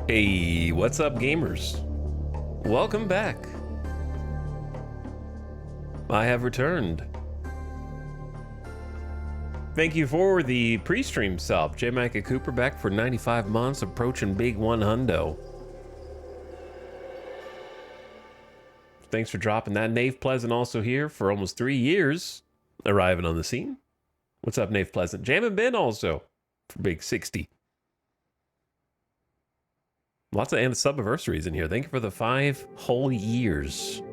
Hey, what's up, gamers? Welcome back. I have returned. Thank you for the pre-stream sub. J Mac and Cooper back for 95 months, approaching big 100. Thanks for dropping that. Nave Pleasant also here for almost 3 years, arriving on the scene. What's up, Nave Pleasant? Jam and Ben also for big 60. Lots of sub-anniversaries in here. Thank you for the 5 whole years.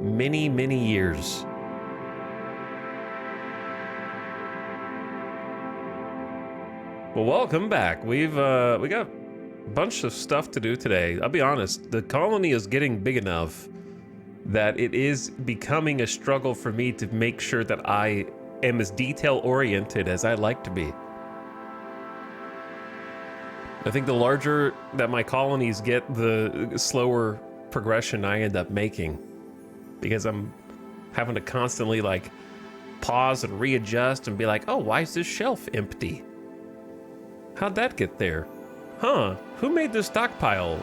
Many, many years. Well, welcome back. We got a bunch of stuff to do today. I'll be honest, the colony is getting big enough that it is becoming a struggle for me to make sure that I am as detail-oriented as I like to be. I think the larger that my colonies get, the slower progression I end up making, because I'm having to constantly like pause and readjust and be like, oh, why is this shelf empty? How'd that get there? Huh, who made this stockpile,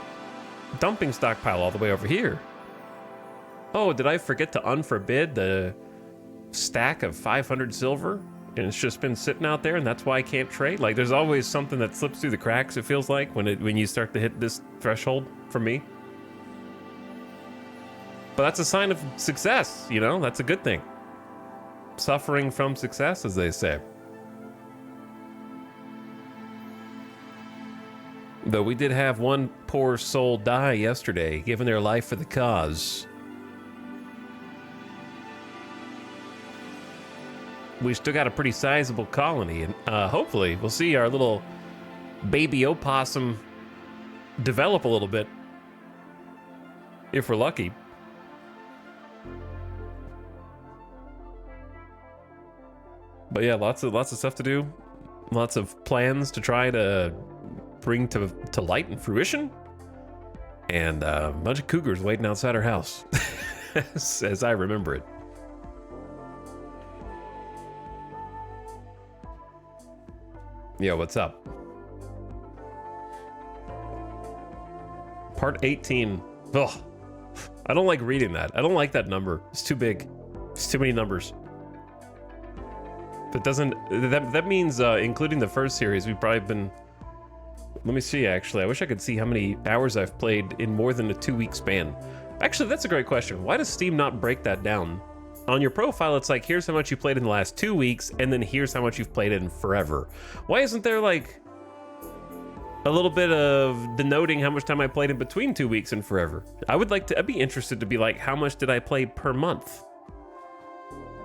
dumping stockpile all the way over here? Oh, did I forget to unforbid the stack of 500 silver? And it's just been sitting out there, and that's why I can't trade. Like, there's always something that slips through the cracks, it feels like, when you start to hit this threshold for me. But that's a sign of success, you know? That's a good thing. Suffering from success, as they say. Though we did have one poor soul die yesterday, giving their life for the cause. We still got a pretty sizable colony, and hopefully we'll see our little baby opossum develop a little bit, if we're lucky. But yeah, lots of stuff to do, lots of plans to try to bring to light and fruition, and a bunch of cougars waiting outside our house, as I remember it. Yeah, what's up? Part 18. Ugh. I don't like reading that. I don't like that number. It's too big. It's too many numbers. That doesn't... That means, including the first series, we've probably been... Let me see, actually. I wish I could see how many hours I've played in more than a 2-week span. Actually, that's a great question. Why does Steam not break that down? On your profile, it's like, here's how much you played in the last 2 weeks, and then here's how much you've played in forever. Why isn't there, like, a little bit of denoting how much time I played in between 2 weeks and forever? I'd be interested to be like, how much did I play per month?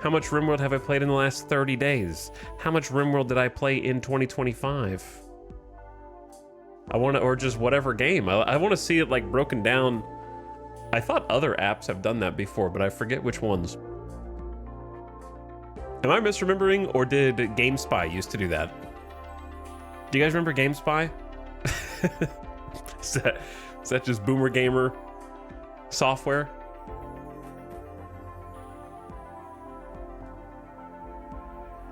How much RimWorld have I played in the last 30 days? How much RimWorld did I play in 2025? Or just whatever game. I want to see it, like, broken down. I thought other apps have done that before, but I forget which ones. Am I misremembering, or did GameSpy used to do that? Do you guys remember GameSpy? is that just Boomer Gamer software?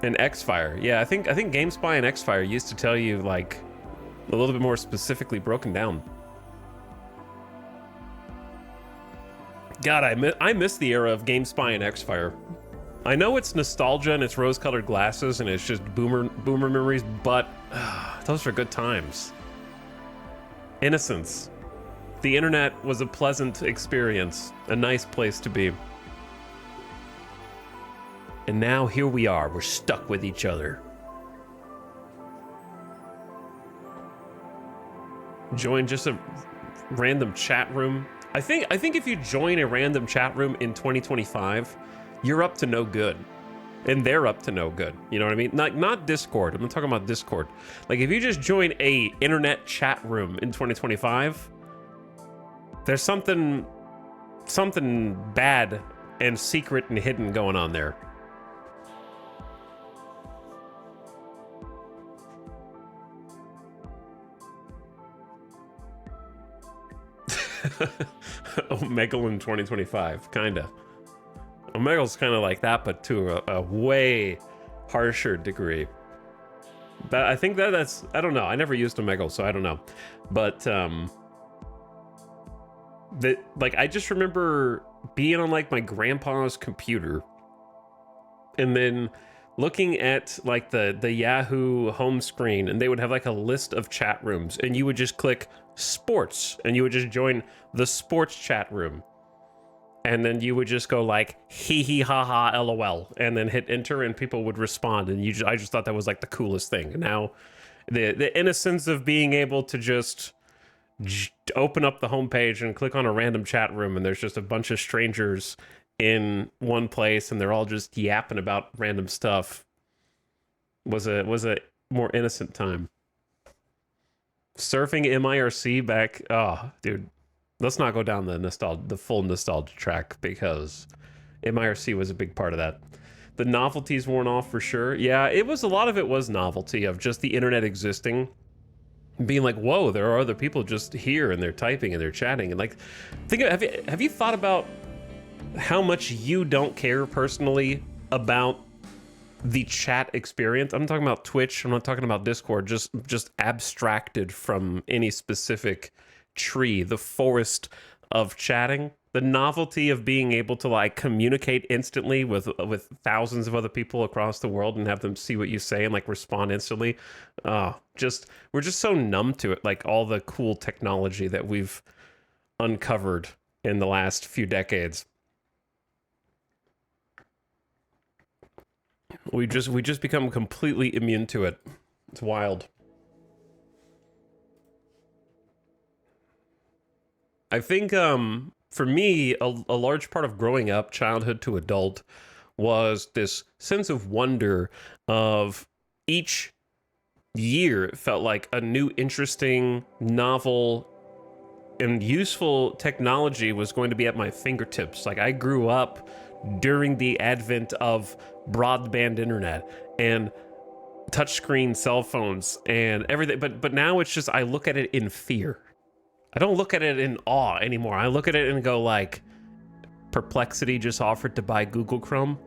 And Xfire. Yeah, I think GameSpy and Xfire used to tell you, like, a little bit more specifically broken down. God, I miss the era of GameSpy and Xfire. I know it's nostalgia and it's rose-colored glasses and it's just boomer memories, but those were good times. Innocence. The internet was a pleasant experience, a nice place to be. And now here we are, we're stuck with each other. Join just a random chat room. I think if you join a random chat room in 2025, you're up to no good. And they're up to no good. You know what I mean? Not Discord. I'm not talking about Discord. Like, if you just join a internet chat room in 2025, there's something bad and secret and hidden going on there. Omegle in 2025, kinda. Omegle's kind of like that, but to a way harsher degree. That I think that's I don't know. I never used Omegle, so I don't know. But that like I just remember being on like my grandpa's computer and then looking at like the Yahoo home screen, and they would have like a list of chat rooms, and you would just click sports and you would just join the sports chat room. And then you would just go like hee hee ha ha lol and then hit enter and people would respond, and I just thought that was like the coolest thing. And now the innocence of being able to just open up the homepage and click on a random chat room and there's just a bunch of strangers in one place and they're all just yapping about random stuff was a more innocent time. Surfing MIRC back, oh dude, let's not go down the full nostalgia track, because MIRC was a big part of that. The novelties worn off for sure. Yeah, a lot of it was novelty of just the internet existing, being like, whoa, there are other people just here and they're typing and they're chatting. And like, have you thought about how much you don't care personally about the chat experience? I'm not talking about Twitch, I'm not talking about Discord, just abstracted from any specific tree, the forest of chatting, the novelty of being able to like communicate instantly with thousands of other people across the world and have them see what you say and like respond instantly. We're just so numb to it, like all the cool technology that we've uncovered in the last few decades. We just become completely immune to it. It's wild. I think for me, a large part of growing up, childhood to adult, was this sense of wonder of each year felt like a new, interesting, novel, and useful technology was going to be at my fingertips. Like I grew up during the advent of broadband internet and touchscreen cell phones and everything, but now it's just I look at it in fear. I don't look at it in awe anymore. I look at it and go like, Perplexity just offered to buy Google Chrome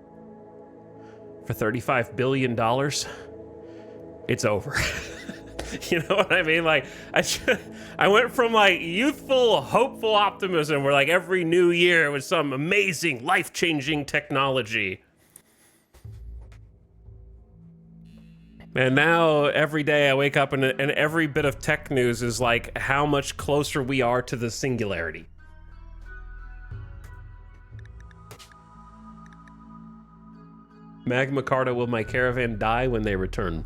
for $35 billion. It's over. You know what I mean? Like, I went from like youthful, hopeful optimism where like every new year was some amazing, life-changing technology. And now every day I wake up and every bit of tech news is like how much closer we are to the singularity. Magna Carta, will my caravan die when they return?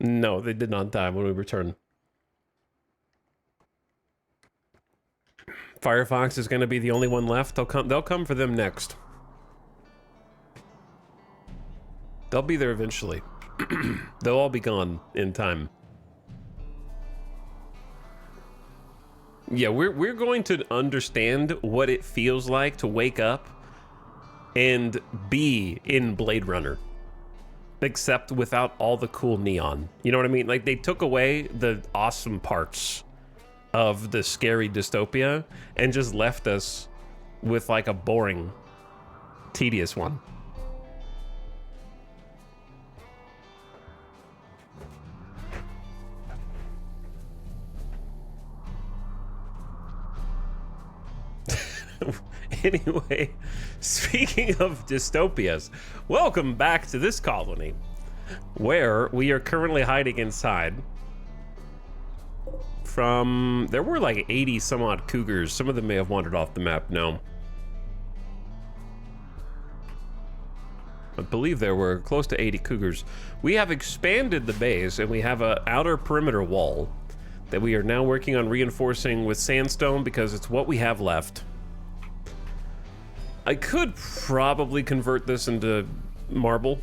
No, they did not die when we return. Firefox is going to be the only one left. They'll come for them next. They'll be there eventually. They'll all be gone in time. Yeah, we're going to understand what it feels like to wake up and be in Blade Runner, except without all the cool neon. You know what I mean? Like they took away the awesome parts of the scary dystopia and just left us with like a boring, tedious one. Anyway, speaking of dystopias, welcome back to this colony, where we are currently hiding inside from... There were like 80 some odd cougars. Some of them may have wandered off the map now. I believe there were close to 80 cougars. We have expanded the base, and we have an outer perimeter wall that we are now working on reinforcing with sandstone because it's what we have left. I could probably convert this into marble,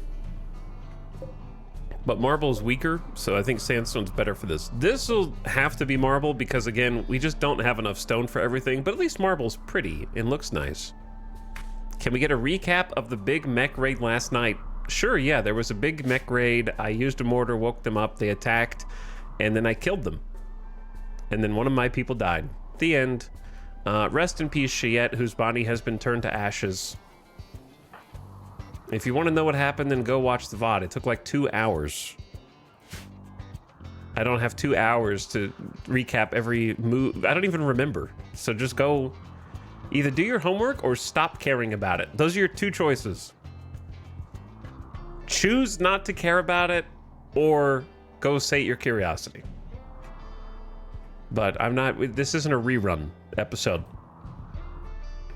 but marble's weaker, so I think sandstone's better for this. This will have to be marble because, again, we just don't have enough stone for everything, but at least marble's pretty and looks nice. Can we get a recap of the big mech raid last night? Sure, yeah, there was a big mech raid. I used a mortar, woke them up, they attacked, and then I killed them. And then one of my people died. The end. Rest in peace, Cheyette, whose body has been turned to ashes. If you want to know what happened, then go watch the VOD. It took like 2 hours. I don't have 2 hours to recap every move. I don't even remember. So just go either do your homework or stop caring about it. Those are your two choices. Choose not to care about it or go sate your curiosity. But I'm not, this isn't a rerun episode.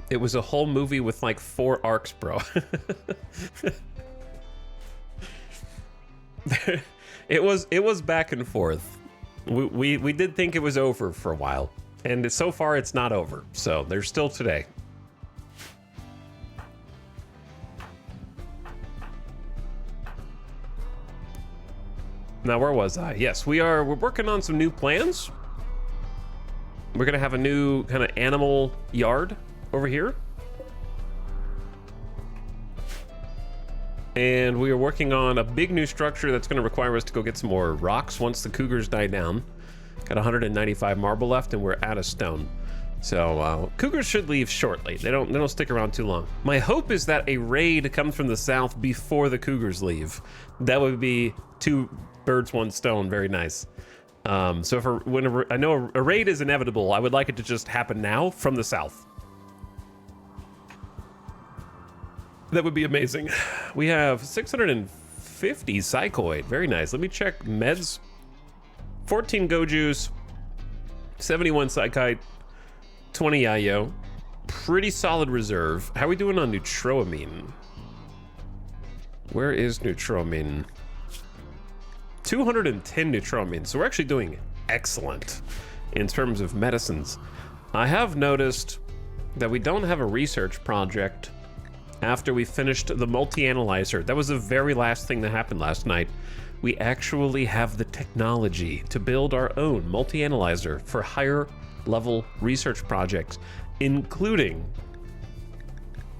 It was a whole movie with like 4 arcs, bro. It was back and forth. We did think it was over for a while, and so far it's not over. So there's still today. Now, where was I? Yes, we're working on some new plans. We're gonna have a new kind of animal yard over here. And we are working on a big new structure that's going to require us to go get some more rocks once the cougars die down. Got 195 marble left, and we're out of stone. So cougars should leave shortly. They don't stick around too long. My hope is that a raid comes from the south before the cougars leave. That would be 2 birds, 1 stone. Very nice. So I know a raid is inevitable, I would like it to just happen now from the south. That would be amazing. We have 650 psychoid. Very nice. Let me check meds. 14 gojus, 71 psychite, 20 yayo. Pretty solid reserve. How are we doing on neutroamine? Where is neutroamine? 210 neutroamine. So we're actually doing excellent in terms of medicines. I have noticed that we don't have a research project after we finished the multi-analyzer. That was the very last thing that happened last night. We actually have the technology to build our own multi-analyzer for higher level research projects, including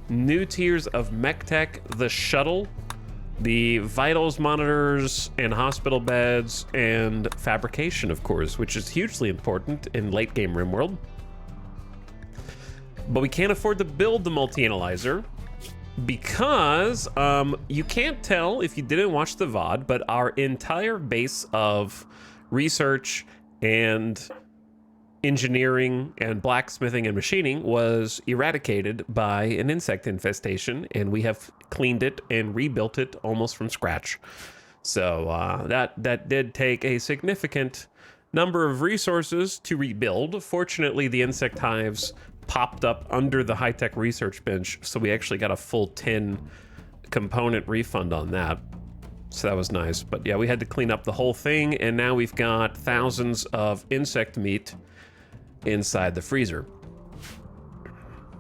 new tiers of mech tech, the shuttle, the vitals monitors and hospital beds, and fabrication, of course, which is hugely important in late game RimWorld. But we can't afford to build the multi-analyzer because you can't tell if you didn't watch the VOD, but our entire base of research and engineering and blacksmithing and machining was eradicated by an insect infestation, and we have cleaned it and rebuilt it almost from scratch. So that did take a significant number of resources to rebuild. Fortunately, the insect hives popped up under the high-tech research bench, so we actually got a full 10 component refund on that. So that was nice. But yeah, we had to clean up the whole thing, and now we've got thousands of insect meat inside the freezer.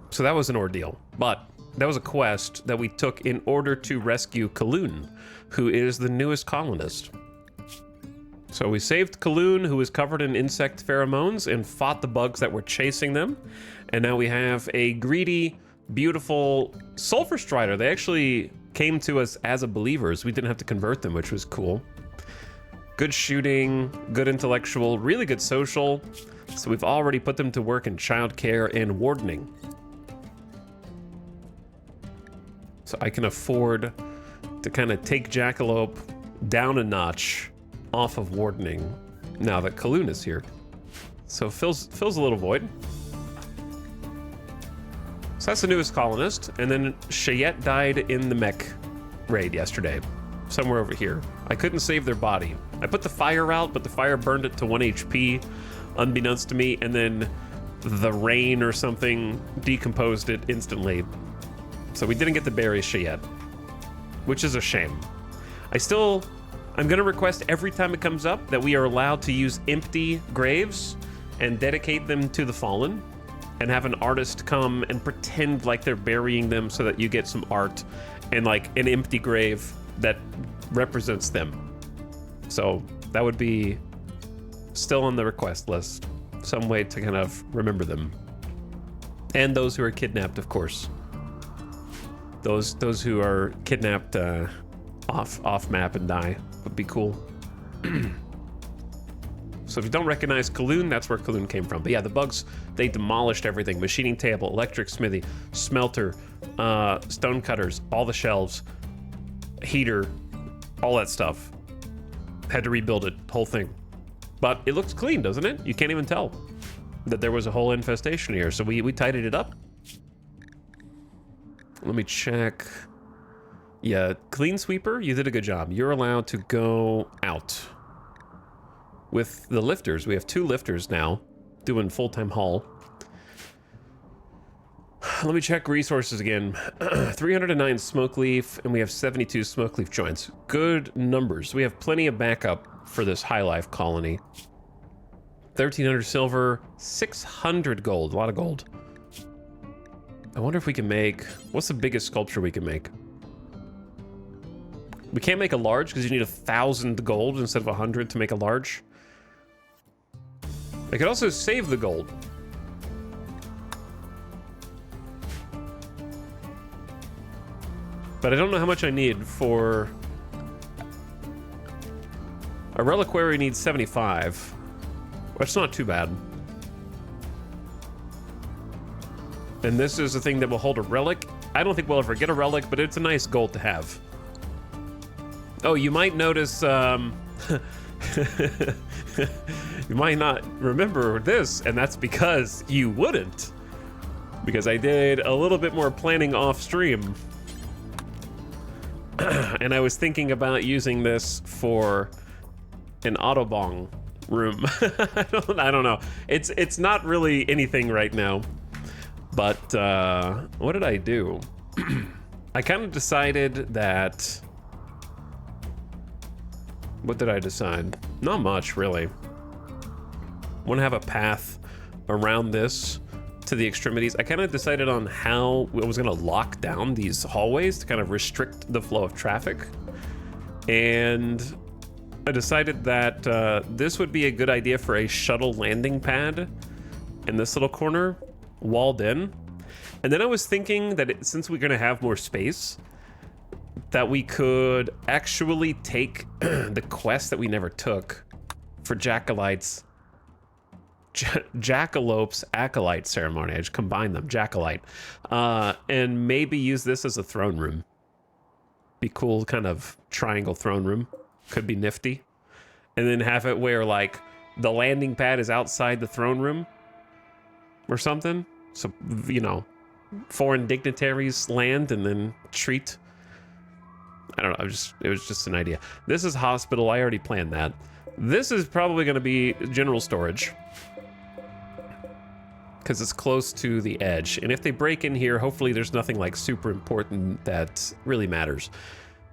So that was an ordeal, but that was a quest that we took in order to rescue Kaloon, who is the newest colonist. So we saved Kaloon, who was covered in insect pheromones, and fought the bugs that were chasing them. And now we have a greedy, beautiful Sulfurstrider. They actually came to us as a believers. We didn't have to convert them, which was cool. Good shooting, good intellectual, really good social. So we've already put them to work in childcare and wardening. So I can afford to kind of take Jackalope down a notch off of wardening now that Kaloon is here. So fills a little void. So that's the newest colonist. And then Cheyette died in the mech raid yesterday, somewhere over here. I couldn't save their body. I put the fire out, but the fire burned it to 1 HP, unbeknownst to me, and then the rain or something decomposed it instantly. So we didn't get to bury Cheyette, which is a shame. I'm gonna request every time it comes up that we are allowed to use empty graves and dedicate them to the fallen, and have an artist come and pretend like they're burying them so that you get some art and like an empty grave that represents them. So that would be still on the request list. Some way to kind of remember them. And those who are kidnapped, of course. Those who are kidnapped off map and die would be cool. So if you don't recognize Kaloon, that's where Kaloon came from. But yeah, the bugs, they demolished everything. Machining table, electric smithy, smelter, stone cutters, all the shelves. heater, all that stuff. Had to rebuild it, whole thing. But it looks clean, doesn't it? You can't even tell that there was a whole infestation here. So we tidied it up. Let me check. Yeah, clean sweeper, you did a good job. You're allowed to go out. With the lifters, we have 2 lifters now doing full-time haul. Let me check resources again. 309 smoke leaf, and we have 72 smoke leaf joints. Good numbers. We have plenty of backup for this high life colony. 1,300 silver, 600 gold. A lot of gold. I wonder if we can make... What's the biggest sculpture we can make? We can't make a large because you need 1,000 gold instead of 100 to make a large. I could also save the gold. But I don't know how much I need for... A reliquary needs 75. That's not too bad. And this is a thing that will hold a relic. I don't think we'll ever get a relic, but it's a nice gold to have. Oh, you might notice, you might not remember this, and that's because you wouldn't. Because I did a little bit more planning off stream. And I was thinking about using this for an Autobong room. I don't know. It's not really anything right now. But what did I do? I kind of decided that... What did I decide? Not much, really. Want to have a path around this to the extremities. I kind of decided on how I was going to lock down these hallways to kind of restrict the flow of traffic. And I decided that this would be a good idea for a shuttle landing pad in this little corner, walled in. And then I was thinking that since we're going to have more space, that we could actually take the quest that we never took for Jackalope's Acolyte ceremony. I just combined them, Jackalite. And maybe use this as a throne room. Be cool, kind of triangle throne room. Could be nifty. And then have it where, like, the landing pad is outside the throne room or something. So, you know, foreign dignitaries land and then treat. I don't know, it was just an idea. This is hospital, I already planned that. This is probably gonna be general storage, because it's close to the edge. And if they break in here, hopefully there's nothing like super important that really matters.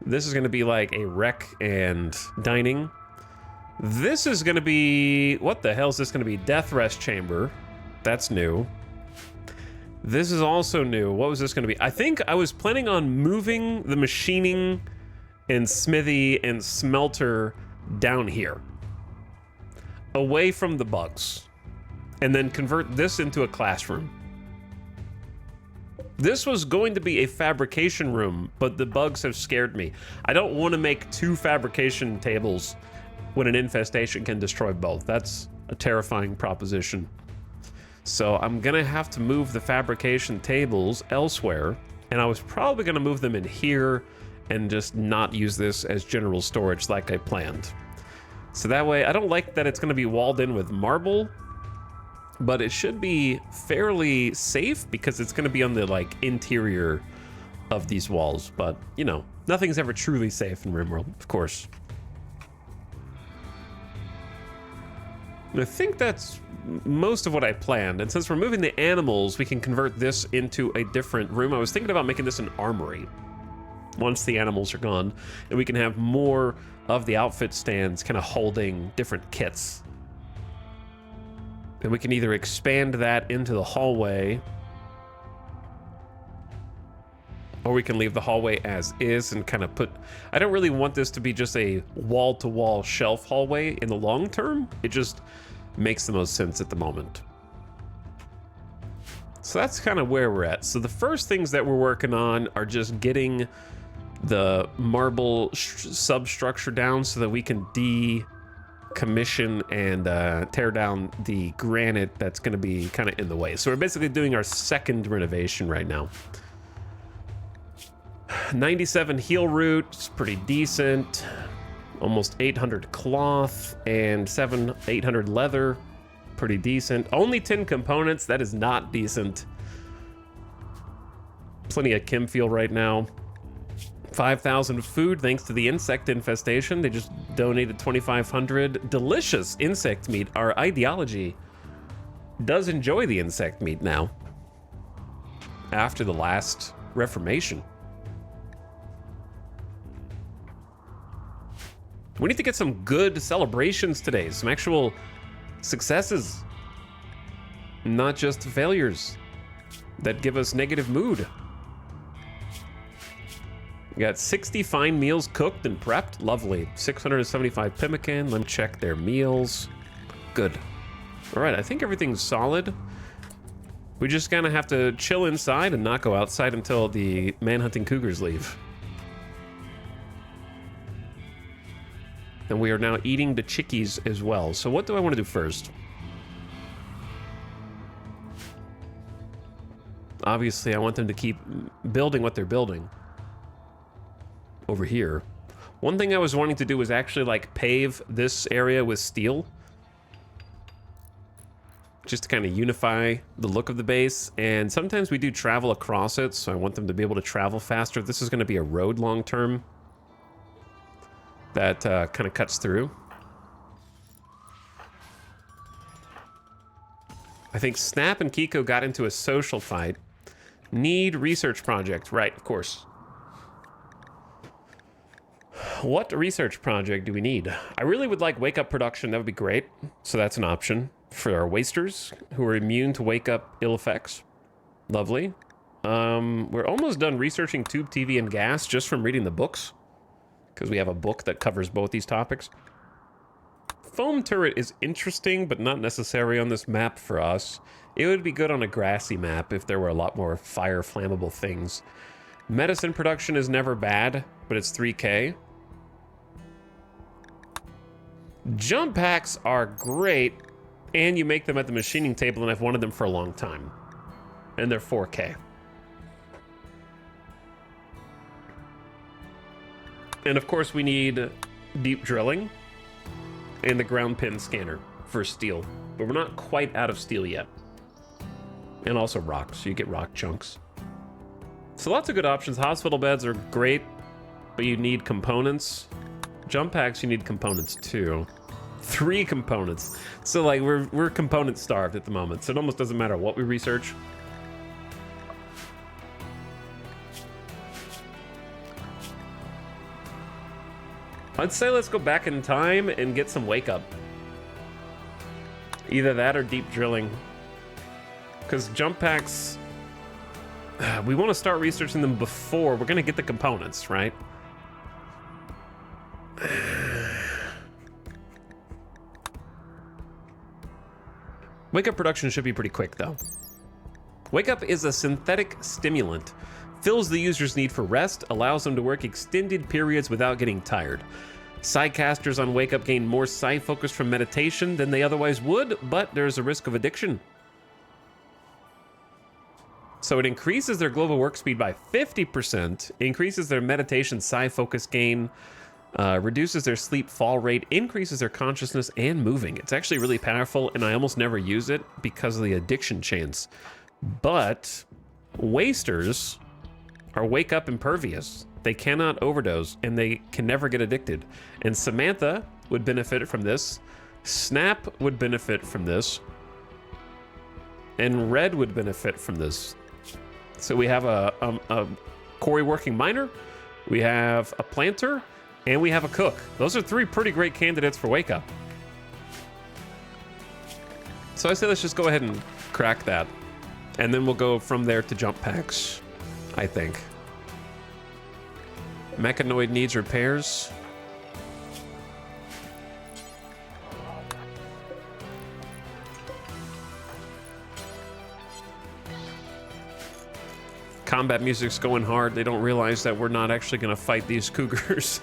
This is gonna be like a rec and dining. This is gonna be, what the hell is this gonna be? Death rest chamber, that's new. This is also new. What was this going to be? I think I was planning on moving the machining and smithy and smelter down here, away from the bugs, and then convert this into a classroom. This was going to be a fabrication room, but the bugs have scared me. I don't want to make 2 fabrication tables when an infestation can destroy both. That's a terrifying proposition. So I'm gonna have to move the fabrication tables elsewhere, and I was probably gonna move them in here and just not use this as general storage like I planned. So that way, I don't like that it's gonna be walled in with marble, but it should be fairly safe because it's gonna be on the like interior of these walls. But you know, nothing's ever truly safe in RimWorld, of course. I think that's most of what I planned, and since we're moving the animals, we can convert this into a different room. I was thinking about making this an armory once the animals are gone, and we can have more of the outfit stands kind of holding different kits. And we can either expand that into the hallway, or we can leave the hallway as is and kind of put... I don't really want this to be just a wall-to-wall shelf hallway in the long term. It just makes the most sense at the moment. So that's kind of where we're at. So the first things that we're working on are just getting the marble substructure down so that we can decommission and tear down the granite that's going to be kind of in the way. So we're basically doing our second renovation right now. 97 heel root, it's pretty decent. Almost 800 cloth and 800 leather, pretty decent. Only 10 components, that is not decent. Plenty of chem fuel right now. 5,000 food thanks to the insect infestation. They just donated 2,500. Delicious insect meat. Our ideology does enjoy the insect meat now. After the last Reformation. We need to get some good celebrations today. Some actual successes. Not just failures that give us negative mood. We got 60 fine meals cooked and prepped. Lovely. 675 pemmican. Let me check their meals. Good. All right, I think everything's solid. We just kind of have to chill inside and not go outside until the man-hunting cougars leave. And we are now eating the chickies as well. So what do I want to do first? Obviously, I want them to keep building what they're building. Over here. One thing I was wanting to do was actually like pave this area with steel. Just to kind of unify the look of the base. And sometimes we do travel across it, so I want them to be able to travel faster. This is going to be a road long term. That kind of cuts through. I think Snap and Kiko got into a social fight. Need research project. Right, of course. What research project do we need? I really would like wake up production. That would be great. So that's an option for our wasters who are immune to wake up ill effects. Lovely. We're almost done researching tube TV and gas just from reading the books. Because we have a book that covers both these topics. Foam turret is interesting, but not necessary on this map for us. It would be good on a grassy map if there were a lot more fire flammable things. Medicine production is never bad, but it's 3K. Jump packs are great, and you make them at the machining table, and I've wanted them for a long time. And they're 4K. And of course we need deep drilling and the ground pin scanner for steel. But we're not quite out of steel yet. And also rocks, so you get rock chunks. So lots of good options. Hospital beds are great, but you need components. Jump packs, you need components too. 3 components. So like we're component starved at the moment, so it almost doesn't matter what we research. I'd say let's go back in time and get some wake up. Either that or deep drilling. Because jump packs, we want to start researching them before we're going to get the components, right? Wake up production should be pretty quick though. Wake up is a synthetic stimulant. Fills the user's need for rest, allows them to work extended periods without getting tired. Psycasters on Wake Up gain more psi focus from meditation than they otherwise would, but there's a risk of addiction. So it increases their global work speed by 50%, increases their meditation psi focus gain, reduces their sleep fall rate, increases their consciousness and moving. It's actually really powerful, and I almost never use it because of the addiction chance. But wasters are Wake Up impervious. They cannot overdose, and they can never get addicted. And Samantha would benefit from this. Snap would benefit from this. And Red would benefit from this. So we have a quarry working miner, we have a planter, and we have a cook. Those are 3 pretty great candidates for Wake Up. So I say let's just go ahead and crack that. And then we'll go from there to jump packs, I think. Mechanoid needs repairs. Combat music's going hard. They don't realize that we're not actually going to fight these cougars.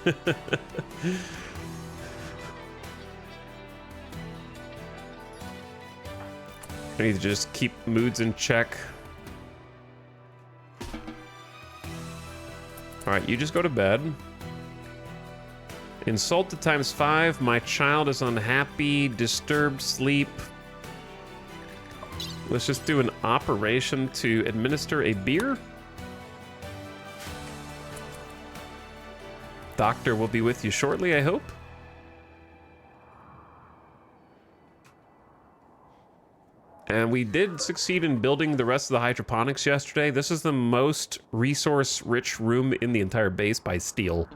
I need to just keep moods in check. All Alright, you just go to bed. Insulted times 5. My child is unhappy. Disturbed sleep. Let's just do an operation to administer a beer. Doctor will be with you shortly, I hope. And we did succeed in building the rest of the hydroponics yesterday. This is the most resource-rich room in the entire base by steel.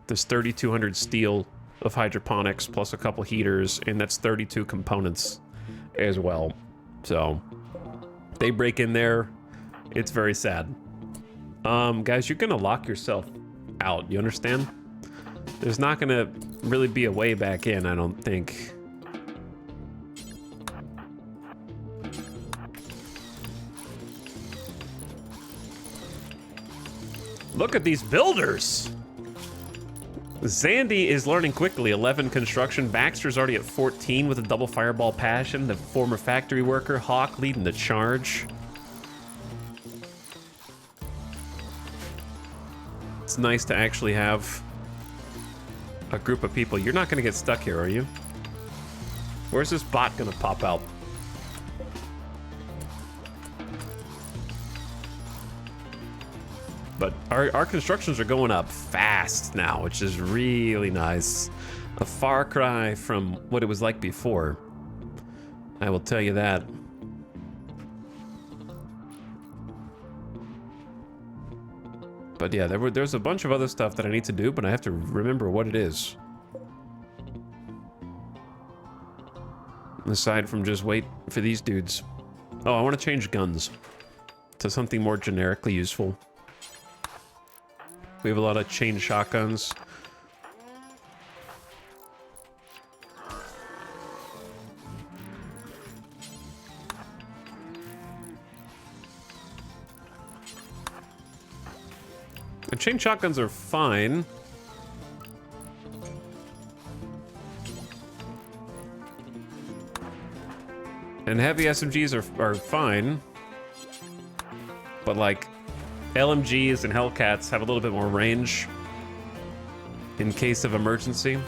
There's 3,200 steel of hydroponics plus a couple heaters, and that's 32 components as well. So they break in there. It's very sad. Guys, you're gonna lock yourself out. You understand? There's not gonna really be a way back in, I don't think. Look at these builders! Zandy is learning quickly, 11 construction. Baxter's already at 14 with a double fireball passion. The former factory worker, Hawk, leading the charge. It's nice to actually have a group of people. You're not gonna get stuck here, are you? Where's this bot gonna pop out? But our constructions are going up fast now, which is really nice. A far cry from what it was like before. I will tell you that. But yeah, there's a bunch of other stuff that I need to do, but I have to remember what it is. Aside from just wait for these dudes. Oh, I want to change guns to something more generically useful. We have a lot of chain shotguns. The chain shotguns are fine. And heavy SMGs are fine. But like, LMGs and Hellcats have a little bit more range in case of emergency.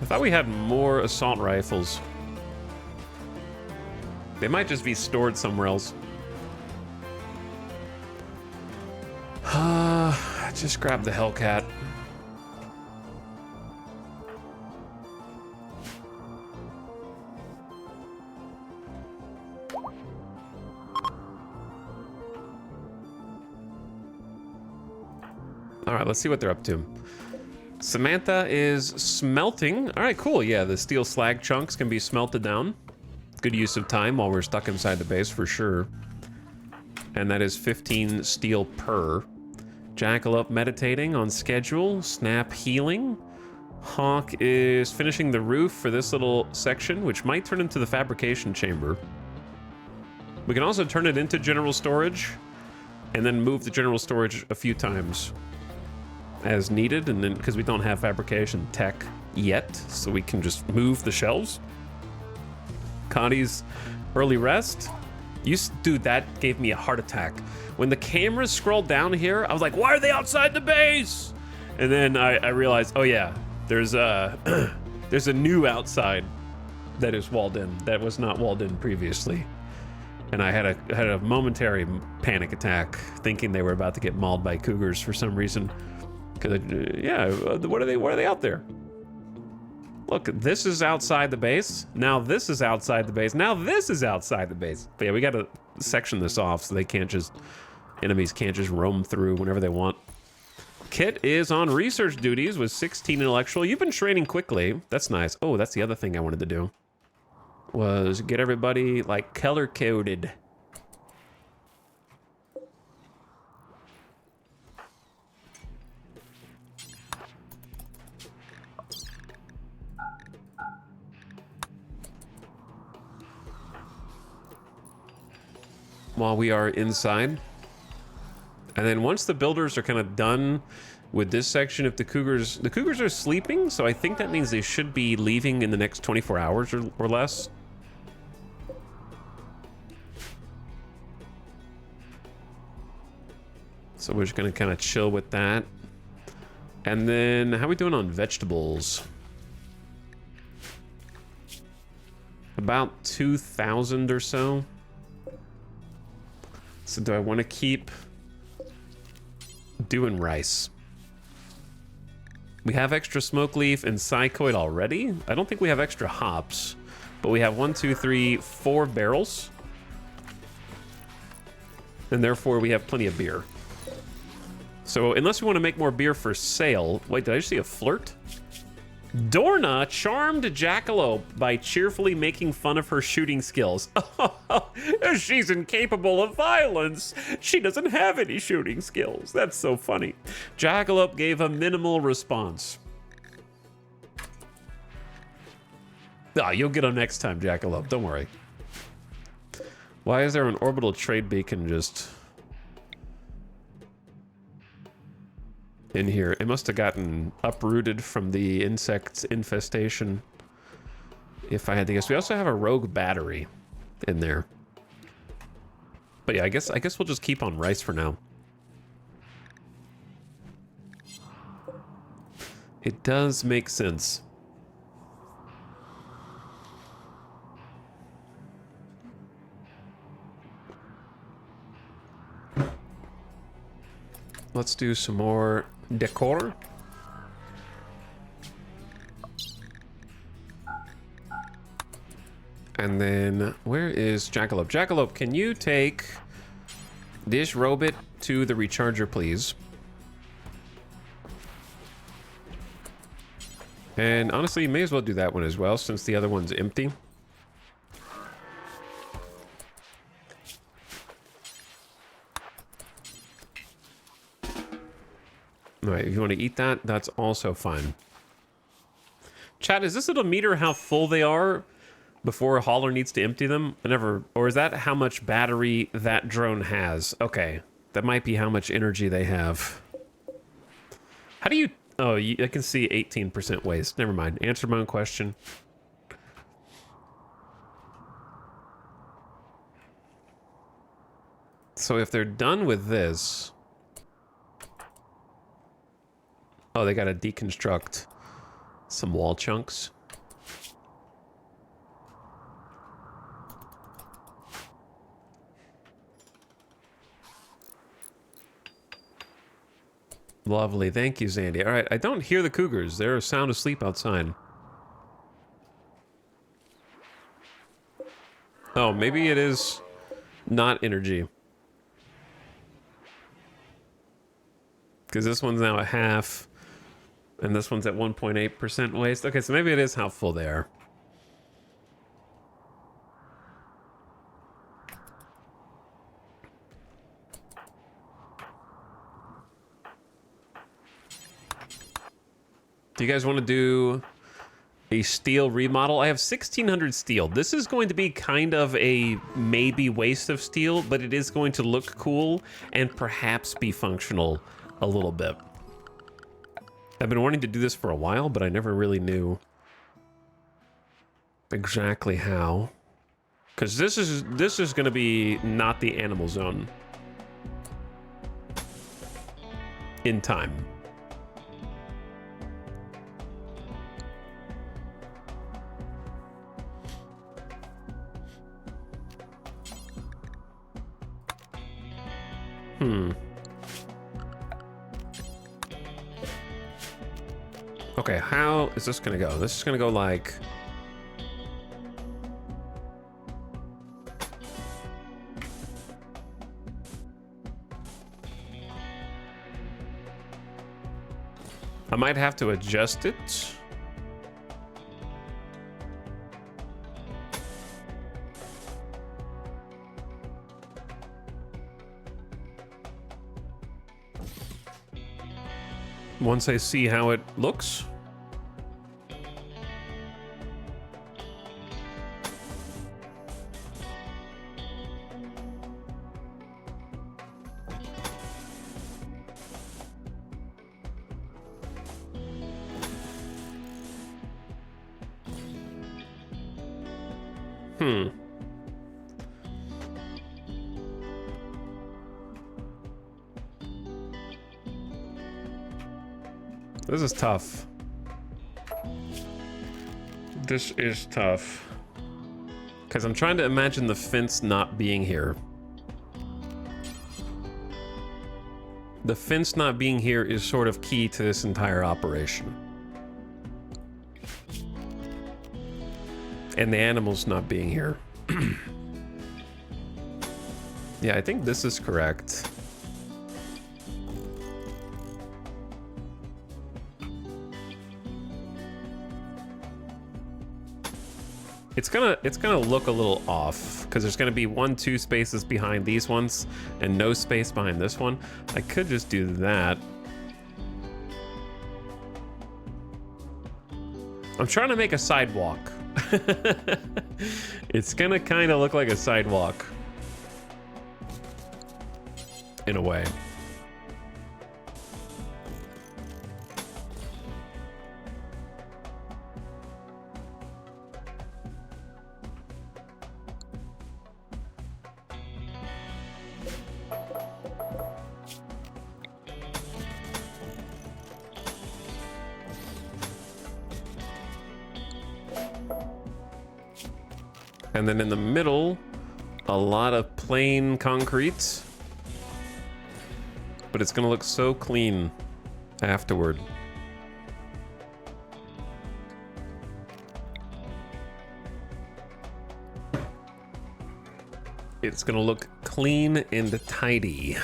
I thought we had more assault rifles. They might just be stored somewhere else. Just grab the Hellcat. All right, let's see what they're up to. Samantha is smelting. All right, cool. Yeah, the steel slag chunks can be smelted down. Good use of time while we're stuck inside the base for sure. And that is 15 steel per. Jackalope meditating on schedule. Snap healing. Hawk is finishing the roof for this little section, which might turn into the fabrication chamber. We can also turn it into general storage and then move the general storage a few times as needed, and then because we don't have fabrication tech yet, so we can just move the shelves. Connie's early rest. Dude, that gave me a heart attack. When the camera scrolled down here, I was like, why are they outside the base? And then I realized, oh yeah, there's a there's a new outside that is walled in that was not walled in previously. And I had a momentary panic attack thinking they were about to get mauled by cougars for some reason. Cause yeah, what are they out there? Look, this is outside the base. Now this is outside the base. Now this is outside the base. But yeah, we gotta section this off so enemies can't just roam through whenever they want. Kit is on research duties with 16 intellectual. You've been training quickly. That's nice. Oh, that's the other thing I wanted to do. Was get everybody like color coded. While we are inside. And then once the builders are kind of done with this section, if the cougars are sleeping, so I think that means they should be leaving in the next 24 hours or less. So we're just gonna kind of chill with that. And then, how are we doing on vegetables? About 2,000 or so. So do I want to keep doing rice? We have extra smoke leaf and psychoid already. I don't think we have extra hops, but we have 1, 2, 3, 4 barrels. And therefore we have plenty of beer. So unless we want to make more beer for sale. Wait, did I just see a flirt? Dorna charmed Jackalope by cheerfully making fun of her shooting skills. She's incapable of violence. She doesn't have any shooting skills. That's so funny. Jackalope gave a minimal response. Ah, you'll get them next time, Jackalope. Don't worry. Why is there an orbital trade beacon just in here? It must have gotten uprooted from the insect infestation, if I had to guess. We also have a rogue battery in there. But yeah, I guess we'll just keep on rice for now. It does make sense. Let's do some more decor. And then, where is Jackalope? Jackalope, can you take this robot to the recharger, please? And honestly, you may as well do that one as well, since the other one's empty. All right, if you want to eat that, that's also fine. Chat, is this little meter how full they are before a hauler needs to empty them? Or is that how much battery that drone has? Okay, that might be how much energy they have. How do you, oh, I can see 18% waste. Never mind, answer my own question. So if they're done with this, oh, they gotta deconstruct some wall chunks. Lovely, thank you, Zandy. All right, I don't hear the cougars. They're sound asleep outside. Oh, maybe it is not energy. Because this one's now at half. And this one's at 1.8% waste. Okay, so maybe it is how full they are. Do you guys want to do a steel remodel? I have 1,600 steel. This is going to be kind of a maybe waste of steel, but it is going to look cool and perhaps be functional a little bit. I've been wanting to do this for a while, but I never really knew exactly how. Because this is going to be not the animal zone in time. Okay, how is this gonna go? This is gonna go like... I might have to adjust it. Once I see how it looks. This is tough. This is tough. Because I'm trying to imagine the fence not being here. The fence not being here is sort of key to this entire operation. And the animals not being here. Yeah, I think this is correct. It's gonna look a little off because there's gonna be 2 spaces behind these ones and no space behind this one. I could just do that. I'm trying to make a sidewalk. It's gonna kind of look like a sidewalk in a way. And then in the middle, a lot of plain concrete. But it's gonna look so clean afterward. It's gonna look clean and tidy.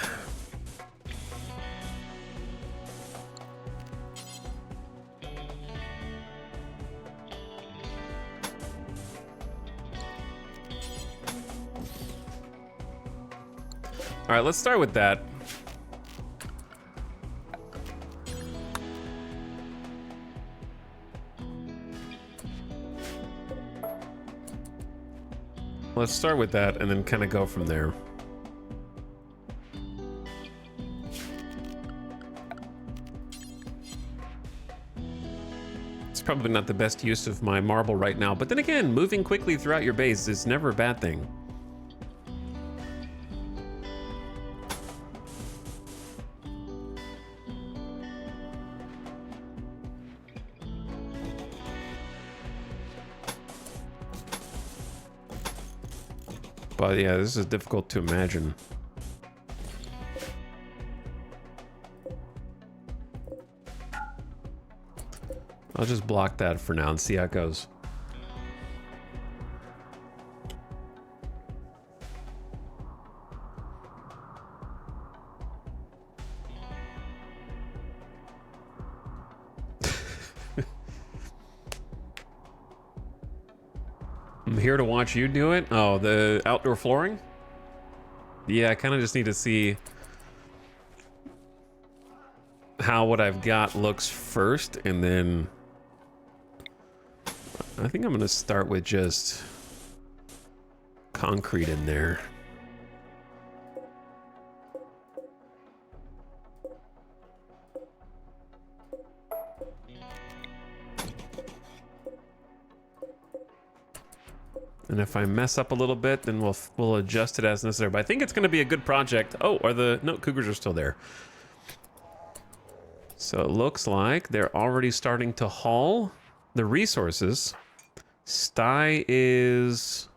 All right, let's start with that. Let's start with that and then kind of go from there. It's probably not the best use of my marble right now, but then again, moving quickly throughout your base is never a bad thing. But yeah, this is difficult to imagine. I'll just block that for now and see how it goes. I'm here to watch you do it. Oh, the outdoor flooring? Yeah, I kind of just need to see how what I've got looks first, and then I think I'm gonna start with just concrete in there. And if I mess up a little bit, then we'll adjust it as necessary. But I think it's going to be a good project. Oh, no, cougars are still there. So it looks like they're already starting to haul the resources. Sty is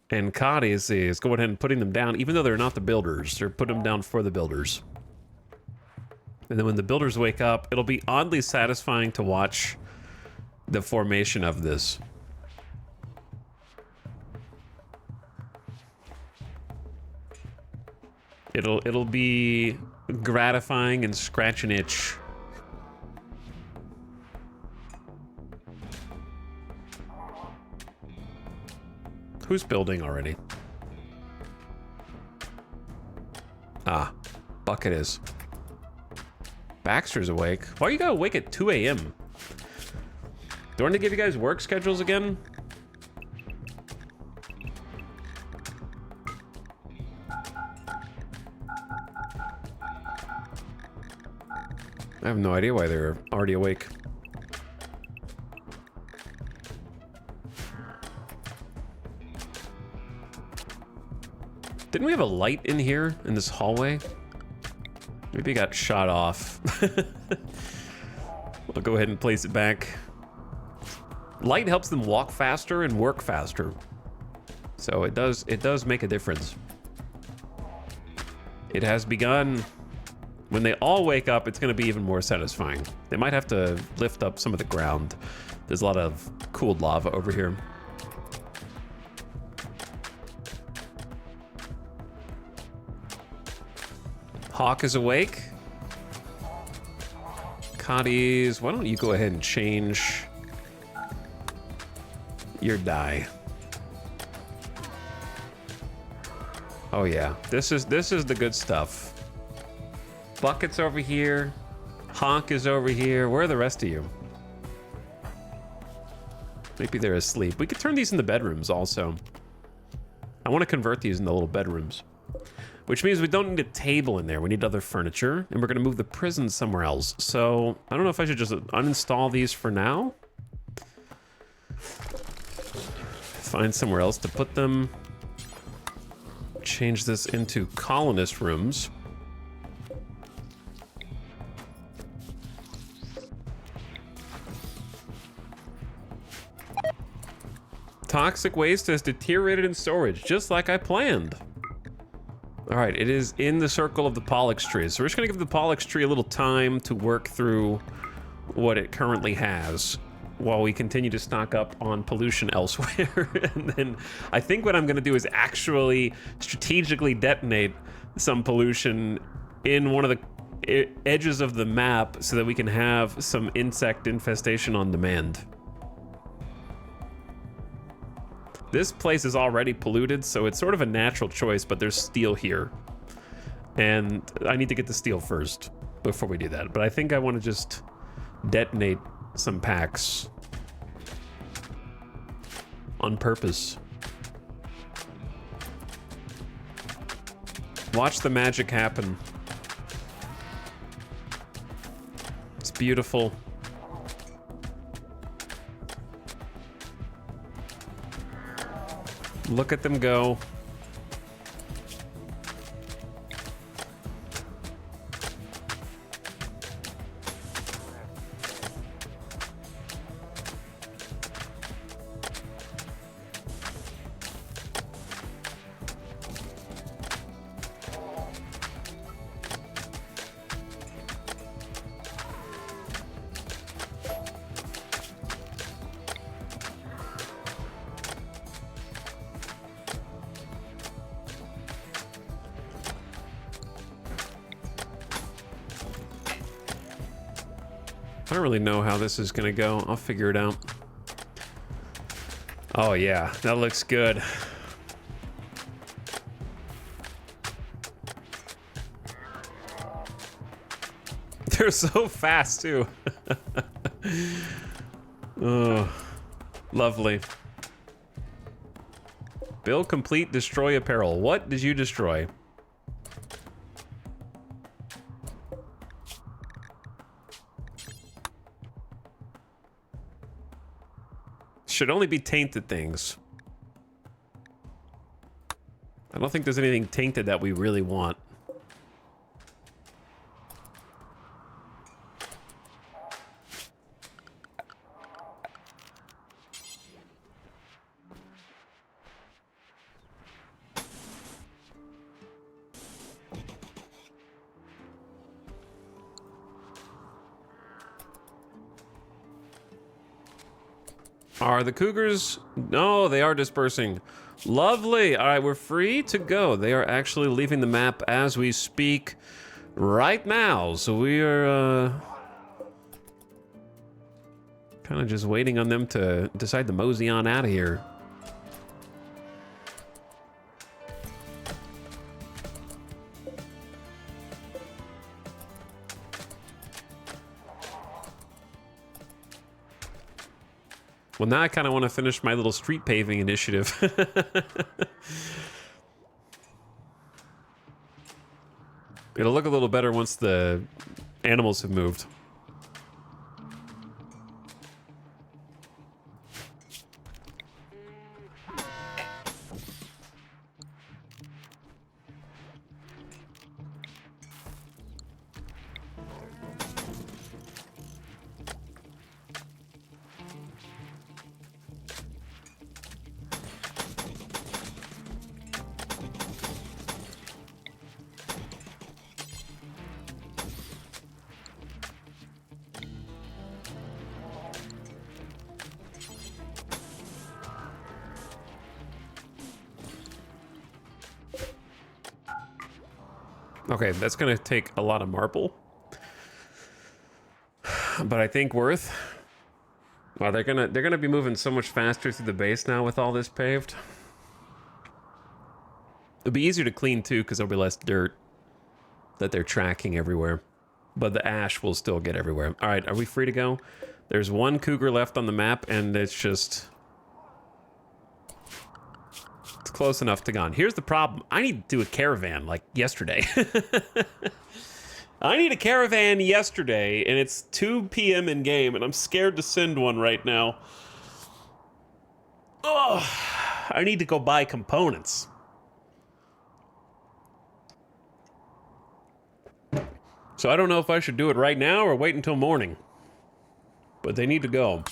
and Cadiz is going ahead and putting them down, even though they're not the builders. They're putting them down for the builders. And then when the builders wake up, it'll be oddly satisfying to watch the formation of this. It'll be gratifying and scratch an itch. Who's building already? Ah, Bucket is. Baxter's awake. Why are you guys awake at 2 a.m.? Do I need to give you guys work schedules again? I have no idea why they're already awake. Didn't we have a light in here in this hallway? Maybe it got shot off. I'll go ahead and place it back. Light helps them walk faster and work faster. So it does make a difference. It has begun. When they all wake up, it's going to be even more satisfying. They might have to lift up some of the ground. There's a lot of cooled lava over here. Hawk is awake. Cotties, why don't you go ahead and change your die? Oh yeah, this is the good stuff. Bucket's over here. Hawk is over here. Where are the rest of you? Maybe they're asleep. We could turn these into bedrooms also. I want to convert these into little bedrooms. Which means we don't need a table in there. We need other furniture. And we're going to move the prison somewhere else. So, I don't know if I should just uninstall these for now. Find somewhere else to put them. Change this into colonist rooms. Toxic waste has deteriorated in storage, just like I planned. All right, it is in the circle of the Pollux tree. So we're just gonna give the Pollux tree a little time to work through what it currently has while we continue to stock up on pollution elsewhere. And then I think what I'm gonna do is actually strategically detonate some pollution in one of the edges of the map so that we can have some insect infestation on demand. This place is already polluted, so it's sort of a natural choice, but there's steel here. And I need to get the steel first before we do that. But I think I want to just detonate some packs on purpose. Watch the magic happen. It's beautiful. Look at them go. I don't really know how this is gonna go. I'll figure it out. Oh yeah, that looks good. They're so fast too. Oh, lovely. Build complete, destroy apparel. What did you destroy? Should only be tainted things. I don't think there's anything tainted that we really want. Are the cougars? No, they are dispersing. Lovely. All right, we're free to go. They are actually leaving the map as we speak right now. So we are kind of just waiting on them to decide to mosey on out of here. Well, now I kind of want to finish my little street paving initiative. It'll look a little better once the animals have moved. Okay, that's gonna take a lot of marble. But I think worth. Well, they're gonna be moving so much faster through the base now with all this paved. It'll be easier to clean too, because there'll be less dirt that they're tracking everywhere. But the ash will still get everywhere. All right, are we free to go? There's one cougar left on the map, and it's just... It's close enough to gone. Here's the problem. I need to do a caravan, like, yesterday. I need a caravan yesterday, and it's 2 p.m. in game, and I'm scared to send one right now. Ugh, I need to go buy components. So I don't know if I should do it right now or wait until morning. But they need to go.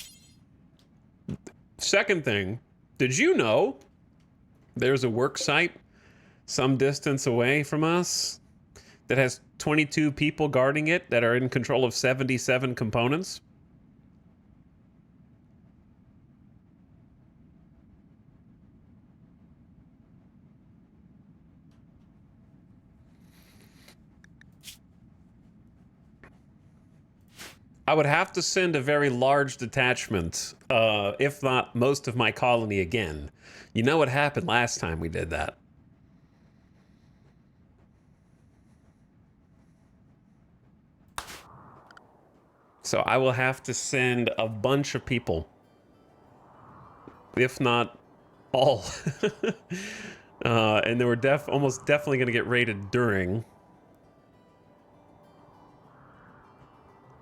Second thing, did you know there's a work site some distance away from us that has 22 people guarding it that are in control of 77 components? I would have to send a very large detachment, if not most of my colony again. You know what happened last time we did that. So I will have to send a bunch of people, if not all. And they were almost definitely going to get raided during.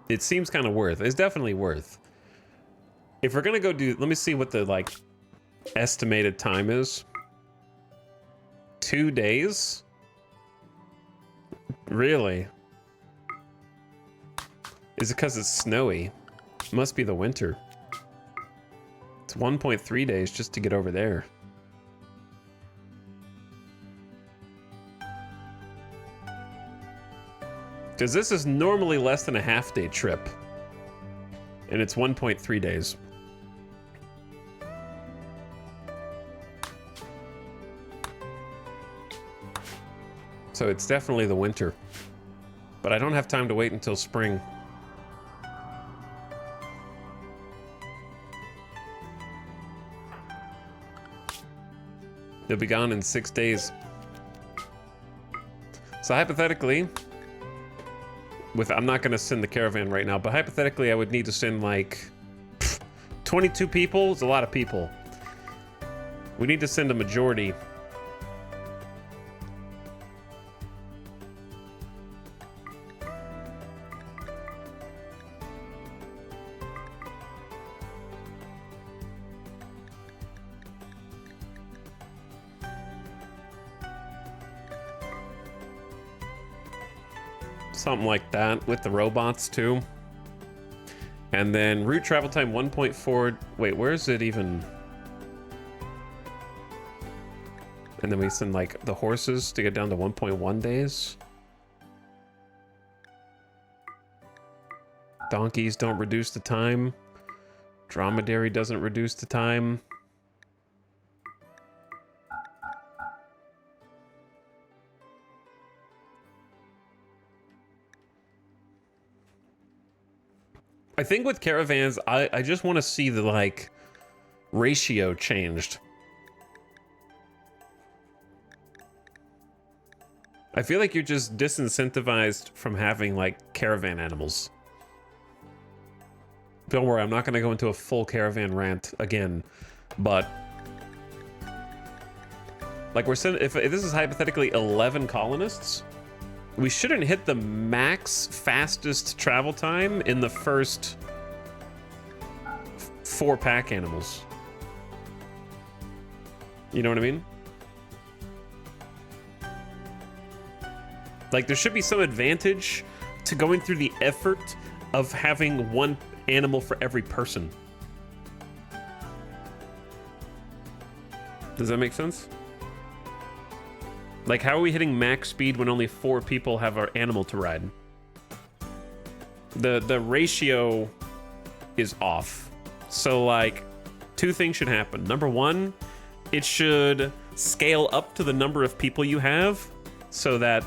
It seems kind of worth. It's definitely worth. If we're gonna go do, let me see what the like estimated time is. 2 days? Really? Is it because it's snowy? It must be the winter. It's 1.3 days just to get over there. Because this is normally less than a half-day trip. And it's 1.3 days. So it's definitely the winter. But I don't have time to wait until spring. They'll be gone in 6 days. So hypothetically... I'm not going to send the caravan right now, but hypothetically I would need to send like 22 people. It's a lot of people. We need to send a majority. Something like that with the robots too. And then route travel time 1.4. Wait, where is it even? And then we send like the horses to get down to 1.1 days. Donkeys don't reduce the time. Dromedary doesn't reduce the time. I think with caravans, I just want to see the, like, ratio changed. I feel like you're just disincentivized from having, like, caravan animals. Don't worry, I'm not going to go into a full caravan rant again, but... Like, we're sending... If this is hypothetically 11 colonists... We shouldn't hit the max fastest travel time in the first 4 pack animals. You know what I mean? Like, there should be some advantage to going through the effort of having 1 animal for every person. Does that make sense? Like, how are we hitting max speed when only 4 people have our animal to ride? The ratio is off. So, like, 2 things should happen. Number 1, it should scale up to the number of people you have so that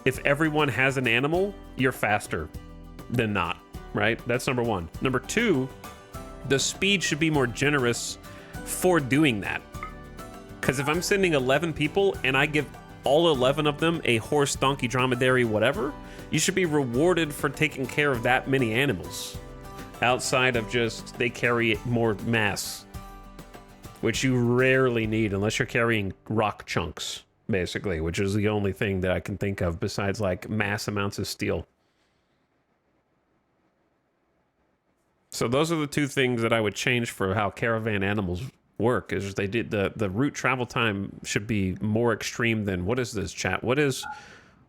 If everyone has an animal, you're faster than not, right? That's number one. Number two, the speed should be more generous for doing that. Because if I'm sending 11 people and I give all 11 of them a horse, donkey, dromedary, whatever, you should be rewarded for taking care of that many animals. Outside of just they carry more mass, which you rarely need unless you're carrying rock chunks, basically, which is the only thing that I can think of besides like mass amounts of steel. So those are the two things that I would change for how caravan animals work. Is they did the route travel time should be more extreme than, what is this, chat? What is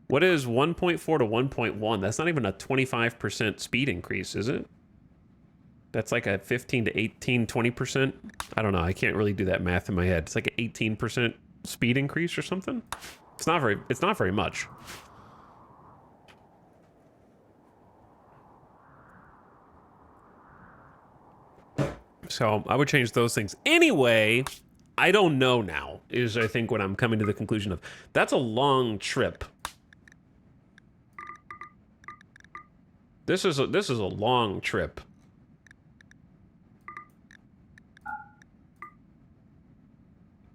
1.4 to 1.1? That's not even a 25% speed increase, is it? That's like a 15 to 18, 20%. I don't know. I can't really do that math in my head. It's like an 18% speed increase or something. It's not very much. So I would change those things. Anyway, I don't know now, is I think what I'm coming to the conclusion of. That's a long trip. This is a long trip.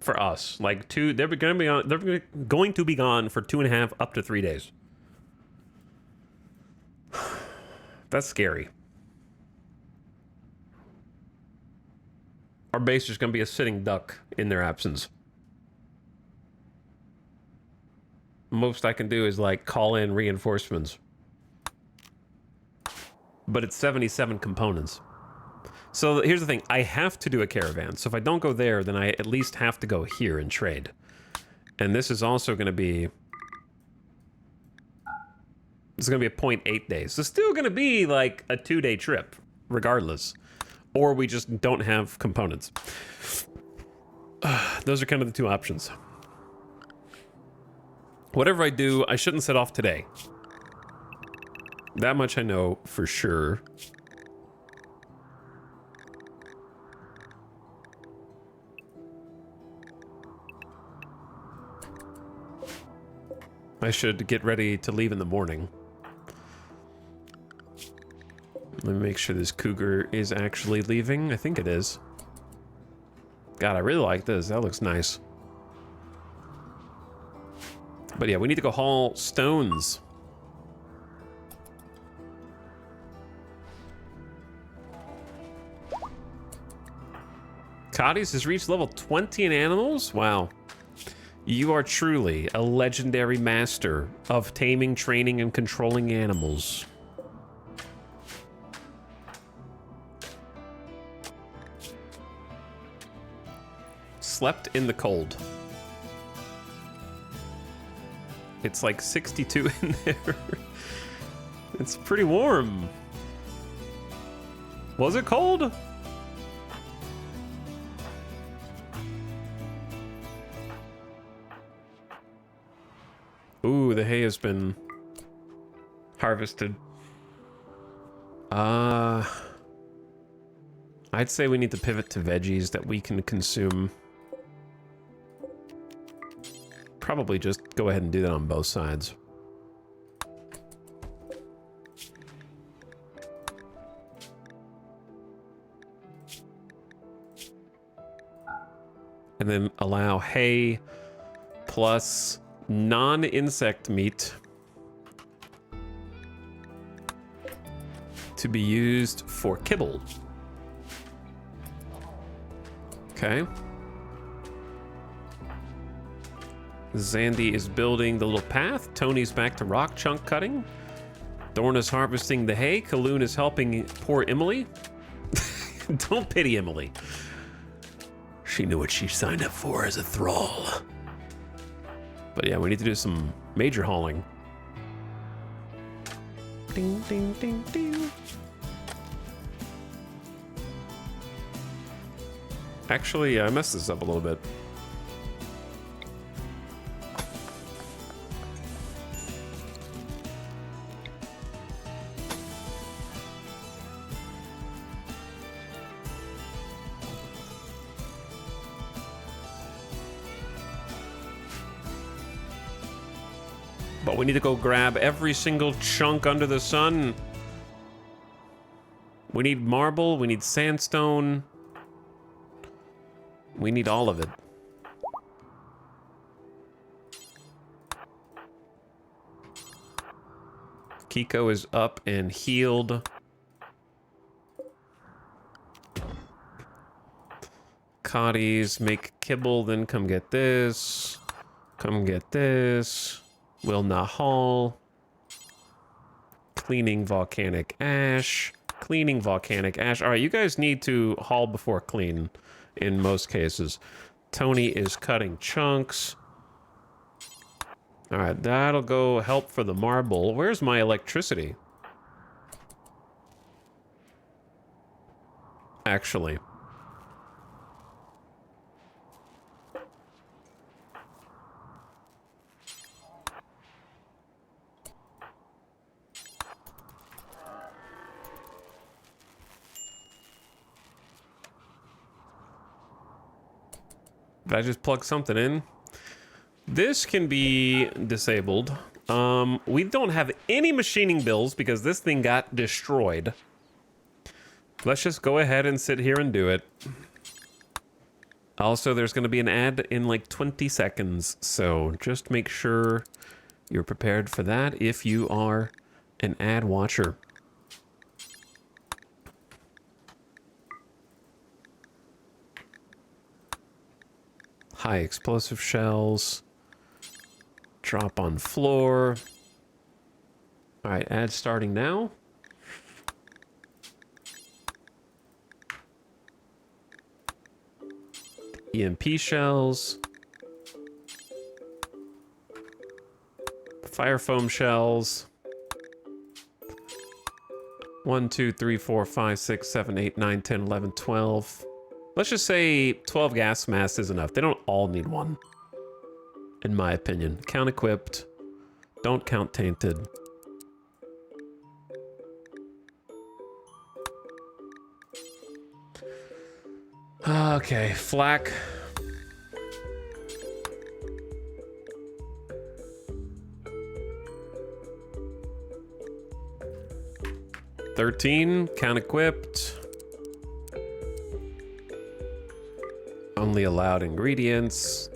For us, like they're going to be gone for 2.5 up to 3 days. That's scary. Our base is going to be a sitting duck in their absence. Most I can do is like call in reinforcements. But it's 77 components. So here's the thing, I have to do a caravan. So if I don't go there, then I at least have to go here and trade. And this is also going to be... It's going to be a 0.8 days. So it's still going to be like a 2-day trip, regardless. Or we just don't have components. Those are kind of the two options. Whatever I do, I shouldn't set off today. That much I know for sure. I should get ready to leave in the morning. Let me make sure this cougar is actually leaving. I think it is. God, I really like this. That looks nice. But yeah, we need to go haul stones. Cadiz has reached level 20 in animals? Wow. You are truly a legendary master of taming, training, and controlling animals. Slept in the cold. It's like 62 in there. It's pretty warm. Was it cold? Ooh, the hay has been harvested. I'd say we need to pivot to veggies that we can consume. Probably just go ahead and do that on both sides. And then allow hay plus non-insect meat to be used for kibble. Okay. Zandy is building the little path. Tony's back to rock chunk cutting. Thorn is harvesting the hay. Kaloon is helping poor Emily. Don't pity Emily. She knew what she signed up for as a thrall. But yeah, we need to do some major hauling. Ding, ding, ding, ding. Actually, I messed this up a little bit. But we need to go grab every single chunk under the sun. We need marble, we need sandstone. We need all of it. Kiko is up and healed. Cotties, make kibble, then come get this. Come get this. Will Nahal. Cleaning volcanic ash. Cleaning volcanic ash. Alright, you guys need to haul before clean in most cases. Tony is cutting chunks. Alright, that'll go help for the marble. Where's my electricity? Actually. Did I just plug something in? This can be disabled. We don't have any machining bills because this thing got destroyed. Let's just go ahead and sit here and do it. Also, there's going to be an ad in like 20 seconds, so just make sure you're prepared for that if you are an ad watcher. High explosive shells. Drop on floor. All right, ad starting now. EMP shells. Fire foam shells. 1, 2, 3, 4, 5, 6, 7, 8, 9, 10, 11, 12. Let's just say 12 gas masks is enough. They don't all need one, in my opinion. Count equipped. Don't count tainted. Okay, flak. $13, count equipped. Only allowed ingredients.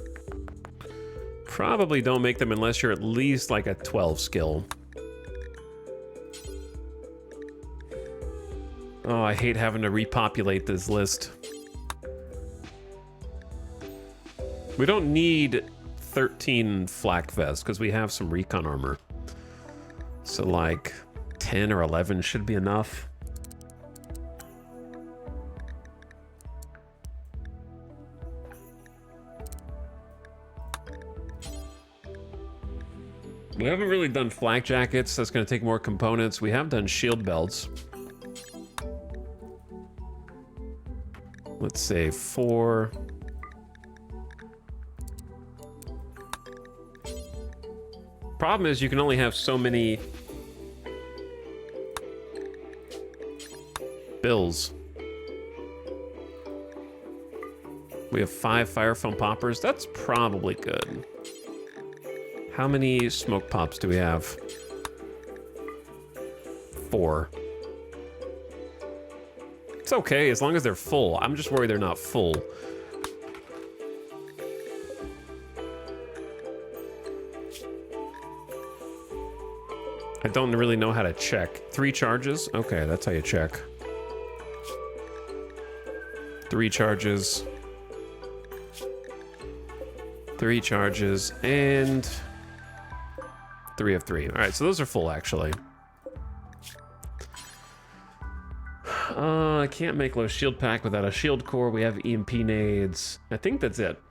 Probably don't make them unless you're at least like a 12 skill. Oh, I hate having to repopulate this list. We don't need 13 flak vests because we have some recon armor. So like 10 or 11 should be enough. We haven't really done flak jackets. That's going to take more components. We have done shield belts. Let's say 4. Problem is you can only have so many bills. We have 5 fire foam poppers. That's probably good. How many smoke pops do we have? 4. It's okay as long as they're full. I'm just worried they're not full. I don't really know how to check. 3 charges? Okay, that's how you check. 3 charges. 3 charges, and 3 of 3. All right, so those are full, actually. I can't make low shield pack without a shield core. We have EMP nades. I think that's it.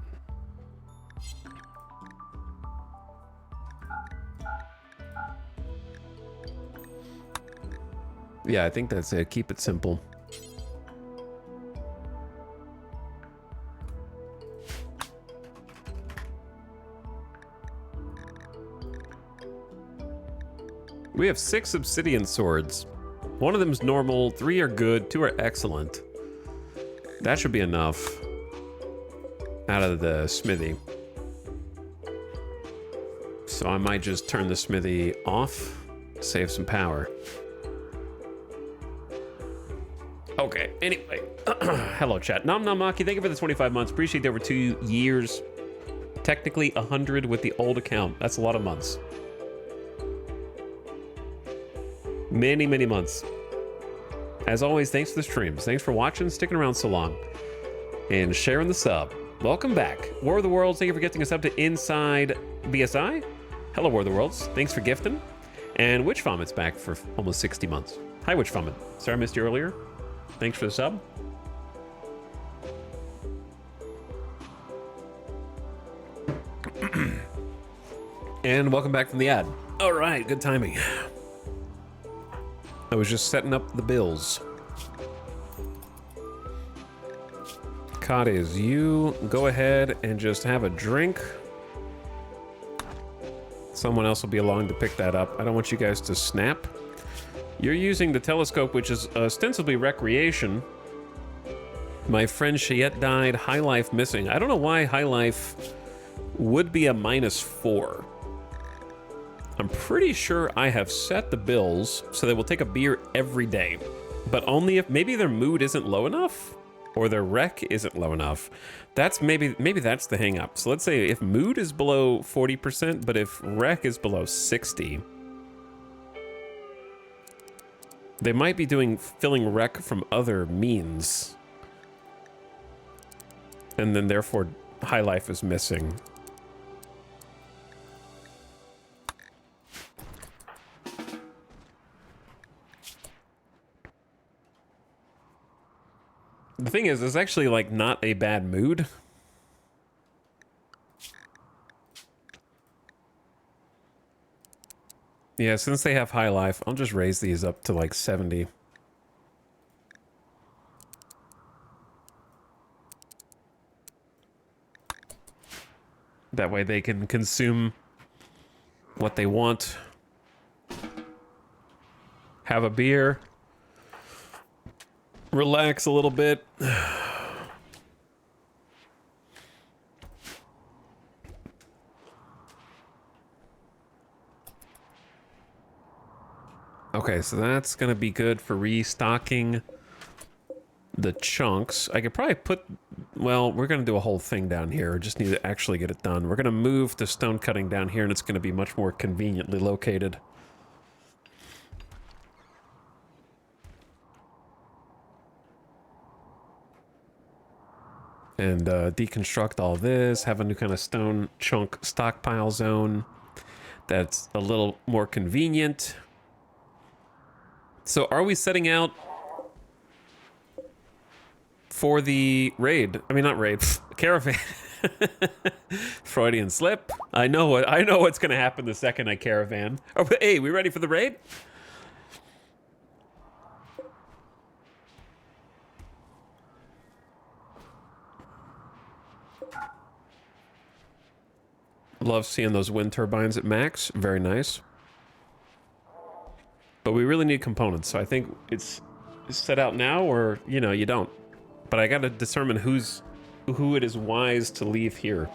Yeah, I think that's it. Keep it simple. We have 6 obsidian swords. 1 of them's normal, 3 are good, 2 are excellent. That should be enough out of the smithy. So I might just turn the smithy off, save some power. Okay, anyway. Hello, chat. Nom Nom Maki, thank you for the 25 months. Appreciate the over 2 years. Technically 100 with the old account. That's a lot of months. Many, many months. As always, thanks for the streams. Thanks for watching, sticking around so long, and sharing the sub. Welcome back. War of the Worlds, thank you for gifting us up to Inside BSI. Hello, War of the Worlds. Thanks for gifting. And Witch Vomit's back for almost 60 months. Hi, Witch Vomit. Sorry I missed you earlier. Thanks for the sub. And welcome back from the ad. All right, good timing. I was just setting up the bills. Cadiz, you go ahead and just have a drink. Someone else will be along to pick that up. I don't want you guys to snap. You're using the telescope, which is ostensibly recreation. My friend Cheyette died, High Life missing. I don't know why High Life would be a -4. I'm pretty sure I have set the bills so they will take a beer every day, but only if maybe their mood isn't low enough or their rec isn't low enough. That's maybe that's the hang up. So let's say if mood is below 40%, but if rec is below 60, they might be filling rec from other means. And then therefore High Life is missing. The thing is, it's actually like not a bad mood. Yeah, since they have High Life, I'll just raise these up to like 70. That way they can consume what they want. Have a beer. Relax a little bit. Okay, so that's gonna be good for restocking the chunks. I could probably put, well, we're gonna do a whole thing down here. Just need to actually get it done. We're gonna move the stone cutting down here, and it's gonna be much more conveniently located. And deconstruct all this, have a new kind of stone chunk stockpile zone that's a little more convenient. So are we setting out for the raid? I mean, not raid, caravan. Freudian slip. I know what's gonna happen the second I caravan. Oh, hey, we ready for the raid? Love seeing those wind turbines at max. Very nice. But we really need components, so I think it's set out now, or, you know, you don't. But I gotta determine who it is wise to leave here.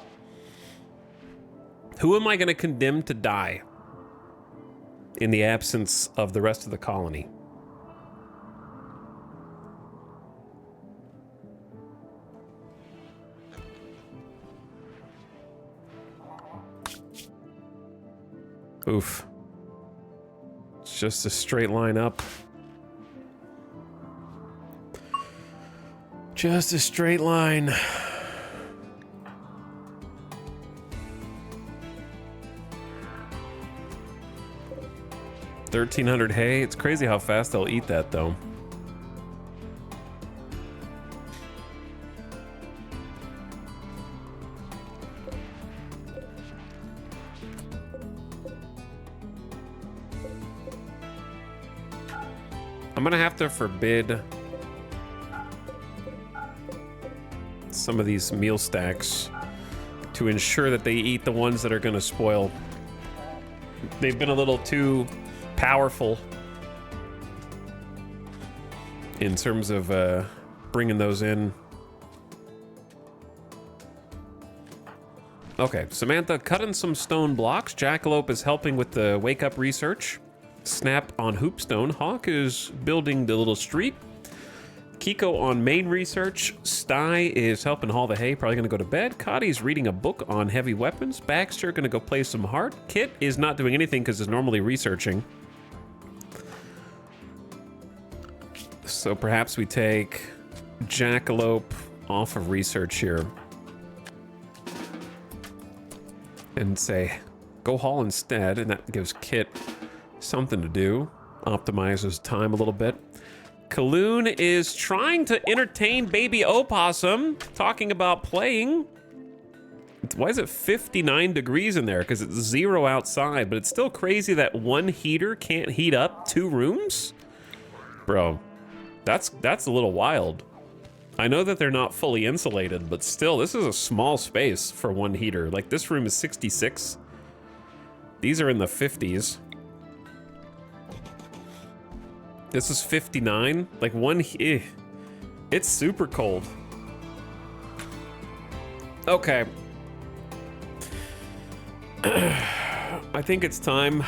Who am I gonna condemn to die in the absence of the rest of the colony? Oof. It's just a straight line up. Just a straight line. 1,300 hay. It's crazy how fast they'll eat that, though. I'm gonna have to forbid some of these meal stacks to ensure that they eat the ones that are gonna spoil. They've been a little too powerful in terms of bringing those in. Okay, Samantha cutting some stone blocks. Jackalope is helping with the wake up research. Snap on hoopstone. Hawk is building the little street. Kiko on main research. Sty is helping haul the hay, probably gonna go to bed. Cotty's reading a book on heavy weapons. Baxter gonna go play some heart. Kit is not doing anything because he's normally researching. So perhaps we take Jackalope off of research here. And say, go haul instead, and that gives Kit something to do. Optimizes time a little bit. Kaloon is trying to entertain baby opossum, talking about playing. Why is it 59 degrees in there? Because it's 0 outside, but it's still crazy that one heater can't heat up 2 rooms? Bro, that's a little wild. I know that they're not fully insulated, but still, this is a small space for one heater. Like, this room is 66. These are in the 50s. This is 59. Like, it's super cold. Okay. I think it's time.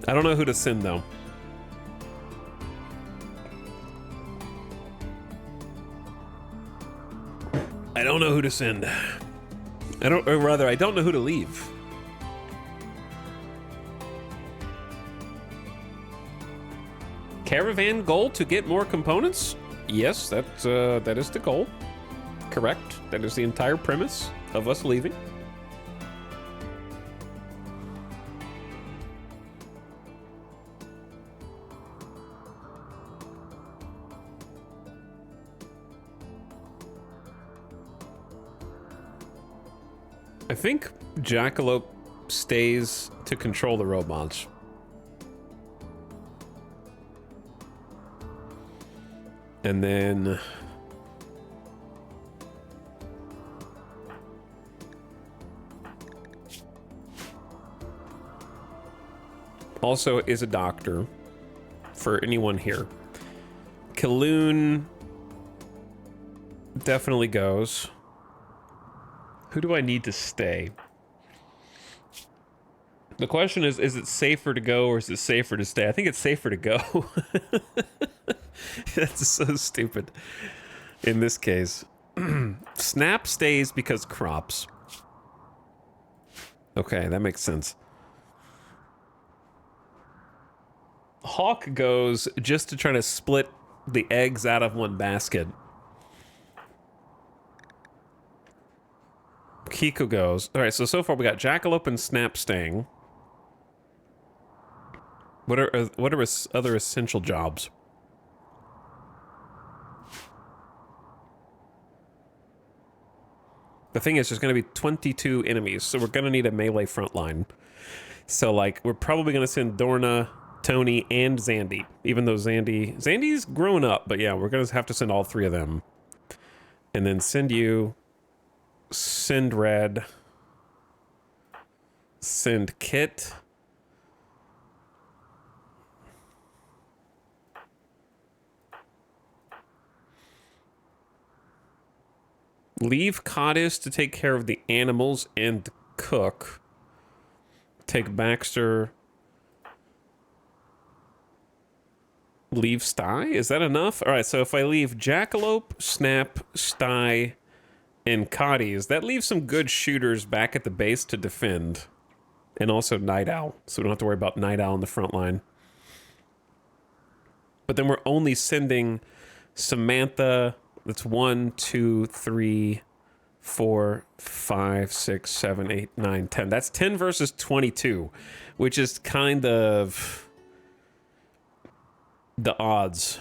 I don't know who to send, though. I don't know who to send. I don't know who to leave. Caravan goal to get more components? Yes, that is the goal. Correct. That is the entire premise of us leaving. I think Jackalope stays to control the robots. And then also is a doctor for anyone here. Kaloon definitely goes. Who do I need to stay? The question is it safer to go or is it safer to stay? I think it's safer to go. That's so stupid in this case. Snap stays because crops. Okay, that makes sense. Hawk goes just to try to split the eggs out of one basket. Kiko goes. All right, so far we got Jackalope and Snap staying. What are other essential jobs? The thing is, there's going to be 22 enemies, so we're going to need a melee front line. So, like, we're probably going to send Dorna, Tony, and Zandy. Even though Zandy's grown up, but yeah, we're going to have to send all 3 of them. And then send you, send Red, send Kit. Leave Cottis to take care of the animals and cook. Take Baxter. Leave Sty? Is that enough? All right, so if I leave Jackalope, Snap, Sty, and Cottis, that leaves some good shooters back at the base to defend. And also Night Owl, so we don't have to worry about Night Owl in the front line. But then we're only sending Samantha. That's 1, 2, 3, 4, 5, 6, 7, 8, 9, 10. That's 10 versus 22, which is kind of the odds.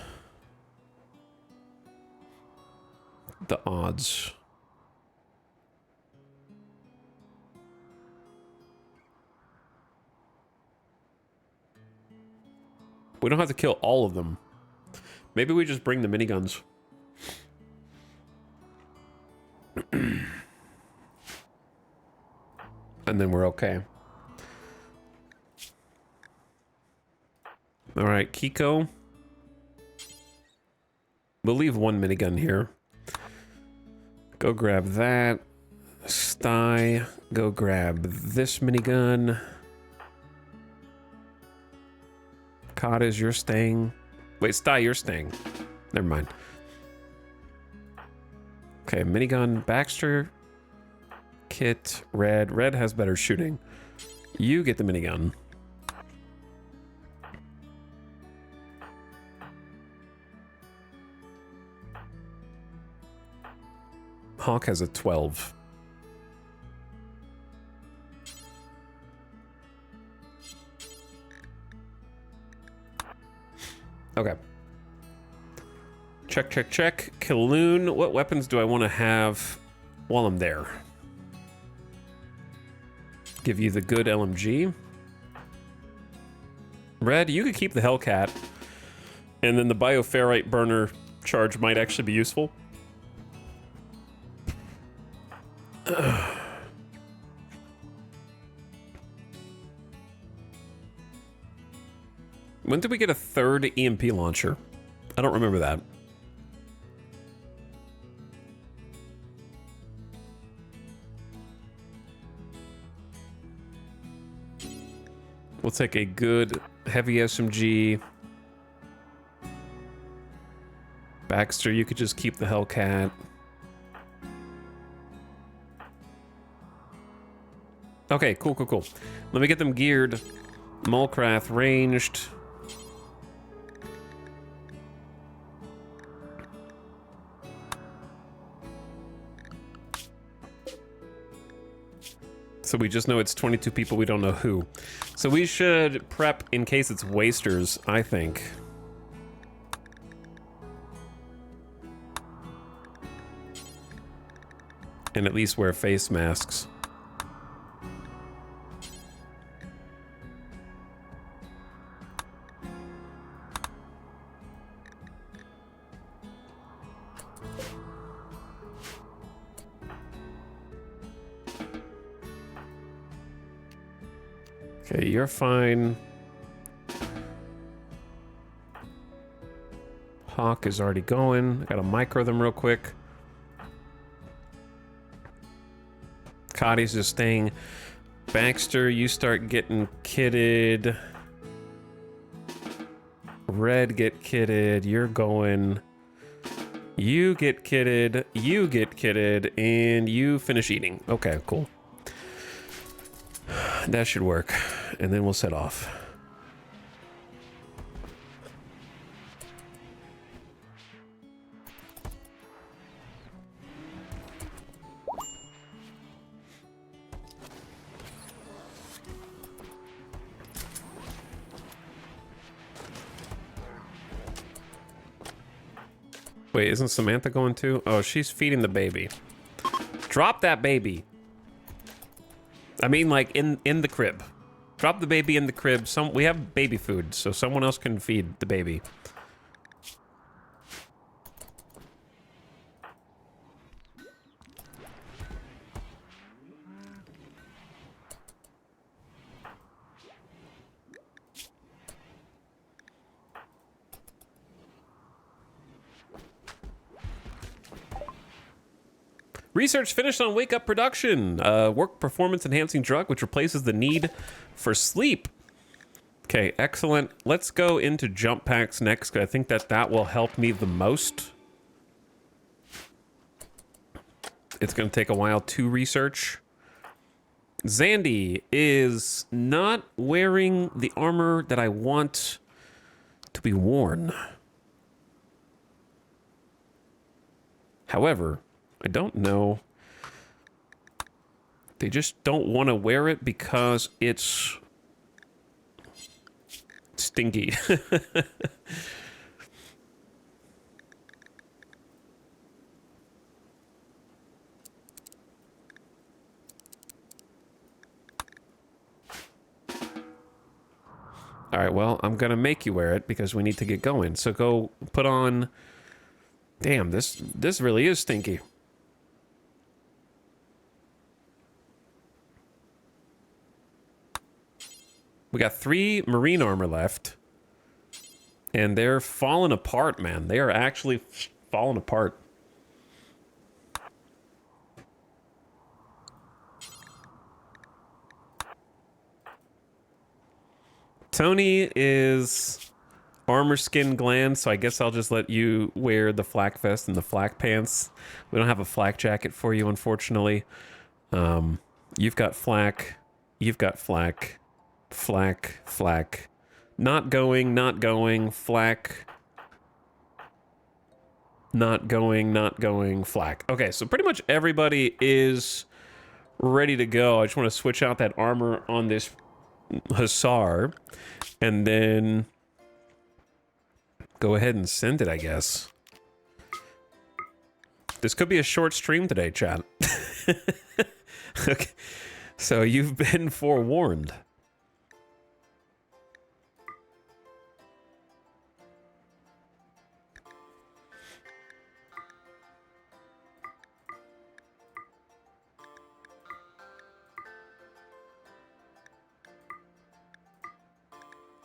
The odds. We don't have to kill all of them. Maybe we just bring the miniguns. And then we're okay. All right, Kiko. We'll leave 1 minigun here. Go grab that. Sty, go grab this minigun. Cottage, you're staying. Wait, Sty, you're staying. Never mind. Okay, minigun, Baxter. Kit, Red. Red has better shooting. You get the minigun. Hawk has a 12. Okay. Check, check, check. Kaloon, what weapons do I want to have while I'm there? Give you the good LMG. Red, you could keep the Hellcat. And then the Bioferrite burner charge might actually be useful. When did we get a third EMP launcher? I don't remember that. We'll take a good heavy SMG. Baxter, you could just keep the Hellcat. Okay, cool, cool, cool. Let me get them geared. Mulcraft ranged. So we just know it's 22 people, we don't know who. So we should prep in case it's wasters, I think. And at least wear face masks. Okay, you're fine. Hawk is already going. I gotta micro them real quick. Cotty's just staying. Baxter, you start getting kitted. Red, get kitted. You're going. You get kitted. You get kitted. And you finish eating. Okay, cool. That should work. And then we'll set off. Wait, isn't Samantha going too? Oh, she's feeding the baby. Drop that baby. I mean, like, in the crib. Drop the baby in the crib. We have baby food, so someone else can feed the baby. Research finished on Wake Up Production. Work performance enhancing drug which replaces the need for sleep. Okay, excellent. Let's go into jump packs next, because I think that will help me the most. It's going to take a while to research. Zandy is not wearing the armor that I want to be worn. However, I don't know. They just don't want to wear it because it's stinky. All right, well, I'm going to make you wear it because we need to get going. So go put on... Damn, this really is stinky. We got 3 marine armor left. And they're falling apart, man. They are actually falling apart. Tony is armor skin gland, so I guess I'll just let you wear the flak vest and the flak pants. We don't have a flak jacket for you, unfortunately. You've got flak. You've got flak. Flak. Flak. Not going. Not going. Flak. Not going. Not going. Flak. Okay, so pretty much everybody is ready to go. I just want to switch out that armor on this Hussar, and then go ahead and send it, I guess. This could be a short stream today, chat. Okay, so you've been forewarned.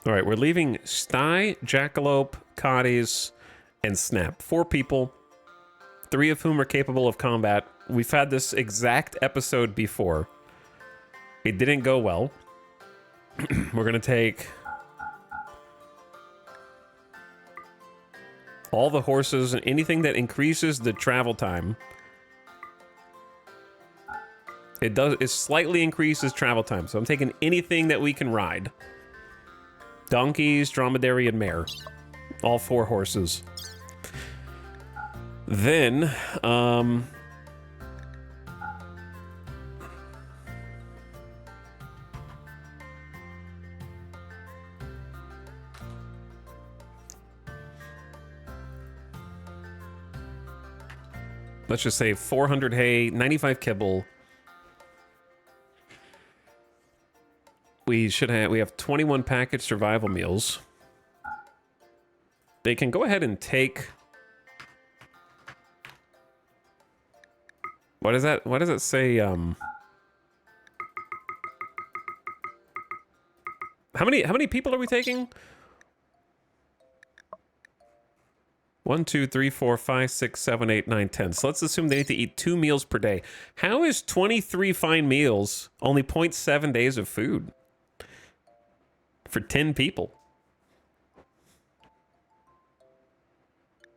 All right, we're leaving Sty, Jackalope, Cotties, and Snap. 4 people, 3 of whom are capable of combat. We've had this exact episode before. It didn't go well. We're going to take all the horses and anything that increases the travel time. It slightly increases travel time, so I'm taking anything that we can ride. Donkeys, dromedary, and mare. All 4 horses. Then, let's just say 400 hay, 95 kibble. We have 21 package survival meals. They can go ahead and take... What is that? What does it say? How many people are we taking? 1, 2, 3, 4, 5, 6, 7, 8, 9, 10. So let's assume they need to eat 2 meals per day. How is 23 fine meals only 0.7 days of food? For 10 people.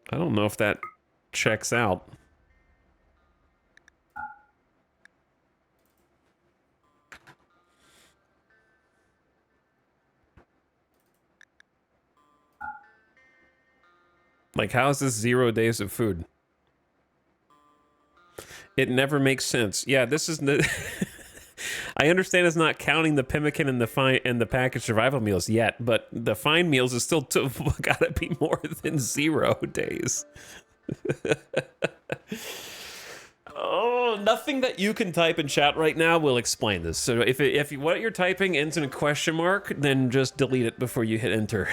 I don't know if that checks out. Like, how is this 0 days of food? It never makes sense. Yeah, this is the... I understand it's not counting the pemmican and the packaged survival meals yet, but the fine meals is still gotta be more than 0 days. Oh, nothing that you can type in chat right now will explain this. So if what you're typing ends in a question mark, then just delete it before you hit enter.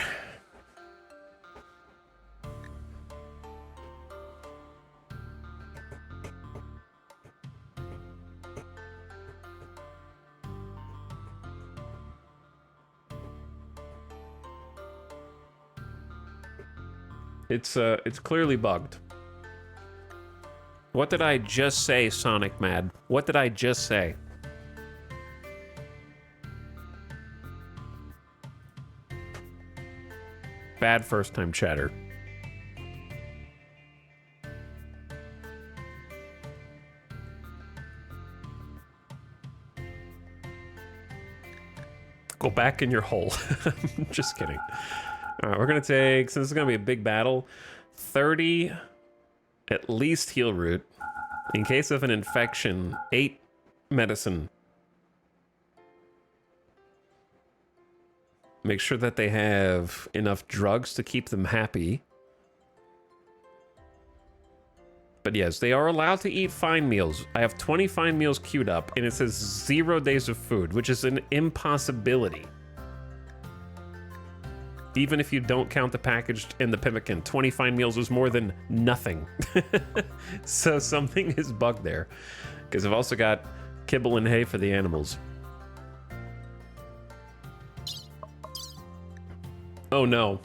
It's clearly bugged. What did I just say, Sonic Mad? What did I just say? Bad first time chatter. Go back in your hole. Just kidding. All right, we're going to take, since it's going to be a big battle, 30 at least heal root. In case of an infection, 8 medicine. Make sure that they have enough drugs to keep them happy. But yes, they are allowed to eat fine meals. I have 20 fine meals queued up, and it says 0 days of food, which is an impossibility. Even if you don't count the packaged and the pemmican, 20 fine meals is more than nothing. So something is bugged there. Because I've also got kibble and hay for the animals. Oh no.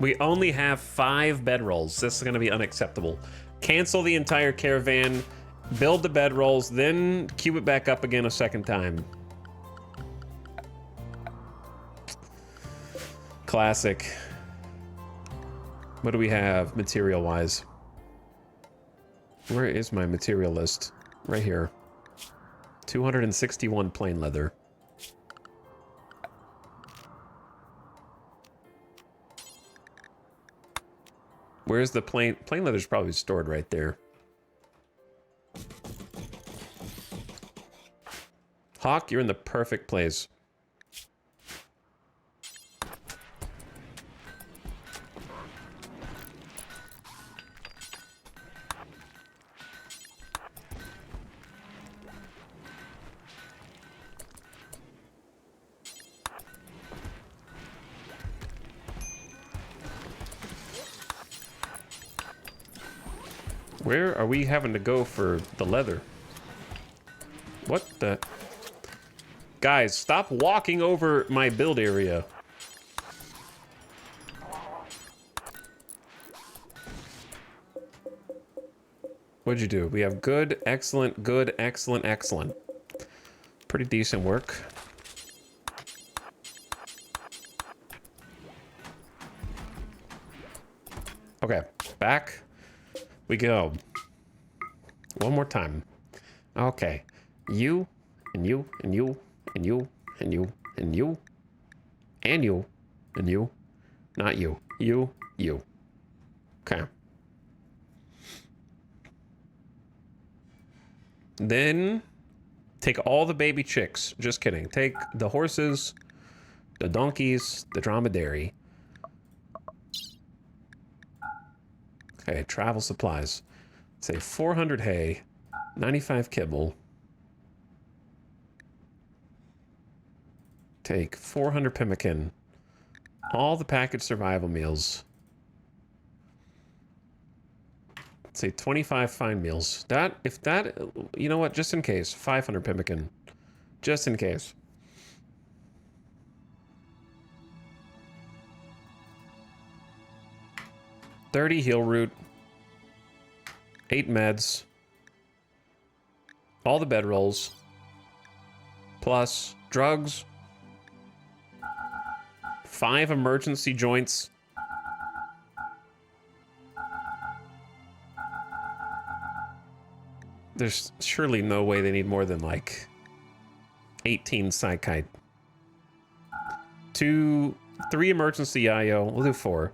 We only have 5 bedrolls. This is going to be unacceptable. Cancel the entire caravan, build the bedrolls, then queue it back up again a second time. Classic. What do we have material-wise? Where is my material list? Right here. 261 plain leather. Where's the plain leather's probably stored right there. Hawk, you're in the perfect place. Where are we having to go for the leather? What the? Guys, stop walking over my build area. What'd you do? We have good, excellent, excellent. Pretty decent work. Okay, back we go. One more time. Okay. You, and you, and you, and you, and you, and you, and you, and you. Not you. You. Okay. Then take all the baby chicks. Just kidding. Take the horses, the donkeys, the dromedary. Okay, travel supplies. Say 400 hay, 95 kibble. Take 400 pemmican. All the packaged survival meals. Say 25 fine meals. You know what? Just in case, 500 pemmican. Just in case. $30 heal root. 8 meds. All the bedrolls. Plus drugs. 5 emergency joints. There's surely no way they need more than like 18 psychite. 3 emergency IO. We'll do 4.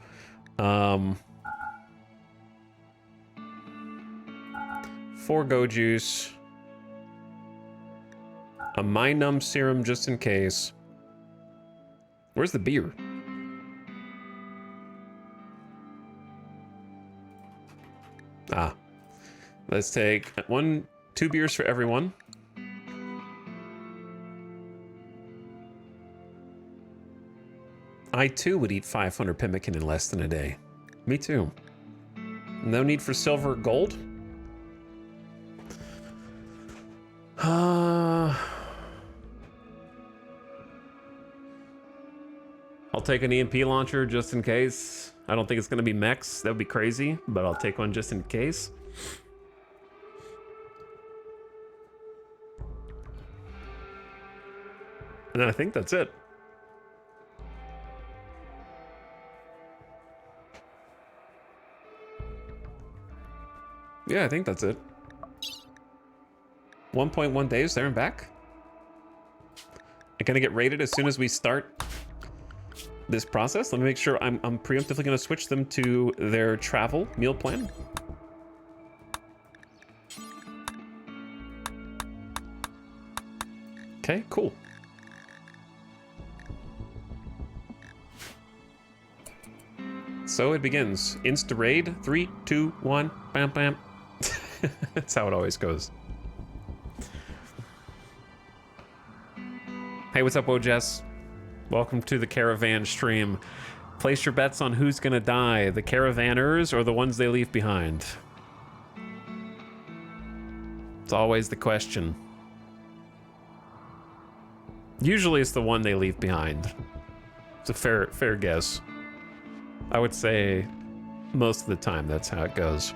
4 go juice. A mind numb serum just in case. Where's the beer? Ah. Let's take 2 beers for everyone. I too would eat 500 pemmican in less than a day. Me too. No need for silver or gold. I'll take an EMP launcher just in case. I don't think it's going to be mechs. That would be crazy, but I'll take one just in case. And then I think that's it. Yeah, I think that's it. 1.1 days there and back. I'm gonna get rated as soon as we start this process. Let me make sure I'm preemptively gonna switch them to their travel meal plan. Okay, cool. So it begins. Insta raid. 3, 2, 1. Bam, bam. That's how it always goes. Hey, what's up, ODYSSEY? Welcome to the caravan stream. Place your bets on who's gonna die, the caravanners or the ones they leave behind. It's always the question. Usually it's the one they leave behind. It's a fair guess. I would say most of the time that's how it goes.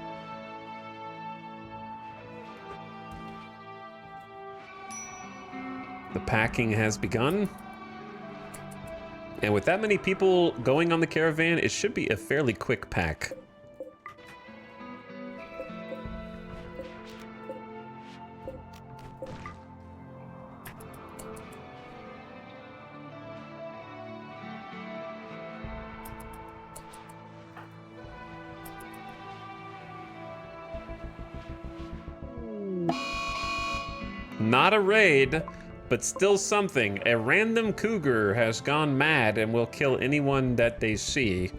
The packing has begun. And with that many people going on the caravan, it should be a fairly quick pack. Not a raid, but still something. A random cougar has gone mad and will kill anyone that they see.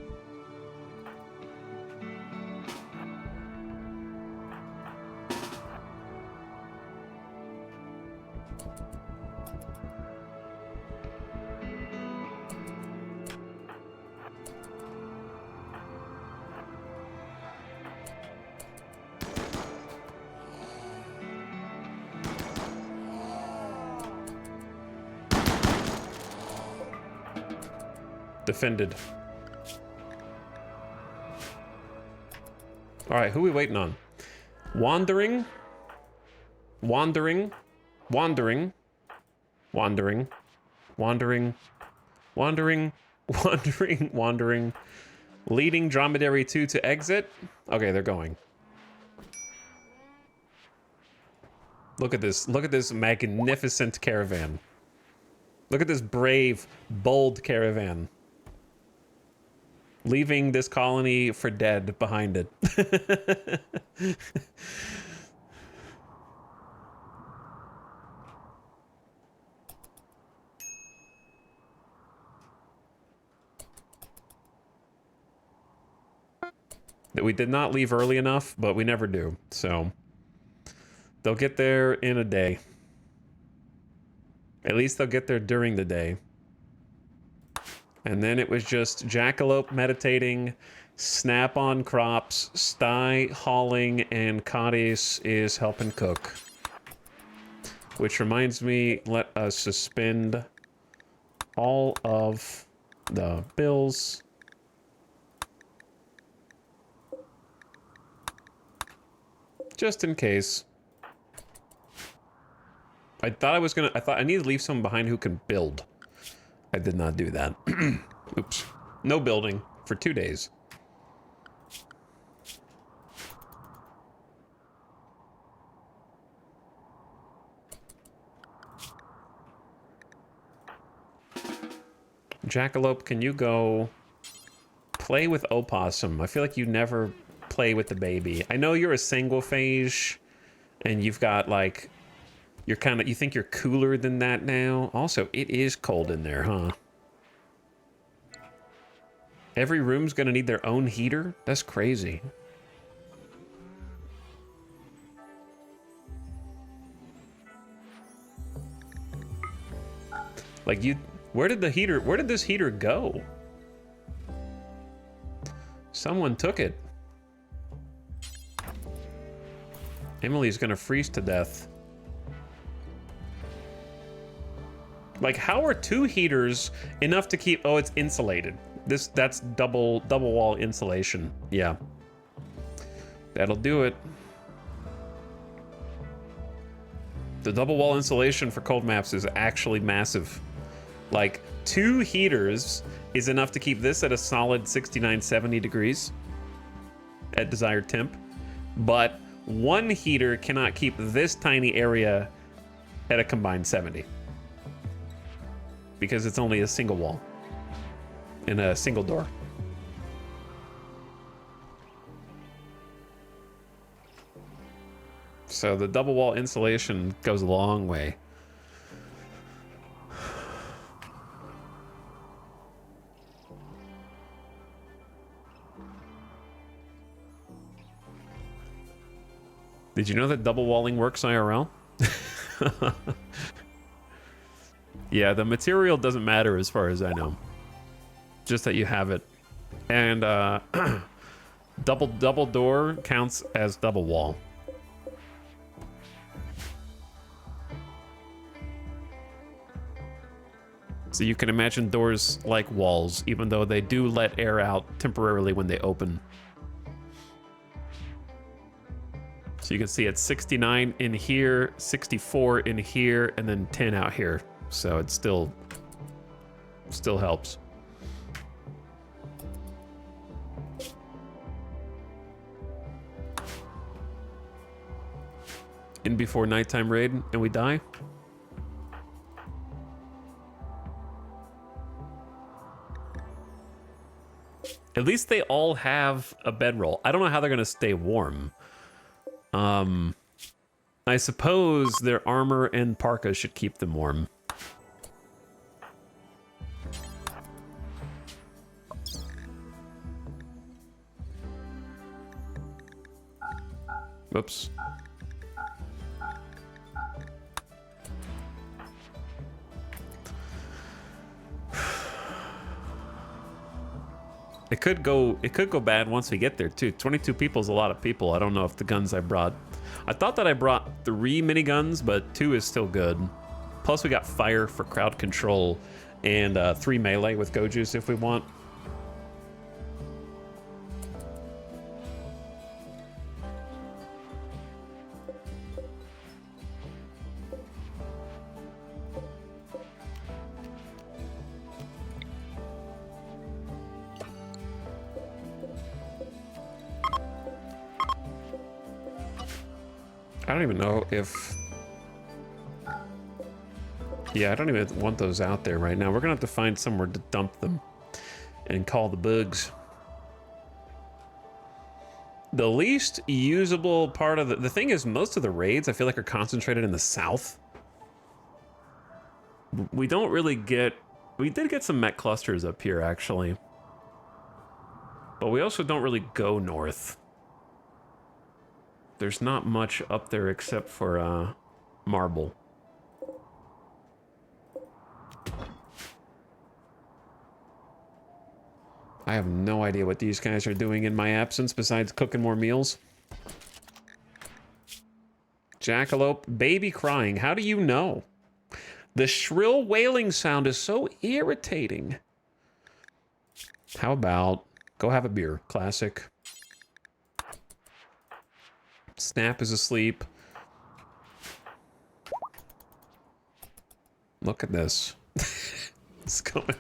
Defended. All right, who are we waiting on? Wandering. Wandering. Wandering. Wandering. Wandering. Wandering. Wandering. Wandering. Leading Dromedary 2 to exit. Okay, they're going. Look at this. Look at this magnificent caravan. Look at this brave, bold caravan. Leaving this colony for dead behind it. That we did not leave early enough, but we never do. So they'll get there in a day. At least they'll get there during the day. And then it was just Jackalope meditating, Snap on crops, Sty hauling, and Cadiz is helping cook. Which reminds me, let us suspend all of the bills. Just in case. I thought I need to leave someone behind who can build. I did not do that. Oops. No building for 2 days. Jackalope, can you go play with Opossum? I feel like you never play with the baby. I know you're a sanguiphage and you've got like... you think you're cooler than that now? Also, it is cold in there, huh? Every room's gonna need their own heater? That's crazy. Like where did this heater go? Someone took it. Emily's gonna freeze to death. Like, how are 2 heaters enough to keep... Oh, it's insulated. That's double wall insulation. Yeah. That'll do it. The double wall insulation for cold maps is actually massive. Like, 2 heaters is enough to keep this at a solid 69, 70 degrees at desired temp. But 1 heater cannot keep this tiny area at a combined 70. Because it's only a single wall and a single door. So the double wall insulation goes a long way. Did you know that double walling works IRL? Yeah, the material doesn't matter as far as I know. Just that you have it. And double door counts as double wall. So you can imagine doors like walls, even though they do let air out temporarily when they open. So you can see it's 69 in here, 64 in here, and then 10 out here. So it still helps. in before nighttime raid and we die. At least they all have a bedroll. I don't know how they're gonna stay warm. I suppose their armor and parkas should keep them warm. Whoops. It could go bad once we get there too. 22 people is a lot of people. I don't know if the guns I brought. I thought that I brought 3 miniguns, but 2 is still good. Plus we got fire for crowd control and 3 melee with Goju's if we want. I don't even know if... Yeah, I don't even want those out there right now. We're gonna have to find somewhere to dump them and call the bugs. The least usable part of the thing is most of the raids I feel like are concentrated in the south. We don't really get... We did get some mech clusters up here actually. But we also don't really go north. There's not much up there except for marble. I have no idea what these guys are doing in my absence besides cooking more meals. Jackalope, baby crying. How do you know? The shrill wailing sound is so irritating. How about go have a beer? Classic. Snap is asleep. Look at this. It's going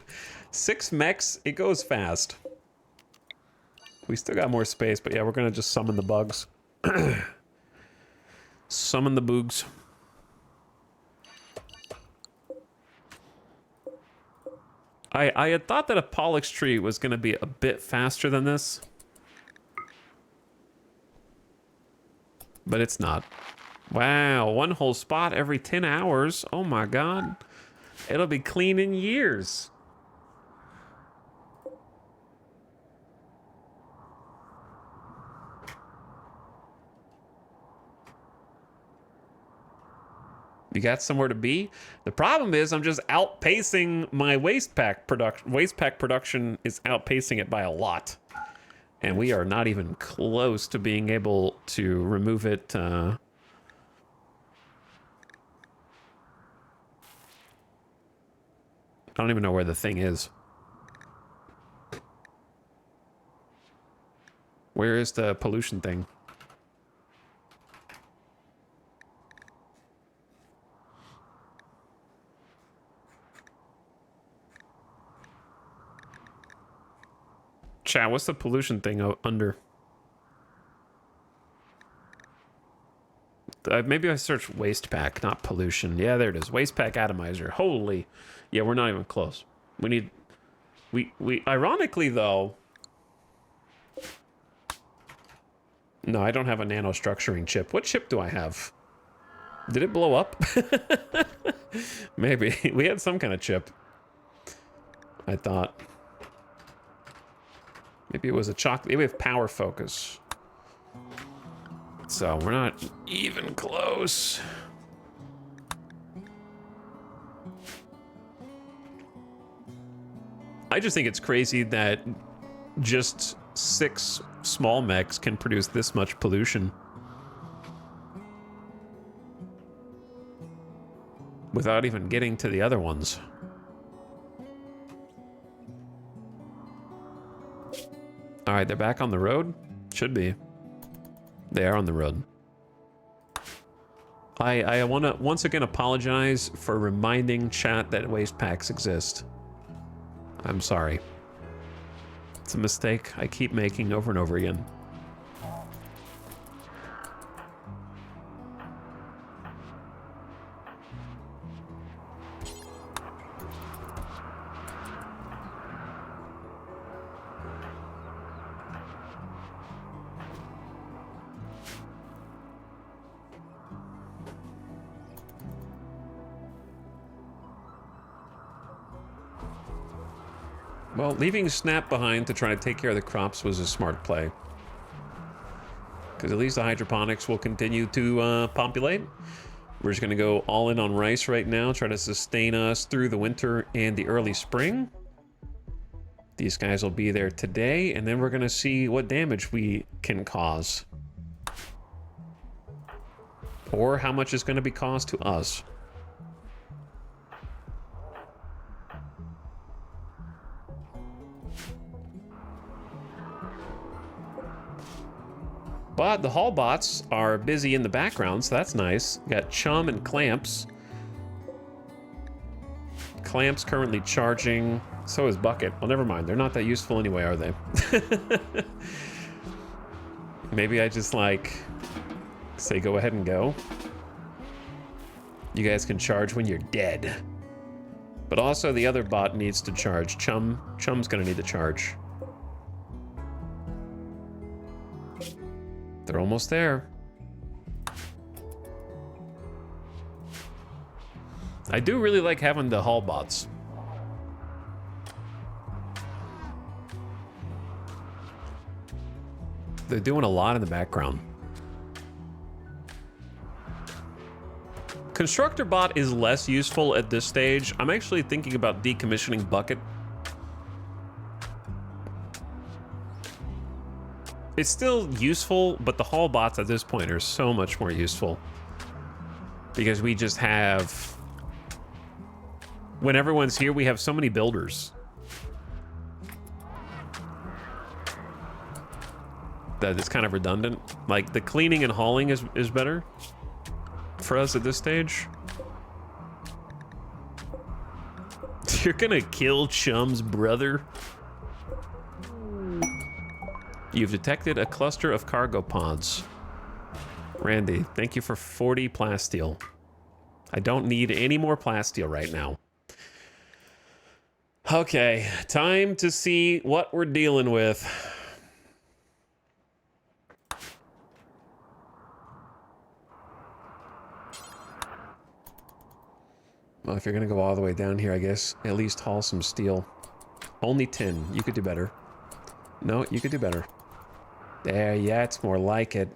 6 mechs. It goes fast. We still got more space, but yeah, we're gonna just summon the bugs. Summon the boogs. I had thought that a Pollux tree was gonna be a bit faster than this. But it's not. Wow, 1 whole spot every 10 hours. Oh my god. It'll be clean in years. You got somewhere to be? The problem is I'm just outpacing my waste pack production. Waste pack production is outpacing it by a lot. And we are not even close to being able to remove it. I don't even know where the thing is. Where is the pollution thing? Chat, what's the pollution thing under? Maybe I searched waste pack, not pollution. Yeah, there it is. Waste pack atomizer. Holy. Yeah, we're not even close. We need... We ironically, though... No, I don't have a nanostructuring chip. What chip do I have? Did it blow up? Maybe. We had some kind of chip. I thought. Maybe it was a chocolate. Maybe we have power focus. So we're not even close. I just think it's crazy that just 6 small mechs can produce this much pollution. Without even getting to the other ones. All right, they're back on the road? Should be. They are on the road. I want to once again apologize for reminding chat that waste packs exist. I'm sorry. It's a mistake I keep making over and over again. Well, leaving Snap behind to try to take care of the crops was a smart play. Because at least the hydroponics will continue to populate. We're just going to go all in on rice right now, try to sustain us through the winter and the early spring. These guys will be there today, and then we're going to see what damage we can cause. Or how much it's going to be cost to us. But the haul bots are busy in the background, so that's nice. We got Chum and Clamps. Clamps currently charging. So is Bucket. Well, never mind. They're not that useful anyway, are they? Maybe I just like say go ahead and go. You guys can charge when you're dead. But also the other bot needs to charge. Chum's gonna need to charge. They're almost there. I do really like having the haul bots. They're doing a lot in the background. Constructor bot is less useful at this stage. I'm actually thinking about decommissioning Bucket. It's still useful, but the haul bots at this point are so much more useful. Because we just have... When everyone's here, we have so many builders. That it's kind of redundant. Like, the cleaning and hauling is better for us at this stage. You're gonna kill Chum's brother? You've detected a cluster of cargo pods. Randy, thank you for 40 plasteel. I don't need any more plasteel right now. Okay, time to see what we're dealing with. Well, if you're gonna go all the way down here, I guess at least haul some steel. Only 10. You could do better. No, you could do better. There, yeah, it's more like it.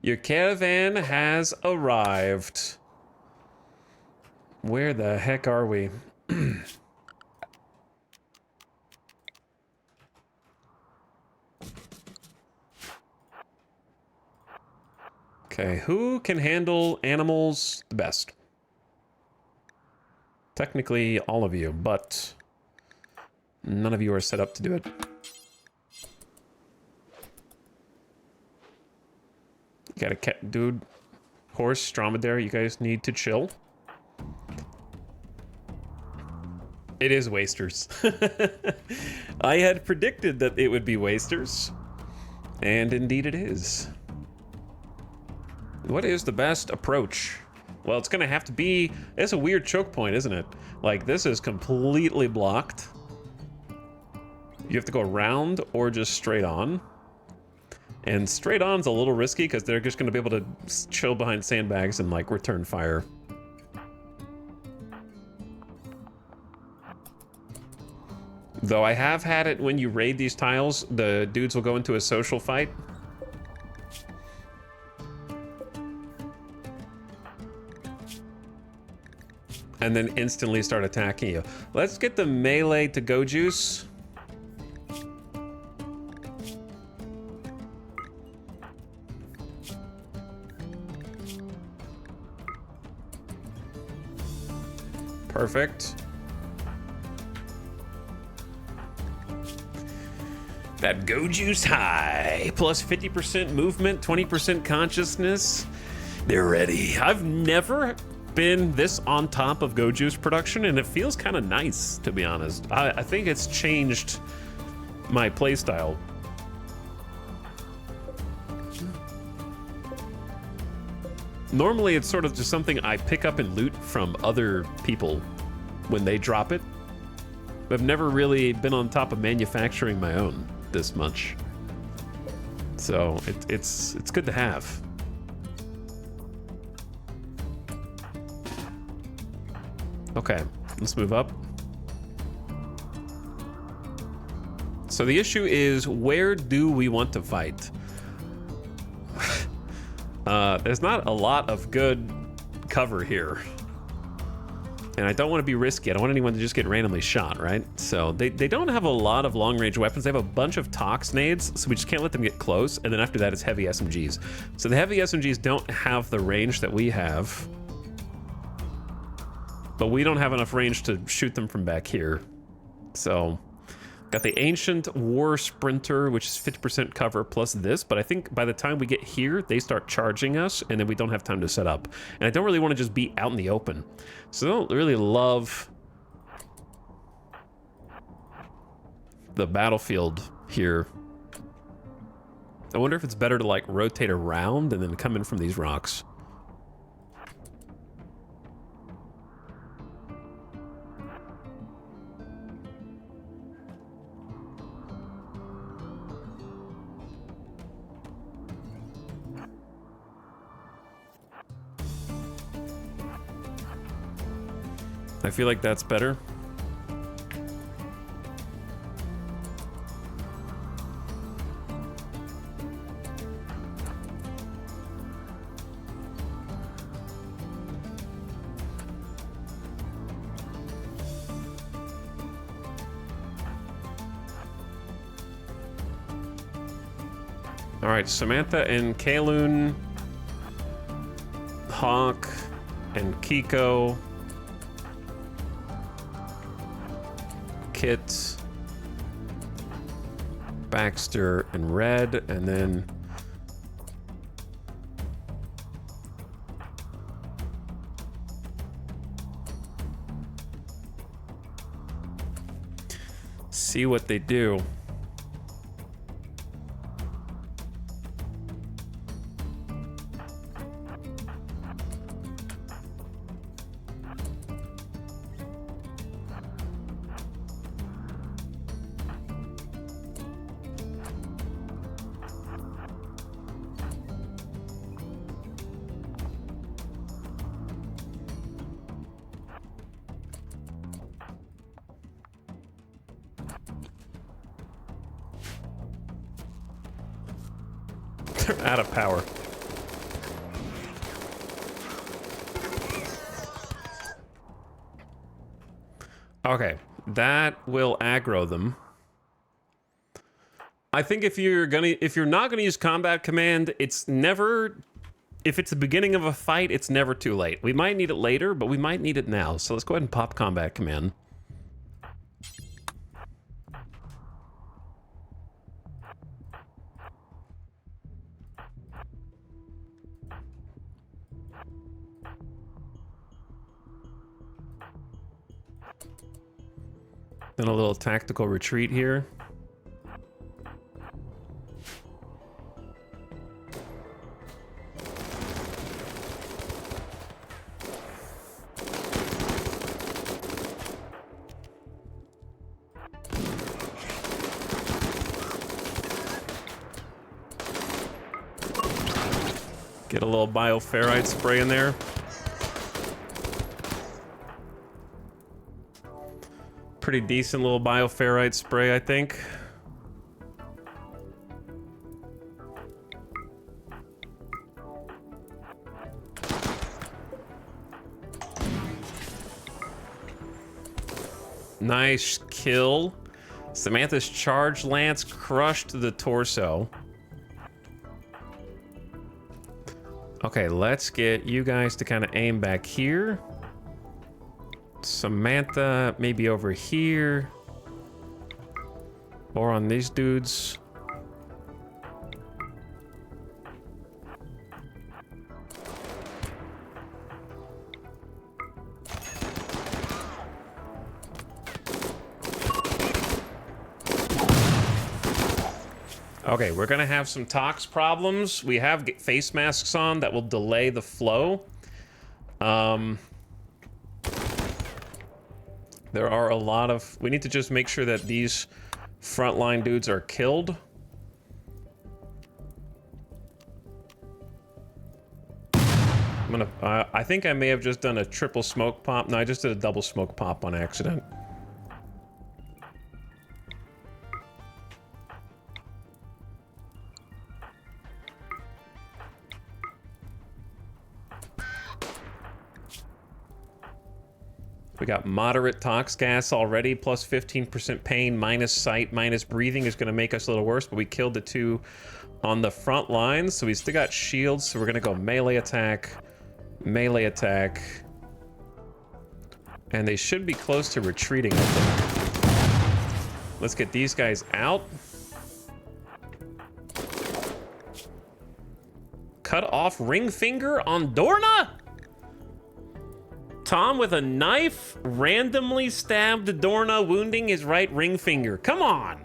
Your caravan has arrived. Where the heck are we? Okay, who can handle animals the best? Technically, all of you, but none of you are set up to do it. You got a cat, dude, horse, dromedary, you guys need to chill. It is wasters. I had predicted that it would be wasters, and indeed it is. What is the best approach? Well, it's gonna have to be... It's a weird choke point, isn't it? Like, this is completely blocked. You have to go around or just straight on. And straight on's a little risky because they're just gonna be able to chill behind sandbags and, like, return fire. Though I have had it when you raid these tiles, the dudes will go into a social fight. And then instantly start attacking you. Let's get the melee to go juice. Perfect. That go juice high. Plus 50% movement, 20% consciousness. They're ready. I've never been this on top of go juice production, and it feels kind of nice, to be honest. I think it's changed my playstyle. Normally, it's sort of just something I pick up and loot from other people when they drop it. I've never really been on top of manufacturing my own this much. So it's good to have. Okay, let's move up. So the issue is, where do we want to fight? There's not a lot of good cover here. And I don't want to be risky. I don't want anyone to just get randomly shot, right? So they don't have a lot of long-range weapons. They have a bunch of tox nades, so we just can't let them get close. And then after that, it's heavy SMGs. So the heavy SMGs don't have the range that we have. But we don't have enough range to shoot them from back here. So, got the Ancient War Sprinter, which is 50% cover plus this, but I think by the time we get here, they start charging us, and then we don't have time to set up. And I don't really want to just be out in the open. So I don't really love the battlefield here. I wonder if it's better to, like, rotate around and then come in from these rocks. I feel like that's better. All right, Samantha and Kaloon, Hawk and Kiko, Kit, Baxter and Red, and then see what they do. Out of power. Okay, that will aggro them. I think if you're not gonna use combat command, it's never, if it's the beginning of a fight, it's never too late. We might need it later, but we might need it now. So let's go ahead and pop combat command. Then a little tactical retreat here. Get a little bioferrite spray in there. Pretty decent little bioferrite spray, I think. Nice kill. Samantha's charge lance crushed the torso. Okay, let's get you guys to kind of aim back here. Samantha, maybe over here. Or on these dudes. Okay, we're gonna have some tox problems. We have face masks on that will delay the flow. There are a lot of... We need to just make sure that these frontline dudes are killed. I'm gonna, I think I may have just done a triple smoke pop. No, I just did a double smoke pop on accident. We got moderate tox gas already, plus 15% pain, minus sight, minus breathing is gonna make us a little worse, but we killed the two on the front lines, so we still got shields, so we're gonna go melee attack, and they should be close to retreating. Let's get these guys out. Cut off ring finger on Dorna? Tom with a knife randomly stabbed Dorna, wounding his right ring finger. Come on!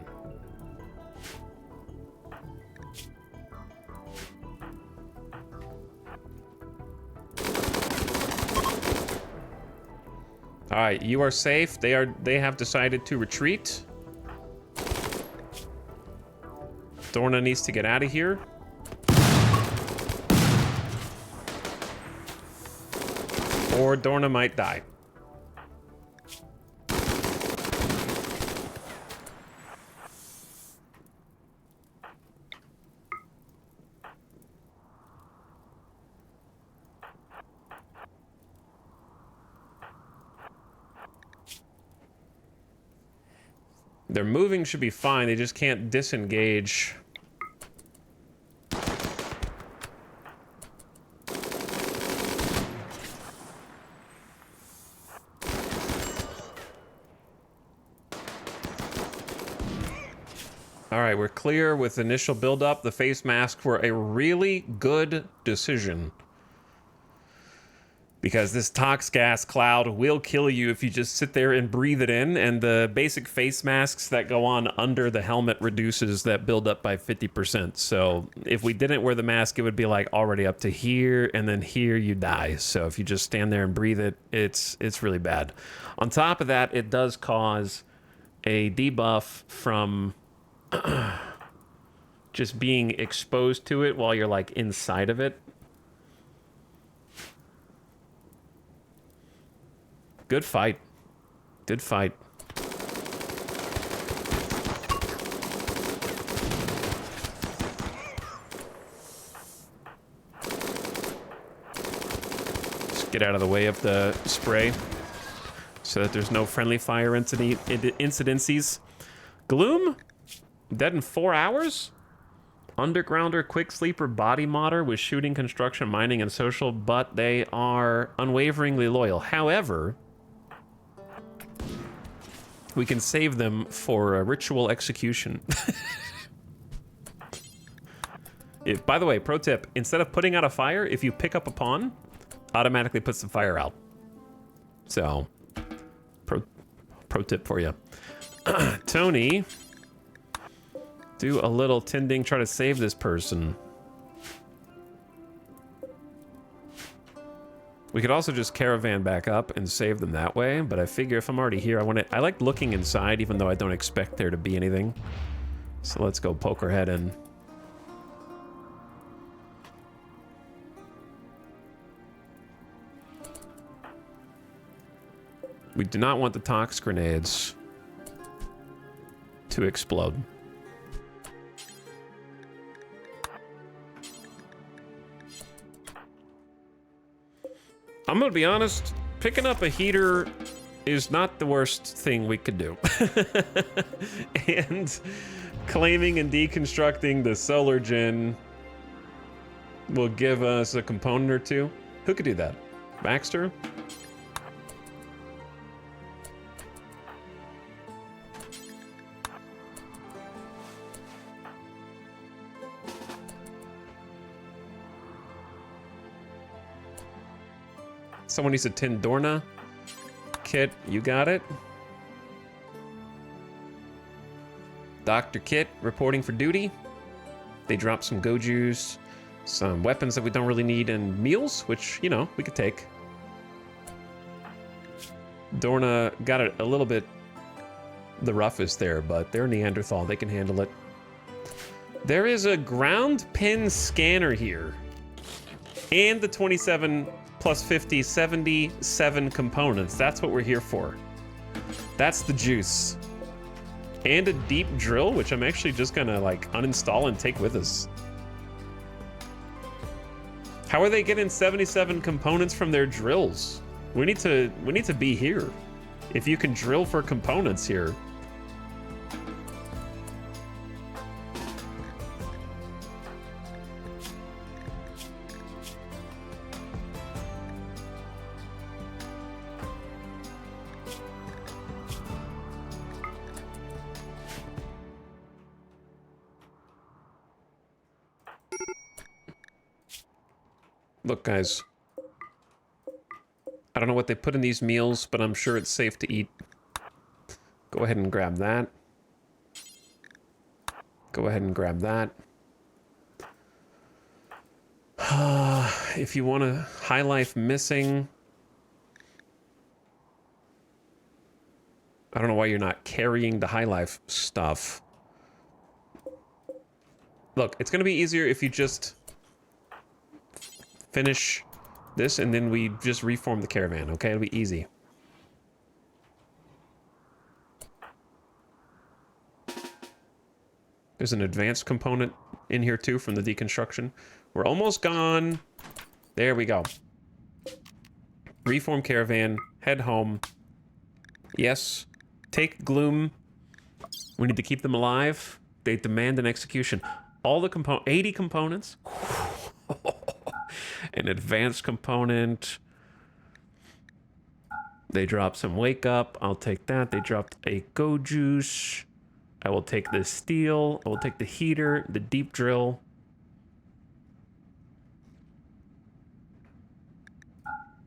All right, you are safe. They have decided to retreat. Dorna needs to get out of here. Or Dorna might die. Their moving should be fine, they just can't disengage. All right, we're clear with initial buildup. The face masks were a really good decision, because this tox gas cloud will kill you if you just sit there and breathe it in, and the basic face masks that go on under the helmet reduces that buildup by 50%. So if we didn't wear the mask, it would be like already up to here, and then here you die. So if you just stand there and breathe it, it's really bad. On top of that, it does cause a debuff from just being exposed to it while you're like inside of it. Good fight. Good fight. Just get out of the way of the spray so that there's no friendly fire incidences. Gloom? Dead in 4 hours? Undergrounder, quick sleeper, body modder with shooting, construction, mining, and social, but they are unwaveringly loyal. However, we can save them for a ritual execution. By the way, pro tip, instead of putting out a fire, if you pick up a pawn, automatically puts the fire out. So, pro tip for you. Tony, do a little tending, try to save this person. We could also just caravan back up and save them that way, but I figure if I'm already here, I like looking inside, even though I don't expect there to be anything. So let's go poke our head in. We do not want the tox grenades to explode. I'm gonna be honest, picking up a heater is not the worst thing we could do. And claiming and deconstructing the solar gen will give us a component or two. Who could do that? Baxter? Someone needs a tin Dorna kit. You got it. Dr. Kit reporting for duty. They dropped some Gojus, some weapons that we don't really need, and meals, which, you know, we could take. Dorna got it a little bit the roughest there, but they're Neanderthal. They can handle it. There is a ground pin scanner here. And the 27 plus 50, 77 components. That's what we're here for. That's the juice. And a deep drill, which I'm actually just gonna like uninstall and take with us. How are they getting 77 components from their drills? We need to be here. If you can drill for components here. Look, guys. I don't know what they put in these meals, but I'm sure it's safe to eat. Go ahead and grab that. Go ahead and grab that. If you want a high life missing... I don't know why you're not carrying the high life stuff. Look, it's going to be easier if you just... finish this and then we just reform the caravan, okay? It'll be easy. There's an advanced component in here too from the deconstruction. We're almost gone. There we go. Reform caravan, head home. Yes, take gloom. We need to keep them alive. They demand an execution. All the 80 components. An advanced component. They drop some wake up. I'll take that. They dropped a go juice. I will take the steel. I will take the heater, the deep drill.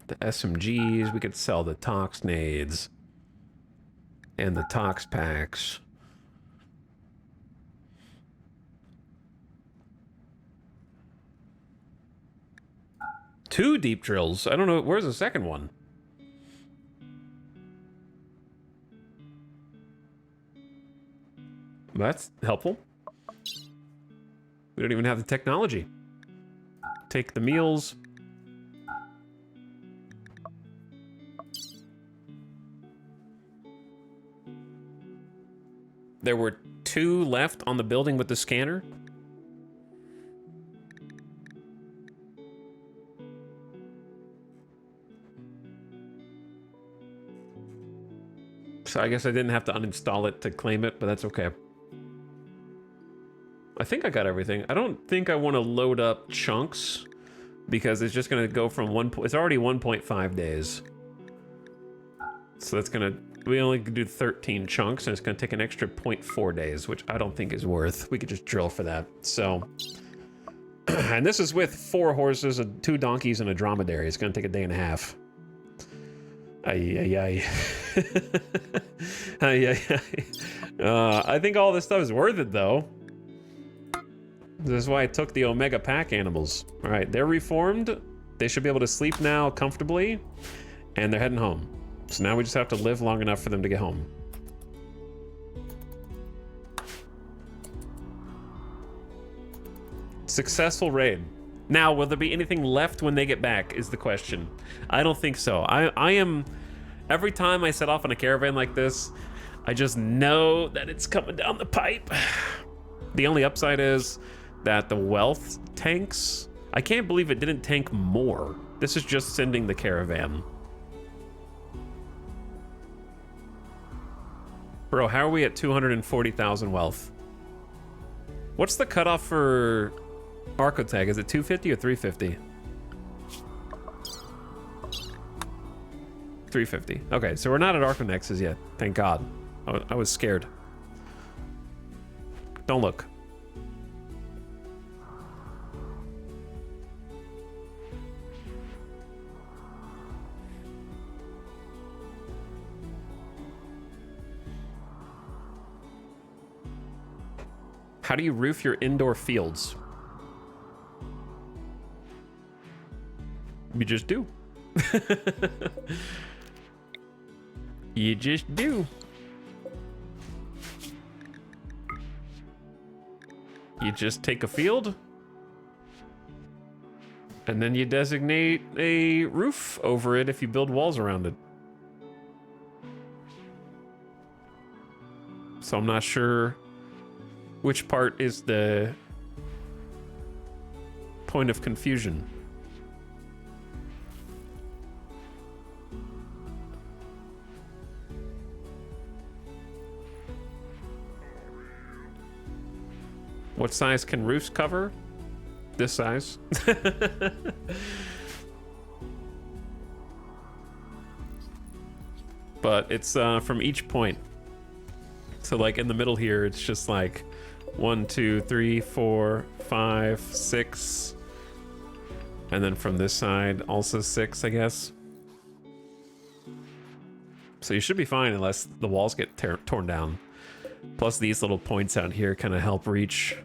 The SMGs. We could sell the tox nades and the tox packs. Two deep drills. I don't know. Where's the second one? That's helpful. We don't even have the technology. Take the meals. There were 2 left on the building with the scanner. So I guess I didn't have to uninstall it to claim it, but that's okay. I think I got everything. I don't think I want to load up chunks because it's just going to go from it's already 1.5 days. So that's going to, we only can do 13 chunks and it's going to take an extra 0.4 days, which I don't think is worth. We could just drill for that. So, and this is with 4 horses, 2 donkeys, and a dromedary. It's going to take a day and a half. Ay. I think all this stuff is worth it, though. This is why I took the Omega Pack animals. All right, they're reformed. They should be able to sleep now comfortably, and they're heading home. So now we just have to live long enough for them to get home. Successful raid. Now, will there be anything left when they get back is the question. I don't think so. I am... Every time I set off on a caravan like this, I just know that it's coming down the pipe. The only upside is that the wealth tanks. I can't believe it didn't tank more. This is just sending the caravan. Bro, how are we at 240,000 wealth? What's the cutoff for Archotag? Is it 250 or 350? 350. Okay, so we're not at Arconexes yet. Thank God. I was scared. Don't look. How do you roof your indoor fields? You just do. You just do. You just take a field And then you designate a roof over it if you build walls around it. So I'm not sure which part is the point of confusion. What size can roofs cover? This size. But it's from each point. So like in the middle here, it's just like 1, 2, 3, 4, 5, 6. And then from this side, also 6, I guess. So you should be fine unless the walls get torn down. Plus these little points out here kind of help reach.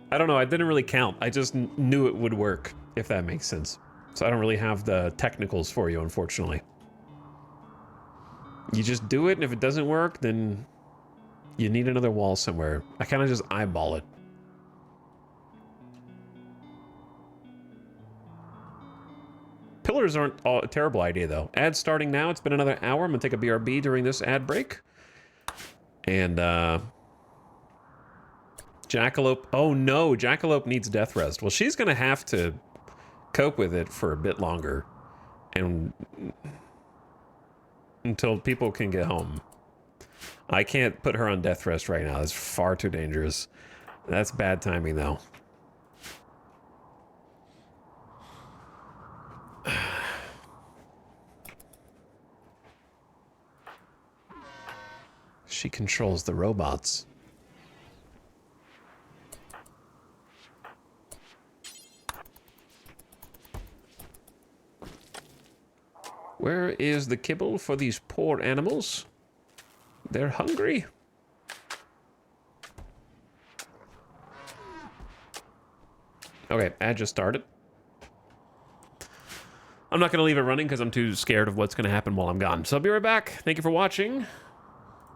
I don't know, I didn't really count. I just knew it would work, if that makes sense. So I don't really have the technicals for you, unfortunately. You just do it, and if it doesn't work, then you need another wall somewhere. I kind of just eyeball it. Pillars aren't a terrible idea, though. Ad starting now. It's been another hour. I'm going to take a BRB during this ad break. And, Jackalope. Oh, no. Jackalope needs death rest. Well, she's going to have to cope with it for a bit longer. And until people can get home. I can't put her on death rest right now. It's far too dangerous. That's bad timing, though. She controls the robots. Where is the kibble for these poor animals? They're hungry. Okay, ad just started. I'm not going to leave it running because I'm too scared of what's going to happen while I'm gone. So I'll be right back. Thank you for watching.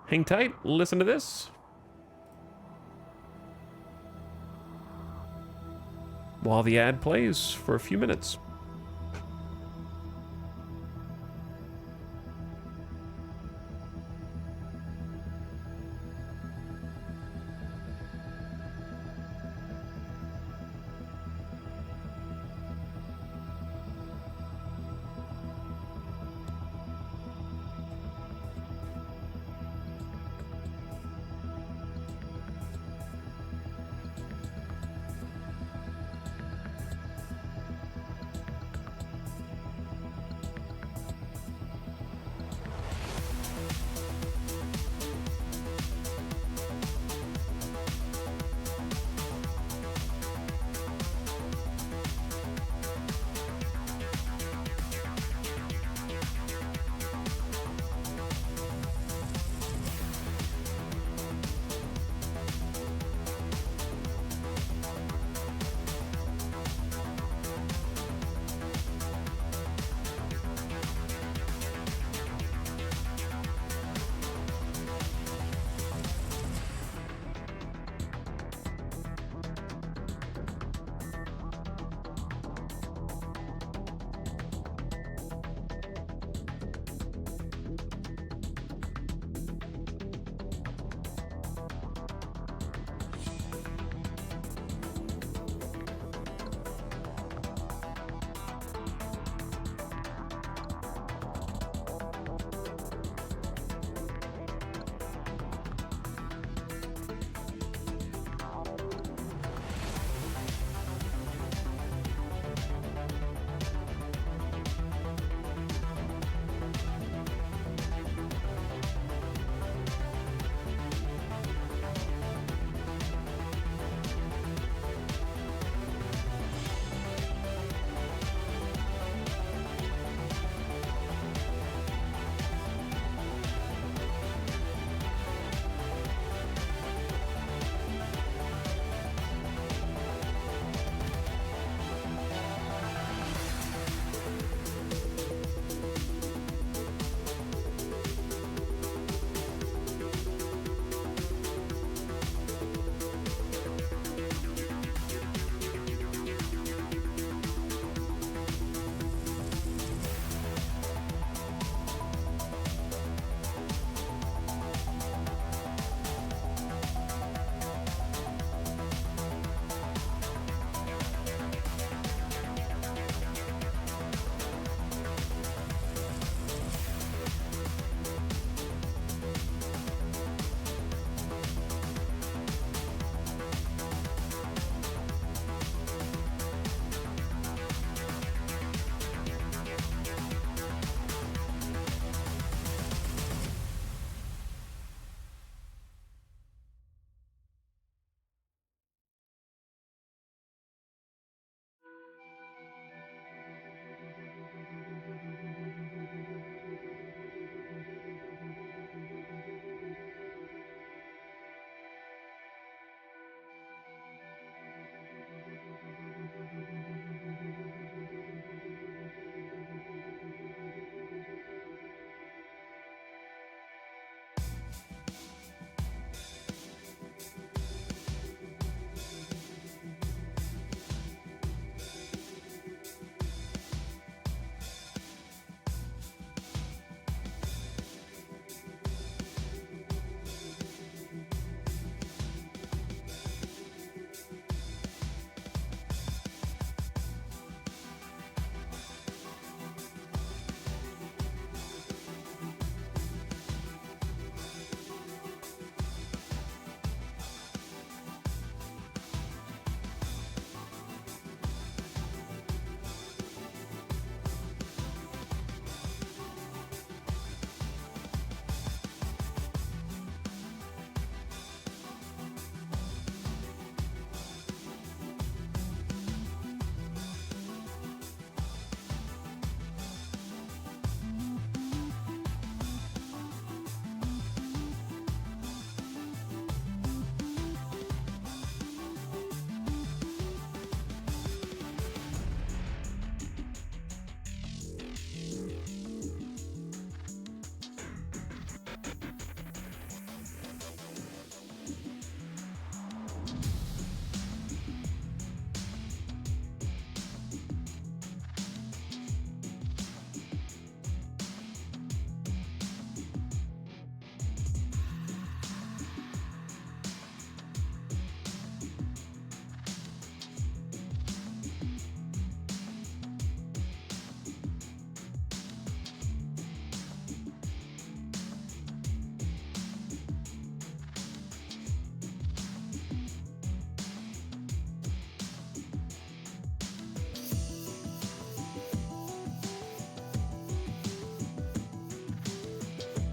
Hang tight. Listen to this. While the ad plays for a few minutes.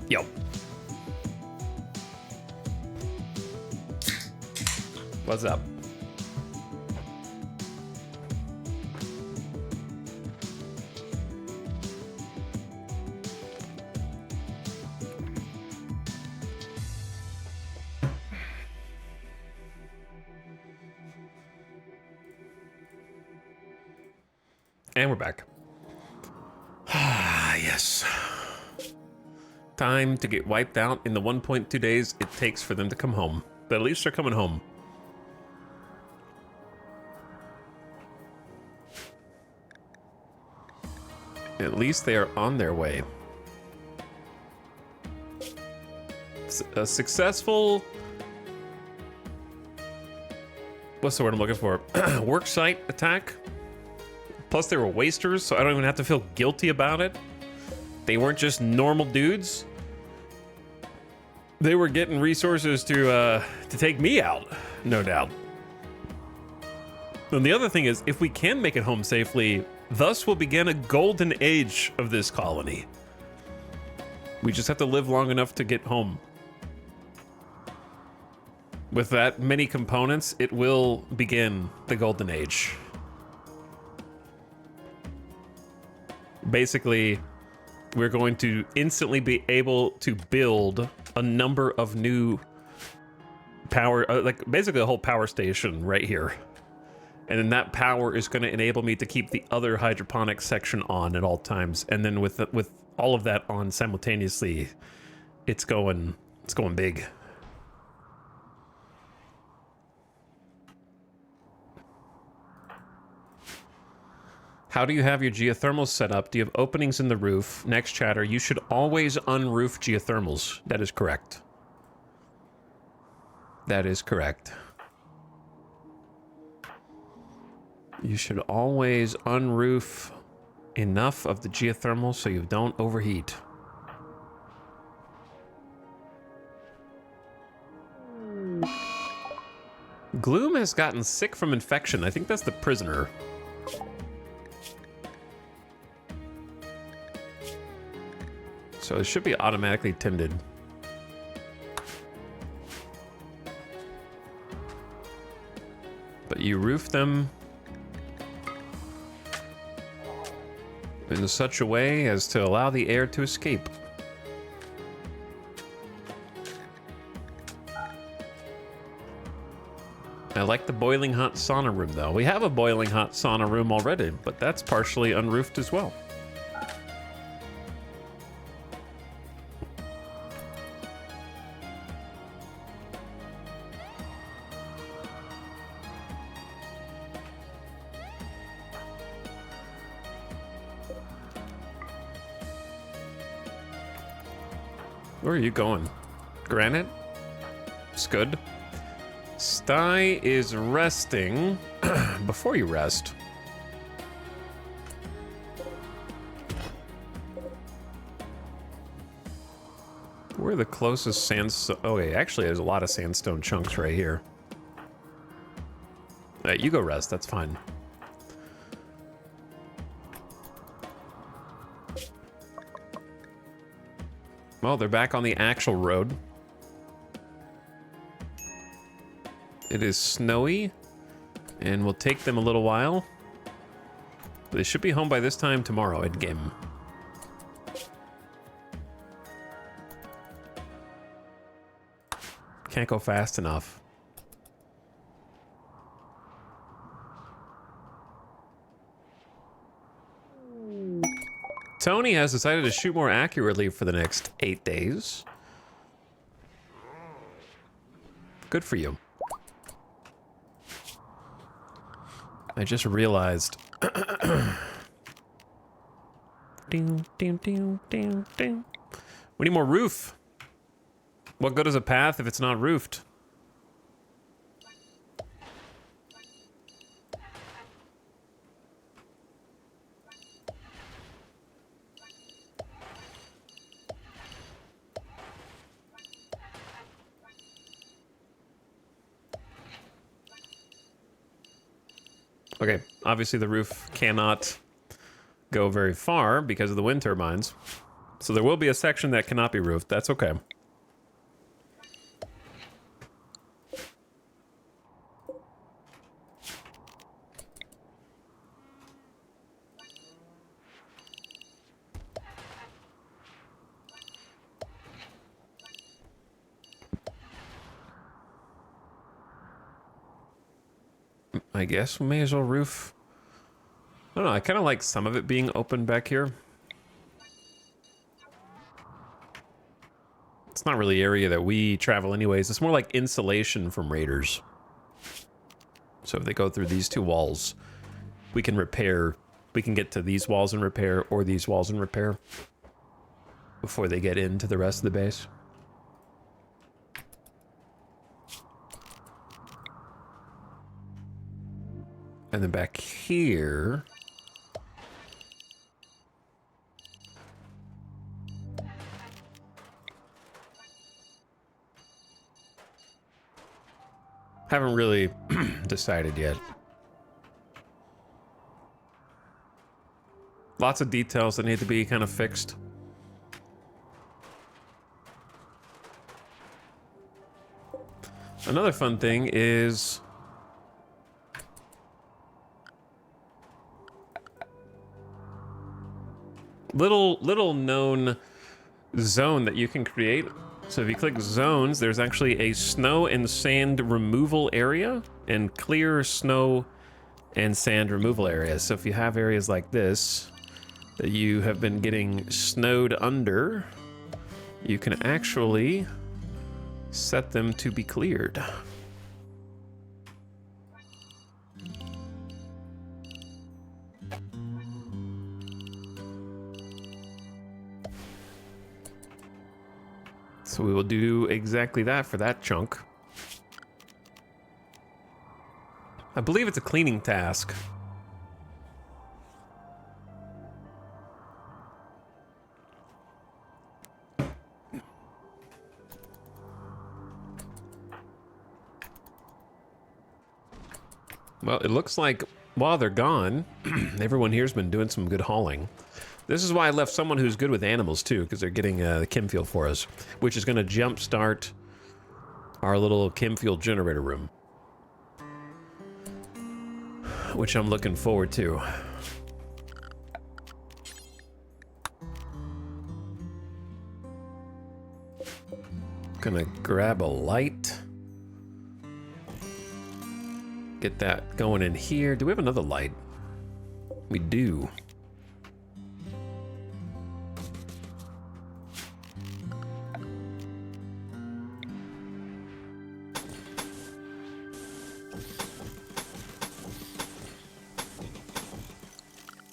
Yo. What's up? And we're back. Ah, yes. Time to get wiped out in the 1.2 days it takes for them to come home. But at least they're coming home. At least they are on their way. A successful... What's the word I'm looking for? Worksite attack? Plus they were wasters, so I don't even have to feel guilty about it. They weren't just normal dudes. They were getting resources to take me out, no doubt. And the other thing is, if we can make it home safely, thus will begin a golden age of this colony. We just have to live long enough to get home. With that many components, it will begin the golden age. Basically, we're going to instantly be able to build a number of new power, like basically a whole power station right here. And then that power is going to enable me to keep the other hydroponic section on at all times. And then with all of that on simultaneously, it's going big. How do you have your geothermals set up? Do you have openings in the roof? Next chatter, you should always unroof geothermals. That is correct. That is correct. You should always unroof enough of the geothermal so you don't overheat. Gloom has gotten sick from infection. I think that's the prisoner. So it should be automatically tended. But you roof them in such a way as to allow the air to escape. I like the boiling hot sauna room though. We have a boiling hot sauna room already, but that's partially unroofed as well. Where are you going? Granite? Scud? Sty is resting. Before you rest. Where are the closest sandstone? Oh, wait, actually, there's a lot of sandstone chunks right here. You go rest, that's fine. Well, they're back on the actual road. It is snowy, and will take them a little while. But they should be home by this time tomorrow at game. Can't go fast enough. Tony has decided to shoot more accurately for the next 8 days. Good for you. I just realized. We need more roof. What good is a path if it's not roofed? Okay, obviously the roof cannot go very far because of the wind turbines. So there will be a section that cannot be roofed. That's okay. I guess we may as well roof. I don't know, I kind of like some of it being open back here. It's not really area that we travel anyways. It's more like insulation from raiders. So if they go through these two walls, we can repair. We can get to these walls and repair, or these walls and repair, before they get into the rest of the base. And then back here... haven't really decided yet. Lots of details that need to be kind of fixed. Another fun thing is... little known zone that you can create. So if you click zones, there's actually a snow and sand removal area and clear snow and sand removal areas. So if you have areas like this that you have been getting snowed under, you can actually set them to be cleared. So we will do exactly that for that chunk. I believe it's a cleaning task. Well, it looks like while they're gone, everyone here's been doing some good hauling. This is why I left someone who's good with animals too, because they're getting the chem fuel for us, which is going to jumpstart our little chem fuel generator room, which I'm looking forward to. Gonna grab a light. Get that going in here. Do we have another light? We do.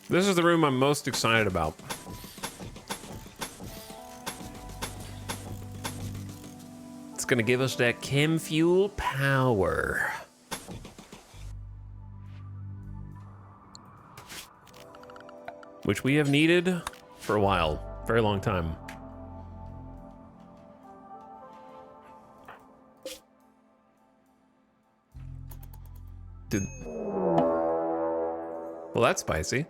This is the room I'm most excited about. It's gonna give us that chem fuel power. Which we have needed for a while, very long time. Well, that's spicy.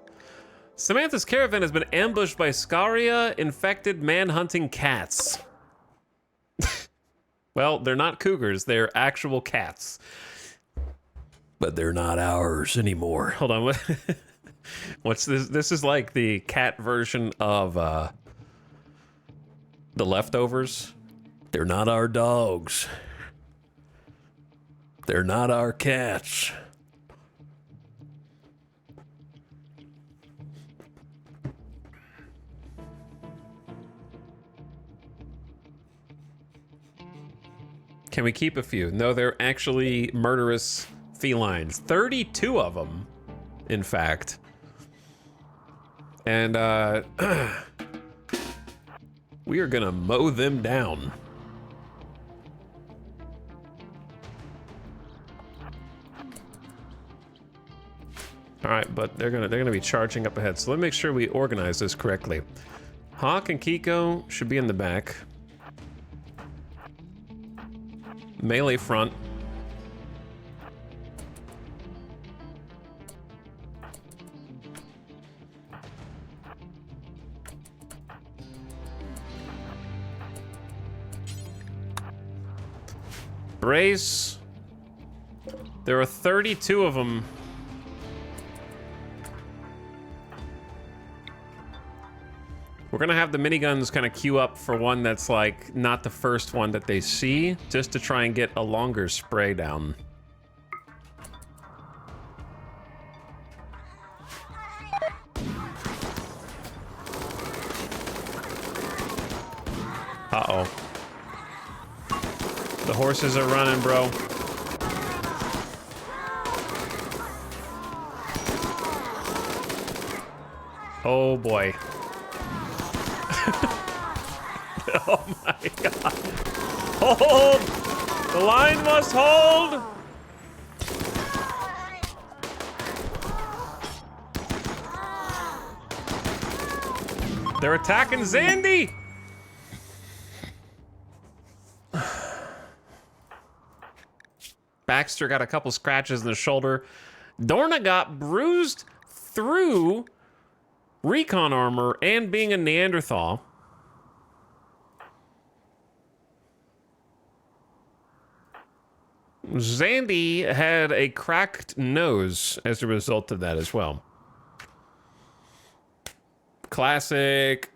Samantha's caravan has been ambushed by Scaria-infected man-hunting cats. Well, they're not cougars, they're actual cats. But they're not ours anymore. Hold on, what? What's this? This is like the cat version of The Leftovers. They're not our dogs. They're not our cats. Can we keep a few? No, they're actually murderous felines. 32 of them, in fact. And we are gonna mow them down. All right, but they're gonna be charging up ahead. So let me make sure we organize this correctly. Hawk and Kiko should be in the back. Melee front. Race. There are 32 of them. We're gonna have the miniguns kind of queue up for one that's like not the first one that they see, just to try and get a longer spray down. Uh-oh. The horses are running, bro. Oh boy. Oh my god. Hold! The line must hold! They're attacking Zandy! Baxter got a couple scratches in the shoulder. Dorna got bruised through recon armor and being a Neanderthal. Zandy had a cracked nose as a result of that as well. Classic.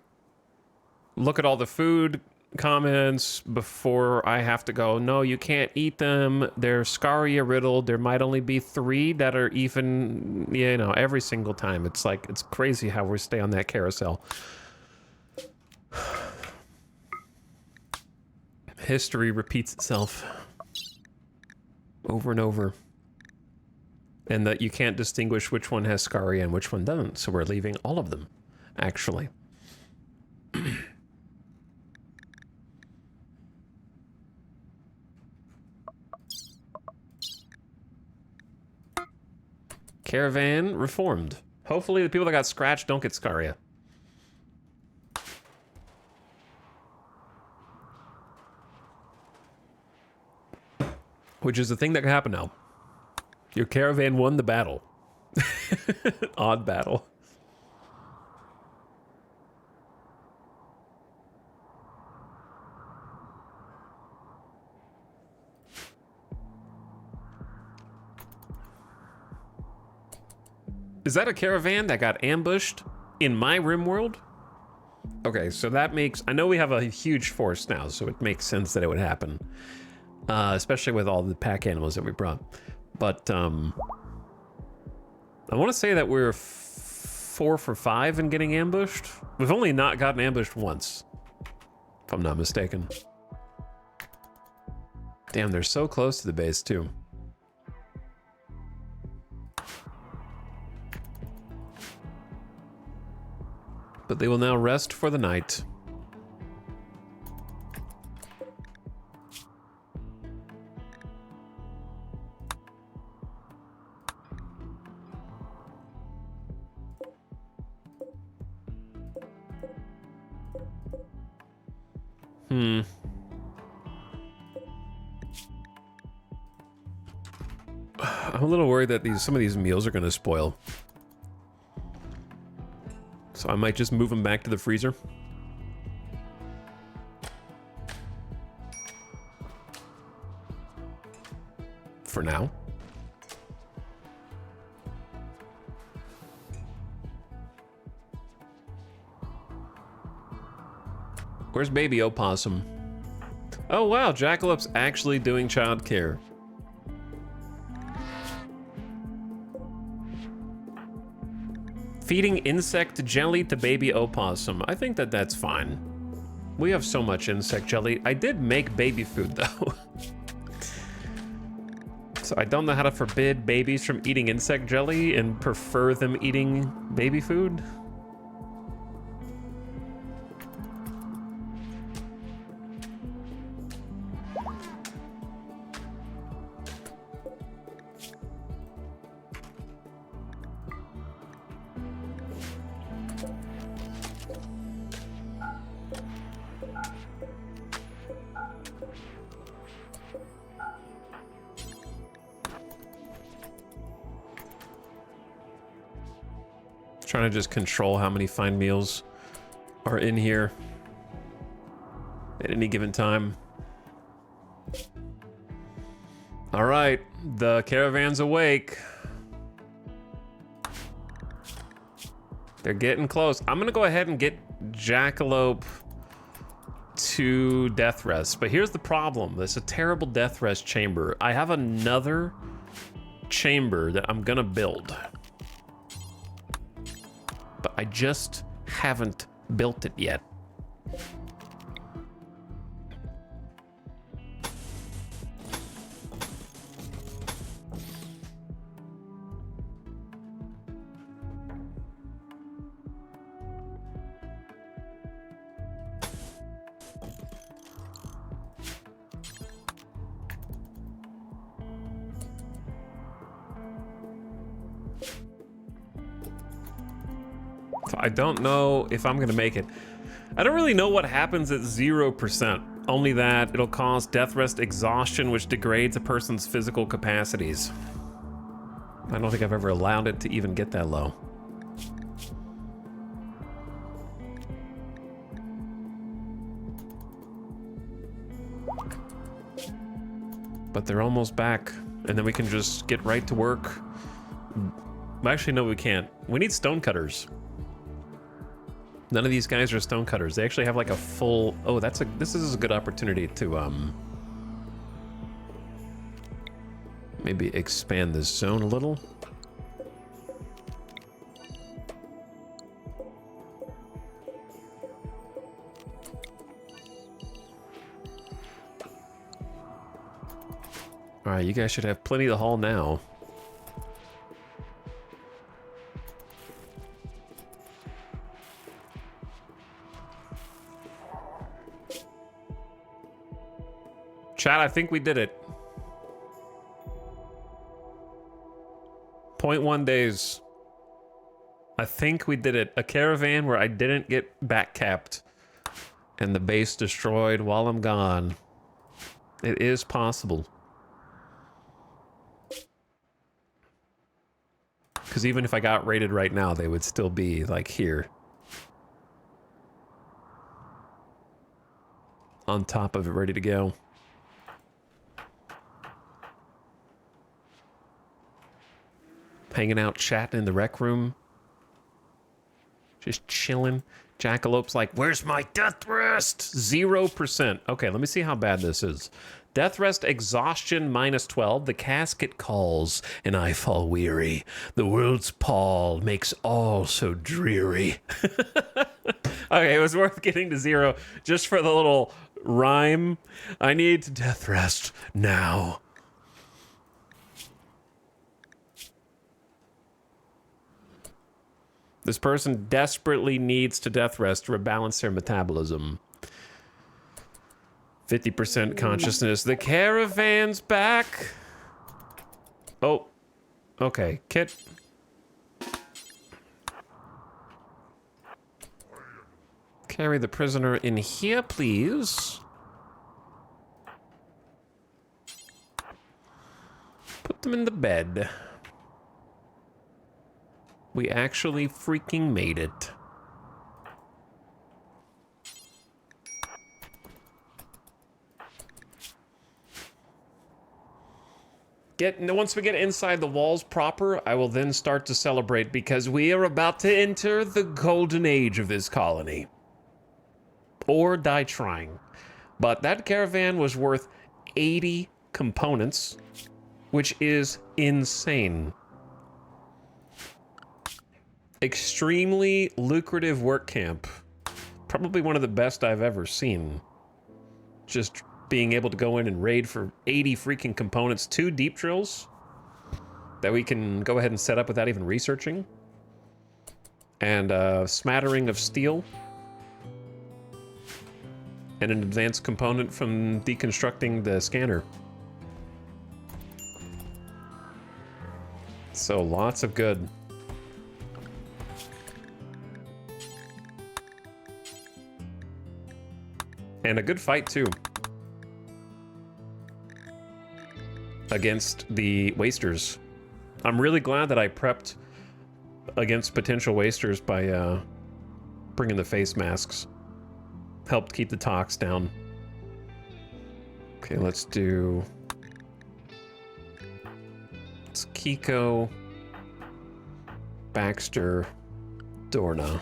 Look at all the food comments before I have to go, no, you can't eat them. They're scaria riddled. There might only be 3 that are even, you know, every single time. It's like, it's crazy how we stay on that carousel. History repeats itself over and over. And that you can't distinguish which one has scaria and which one doesn't. So we're leaving all of them, actually. Caravan reformed. Hopefully the people that got scratched don't get scaria. Which is the thing that can happen now. Your caravan won the battle. Odd battle. Is that a caravan that got ambushed in my RimWorld? Okay, so that makes... I know we have a huge force now, so it makes sense that it would happen. Especially with all the pack animals that we brought. But, I want to say that we're 4 for 5 in getting ambushed. We've only not gotten ambushed once, if I'm not mistaken. Damn, they're so close to the base, too. But they will now rest for the night. I'm a little worried that some of these meals are going to spoil. So I might just move them back to the freezer. For now. Where's baby opossum? Oh wow, Jackalop's actually doing childcare. Feeding insect jelly to baby opossum. I think that that's fine. We have so much insect jelly. I did make baby food though. So I don't know how to forbid babies from eating insect jelly and prefer them eating baby food. Trying to just control how many fine meals are in here at any given time. All right, the caravan's awake. They're getting close. I'm gonna go ahead and get Jackalope to death rest, but here's the problem. There's a terrible death rest chamber. I have another chamber that I'm gonna build, but I just haven't built it yet. I don't know if I'm gonna make it. I don't really know what happens at 0%. Only that it'll cause death rest exhaustion, which degrades a person's physical capacities. I don't think I've ever allowed it to even get that low. But they're almost back, and then we can just get right to work. Actually, no, we can't. We need stonecutters. None of these guys are stonecutters. They actually have like a full... Oh, this is a good opportunity to maybe expand this zone a little. All right, you guys should have plenty to haul now. Chat, I think we did it. 0.1 days. I think we did it. A caravan where I didn't get back capped and the base destroyed while I'm gone. It is possible. Because even if I got raided right now, they would still be like here. On top of it, ready to go. Hanging out, chatting in the rec room. Just chilling. Jackalope's like, where's my death rest? 0%. Okay, let me see how bad this is. Death rest exhaustion -12. The casket calls, and I fall weary. The world's pall makes all so dreary. Okay, it was worth getting to 0 just for the little rhyme. I need to death rest now. This person desperately needs to death rest to rebalance their metabolism. 50% consciousness. The caravan's back. Oh, okay. Kit. Carry the prisoner in here, please. Put them in the bed. We actually freaking made it. Once we get inside the walls proper, I will then start to celebrate because we are about to enter the golden age of this colony. Or die trying. But that caravan was worth 80 components, which is insane. Extremely lucrative work camp. Probably one of the best I've ever seen. Just being able to go in and raid for 80 freaking components, 2 deep drills that we can go ahead and set up without even researching, and a smattering of steel, and an advanced component from deconstructing the scanner. So lots of good. And a good fight, too. Against the wasters. I'm really glad that I prepped against potential wasters by bringing the face masks. Helped keep the tox down. Okay, let's do It's Kiko, Baxter, Dorna.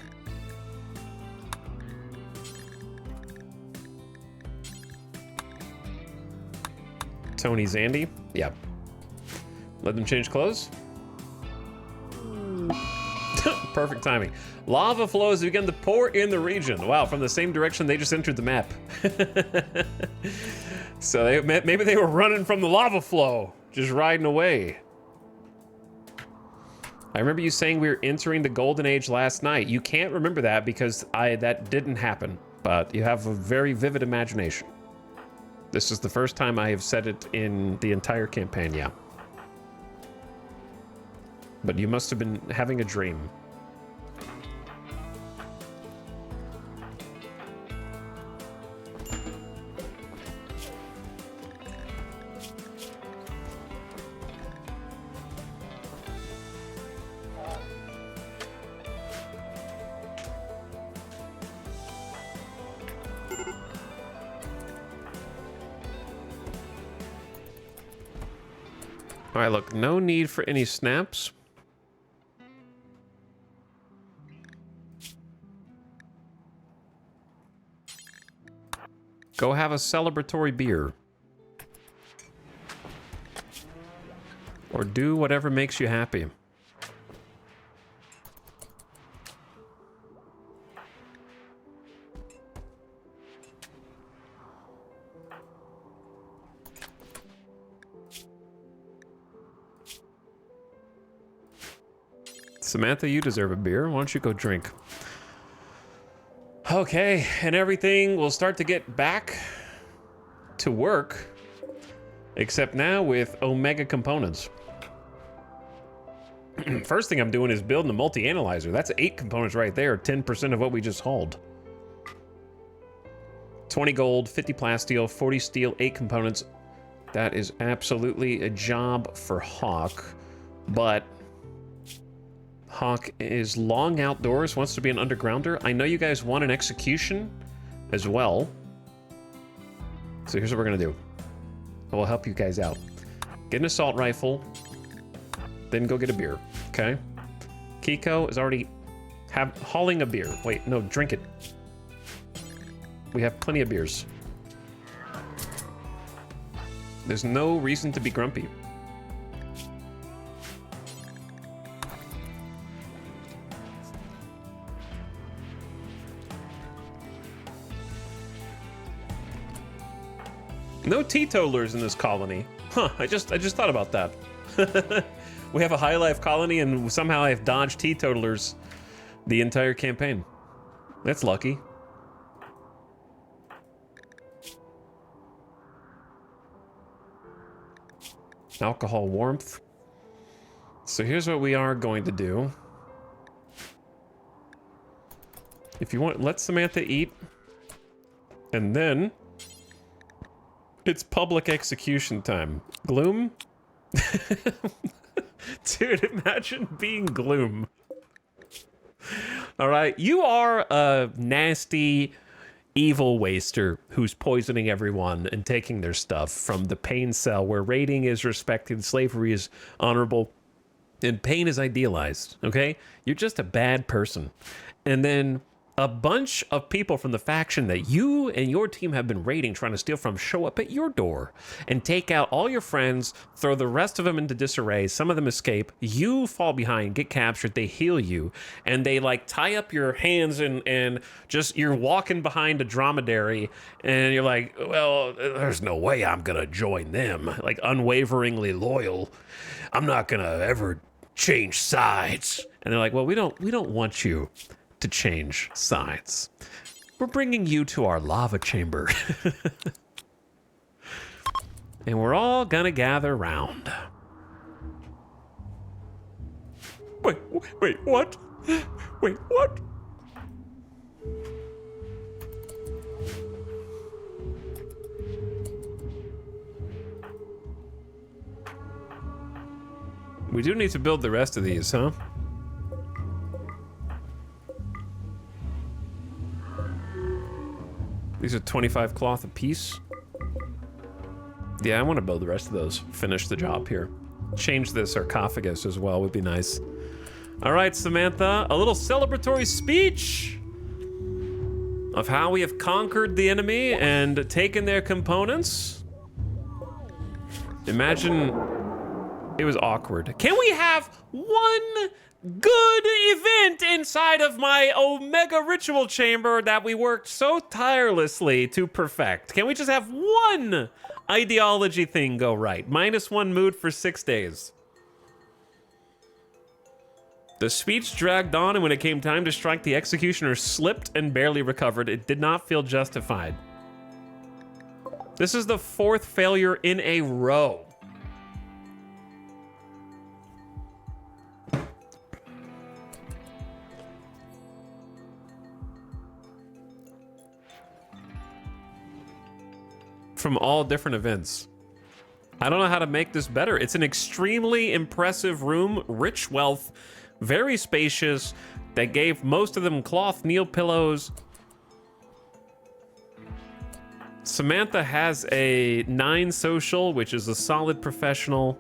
Tony, Zandy. Yep. Let them change clothes. Perfect timing. Lava flows began to pour in the region. Wow, from the same direction they just entered the map. So maybe they were running from the lava flow, just riding away. I remember you saying we were entering the golden age last night. You can't remember that because that didn't happen, but you have a very vivid imagination. This is the first time I have said it in the entire campaign, yeah. But you must have been having a dream. All right, look, no need for any snaps. Go have a celebratory beer. Or do whatever makes you happy. Samantha, you deserve a beer. Why don't you go drink? Okay, and everything will start to get back to work, except now with Omega components. First thing I'm doing is building a multi-analyzer. That's 8 components right there, 10% of what we just hauled. 20 gold, 50 plasteel, 40 steel, 8 components. That is absolutely a job for Hawk, but Hawk is long outdoors, wants to be an undergrounder. I know you guys want an execution as well. So here's what we're gonna do. I will help you guys out. Get an assault rifle, then go get a beer, okay? Kiko is already hauling a beer. Wait, no, drink it. We have plenty of beers. There's no reason to be grumpy. No teetotalers in this colony. Huh, I just thought about that. We have a high life colony and somehow I've dodged teetotalers the entire campaign. That's lucky. Alcohol warmth. So here's what we are going to do. If you want, let Samantha eat. And then it's public execution time. Gloom? Dude, imagine being Gloom. All right, you are a nasty, evil waster who's poisoning everyone and taking their stuff from the pain cell where raiding is respected, slavery is honorable, and pain is idealized, okay? You're just a bad person. And then a bunch of people from the faction that you and your team have been raiding, trying to steal from, show up at your door and take out all your friends, throw the rest of them into disarray. Some of them escape. You fall behind, get captured. They heal you, and they like tie up your hands and just you're walking behind a dromedary, and you're like, well, there's no way I'm gonna join them. Like unwaveringly loyal. I'm not gonna ever change sides. And they're like, well, we don't want you to change sides. We're bringing you to our lava chamber. And we're all gonna gather round. Wait, what? Wait, what? We do need to build the rest of these, huh? These are 25 cloth a piece. Yeah, I want to build the rest of those. Finish the job here. change the sarcophagus as well would be nice. All right, Samantha, a little celebratory speech of how we have conquered the enemy and taken their components. Imagine it was awkward. Can we have one good event inside of my Omega Ritual Chamber that we worked so tirelessly to perfect? Can we just have one ideology thing go right? -1 mood for 6 days. The speech dragged on, and when it came time to strike, the executioner slipped and barely recovered. It did not feel justified. This is the 4th failure in a row. From all different events. I don't know how to make this better. It's an extremely impressive room, rich wealth, very spacious. They gave most of them cloth kneel pillows. Samantha has a 9 social, which is a solid professional.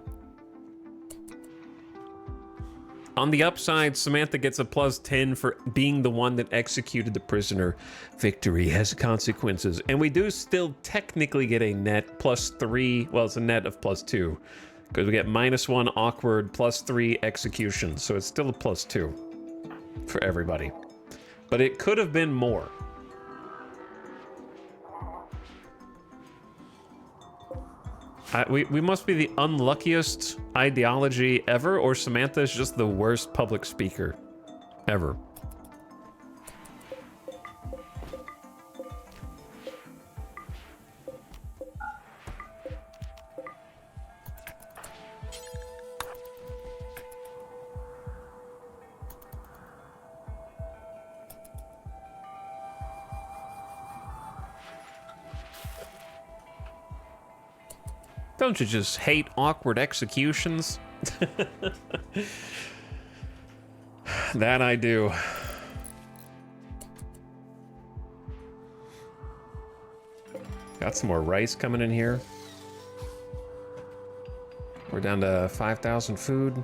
On the upside, Samantha gets a +10 for being the one that executed the prisoner. Victory has consequences. And we do still technically get a net +3. Well, it's a net of +2. Because we get -1 awkward, +3 execution. So it's still a +2 for everybody. But it could have been more. We must be the unluckiest ideology ever, or Samantha is just the worst public speaker ever. Don't you just hate awkward executions? That I do. Got some more rice coming in here. We're down to 5,000 food.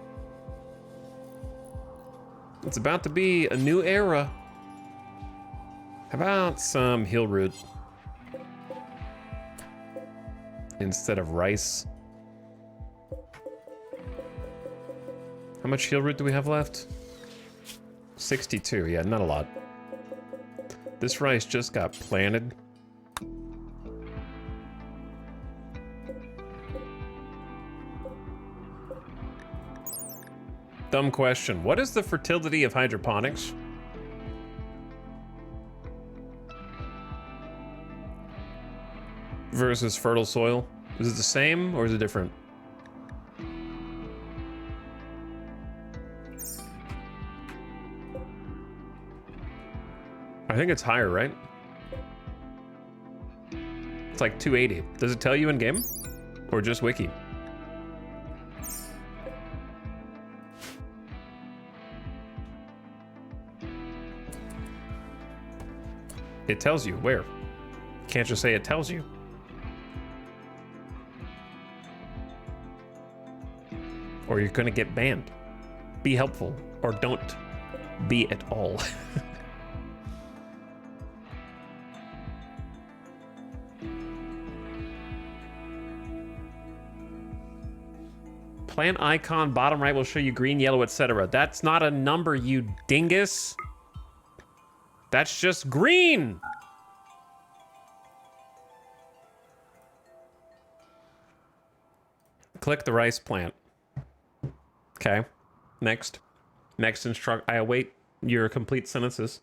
It's about to be a new era. How about some hill root instead of rice? How much hill root do we have left? 62, yeah, not a lot. This rice just got planted. Dumb question. What is the fertility of hydroponics? Versus fertile soil? Is it the same or is it different? I think it's higher, right? It's like 280. Does it tell you in game? Or just wiki? It tells you where. Can't just say it tells you. Or you're gonna get banned. Be helpful, or don't be at all. Plant icon bottom right will show you green, yellow, etc. That's not a number, you dingus. That's just green. Click the rice plant. Okay. Next. Next instruct. I await your complete sentences.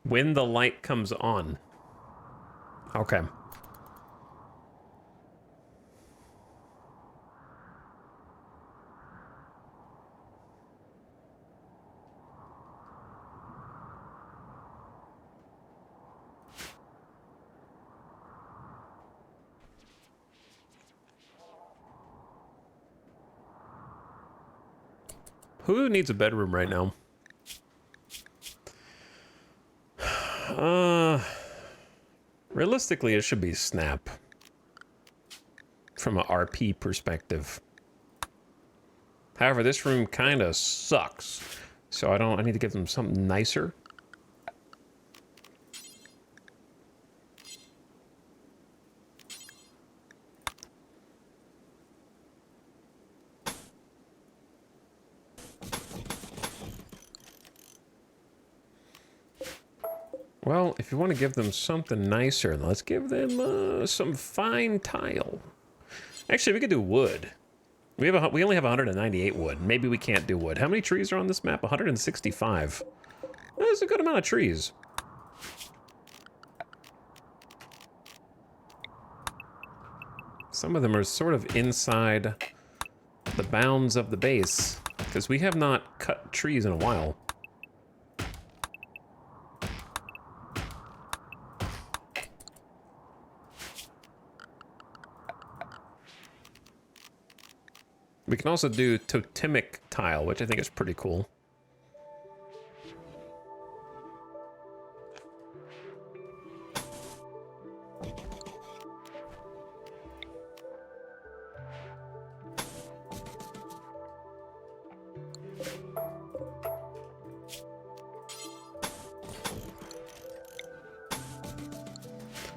When the light comes on. Okay. Who needs a bedroom right now? Realistically, it should be snap. From a RP perspective. However, this room kind of sucks. So I need to give them something nicer. Well, if you want to give them something nicer, let's give them some fine tile. Actually, we could do wood. We only have 198 wood. Maybe we can't do wood. How many trees are on this map? 165. That's a good amount of trees. Some of them are sort of inside the bounds of the base, because we have not cut trees in a while. We can also do totemic tile, which I think is pretty cool.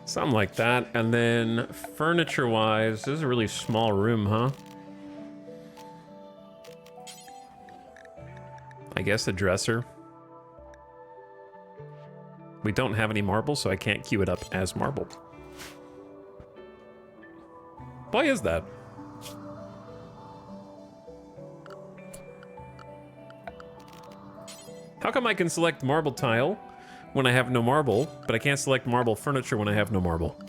Something like that. And then furniture-wise, this is a really small room, huh? I guess a dresser. We don't have any marble, so I can't queue it up as marble. Why is that? How come I can select marble tile when I have no marble, but I can't select marble furniture when I have no marble?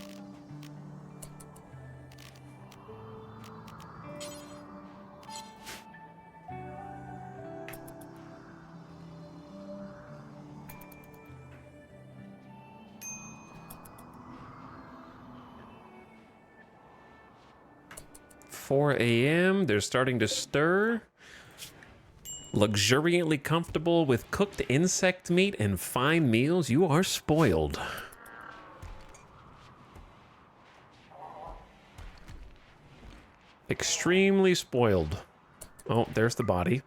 $4 a.m. They're starting to stir. Luxuriantly comfortable with cooked insect meat and fine meals. You are spoiled. Extremely spoiled. Oh, there's the body.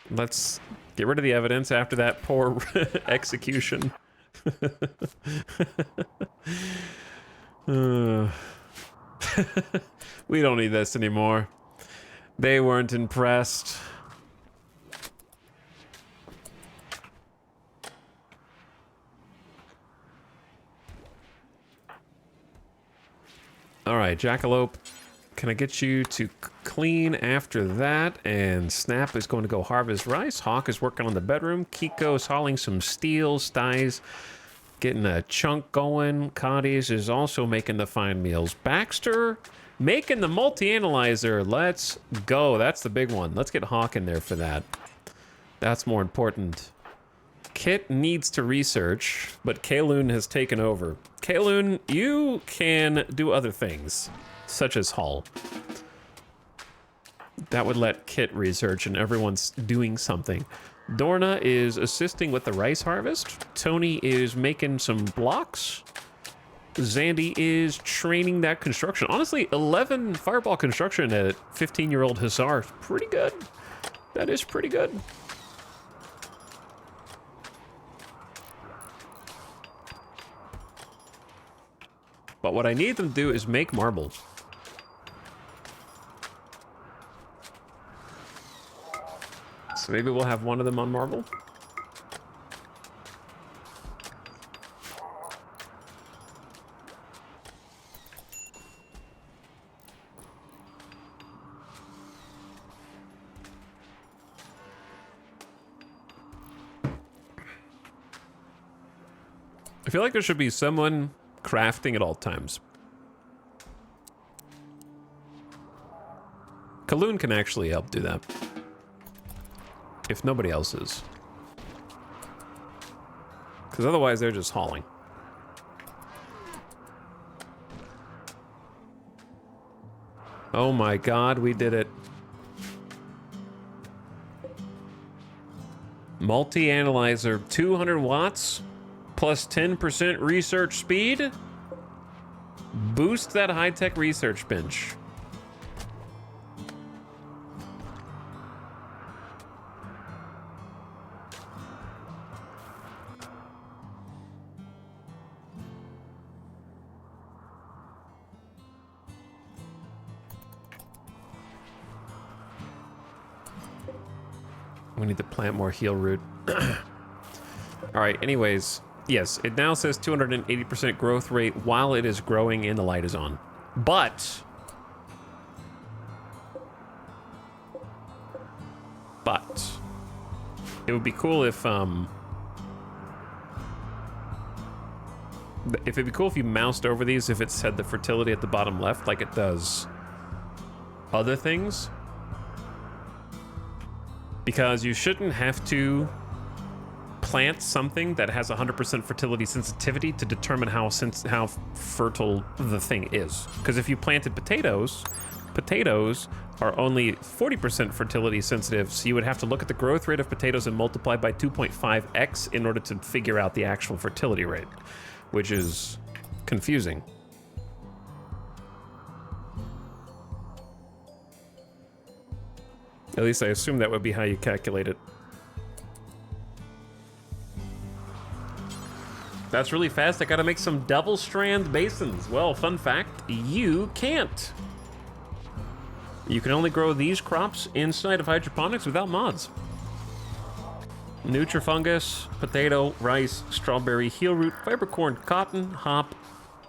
Let's get rid of the evidence after that poor execution. We don't need this anymore. They weren't impressed. All right, Jackalope, can I get you to clean after that? And Snap is going to go harvest rice. Hawk is working on the bedroom. Kiko is hauling some steel. Styes getting a chunk going. Cotties is also making the fine meals. Baxter making the multi-analyzer. Let's go. That's the big one. Let's get Hawk in there for that. That's more important. Kit needs to research, but Kaloon has taken over. Kaloon, you can do other things, such as haul. That would let Kit research, and everyone's doing something. Dorna is assisting with the rice harvest. Tony is making some blocks. Zandy is training that construction. Honestly, 11 fireball construction at 15-year-old Hussar. Pretty good. That is pretty good. But what I need them to do is make marble. So maybe we'll have one of them on marble. I feel like there should be someone crafting at all times. Kaloon can actually help do that. If nobody else is. Because otherwise they're just hauling. Oh my god, we did it. Multi-analyzer, 200 watts, plus 10% research speed. Boost that high-tech research bench. We need to plant more heal root. All right, anyways, yes, it now says 280% growth rate while it is growing and the light is on. But it would be cool if it'd be cool if you moused over these if it said the fertility at the bottom left like it does other things. Because you shouldn't have to plant something that has 100% fertility sensitivity to determine how fertile the thing is. Because if you planted potatoes are only 40% fertility sensitive, so you would have to look at the growth rate of potatoes and multiply by 2.5x in order to figure out the actual fertility rate, which is confusing. At least I assume that would be how you calculate it. That's really fast. I gotta make some double strand basins. Well, fun fact, you can't. You can only grow these crops inside of hydroponics without mods. Nutrifungus, potato, rice, strawberry, heel root, fiber corn, cotton, hop,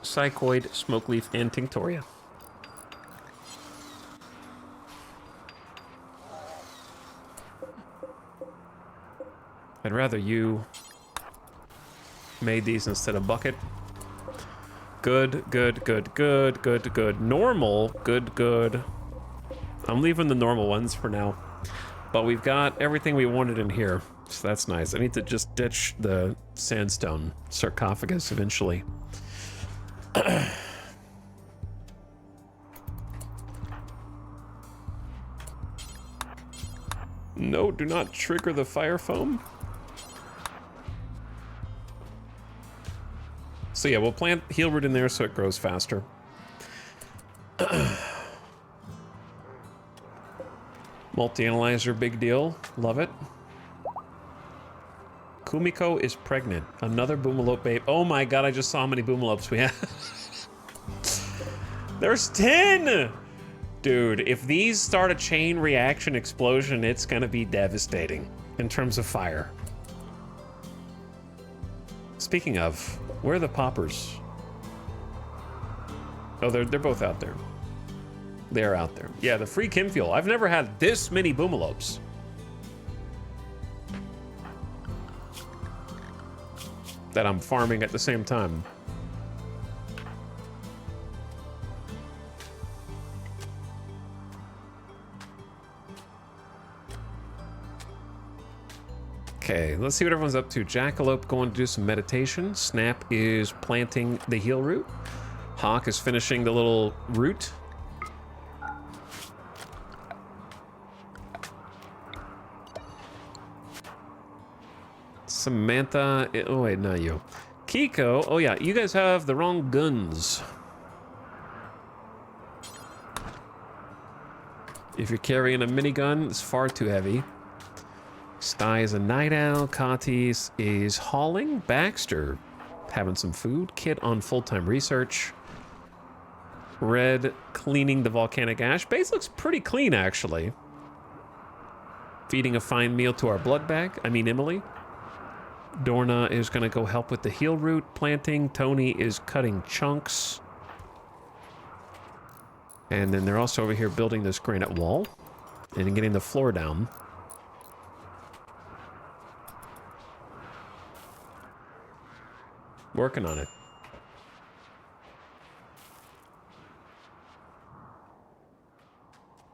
psychoid, smoke leaf, and tinctoria. I'd rather you made these instead of bucket. Good, good, good, good, good, good. Normal, good, good. I'm leaving the normal ones for now. But we've got everything we wanted in here, so that's nice. I need to just ditch the sandstone sarcophagus eventually. No, do not trigger the fire foam. So yeah, we'll plant heel root in there so it grows faster. Multi-analyzer, big deal. Love it. Kumiko is pregnant. Another boomalope babe. Oh my god, I just saw how many boomalopes we have. There's 10! Dude, if these start a chain reaction explosion, it's gonna be devastating in terms of fire. Speaking of, where are the poppers? Oh, they're both out there. They're out there. Yeah, the free chem fuel. I've never had this many boomalopes. That I'm farming at the same time. Okay, let's see what everyone's up to. Jackalope going to do some meditation. Snap is planting the heel root. Hawk is finishing the little root. Samantha, oh wait, not you. Kiko, oh yeah, you guys have the wrong guns. If you're carrying a minigun, it's far too heavy. Sty is a night owl. Katis is hauling. Baxter having some food. Kit on full-time research. Red cleaning the volcanic ash. Base looks pretty clean, actually. Feeding a fine meal to our blood bag. I mean, Emily. Dorna is going to go help with the heel root planting. Tony is cutting chunks. And then they're also over here building this granite wall and getting the floor down. Working on it.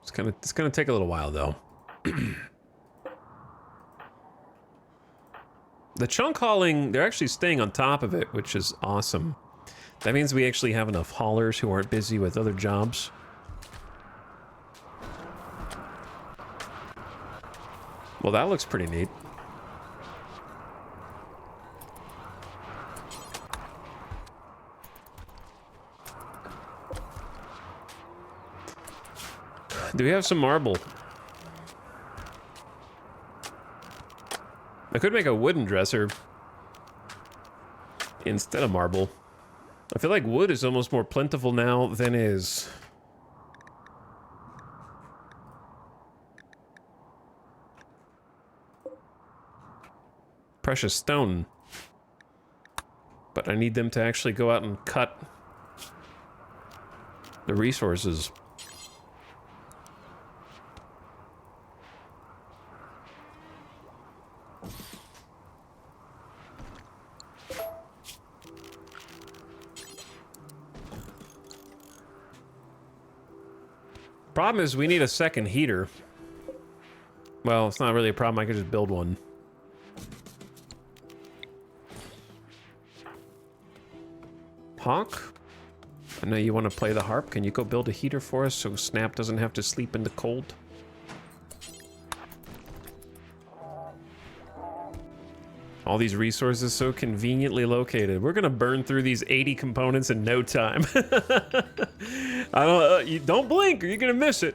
It's gonna take a little while though. The chunk hauling, they're actually staying on top of it, which is awesome. That means we actually have enough haulers who aren't busy with other jobs. Well, that looks pretty neat. Do we have some marble? I could make a wooden dresser instead of marble. I feel like wood is almost more plentiful now than is. Precious stone. But I need them to actually go out and cut the resources. Problem is, we need a second heater. Well, it's not really a problem. I could just build one. Hawk? I know you want to play the harp. Can you go build a heater for us so Snap doesn't have to sleep in the cold? All these resources so conveniently located. We're gonna burn through these 80 components in no time. You don't blink or you're gonna miss it.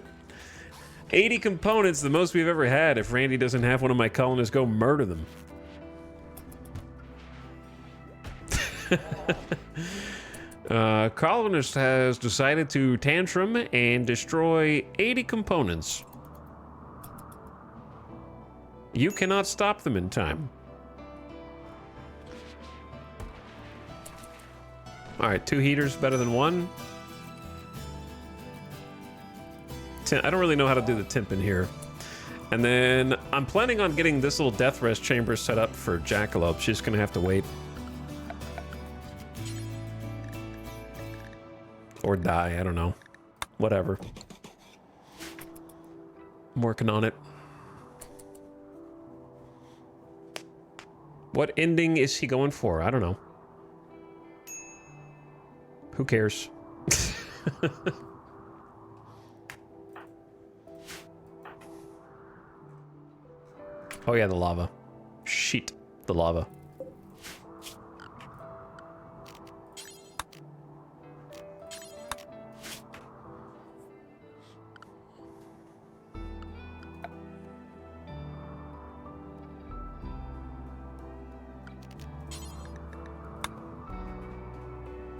80 components, the most we've ever had. If Randy doesn't have one of my colonists go murder them. Colonist has decided to tantrum and destroy 80 components. You cannot stop them in time. Alright, 2 heaters better than 1. I don't really know how to do the temp in here. And then I'm planning on getting this little death rest chamber set up for Jackalope. She's gonna have to wait. Or die, I don't know. Whatever. I'm working on it. What ending is he going for? I don't know. Who cares? Oh yeah, the lava. Shit, the lava.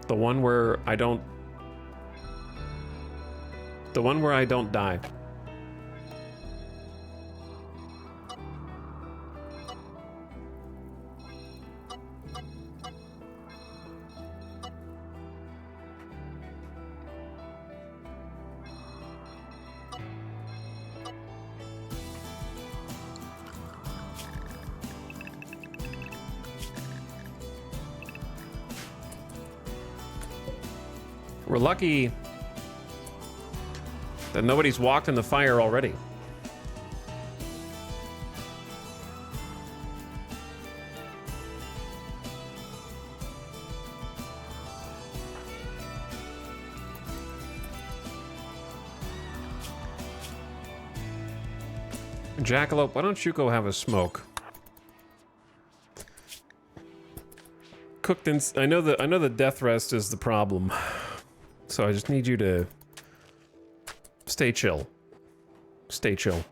The one where I don't... The one where I don't die. We're lucky that nobody's walked in the fire already. Jackalope, why don't you go have a smoke? Cooked in... I know the death rest is the problem. So I just need you to stay chill. Stay chill.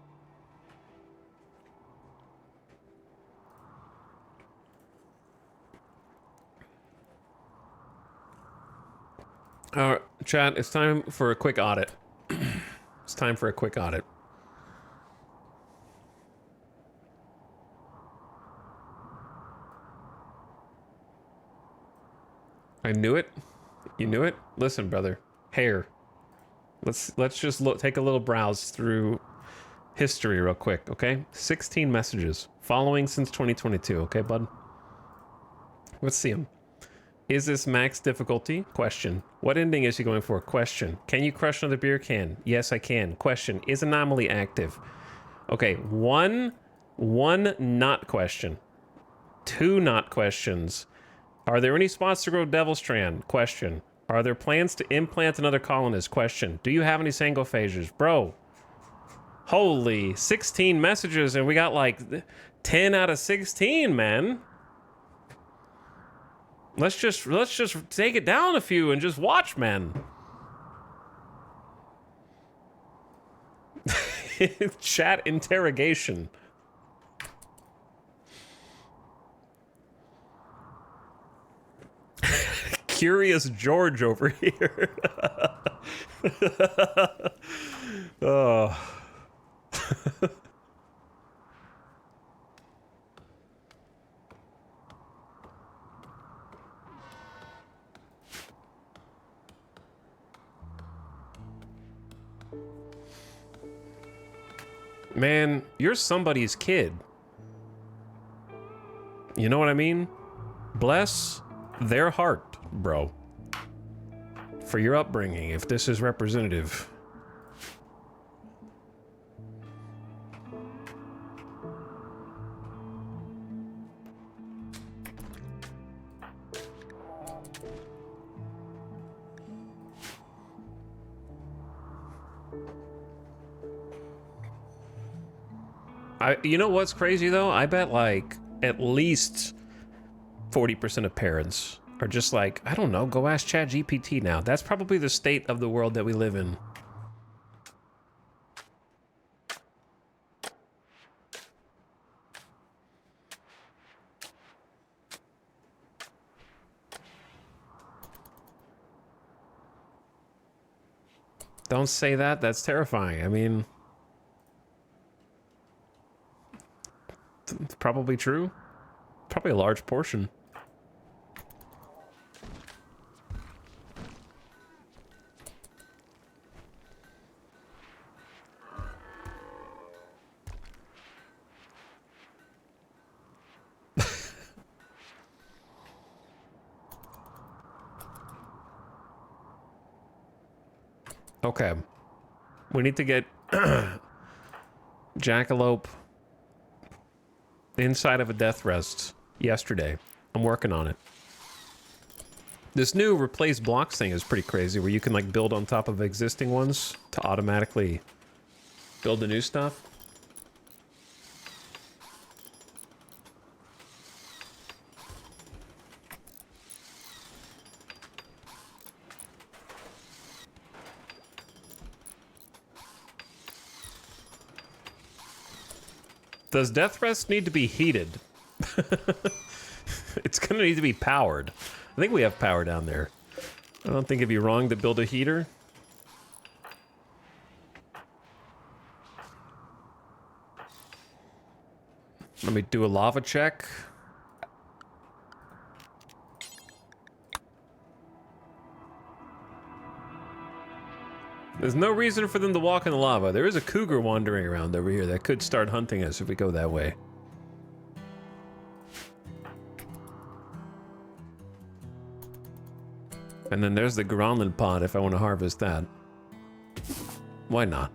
Chat, it's time for a quick audit. It's time for a quick audit. I knew it. You knew it? Listen, brother. Hair. Let's just take a little browse through history real quick, okay? 16 messages. Following since 2022, okay, bud? Let's see them. Is this max difficulty? Question. What ending is he going for? Question. Can you crush another beer can? Yes, I can. Question. Is anomaly active? Okay, one not question. 2 not questions. Are there any spots to grow Devil Strand? Question. Are there plans to implant another colonist? Question. Do you have any sangophages? Bro. Holy, 16 messages and we got like 10 out of 16, man. Let's just take it down a few and just watch, man. Chat interrogation. Curious George over here. Oh. Man, you're somebody's kid. You know what I mean? Bless their heart, bro. For your upbringing, if this is representative. You know what's crazy though? I bet like at least 40% of parents are just like, I don't know, go ask ChatGPT now. That's probably the state of the world that we live in. Don't say that. That's terrifying. I mean, it's probably true. Probably a large portion. Okay. We need to get Jackalope inside of a death rest yesterday. I'm working on it. This new replace blocks thing is pretty crazy, where you can like build on top of existing ones to automatically build the new stuff. Does Death Rest need to be heated? It's gonna need to be powered. I think we have power down there. I don't think it'd be wrong to build a heater. Let me do a lava check. There's no reason for them to walk in the lava. There is a cougar wandering around over here that could start hunting us if we go that way. And then there's the Gronlin pod if I want to harvest that. Why not?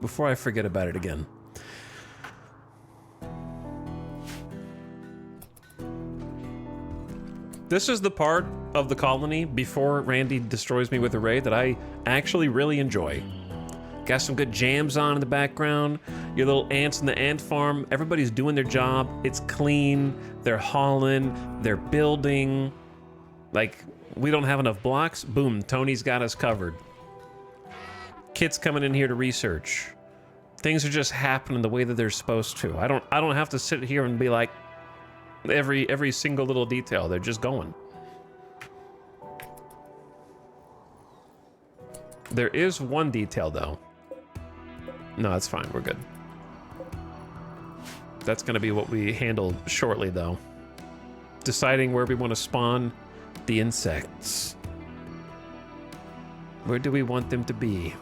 Before I forget about it again. This is the part of the colony before Randy destroys me with a raid that I actually really enjoy. Got some good jams on in the background. Your little ants in the ant farm. Everybody's doing their job. It's clean. They're hauling. They're building. Like, we don't have enough blocks. Boom, Tony's got us covered. Kit's coming in here to research. Things are just happening the way that they're supposed to. I don't have to sit here and be like, every single little detail. They're just going. There is one detail though. No, that's fine. We're good. That's going to be what we handle shortly though. Deciding where we want to spawn the insects. Where do we want them to be?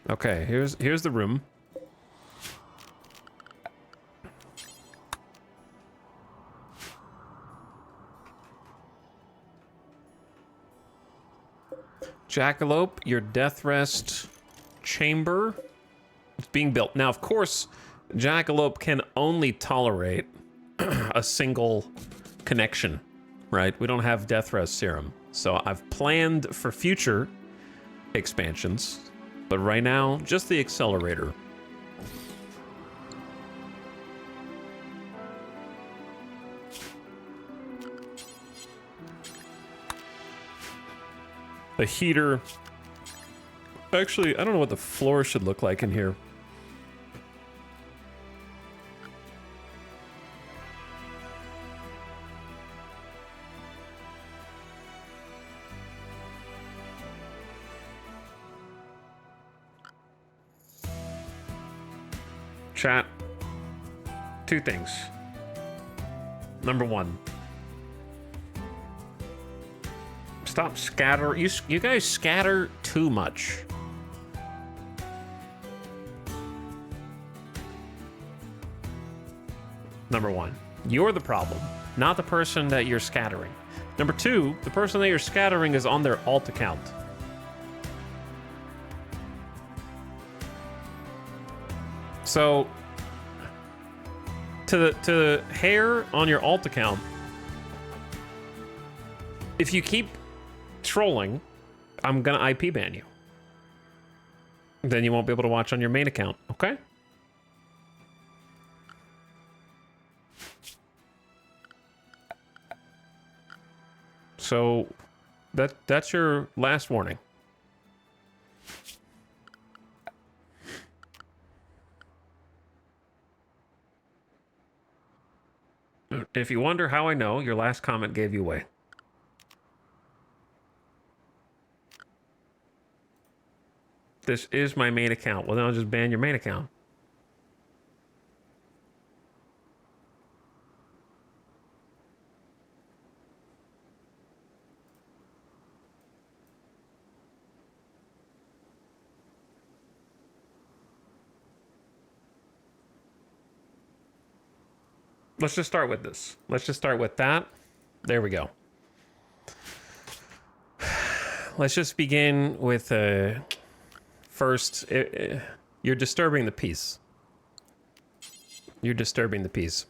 Okay, here's the room. Jackalope, your death rest chamber is being built. Now, of course, Jackalope can only tolerate a single connection, right? We don't have death rest serum. So I've planned for future expansions. But right now, just the accelerator. a heater. Actually, I don't know what the floor should look like in here. Chat. Two things. Number one. Stop scatter. You guys scatter too much. Number one. You're the problem, not the person that you're scattering. Number two, the person that you're scattering is on their alt account. So, to the hair on your alt account, if you keep trolling, I'm gonna IP ban you. Then you won't be able to watch on your main account, okay? So, that's your last warning. If you wonder how I know, your last comment gave you away. This is my main account. Well, then I'll just ban your main account. Let's just start with this. Let's just start with that. There we go. Let's just begin with first. You're disturbing the peace. You're disturbing the peace.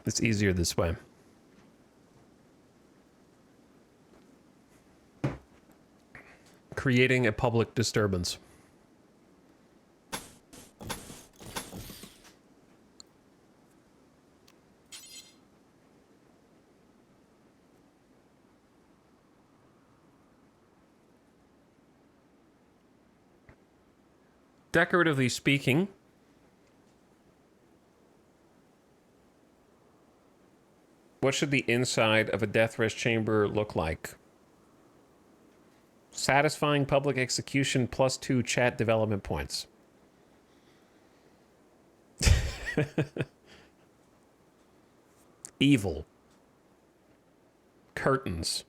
It's easier this way. Creating a public disturbance. Decoratively speaking, what should the inside of a death wish chamber look like? Satisfying public execution plus 2 chat development points. Evil. Curtains.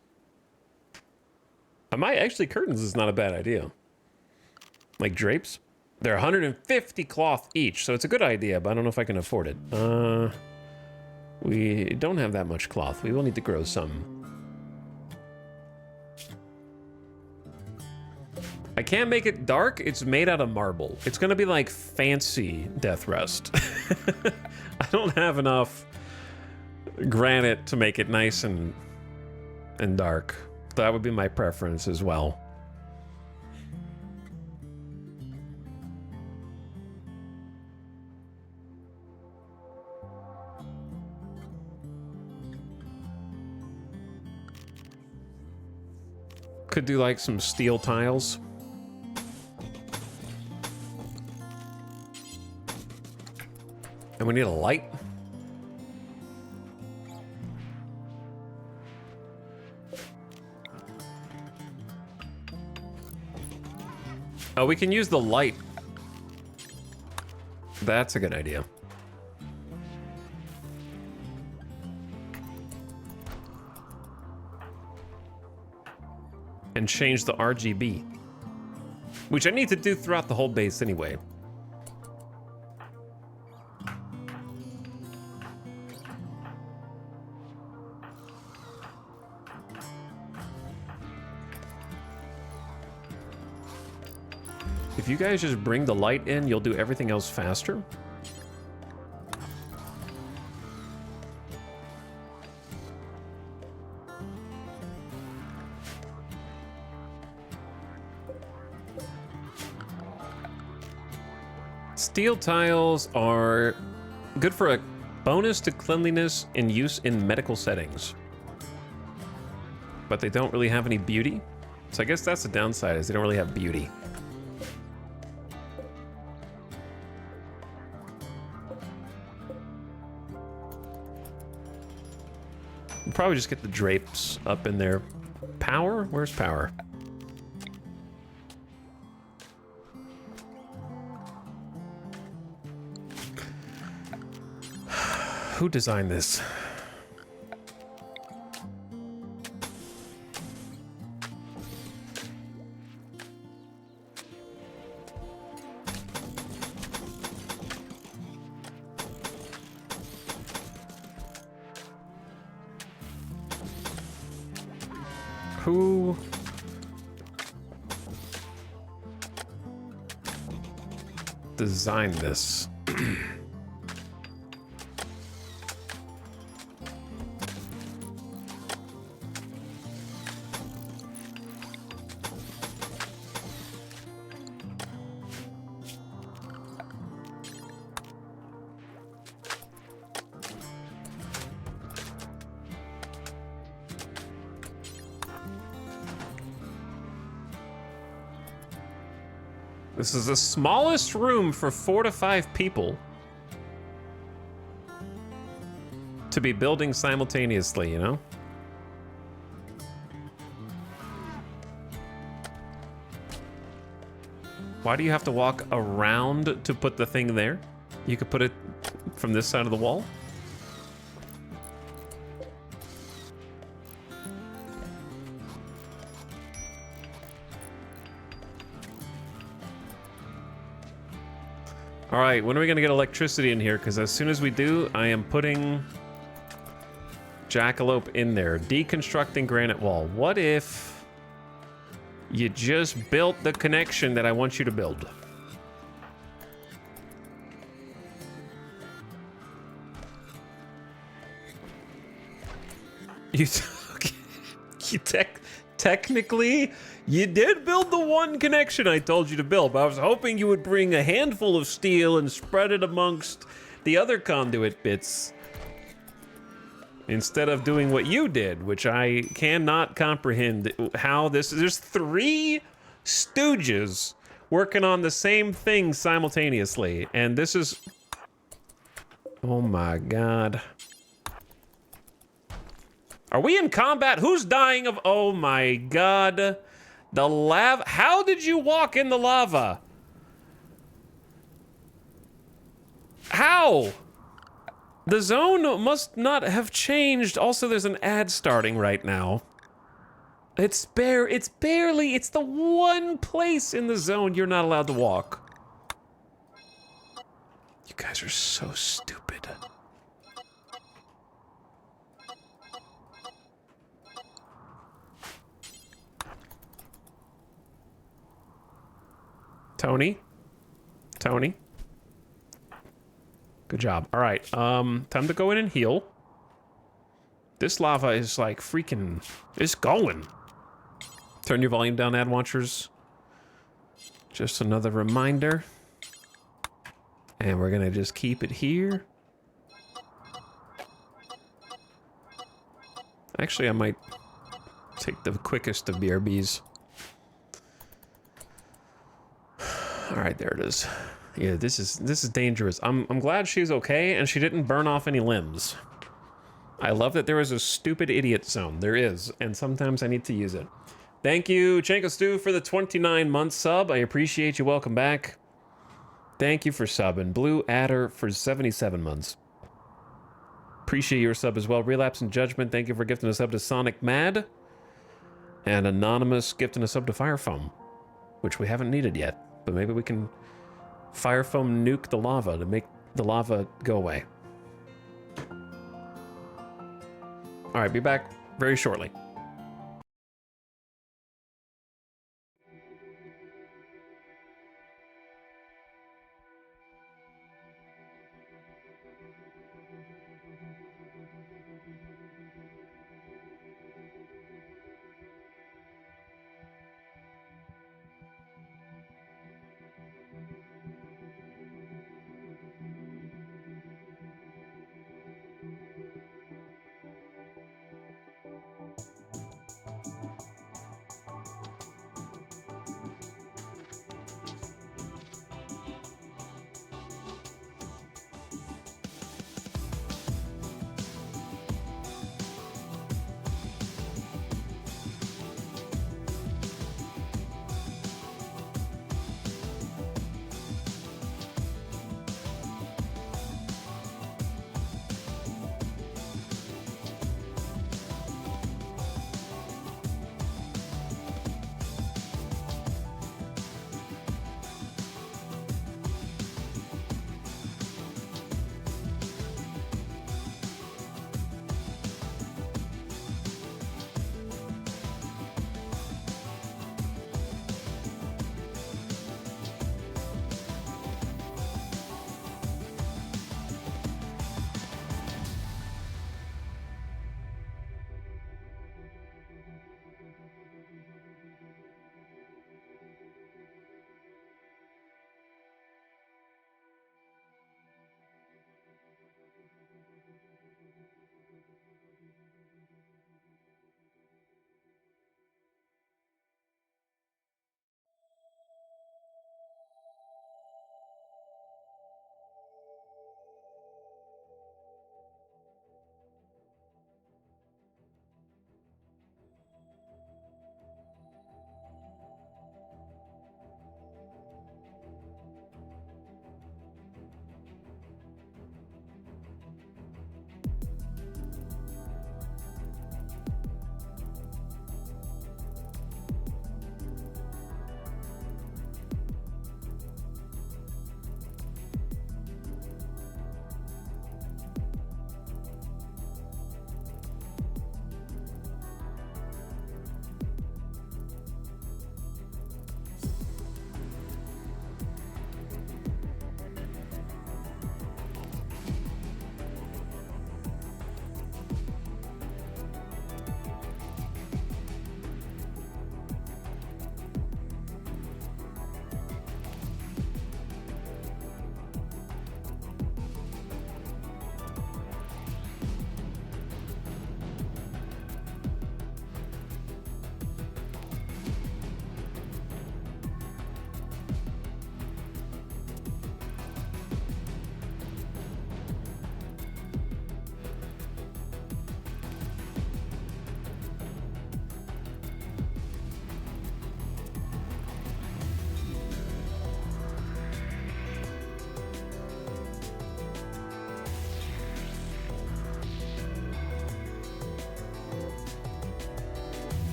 Actually, curtains is not a bad idea. Like drapes. They're 150 cloth each, so it's a good idea, but I don't know if I can afford it. We don't have that much cloth. We will need to grow some. I can't make it dark. It's made out of marble. It's gonna be like fancy death rest. I don't have enough granite to make it nice and dark. That would be my preference as well. Could do like some steel tiles. And we need a light. Oh, we can use the light. That's a good idea. And change the RGB, which I need to do throughout the whole base anyway. If you guys just bring the light in, you'll do everything else faster. Steel tiles are good for a bonus to cleanliness in use in medical settings. but they don't really have any beauty. So I guess that's the downside, is they don't really have beauty. We'll probably just get the drapes up in there. Power? Where's power? Who designed this? Who designed this? This is the smallest room for 4 to 5 people to be building simultaneously, you know? Why do you have to walk around to put the thing there? You could put it from this side of the wall. All right, when are we gonna get electricity in here? Because as soon as we do, I am putting Jackalope in there. Deconstructing granite wall. What if you just built the connection that I want you to build? Technically, you did build the one connection I told you to build, but I was hoping you would bring a handful of steel and spread it amongst the other conduit bits instead of doing what you did, which I cannot comprehend how this is. There's 3 stooges working on the same thing simultaneously, and this is... Oh my god. Are we in combat? Who's dying of... Oh my god. The lava... How did you walk in the lava? How? The zone must not have changed. Also, there's an ad starting right now. It's barely... It's the one place in the zone you're not allowed to walk. You guys are so stupid. Tony. Good job. All right, time to go in and heal. This lava is like freaking... It's going. Turn your volume down, ad watchers. Just another reminder. And we're gonna just keep it here. Actually, I might take the quickest of BRBs. All right, there it is. Yeah, this is dangerous. I'm glad she's okay and she didn't burn off any limbs. I love that there is a stupid idiot zone. There is, and sometimes I need to use it. Thank you, Chanko Stu, for the 29-month sub. I appreciate you. Welcome back. Thank you for subbing. Blue Adder for 77 months. Appreciate your sub as well. Relapse and Judgment, thank you for gifting a sub to Sonic Mad. And Anonymous gifting a sub to Fire Foam, which we haven't needed yet. But maybe we can Fire Foam nuke the lava to make the lava go away. All right, be back very shortly.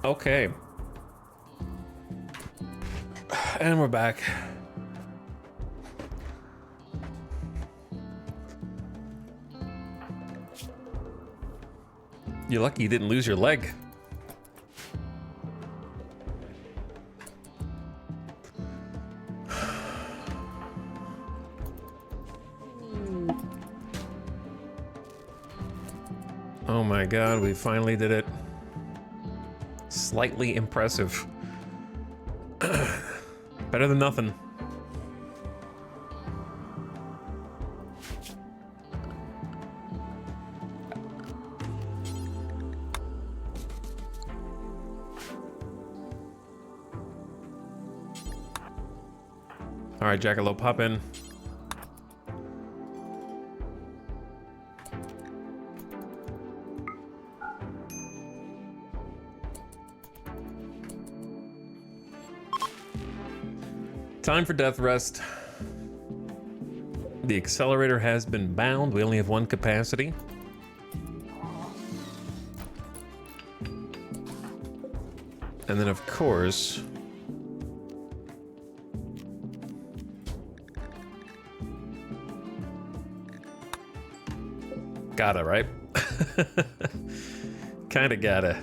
Okay. And we're back. You're lucky you didn't lose your leg. Oh my god, we finally did it. Slightly impressive. Better than nothing. All right, Jackalope, pop in. Time for death rest. The accelerator has been bound. We only have one capacity. And then, of course, gotta, right? Kinda gotta.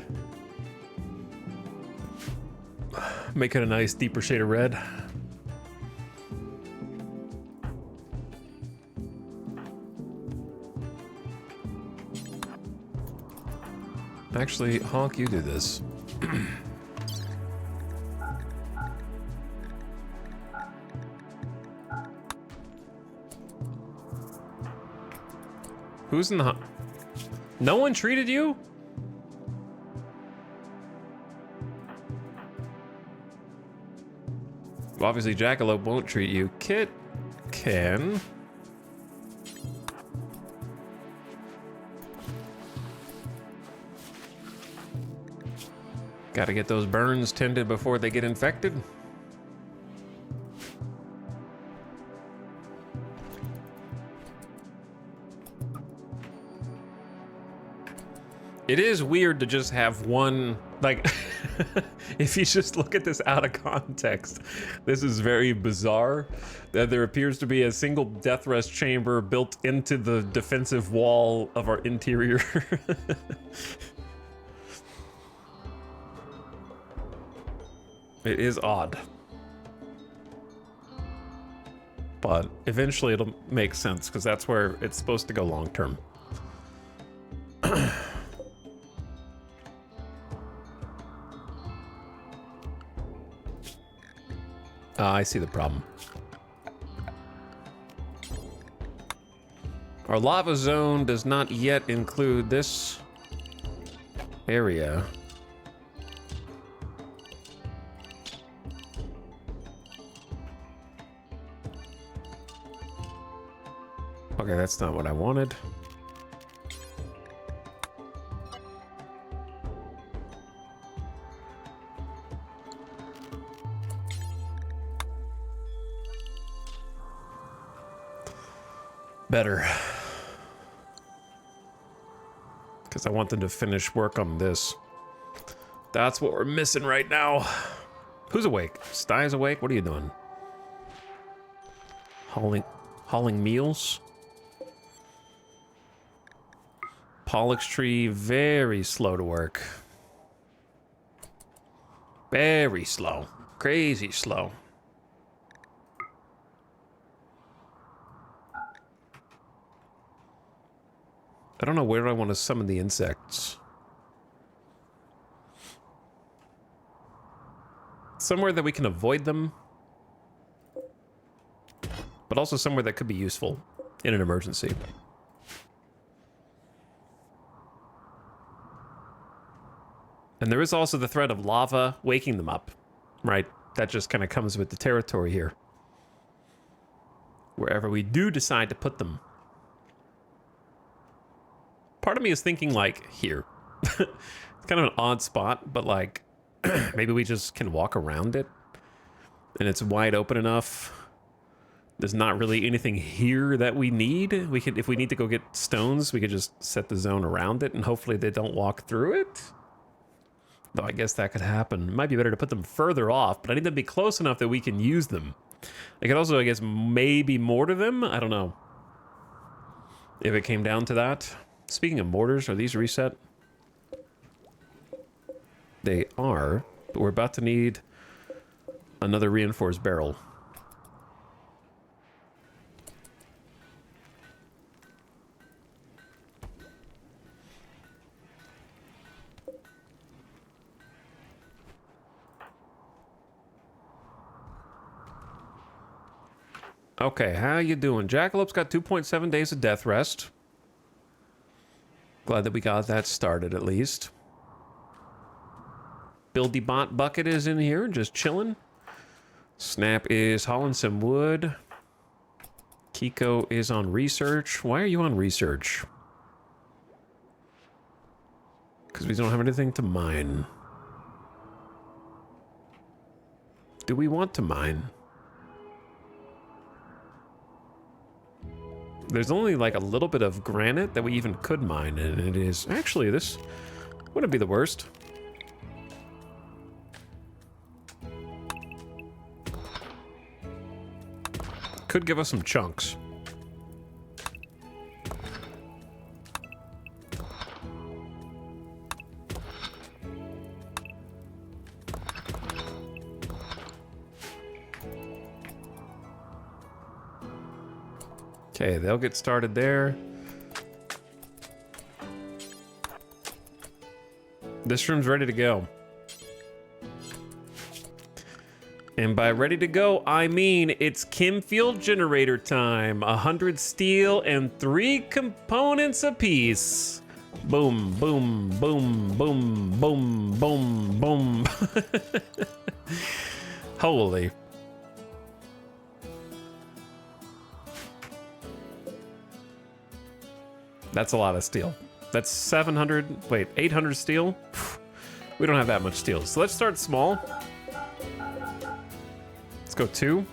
Make it a nice deeper shade of red. Actually, Honk, you do this. Who's in the... No one treated you? Well, obviously, Jackalope won't treat you. Kit can. Gotta get those burns tended before they get infected. It is weird to just have one, like, if you just look at this out of context, this is very bizarre that there appears to be a single death rest chamber built into the defensive wall of our interior. It is odd. But eventually it'll make sense because that's where it's supposed to go long term. I see the problem. Our lava zone does not yet include this area. Okay, that's not what I wanted. Better. Because I want them to finish work on this. That's what we're missing right now. Who's awake? Stye's awake? What are you doing? Hauling meals? Pollux tree, very slow to work. Very slow. Crazy slow. I don't know where I want to summon the insects. Somewhere that we can avoid them. But also somewhere that could be useful in an emergency. And there is also the threat of lava waking them up, right? That just kind of comes with the territory here. Wherever we do decide to put them. Part of me is thinking, like, here. It's kind of an odd spot, but, like, maybe we just can walk around it. And it's wide open enough. There's not really anything here that we need. We could, if we need to go get stones, we could just set the zone around it, and hopefully they don't walk through it. Though I guess that could happen. It might be better to put them further off, but I need them to be close enough that we can use them. I could also, I guess, maybe mortar them? I don't know. If it came down to that. Speaking of mortars, are these reset? They are, but we're about to need another reinforced barrel. Okay, how you doing? Jackalop's got 2.7 days of death rest. Glad that we got that started at least. Buildy Bot Bucket is in here, just chilling. Snap is hauling some wood. Kiko is on research. Why are you on research? Because we don't have anything to mine. Do we want to mine? There's only like a little bit of granite that we even could mine, and it is... Actually, this wouldn't be the worst. Could give us some chunks. Okay, they'll get started there. This room's ready to go. And by ready to go, I mean it's chem fuel generator time. 100 steel and 3 components apiece. Boom, boom, boom, boom, boom, boom, boom. Holy. That's a lot of steel. That's 700, wait, 800 steel? We don't have that much steel. So let's start small. Let's go 2.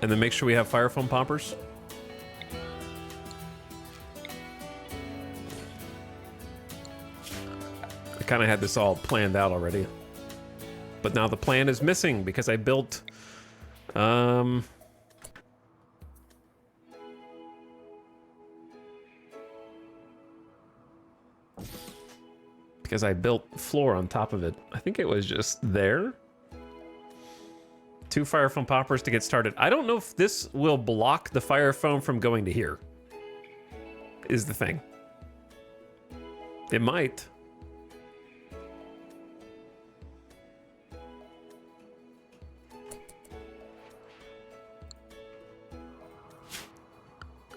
And then make sure we have fire foam poppers. I kind of had this all planned out already. But now the plan is missing because I built... because I built floor on top of it. I think it was just there. 2 fire foam poppers to get started. I don't know if this will block the fire foam from going to here, is the thing. It might.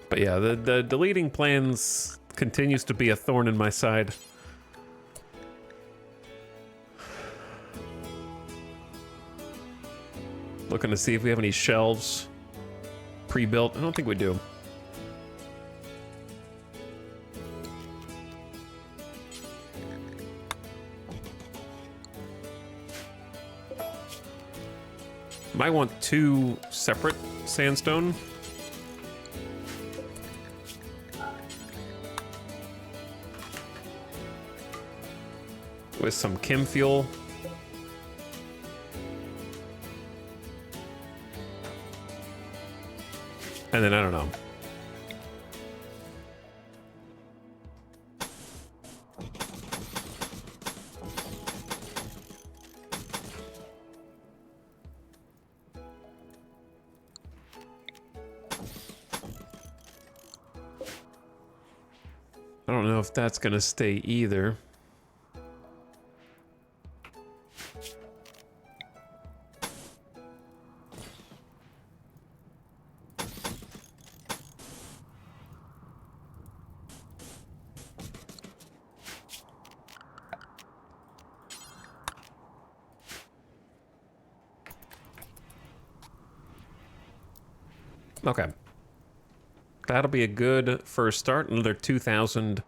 But yeah, the deleting plans continues to be a thorn in my side. Looking to see if we have any shelves pre-built. I don't think we do. Might want 2 separate sandstone. With some chem fuel. And then I don't know. I don't know if that's gonna stay either. Okay. That'll be a good first start. Another 2,000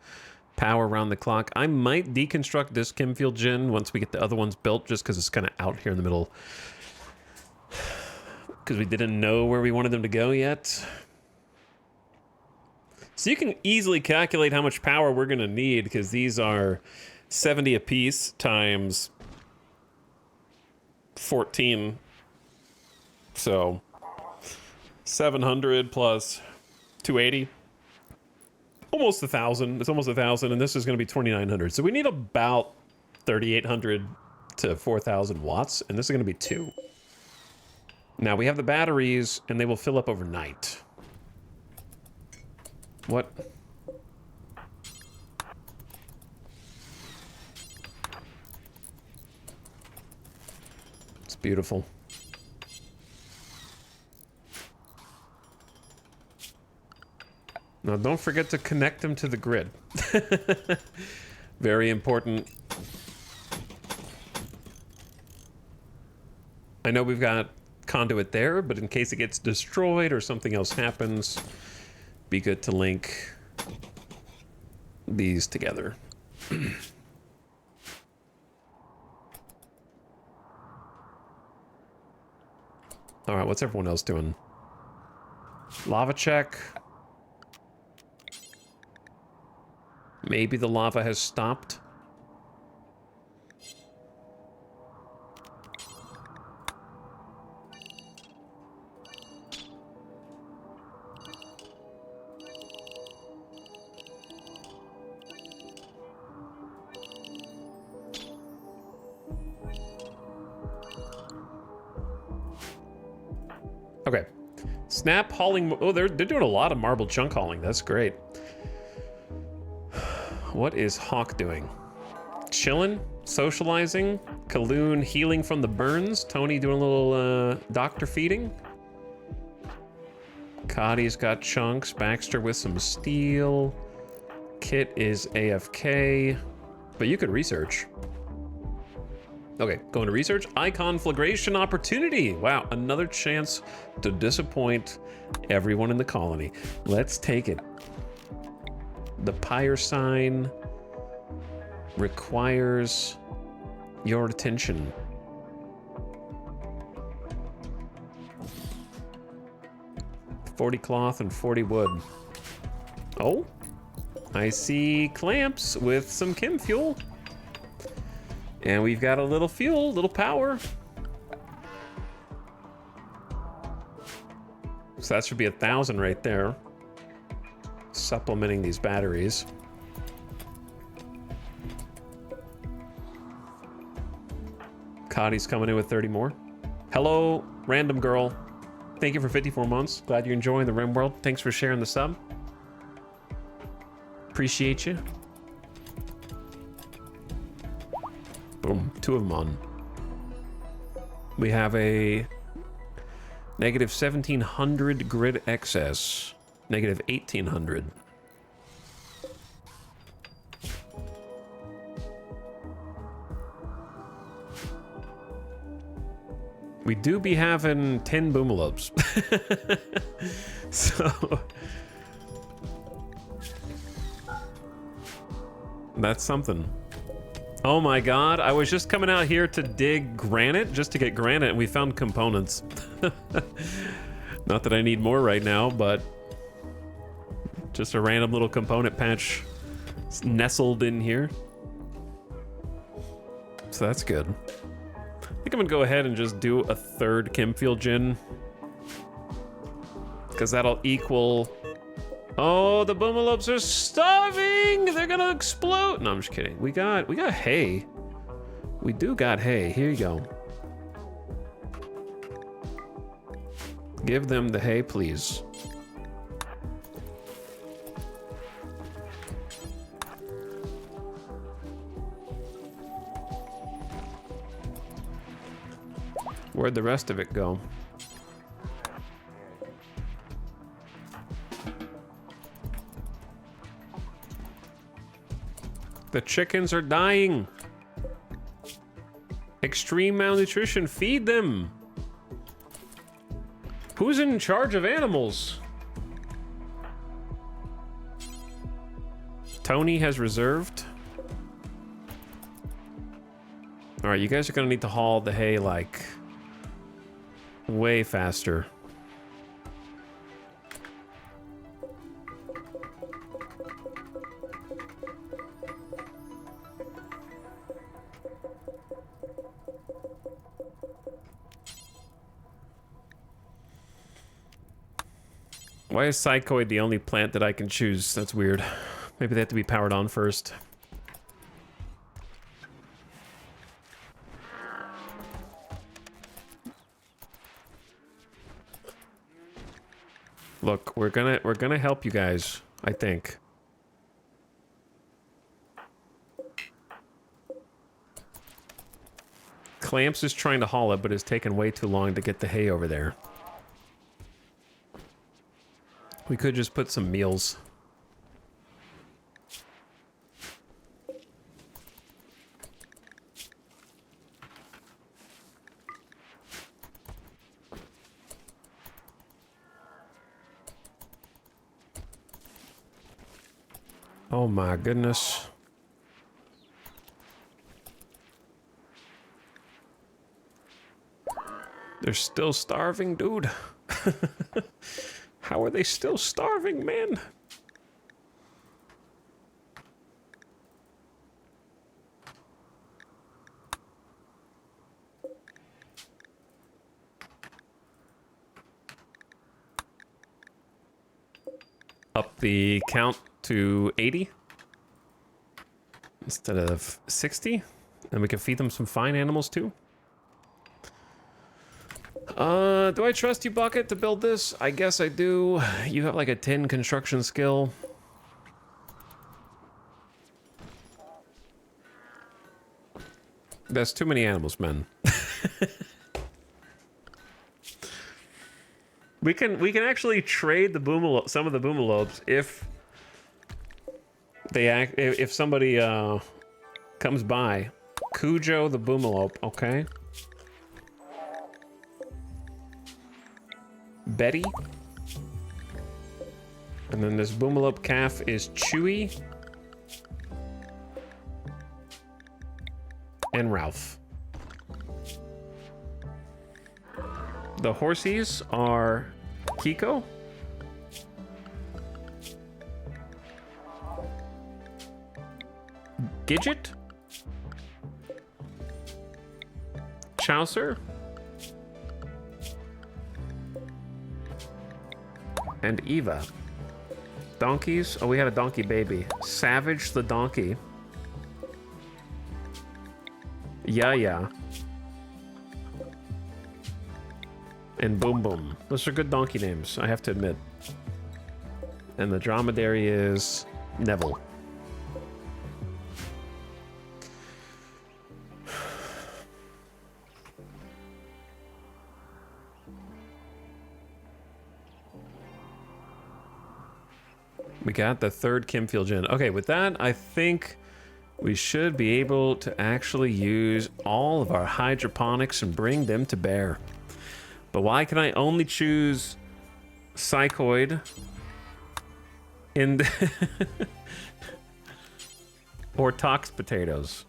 power around the clock. I might deconstruct this chemfield gen once we get the other ones built, just because it's kind of out here in the middle. Because we didn't know where we wanted them to go yet. So you can easily calculate how much power we're going to need, because these are 70 apiece times 14. So 700 plus 280. Almost 1,000. It's almost 1,000, and this is going to be 2,900. So we need about 3,800 to 4,000 watts, and this is going to be 2. Now we have the batteries, and they will fill up overnight. What? It's beautiful. Now, don't forget to connect them to the grid. Very important. I know we've got conduit there, but in case it gets destroyed or something else happens, be good to link these together. All right, what's everyone else doing? Lava check. Maybe the lava has stopped. Okay. Snap hauling. Oh, they're doing a lot of marble chunk hauling. That's great. What is Hawk doing? Chilling? Socializing? Kaloon healing from the burns? Tony doing a little doctor feeding? Cotty's got chunks. Baxter with some steel. Kit is AFK. But you could research. Okay, going to research. Iconflagration opportunity. Wow, another chance to disappoint everyone in the colony. Let's take it. The pyre sign requires your attention. $40 cloth and 40 wood. Oh, I see clamps with some chem fuel. And we've got a little fuel, little power. So that should be 1,000 right there. Supplementing these batteries. Cotty's coming in with 30 more. Hello, random girl. Thank you for 54 months. Glad you're enjoying the RimWorld. Thanks for sharing the sub. Appreciate you. Boom, 2 of them on. We have a negative 1,700 grid excess. Negative 1,800. We do be having 10 boomalopes. So that's something. Oh my god, I was just coming out here to dig granite, just to get granite, and we found components. Not that I need more right now, but just a random little component patch nestled in here. So that's good. I think I'm gonna go ahead and just do a 3rd Chemfield Gin. Because that'll equal... Oh, the boomalopes are starving! They're gonna explode! No, I'm just kidding. We got hay. We do got hay. Here you go. Give them the hay, please. Where'd the rest of it go? The chickens are dying. Extreme malnutrition. Feed them. Who's in charge of animals? Tony has reserved. All right, you guys are gonna need to haul the hay like way faster. Why is Psychoid the only plant that I can choose? That's weird. Maybe they have to be powered on first. Look, we're gonna help you guys, I think. Clamps is trying to haul it, but it's taken way too long to get the hay over there. We could just put some meals. Oh my goodness. They're still starving, dude. How are they still starving, man? Up the count to 80 instead of 60, and we can feed them some fine animals too. Do I trust you, Bucket, to build this? I guess I do. You have like a 10 construction skill. That's too many animals, man. We can actually trade the some of the boomalopes if if somebody comes by. Cujo the boomalope, okay. Betty. And then this boomalope calf is Chewy. And Ralph. The horsies are Kiko. Gidget. Chaucer. And Eva. Donkeys. Oh, we had a donkey baby. Savage the donkey. Yeah. And Boom Boom. Those are good donkey names, I have to admit. And the dromedary is Neville. We got the third Kimfield gen. Okay, with that, I think we should be able to actually use all of our hydroponics and bring them to bear. But why can I only choose Psychoid in the or Tox potatoes?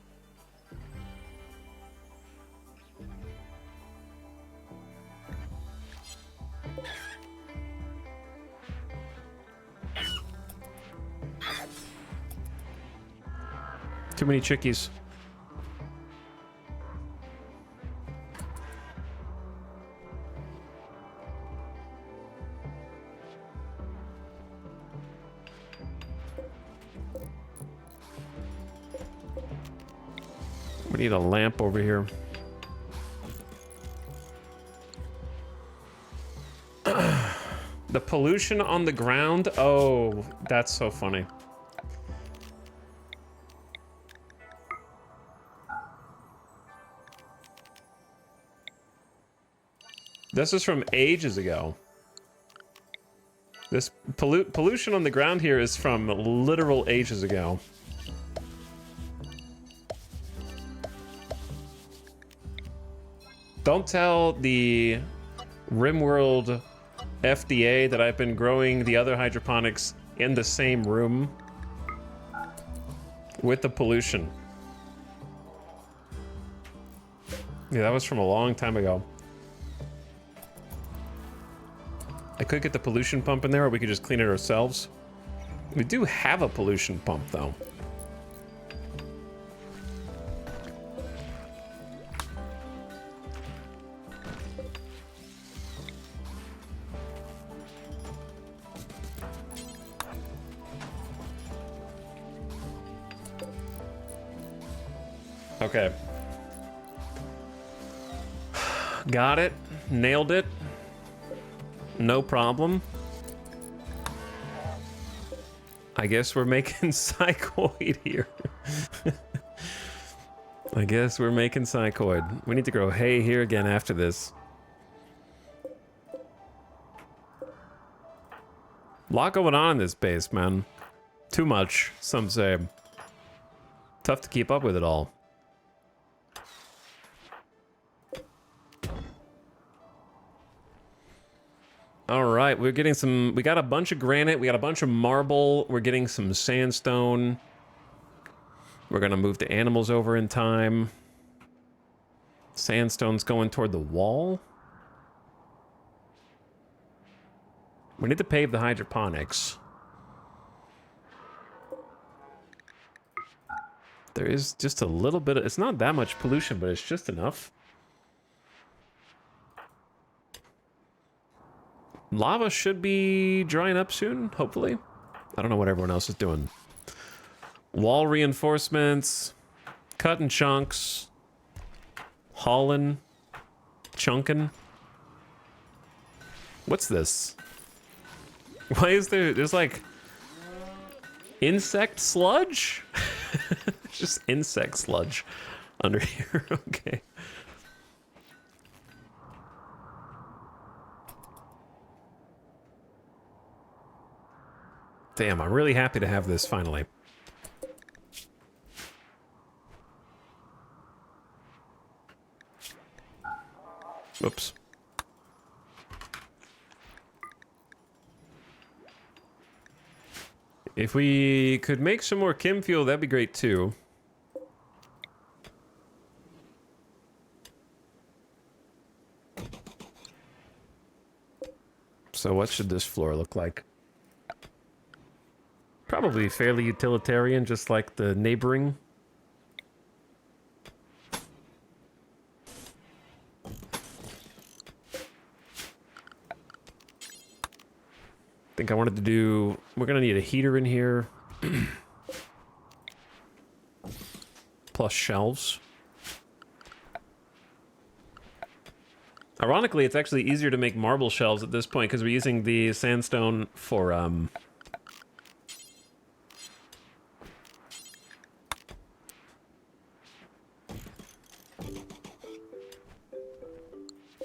Too many chickies. We need a lamp over here. The pollution on the ground? Oh, that's so funny. This is from ages ago. This pollution on the ground here is from literal ages ago. Don't tell the RimWorld FDA that I've been growing the other hydroponics in the same room with the pollution. Yeah, that was from a long time ago. I could get the pollution pump in there, or we could just clean it ourselves. We do have a pollution pump, though. Okay. Got it. Nailed it. No problem. I guess we're making psychoid here. I guess we're making psychoid. We need to grow hay here again after this. A lot going on in this base, man. Too much, some say. Tough to keep up with it all. All right, we're getting some... We got a bunch of granite. We got a bunch of marble. We're getting some sandstone. We're going to move the animals over in time. Sandstone's going toward the wall. We need to pave the hydroponics. There is just a little bit of... It's not that much pollution, but it's just enough. Lava should be drying up soon, hopefully. I don't know what everyone else is doing. Wall reinforcements. Cutting chunks. Hauling. Chunking. What's this? Why is there's like... insect sludge? It's just insect sludge under here. Okay. Damn, I'm really happy to have this finally. Whoops. If we could make some more chem fuel, that'd be great too. So what should this floor look like? Probably fairly utilitarian, just like the neighboring. I think I wanted to do... We're gonna need a heater in here. Plus shelves. Ironically, it's actually easier to make marble shelves at this point because we're using the sandstone for, I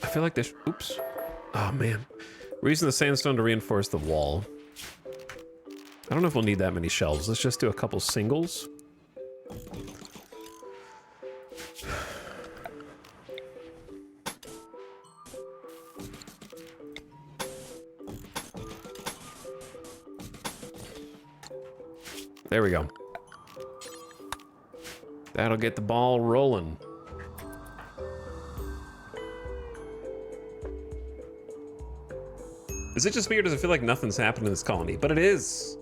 feel like this... Oops. Oh, man. We're using the sandstone to reinforce the wall. I don't know if we'll need that many shelves. Let's just do a couple singles. There we go. That'll get the ball rolling. Is it just me or does it feel like nothing's happened in this colony? But it is.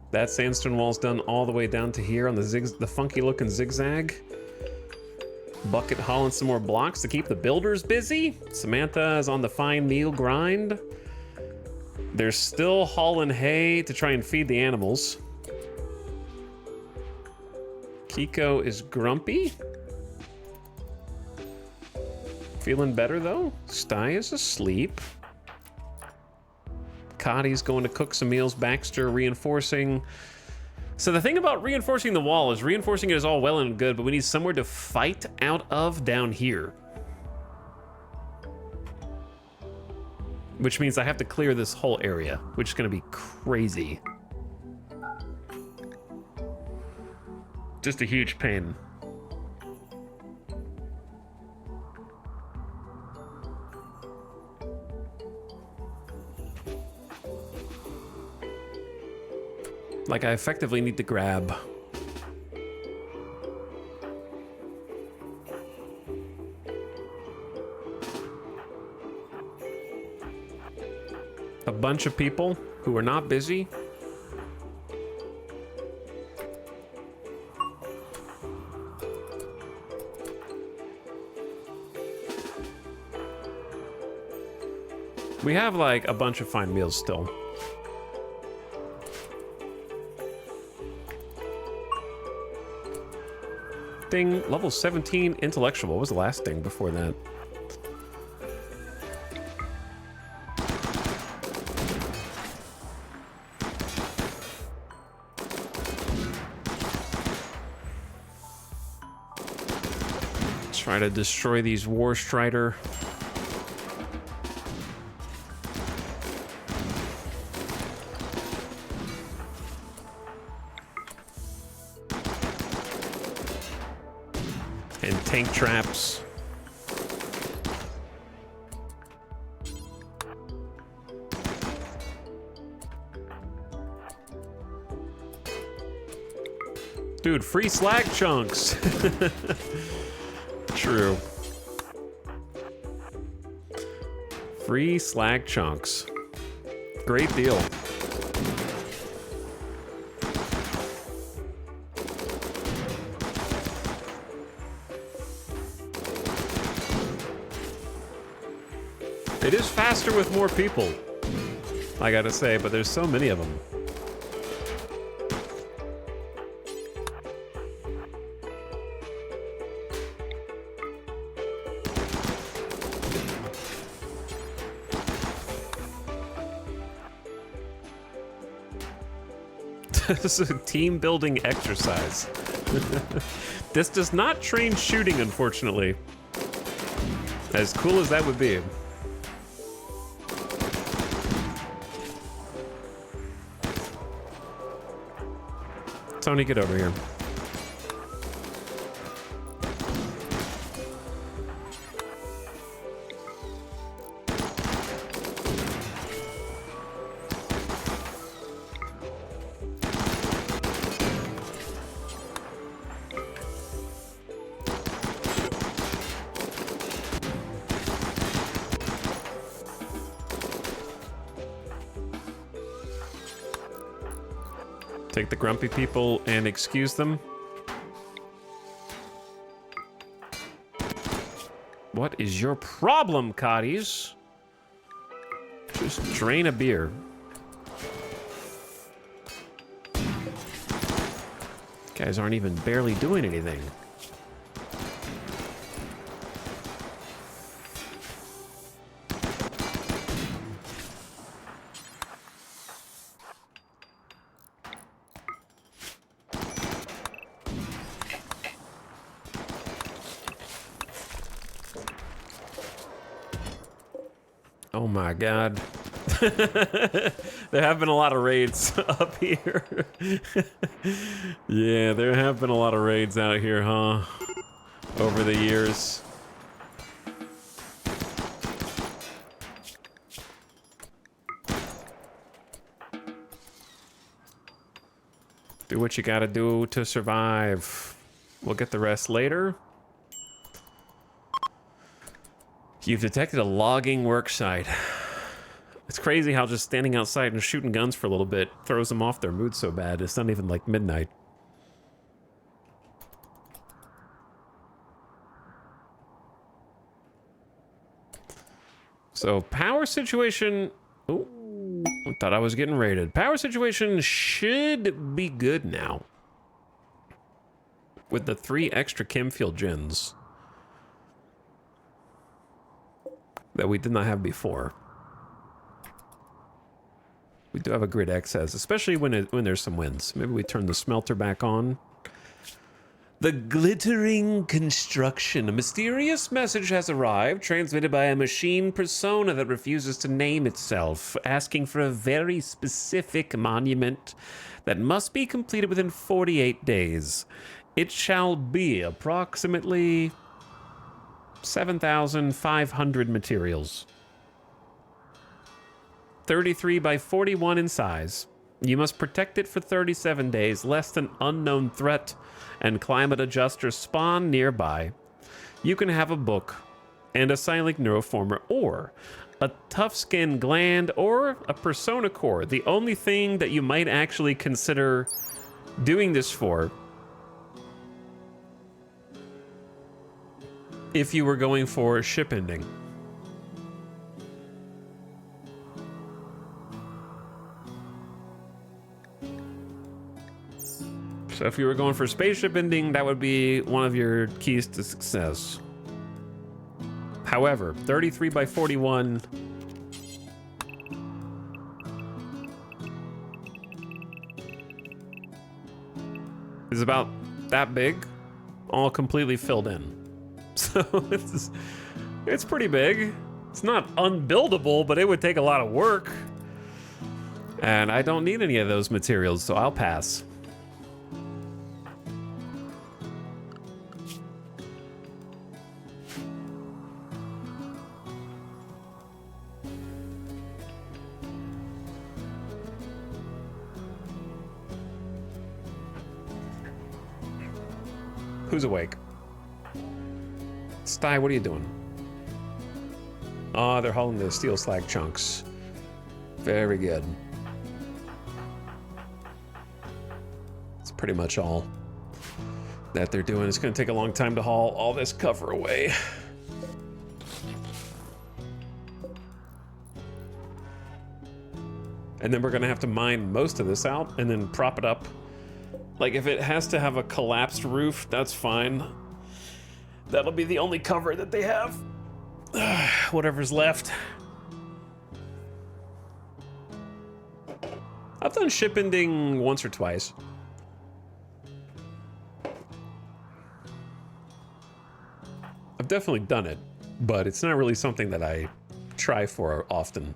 That sandstone wall's done all the way down to here on the funky looking zigzag. Bucket hauling some more blocks to keep the builders busy. Samantha is on the fine meal grind. They're still hauling hay to try and feed the animals. Kiko is grumpy. Feeling better though. Sty is asleep. Cotty's going to cook some meals. Baxter reinforcing. So the thing about reinforcing the wall is reinforcing it is all well and good, but we need somewhere to fight out of down here. Which means I have to clear this whole area, which is going to be crazy. Just a huge pain. Like, I effectively need to grab... a bunch of people who are not busy. We have, like, a bunch of fine meals still. ding. Level 17 intellectual. What was the last thing before that? Try to destroy these War Strider. And tank traps. Dude, free slag chunks. True. Free slag chunks. Great deal. It is faster with more people, I gotta say, but there's so many of them. This is a team building exercise. This does not train shooting, unfortunately. As cool as that would be. Tony, get over here. Take the grumpy people and excuse them. What is your problem, Cotties? Just drain a beer. Guys aren't even barely doing anything. Oh my god. There have been a lot of raids up here. Yeah, there have been a lot of raids out here, huh? Over the years. Do what you gotta do to survive. We'll get the rest later. You've detected a logging work site. It's crazy how just standing outside and shooting guns for a little bit throws them off their mood so bad. It's not even like midnight. So power situation... Oh, I thought I was getting raided. Power situation should be good now. With the 3 extra Chemfield gens. That we did not have before. We do have a grid excess, especially when there's some winds. Maybe we turn the smelter back on. The glittering construction. A mysterious message has arrived, transmitted by a machine persona that refuses to name itself, asking for a very specific monument that must be completed within 48 days. It shall be approximately 7,500 materials. 33 by 41 in size. You must protect it for 37 days, lest an unknown threat and climate adjuster spawn nearby. You can have a book and a Psylink neuroformer, or a tough skin gland, or a persona core. The only thing that you might actually consider doing this for, if you were going for ship ending. So if you were going for spaceship ending, that would be one of your keys to success. However, 33 by 41 is about that big, all completely filled in. So it's pretty big. It's not unbuildable, but it would take a lot of work. And I don't need any of those materials, so I'll pass. Who's awake? Sty, what are you doing? Oh, they're hauling the steel slag chunks. Very good. That's pretty much all that they're doing. It's going to take a long time to haul all this cover away. And then we're going to have to mine most of this out and then prop it up. Like, if it has to have a collapsed roof, that's fine. That'll be the only cover that they have. Whatever's left. I've done ship ending once or twice. I've definitely done it, but it's not really something that I try for often.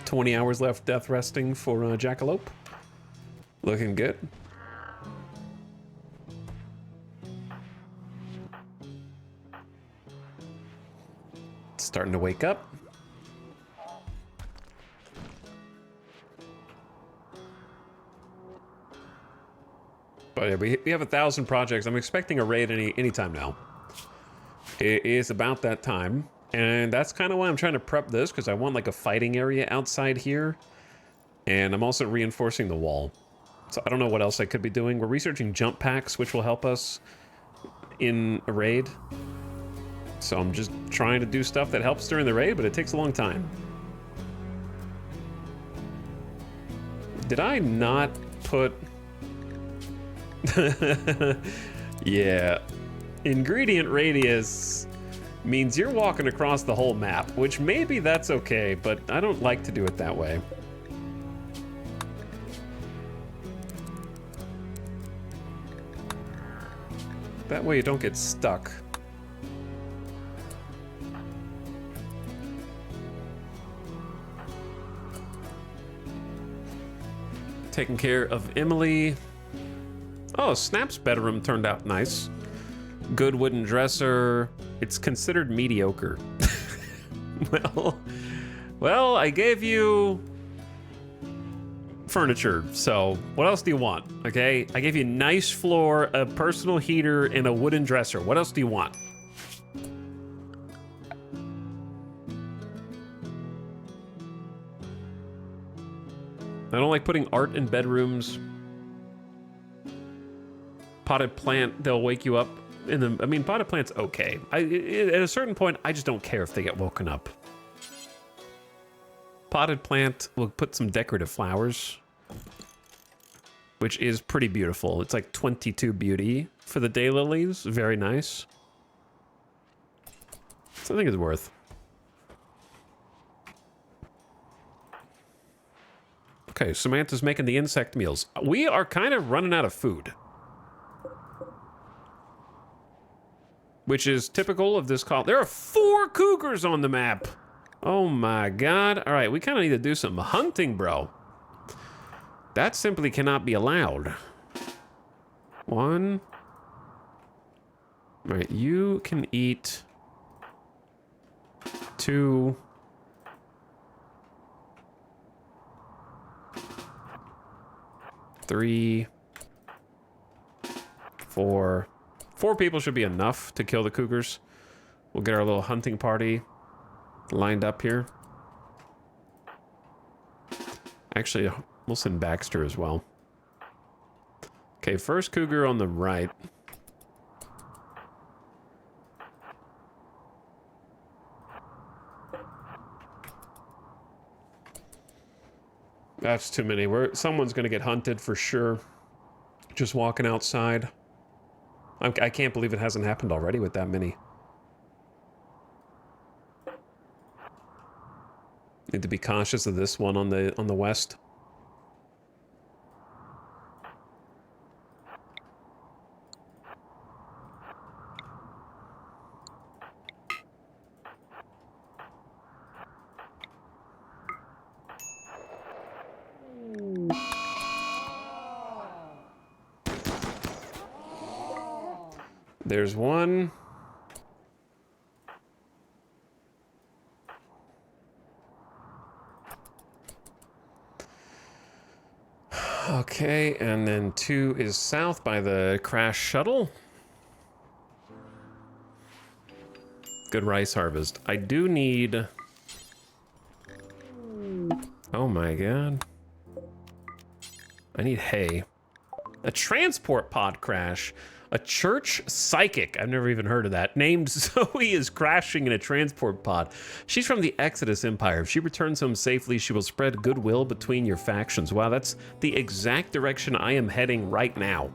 20 hours left death resting for Jackalope. Looking good. Starting to wake up. But yeah, we have 1,000 projects. I'm expecting a raid anytime now. It is about that time. And that's kind of why I'm trying to prep this, because I want like a fighting area outside here. And I'm also reinforcing the wall. So I don't know what else I could be doing. We're researching jump packs, which will help us in a raid. So I'm just trying to do stuff that helps during the raid, but it takes a long time. Did I not put... Yeah. Ingredient radius means you're walking across the whole map, which maybe that's okay, but I don't like to do it that way. That way you don't get stuck. Taking care of Emily. Oh, Snap's bedroom turned out nice. Good wooden dresser. It's considered mediocre. Well, I gave you furniture, so what else do you want? Okay, I gave you a nice floor, a personal heater, and a wooden dresser. What else do you want? I don't like putting art in bedrooms. Potted plant, they'll wake you up in the... I mean, potted plant's okay. At a certain point, I just don't care if they get woken up. Potted plant, we'll put some decorative flowers, which is pretty beautiful. It's like 22 beauty for the daylilies. Very nice. So I think it's worth. Okay, Samantha's making the insect meals. We are kind of running out of food, which is typical of this call. There are 4 cougars on the map. Oh my god. All right, we kind of need to do some hunting, bro. That simply cannot be allowed. 1. All right, you can eat 2. 3. 4. 4 people should be enough to kill the cougars. We'll get our little hunting party lined up here. Actually, we'll send Baxter as well. Okay, first cougar on the right. That's too many. Someone's going to get hunted for sure. just walking outside. I can't believe it hasn't happened already with that many. Need to be cautious of this one on the west. There's one. Okay, and then 2 is south by the crash shuttle. Good rice harvest. I do need... Oh my god. I need hay. A transport pod crash. A church psychic, I've never even heard of that, named Zoe is crashing in a transport pod. She's from the Exodus Empire. If she returns home safely, she will spread goodwill between your factions. Wow, that's the exact direction I am heading right now.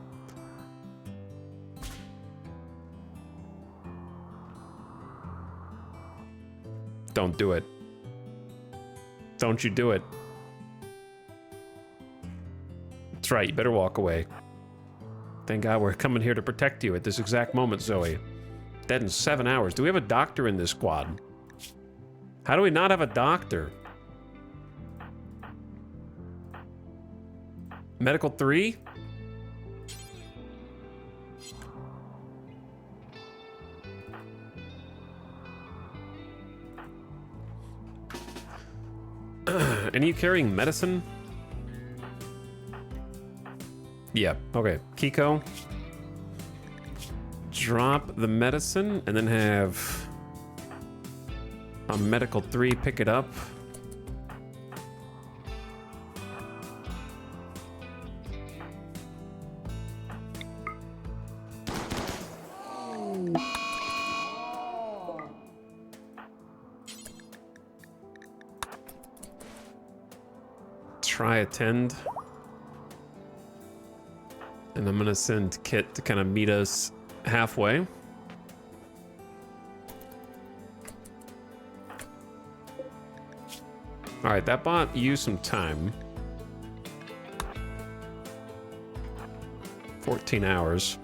Don't do it. Don't you do it. That's right, you better walk away. Thank God we're coming here to protect you at this exact moment, Zoe. Dead in 7 hours. Do we have a doctor in this squad? How do we not have a doctor? Medical 3? And are you carrying medicine? Yeah, okay. Kiko. Drop the medicine and then have a medical 3 pick it up. Try attend. And I'm gonna send Kit to kind of meet us halfway. All right, that bought you some time. 14 hours.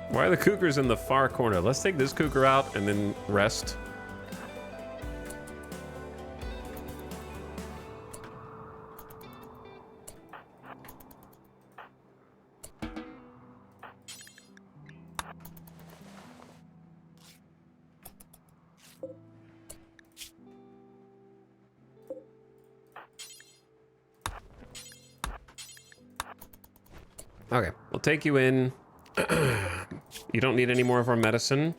Why are the cougars in the far corner? Let's take this cougar out and then rest. Okay, we'll take you in. You don't need any more of our medicine.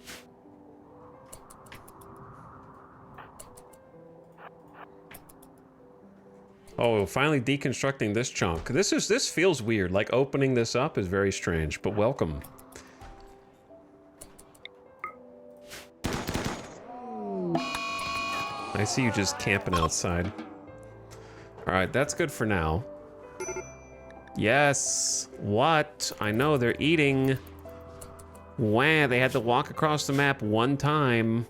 Oh, finally deconstructing this chunk. This feels weird. Like opening this up is very strange, but welcome. I see you just camping outside. All right, that's good for now. Yes. What? I know they're eating. Wow, they had to walk across the map one time.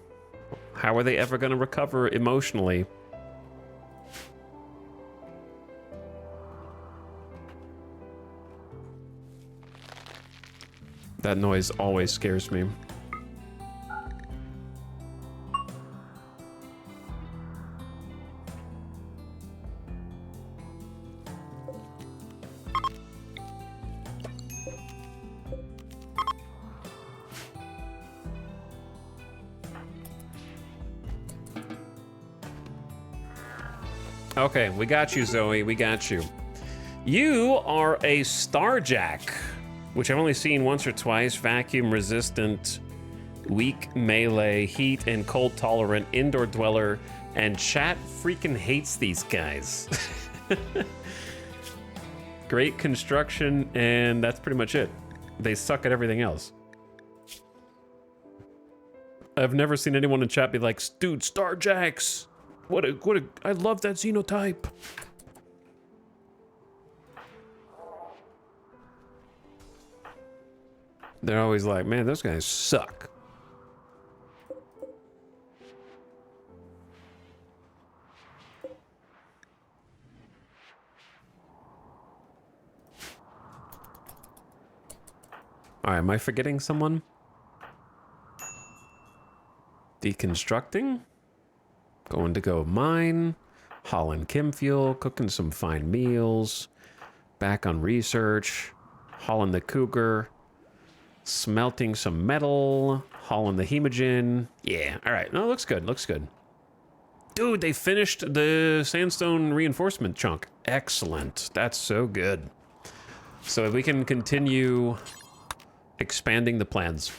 How are they ever going to recover emotionally? That noise always scares me. Okay, we got you, Zoe. We got you. You are a Starjack, which I've only seen once or twice. Vacuum resistant, weak melee, heat and cold tolerant, indoor dweller, and chat freaking hates these guys. Great construction, and that's pretty much it. They suck at everything else. I've never seen anyone in chat be like, dude, Starjacks. I love that xenotype. They're always like, man, those guys suck. All right, am I forgetting someone? Deconstructing. Going to go mine. Hauling chem fuel. Cooking some fine meals. Back on research. Hauling the cougar. Smelting some metal. Hauling the hemogen. Yeah, all right. No, looks good. Looks good. Dude, they finished the sandstone reinforcement chunk. Excellent. That's so good. So we can continue expanding the plans.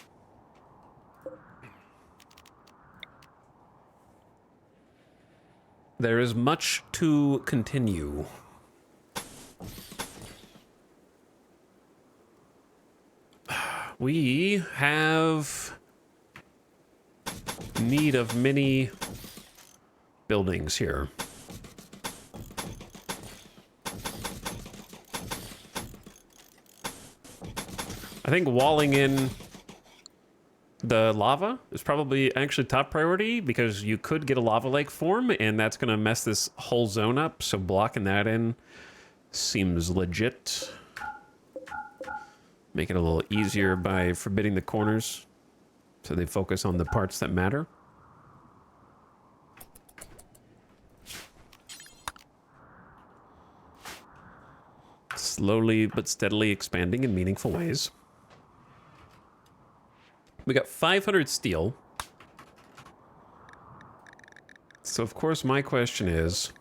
There is much to continue. We have need of many buildings here. I think walling in the lava is probably actually top priority because you could get a lava lake form and that's going to mess this whole zone up. So blocking that in seems legit. Make it a little easier by forbidding the corners so they focus on the parts that matter. Slowly but steadily expanding in meaningful ways. We got 500 steel. So of course my question is,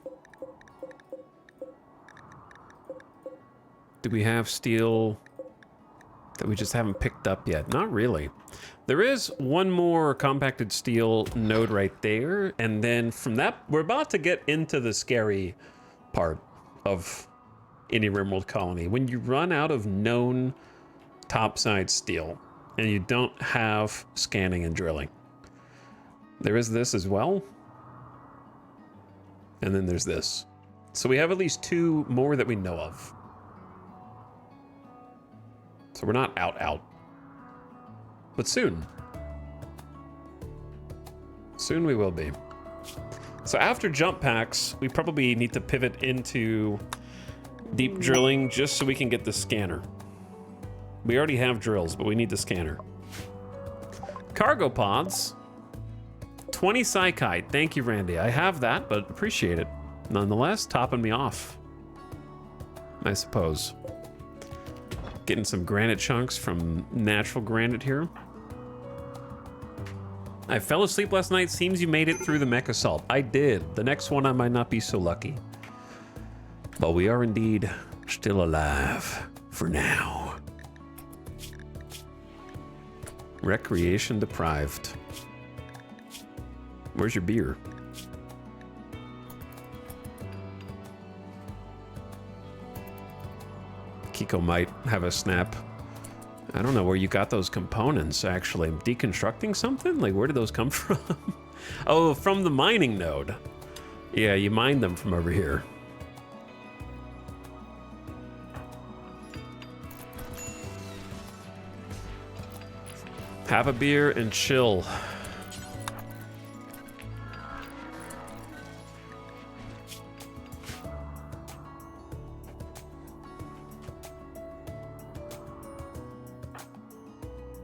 do we have steel that we just haven't picked up yet? Not really. There is one more compacted steel node right there, and then from that we're about to get into the scary part of any RimWorld colony. When you run out of known topside steel and you don't have scanning and drilling. There is this as well. And then there's this. So we have at least 2 more that we know of. So we're not out. But soon. Soon we will be. So after jump packs, we probably need to pivot into deep drilling just so we can get the scanner. We already have drills, but we need the scanner. Cargo pods. 20 psychite. Thank you, Randy. I have that, but appreciate it. Nonetheless, topping me off, I suppose. Getting some granite chunks from natural granite here. I fell asleep last night. Seems you made it through the mech assault. I did. The next one I might not be so lucky. But we are indeed still alive for now. Recreation deprived. Where's your beer? Kiko might have a snap. I don't know where you got those components, actually. Deconstructing something? Like, where did those come from? Oh, from the mining node. Yeah, you mined them from over here. Have a beer and chill.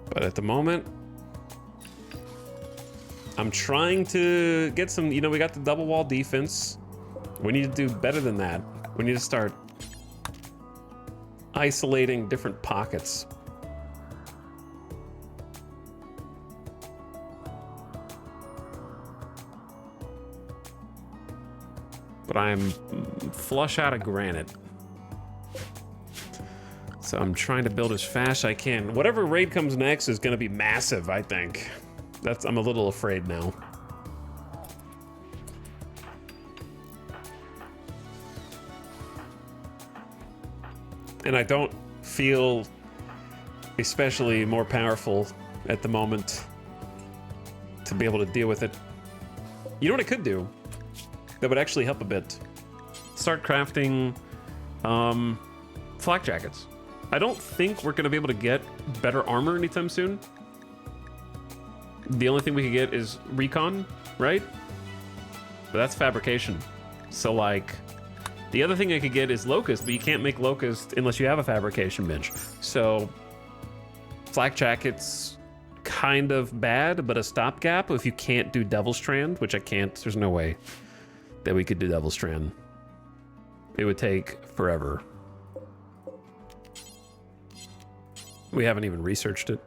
But at the moment, I'm trying to get some, you know, we got the double wall defense. We need to do better than that. We need to start isolating different pockets. But I'm flush out of granite. So I'm trying to build as fast as I can. Whatever raid comes next is gonna be massive, I think. I'm a little afraid now. And I don't feel especially more powerful at the moment to to be able to deal with it. You know what I could do that would actually help a bit? Start crafting flak jackets. I don't think we're going to be able to get better armor anytime soon. The only thing we could get is recon, right? But that's fabrication. So, like, the other thing I could get is locust, but you can't make locust unless you have a fabrication bench. So, flak jackets, kind of bad, but a stopgap if you can't do Devil Strand, which I can't. There's no way that we could do Devil Strand. It would take forever. We haven't even researched it.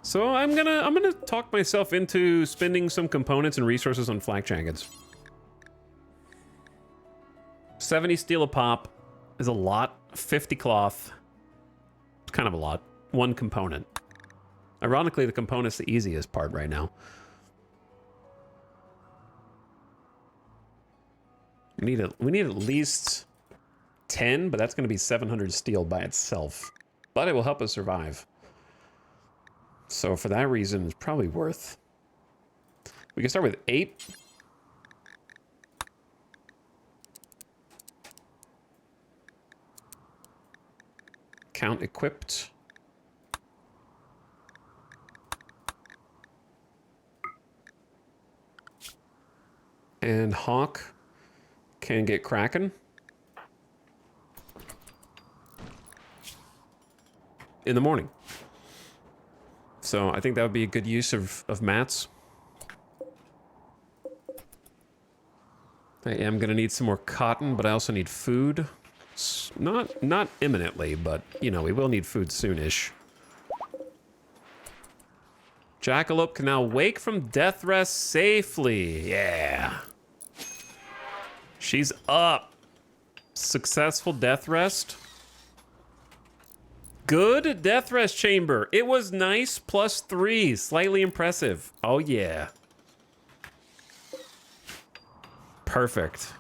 So I'm gonna talk myself into spending some components and resources on flak jackets. 70 steel a pop is a lot. 50 cloth. It's kind of a lot. One component. Ironically, the component's the easiest part right now. We need at least 10, but that's going to be 700 steel by itself. But it will help us survive. So for that reason, it's probably worth. We can start with 8. Count equipped. And Hawk can get cracking. In the morning. So I think that would be a good use of mats. I am going to need some more cotton, but I also need food. Not imminently, but, you know, we will need food soonish. Jackalope can now wake from death rest safely. Yeah. She's up. Successful death rest. Good death rest chamber. It was nice. +3. Slightly impressive. Oh, yeah. Perfect.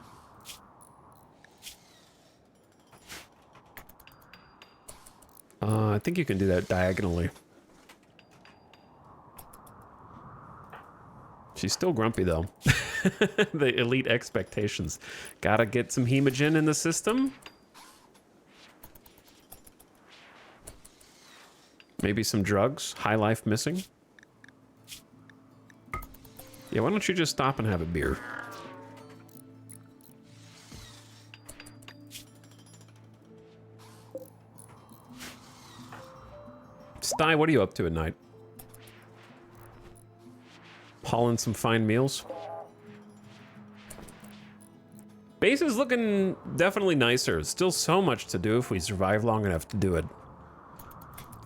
I think you can do that diagonally. She's still grumpy, though. The elite expectations. Gotta get some hemogen in the system. Maybe some drugs. High life missing. Yeah, why don't you just stop and have a beer? Sty, what are you up to at night? Hauling some fine meals. Base is looking definitely nicer. Still so much to do if we survive long enough to do it.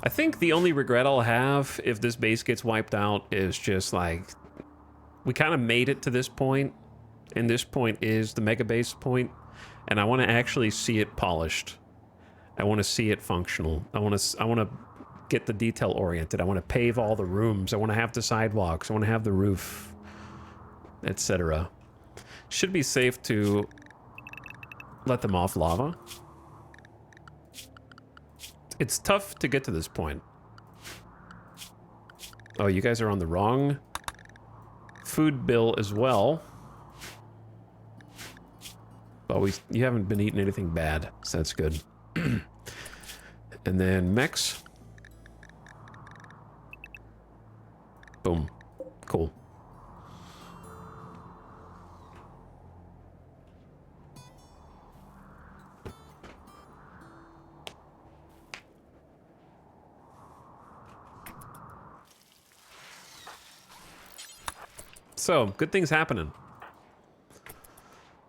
I think the only regret I'll have if this base gets wiped out is just like, we kind of made it to this point, and this point is the mega base point, and I want to actually see it polished. I want to see it functional. I want to get the detail oriented. I want to pave all the rooms. I want to have the sidewalks. I want to have the roof, etc. Should be safe to let them off lava. It's tough to get to this point. Oh, you guys are on the wrong food bill as well. But you haven't been eating anything bad, so that's good. And then mechs. Boom. Cool. So, good things happening.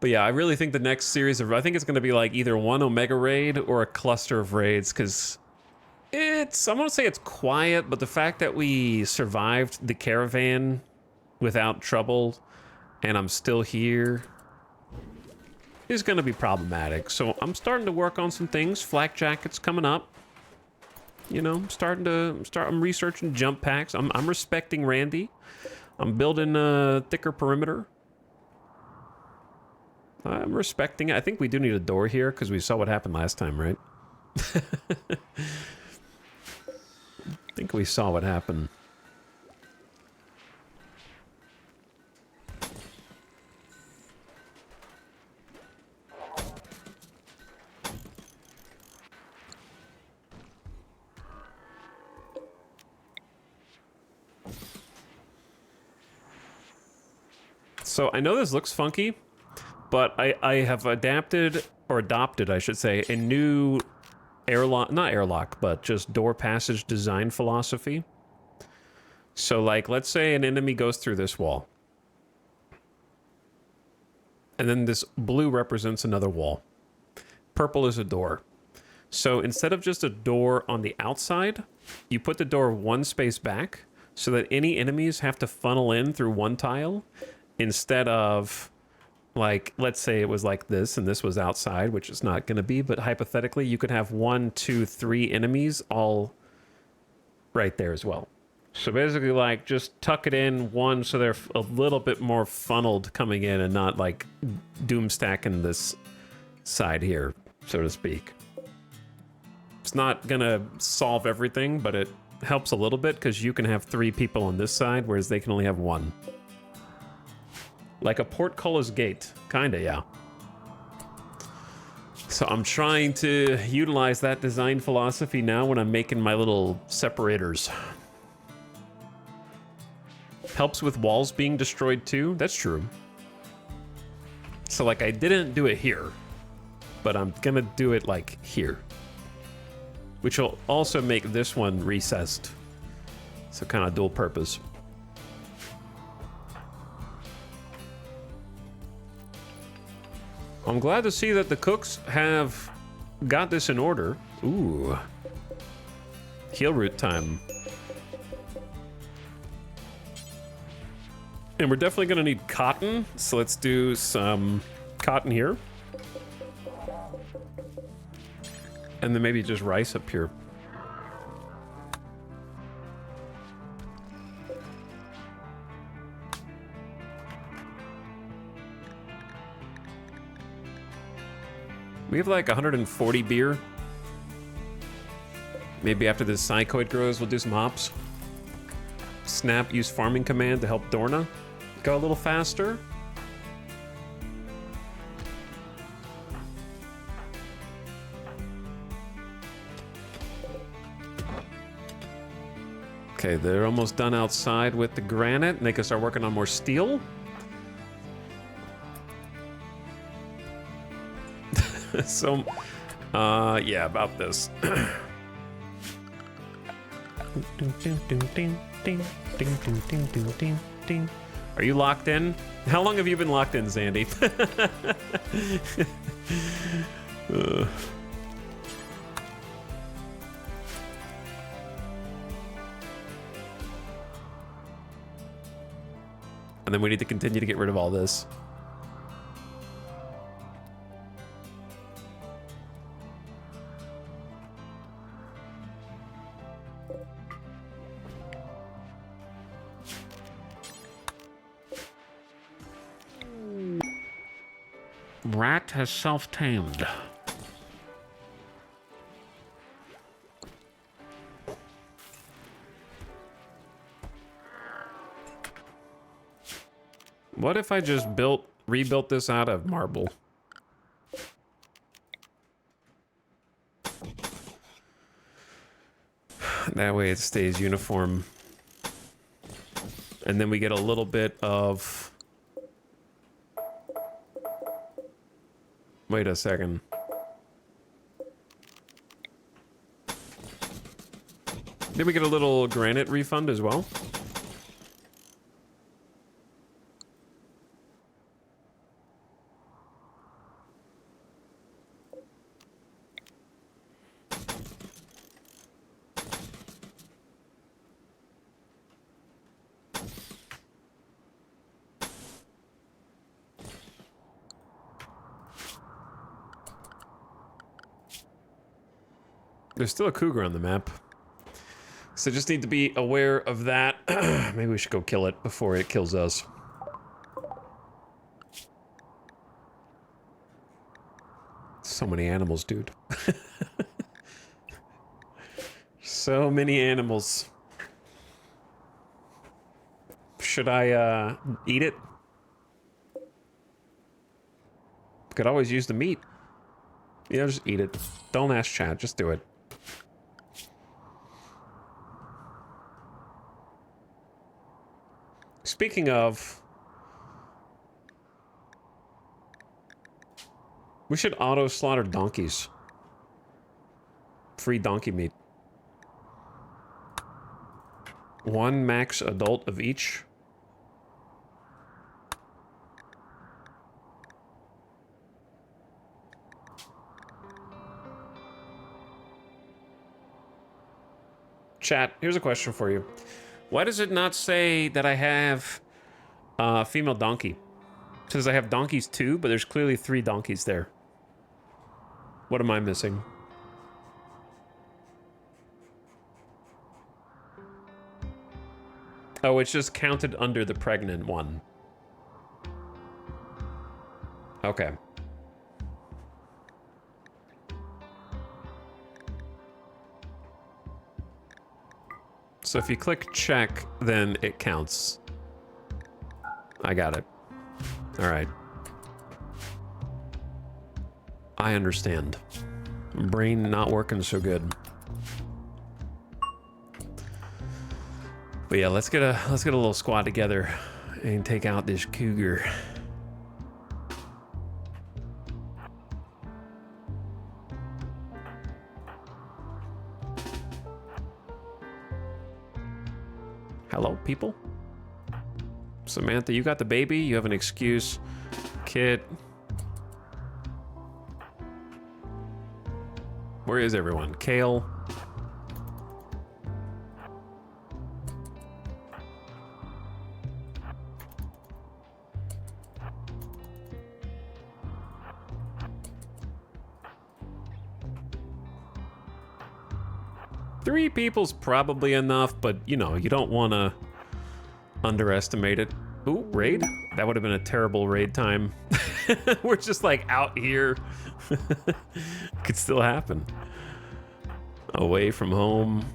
But yeah, I really think the next series of... I think it's going to be like either one Omega raid or a cluster of raids, because it's... I won't say it's quiet, but the fact that we survived the caravan without trouble and I'm still here is going to be problematic. So I'm starting to work on some things. Flak jackets coming up. You know, I'm researching jump packs. I'm respecting Randy. I'm building a thicker perimeter. I'm respecting it. I think we do need a door here because we saw what happened last time, right? I think we saw what happened. So I know this looks funky, but I have adapted, or adopted, I should say, a new airlock, not airlock, but just door passage design philosophy. So like, let's say an enemy goes through this wall. And then this blue represents another wall. Purple is a door. So instead of just a door on the outside, you put the door one space back so that any enemies have to funnel in through one tile instead of, like, let's say it was like this and this was outside, which is not going to be, but hypothetically you could have 1, 2, 3 enemies all right there as well. So basically, like, just tuck it in one so they're a little bit more funneled coming in and not, like, doom stacking this side here, so to speak. It's not gonna solve everything, but it helps a little bit because you can have 3 people on this side, whereas they can only have 1. Like a portcullis gate. Kinda, yeah. So I'm trying to utilize that design philosophy now when I'm making my little separators. Helps with walls being destroyed too. That's true. So like I didn't do it here, but I'm gonna do it like here, which will also make this one recessed. So kind of dual purpose. I'm glad to see that the cooks have got this in order. Ooh. Heal root time. And we're definitely gonna need cotton, so let's do some cotton here. And then maybe just rice up here. We have like 140 beer. Maybe after this psychoid grows, we'll do some hops. Snap, use farming command to help Dorna go a little faster. Okay, they're almost done outside with the granite, and they can start working on more steel. So, yeah, about this. Are you locked in? How long have you been locked in, Zandy? And then we need to continue to get rid of all this. Rat has self-tamed. What if I just rebuilt this out of marble? That way it stays uniform. And then we get a little bit of... Wait a second. Did we get a little granite refund as well? There's still a cougar on the map. So just need to be aware of that. Maybe we should go kill it before it kills us. So many animals, dude. So many animals. Should I eat it? Could always use the meat. Yeah, just eat it. Don't ask chat, just do it. Speaking of, We should auto slaughter donkeys. Free donkey meat. 1 max adult of each. Chat, here's a question for you. Why does it not say that I have a female donkey? It says I have donkeys too, but there's clearly 3 donkeys there. What am I missing? Oh, it's just counted under the pregnant one. Okay. So if you click check, then it counts. I got it. All right. I understand. Brain not working so good. But yeah, let's get a little squad together and take out this cougar. Hello, people. Samantha, you got the baby. You have an excuse. Kit. Where is everyone? Kale. Three people's probably enough, but you know, you don't want to underestimate it. Ooh, raid? That would have been a terrible raid time. We're just like out here. Could still happen. Away from home.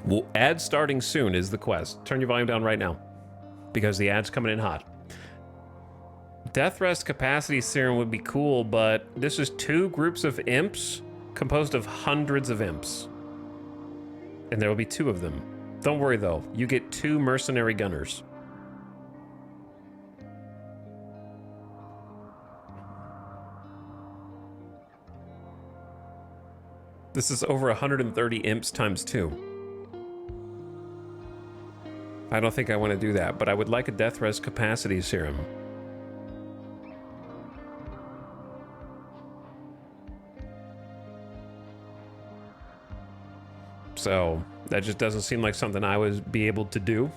Well, ad starting soon is the quest. Turn your volume down right now, because the ad's coming in hot. Death Rest Capacity Serum would be cool, but this is 2 groups of imps composed of hundreds of imps. And there will be 2 of them. Don't worry though, you get 2 mercenary gunners. This is over 130 imps times 2. I don't think I want to do that, but I would like a Death Rest Capacity Serum. So, that just doesn't seem like something I would be able to do.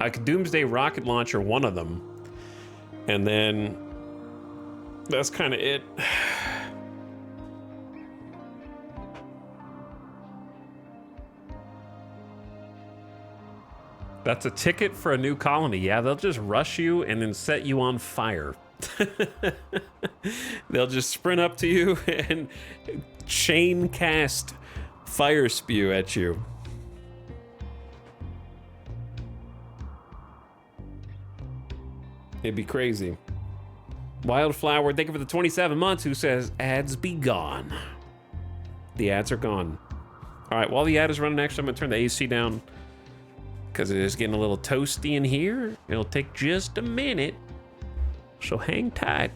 I could Doomsday Rocket Launcher one of them, and then that's kind of it. That's a ticket for a new colony. Yeah, they'll just rush you and then set you on fire. They'll just sprint up to you and chain cast fire spew at you. It'd be crazy. Wildflower, thank you for the 27 months, who says, ads be gone. The ads are gone. All right, while the ad is running, actually, I'm gonna turn the AC down, because it is getting a little toasty in here. It'll take just a minute, so hang tight.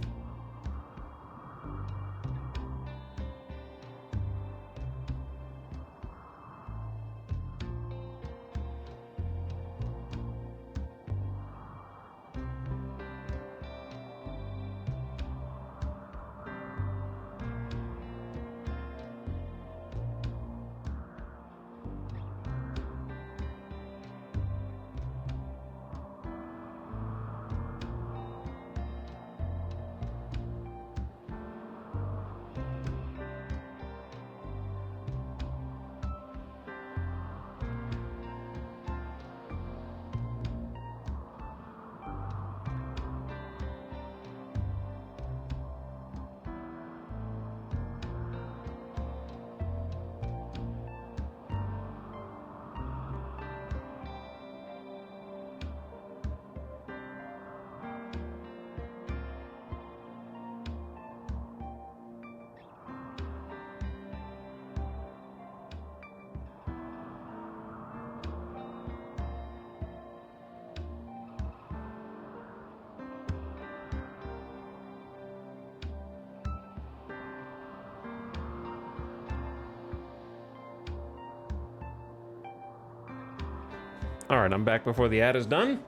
All right, I'm back before the ad is done.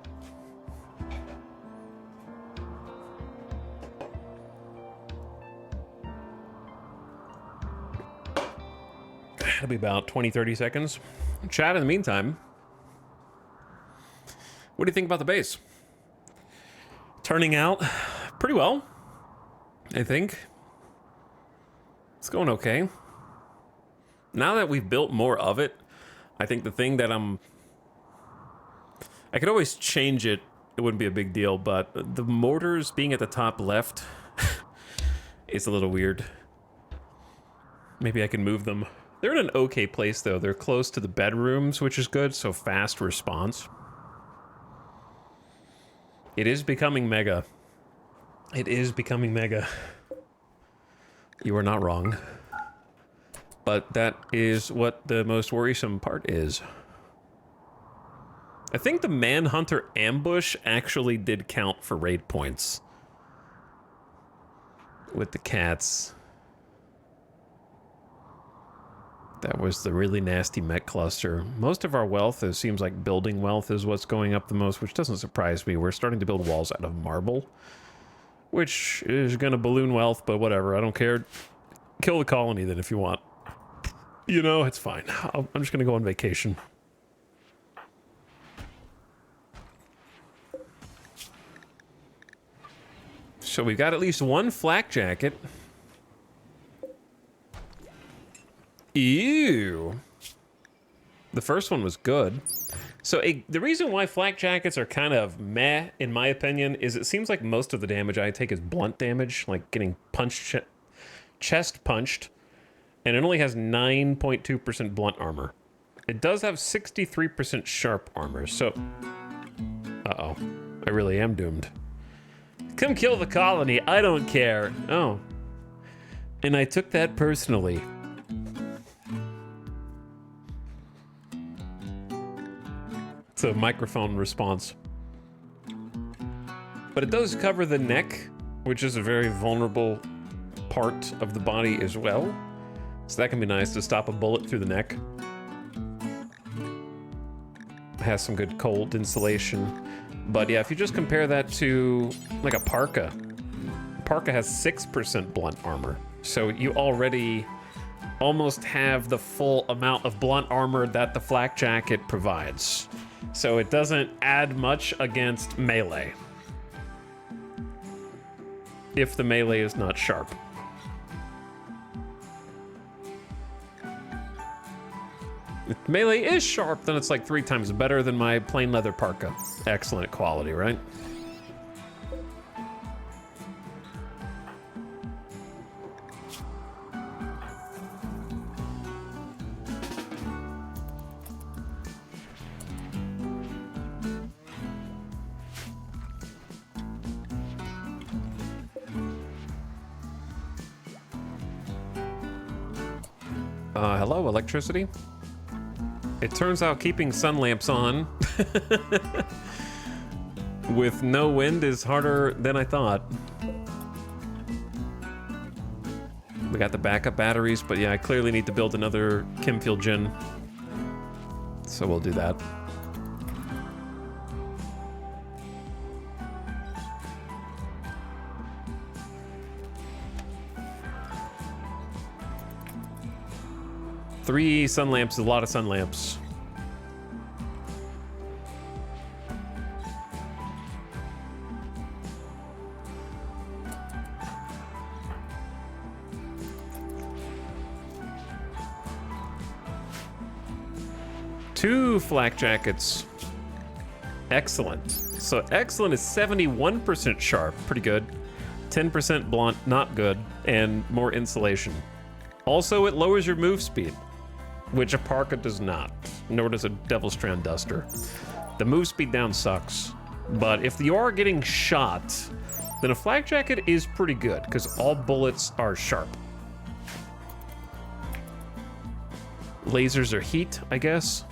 It'll be about 20, 30 seconds. Chat in the meantime. What do you think about the base? Turning out pretty well, I think. It's going okay. Now that we've built more of it, I think the thing that I could always change it. It wouldn't be a big deal, but the mortars being at the top left is a little weird. Maybe I can move them. They're in an okay place, though. They're close to the bedrooms, which is good, so fast response. It is becoming mega. It is becoming mega. You are not wrong. But that is what the most worrisome part is. I think the Manhunter ambush actually did count for raid points. With the cats. That was the really nasty mech cluster. Most of our wealth, it seems like building wealth is what's going up the most, which doesn't surprise me. We're starting to build walls out of marble, which is going to balloon wealth, but whatever. I don't care. Kill the colony then if you want. You know, it's fine. I'm just going to go on vacation. So we've got at least one flak jacket. Ew. The first one was good. So the reason why flak jackets are kind of meh, in my opinion, is it seems like most of the damage I take is blunt damage, like getting punched, chest punched, and it only has 9.2% blunt armor. It does have 63% sharp armor, so... Uh-oh. I really am doomed. Come kill the colony, I don't care. Oh. And I took that personally. It's a microphone response. But it does cover the neck, which is a very vulnerable part of the body as well. So that can be nice to stop a bullet through the neck. It has some good cold insulation. But yeah, if you just compare that to like a parka. Parka has 6% blunt armor. So you already almost have the full amount of blunt armor that the flak jacket provides. So it doesn't add much against melee. If the melee is not sharp. If melee is sharp, then it's like 3 times better than my plain leather parka. Excellent quality, right? Hello, electricity? It turns out keeping sun lamps on with no wind is harder than I thought. We got the backup batteries, but yeah, I clearly need to build another Chemfield gen. So we'll do that. Three sun lamps is a lot of sun lamps. Two flak jackets. Excellent. So excellent is 71% sharp, pretty good. 10% blunt, not good, and more insulation. Also, it lowers your move speed, which a parka does not, nor does a Devil Strand Duster. The move speed down sucks, but if you are getting shot, then a flak jacket is pretty good, because all bullets are sharp. Lasers are heat, I guess.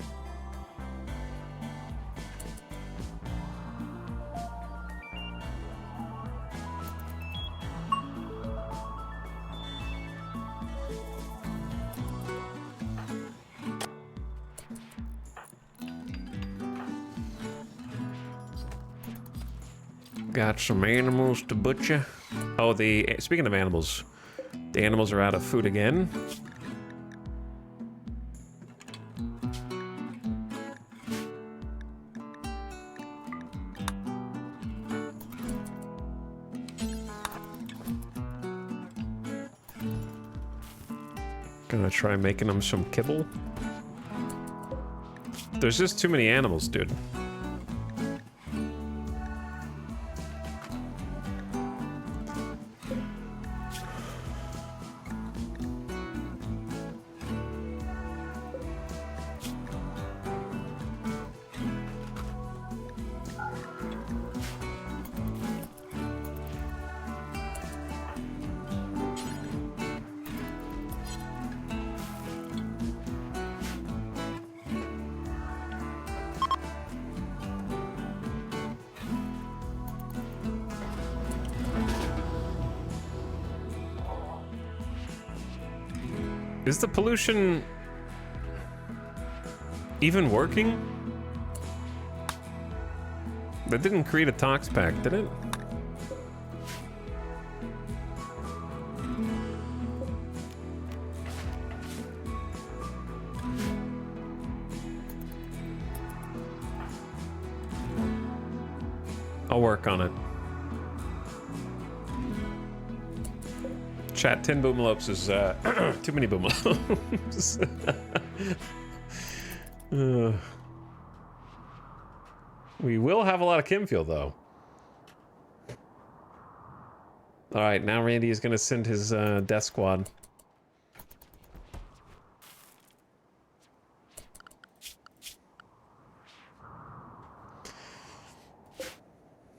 Got some animals to butcher. Oh, speaking of animals, the animals are out of food again. Gonna try making them some kibble. There's just too many animals, dude. Is the pollution even working? That didn't create a tox pack, did it? I'll work on it. Chat, 10 boomalopes is too many boomalopes. We will have a lot of Kimfield, though. All right, now Randy is going to send his death squad.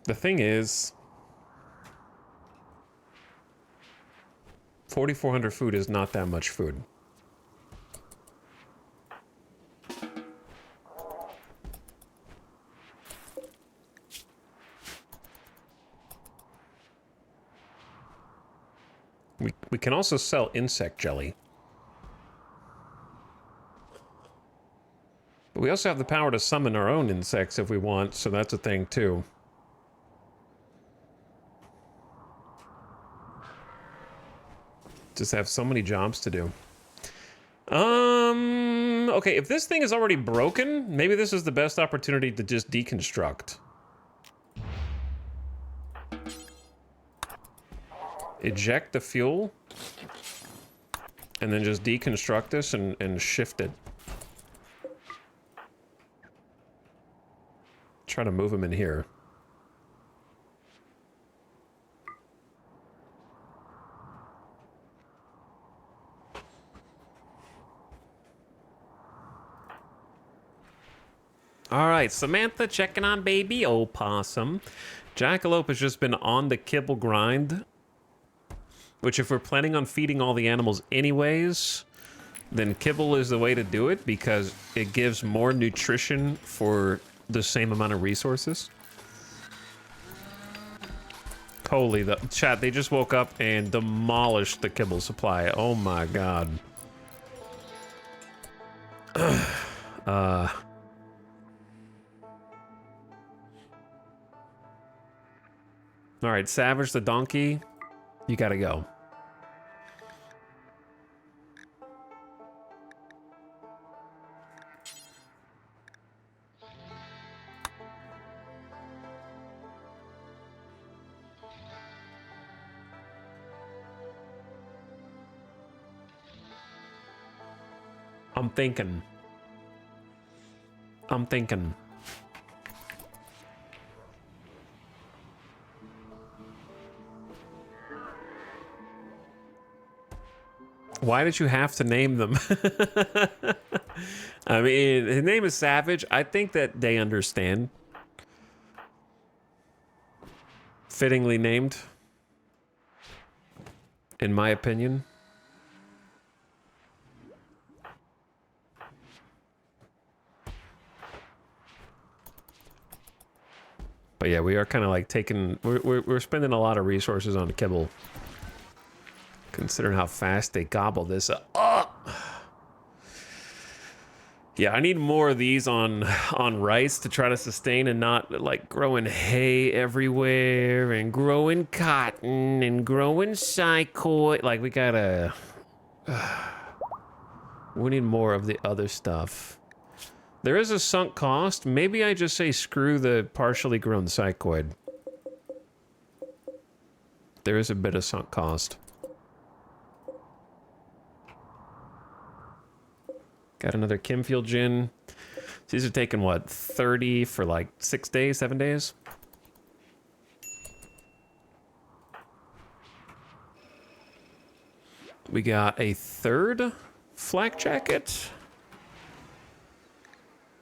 The thing is, 4,400 food is not that much food. We can also sell insect jelly. But we also have the power to summon our own insects if we want, so that's a thing too. Just have so many jobs to do. Okay, if this thing is already broken, maybe this is the best opportunity to just deconstruct. Eject the fuel. And then just deconstruct this and shift it. Try to move him in here. All right, Samantha checking on baby opossum. Jackalope has just been on the kibble grind, which if we're planning on feeding all the animals anyways, then kibble is the way to do it because it gives more nutrition for the same amount of resources. Holy, the chat, they just woke up and demolished the kibble supply. Oh my god. All right, Savage the donkey, you gotta go. I'm thinking. Why did you have to name them? I mean, his name is Savage. I think that they understand. Fittingly named, in my opinion. But yeah, we are kind of like taking... We're spending a lot of resources on the kibble. Considering how fast they gobble this up. Yeah, I need more of these on rice to try to sustain and not like growing hay everywhere and growing cotton and growing psychoid. Like we gotta, we need more of the other stuff. There is a sunk cost. Maybe I just say screw the partially grown psychoid. There is a bit of sunk cost. Got another Kimfield gin. These are taking, what, 30 for like 6 days, 7 days? We got a third flak jacket.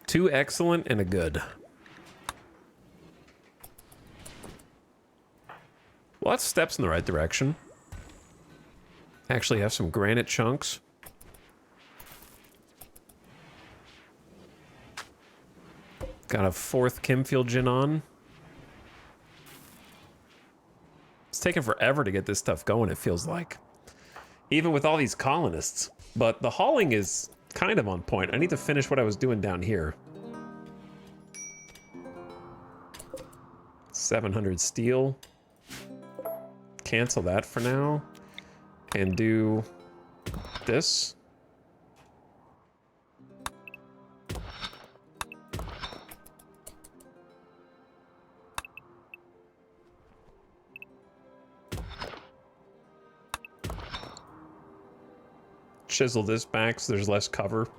2 excellent and a good. Lots of steps in the right direction. Actually have some granite chunks. Got a 4th Kimfield gin on. It's taking forever to get this stuff going, it feels like. Even with all these colonists. But the hauling is kind of on point. I need to finish what I was doing down here. 700 steel. Cancel that for now. And do this. Chisel this back so there's less cover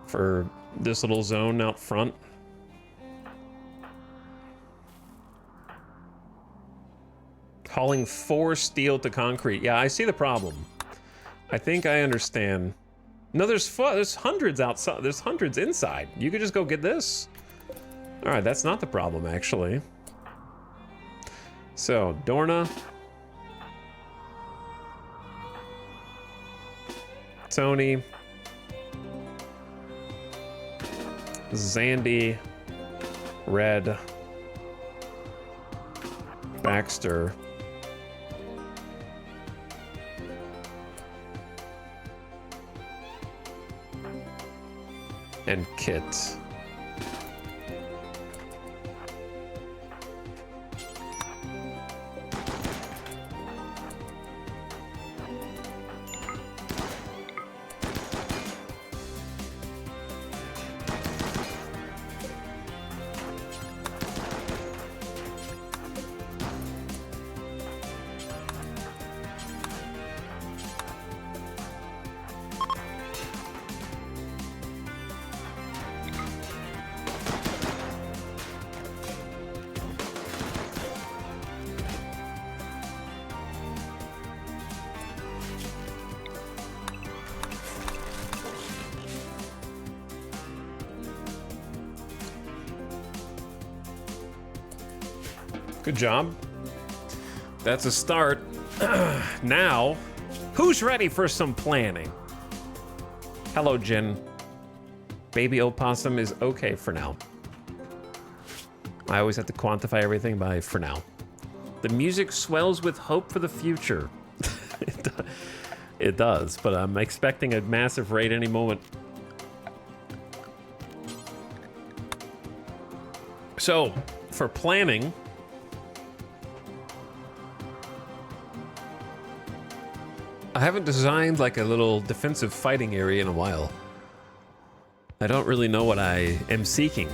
for this little zone out front. Hauling 4 steel to concrete. Yeah, I see the problem. I think I understand. No, there's hundreds outside. There's hundreds inside. You could just go get this. All right, that's not the problem, actually. So, Dorna. Tony, Zandy, Red, Baxter, and Kit. Good job. That's a start. Now, who's ready for some planning? Hello, Jen. Baby opossum is okay for now. I always have to quantify everything by for now. The music swells with hope for the future. It does, but I'm expecting a massive raid any moment. So, for planning, I haven't designed like a little defensive fighting area in a while. I don't really know what I am seeking.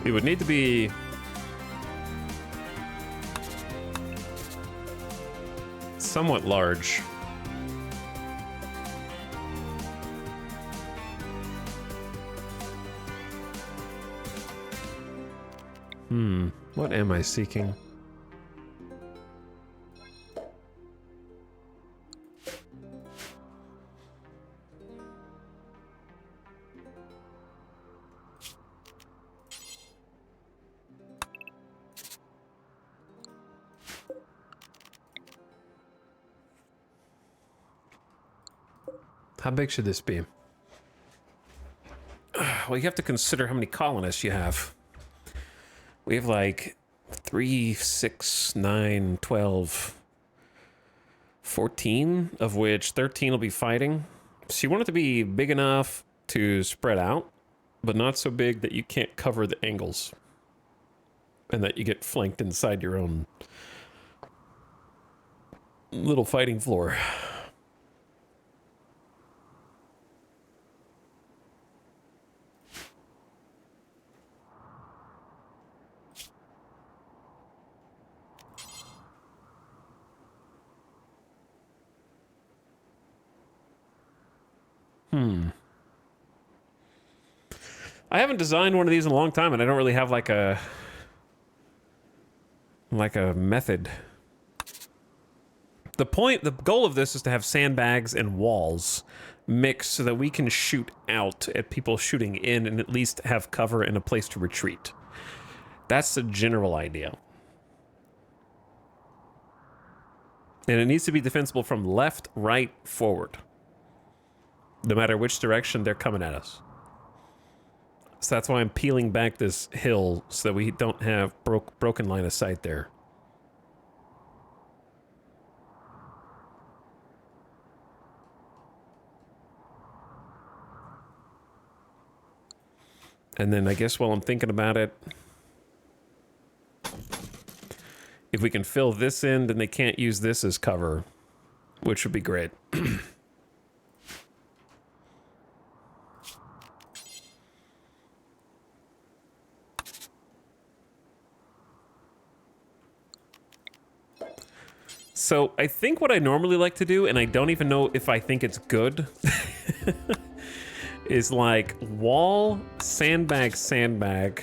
It would need to be somewhat large. What am I seeking? How big should this be? Well, you have to consider how many colonists you have. We have like 3, 6, 9, 12, 14, of which 13 will be fighting. So you want it to be big enough to spread out, but not so big that you can't cover the angles and that you get flanked inside your own little fighting floor. I haven't designed one of these in a long time, and I don't really have like a method. The goal of this is to have sandbags and walls mixed so that we can shoot out at people shooting in and at least have cover and a place to retreat. That's the general idea. And it needs to be defensible from left, right, forward. No matter which direction they're coming at us. So that's why I'm peeling back this hill so that we don't have broken line of sight there. And then I guess while I'm thinking about it, if we can fill this in, then they can't use this as cover, which would be great. So I think what I normally like to do, and I don't even know if I think it's good, is like wall, sandbag, sandbag.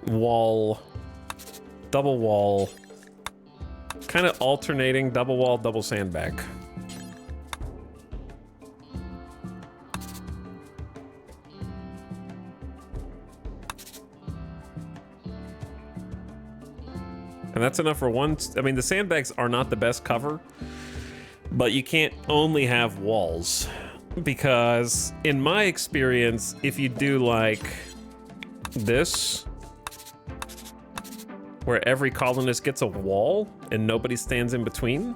Wall, double wall, kind of alternating double wall, double sandbag. And that's enough for one. I mean, the sandbags are not the best cover, but you can't only have walls because in my experience, if you do like this, where every colonist gets a wall and nobody stands in between,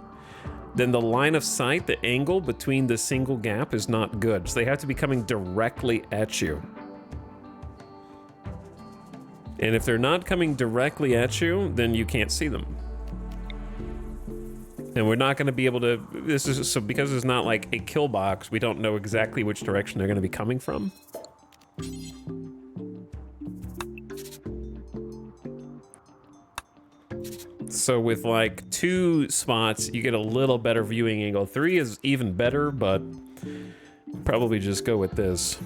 then the line of sight, the angle between the single gap is not good. So they have to be coming directly at you. And if they're not coming directly at you, then you can't see them. And we're not going to be able to, this is, so because it's not like a kill box, we don't know exactly which direction they're going to be coming from. So with like 2 spots, you get a little better viewing angle. 3 is even better, but probably just go with this.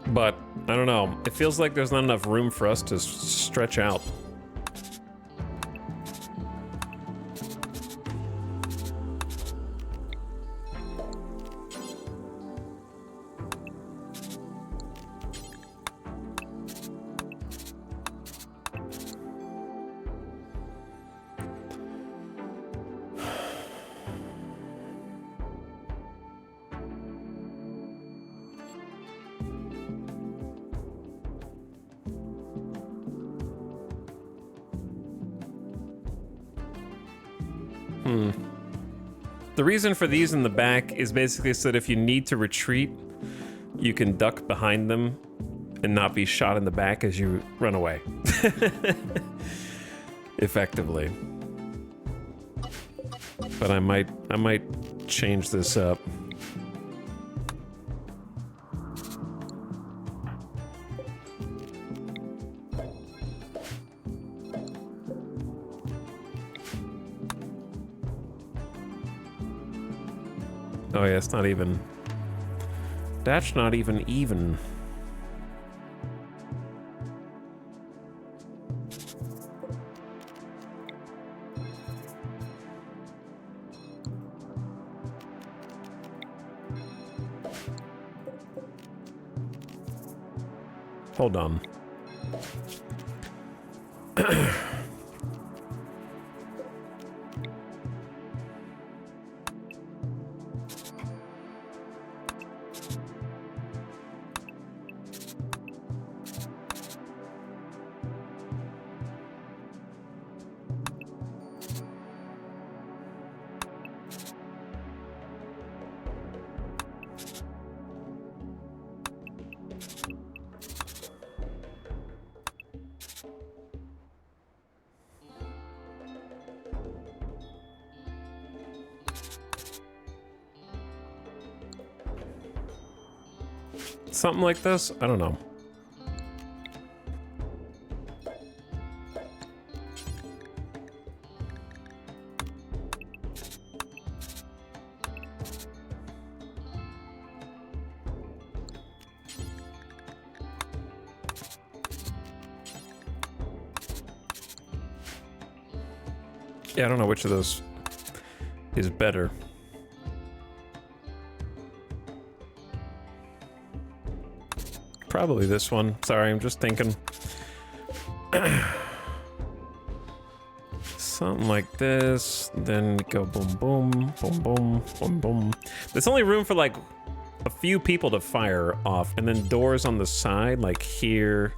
But I don't know. It feels like there's not enough room for us to stretch out. The reason for these in the back is basically so that if you need to retreat, you can duck behind them and not be shot in the back as you run away. Effectively. But I might change this up. Oh yeah, it's not even. That's not even even. Hold on. Something like this? I don't know. Yeah, I don't know which of those is better. Probably this one. Sorry, I'm just thinking. Something like this, then go boom, boom, boom, boom, boom, boom. There's only room for like a few people to fire off, and then doors on the side, like here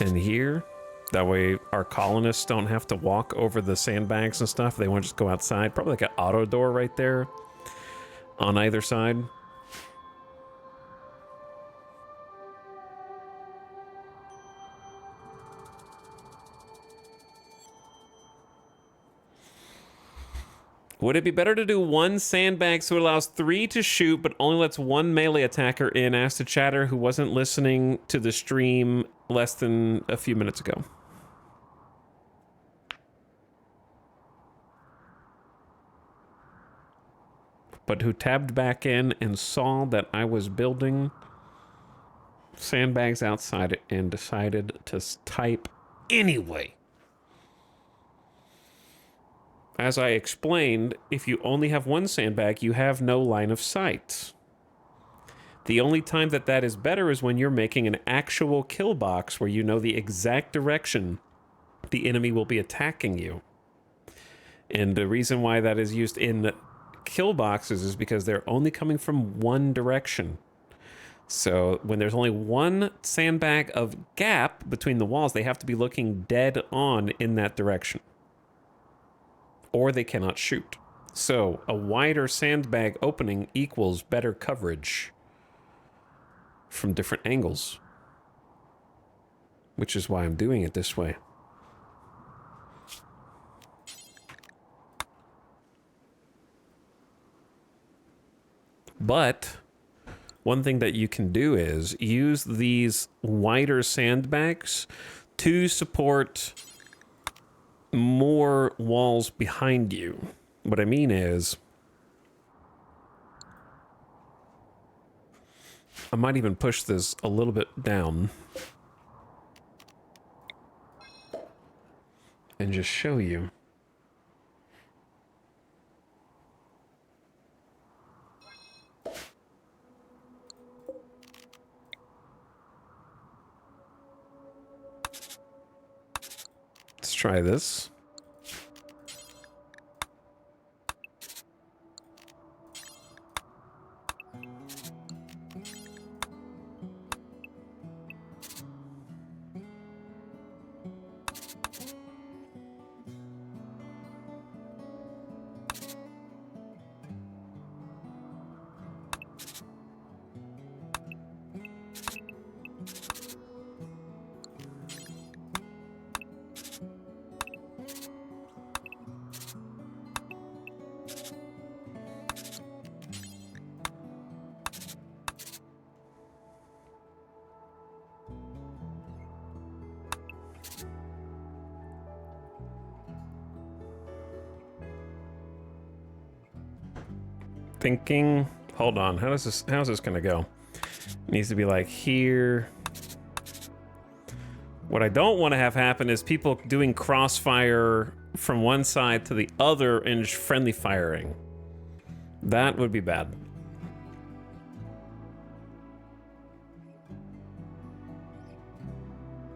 and here. That way our colonists don't have to walk over the sandbags and stuff. They want to just go outside. Probably like an auto door right there on either side. Would it be better to do one sandbag so it allows 3 to shoot but only lets 1 melee attacker in? Asked a chatter who wasn't listening to the stream less than a few minutes ago. But who tabbed back in and saw that I was building sandbags outside and decided to type anyway. As I explained, if you only have 1 sandbag, you have no line of sight. The only time that that is better is when you're making an actual kill box where you know the exact direction the enemy will be attacking you. And the reason why that is used in kill boxes is because they're only coming from one direction. So when there's only 1 sandbag of gap between the walls, they have to be looking dead on in that direction, or they cannot shoot. So a wider sandbag opening equals better coverage from different angles, which is why I'm doing it this way. But one thing that you can do is use these wider sandbags to support more walls behind you. What I mean is, I might even push this a little bit down and just show you. Let's try this. thinking. Hold on. How's this gonna go? It needs to be like here. What I don't want to have happen is people doing crossfire from one side to the other and friendly firing. That would be bad.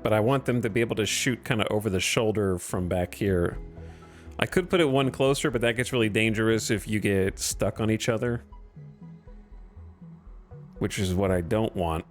But I want them to be able to shoot kind of over the shoulder from back here. I could put it one closer, but that gets really dangerous if you get stuck on each other. Which is what I don't want.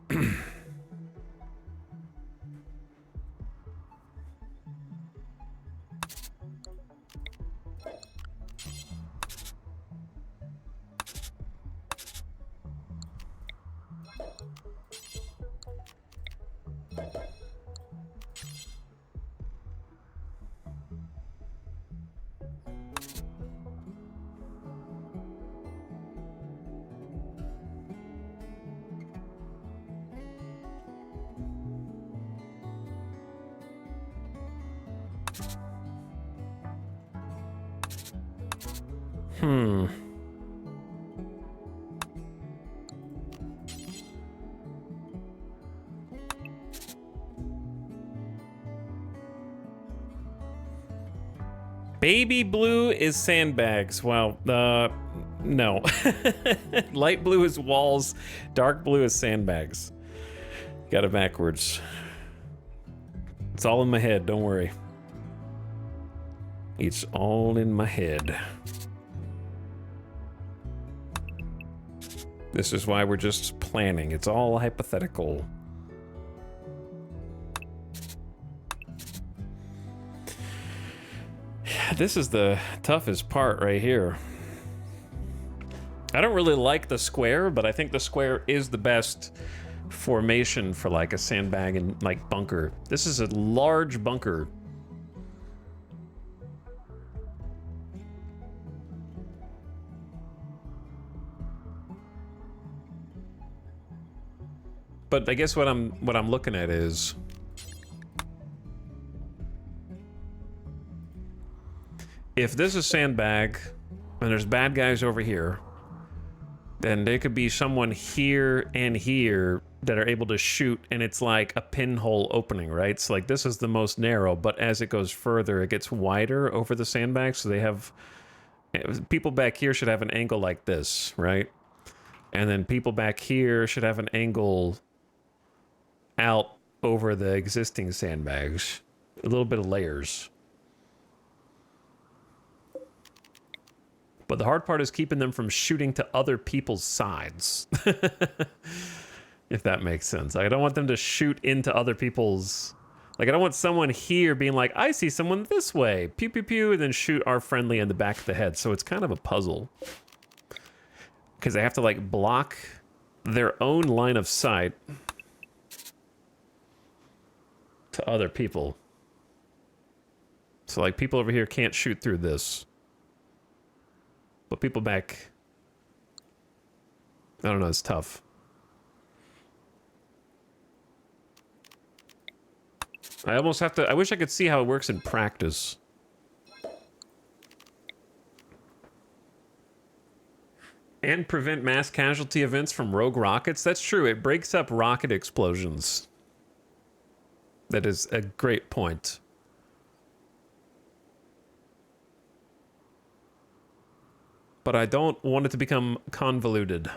Baby blue is sandbags. Well, no. Light blue is walls. Dark blue is sandbags. Got it backwards. It's all in my head, don't worry. It's all in my head. This is why we're just planning. It's all hypothetical. This is the toughest part right here. I don't really like the square, but I think the square is the best formation for like a sandbag and like bunker. This is a large bunker. But I guess what I'm looking at is if this is sandbag and there's bad guys over here, then there could be someone here and here that are able to shoot, and it's like a pinhole opening, right? So like this is the most narrow, but as it goes further, it gets wider over the sandbag. So they have people back here should have an angle like this, right? And then people back here should have an angle out over the existing sandbags. A little bit of layers. But the hard part is keeping them from shooting to other people's sides. If that makes sense. I don't want them to shoot into other people's... Like, I don't want someone here being like, I see someone this way. Pew, pew, pew, and then shoot our friendly in the back of the head. So it's kind of a puzzle. Because they have to, like, block their own line of sight to other people. So, like, people over here can't shoot through this. But people back... I don't know, it's tough. I almost have to... I wish I could see how it works in practice. And prevent mass casualty events from rogue rockets. That's true. It breaks up rocket explosions. That is a great point. But I don't want it to become convoluted.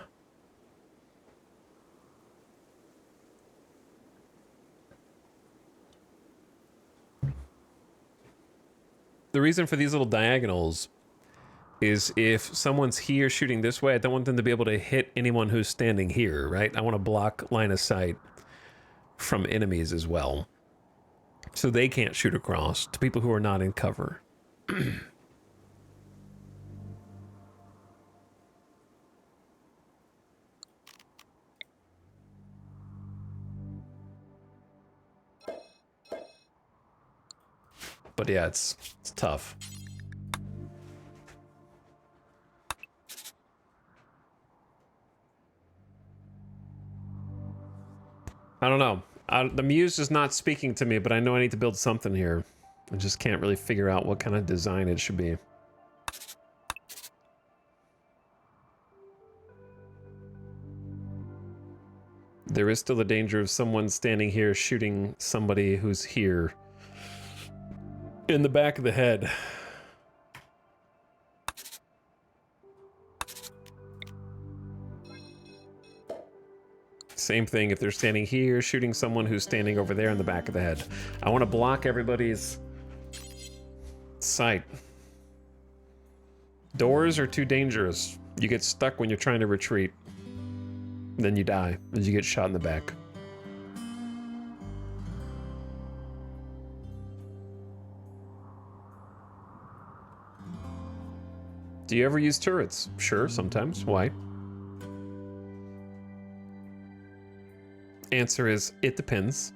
The reason for these little diagonals is if someone's here shooting this way, I don't want them to be able to hit anyone who's standing here, right? I want to block line of sight from enemies as well. So they can't shoot across to people who are not in cover. But yeah, it's tough. I don't know. The muse is not speaking to me, but I know I need to build something here. I just can't really figure out what kind of design it should be. There is still a danger of someone standing here shooting somebody who's here in the back of the head. Same thing if they're standing here shooting someone who's standing over there in the back of the head. I want to block everybody's sight. Doors are too dangerous. You get stuck when you're trying to retreat. Then you die as you get shot in the back. Do you ever use turrets? Sure, sometimes. Why? Answer is, it depends.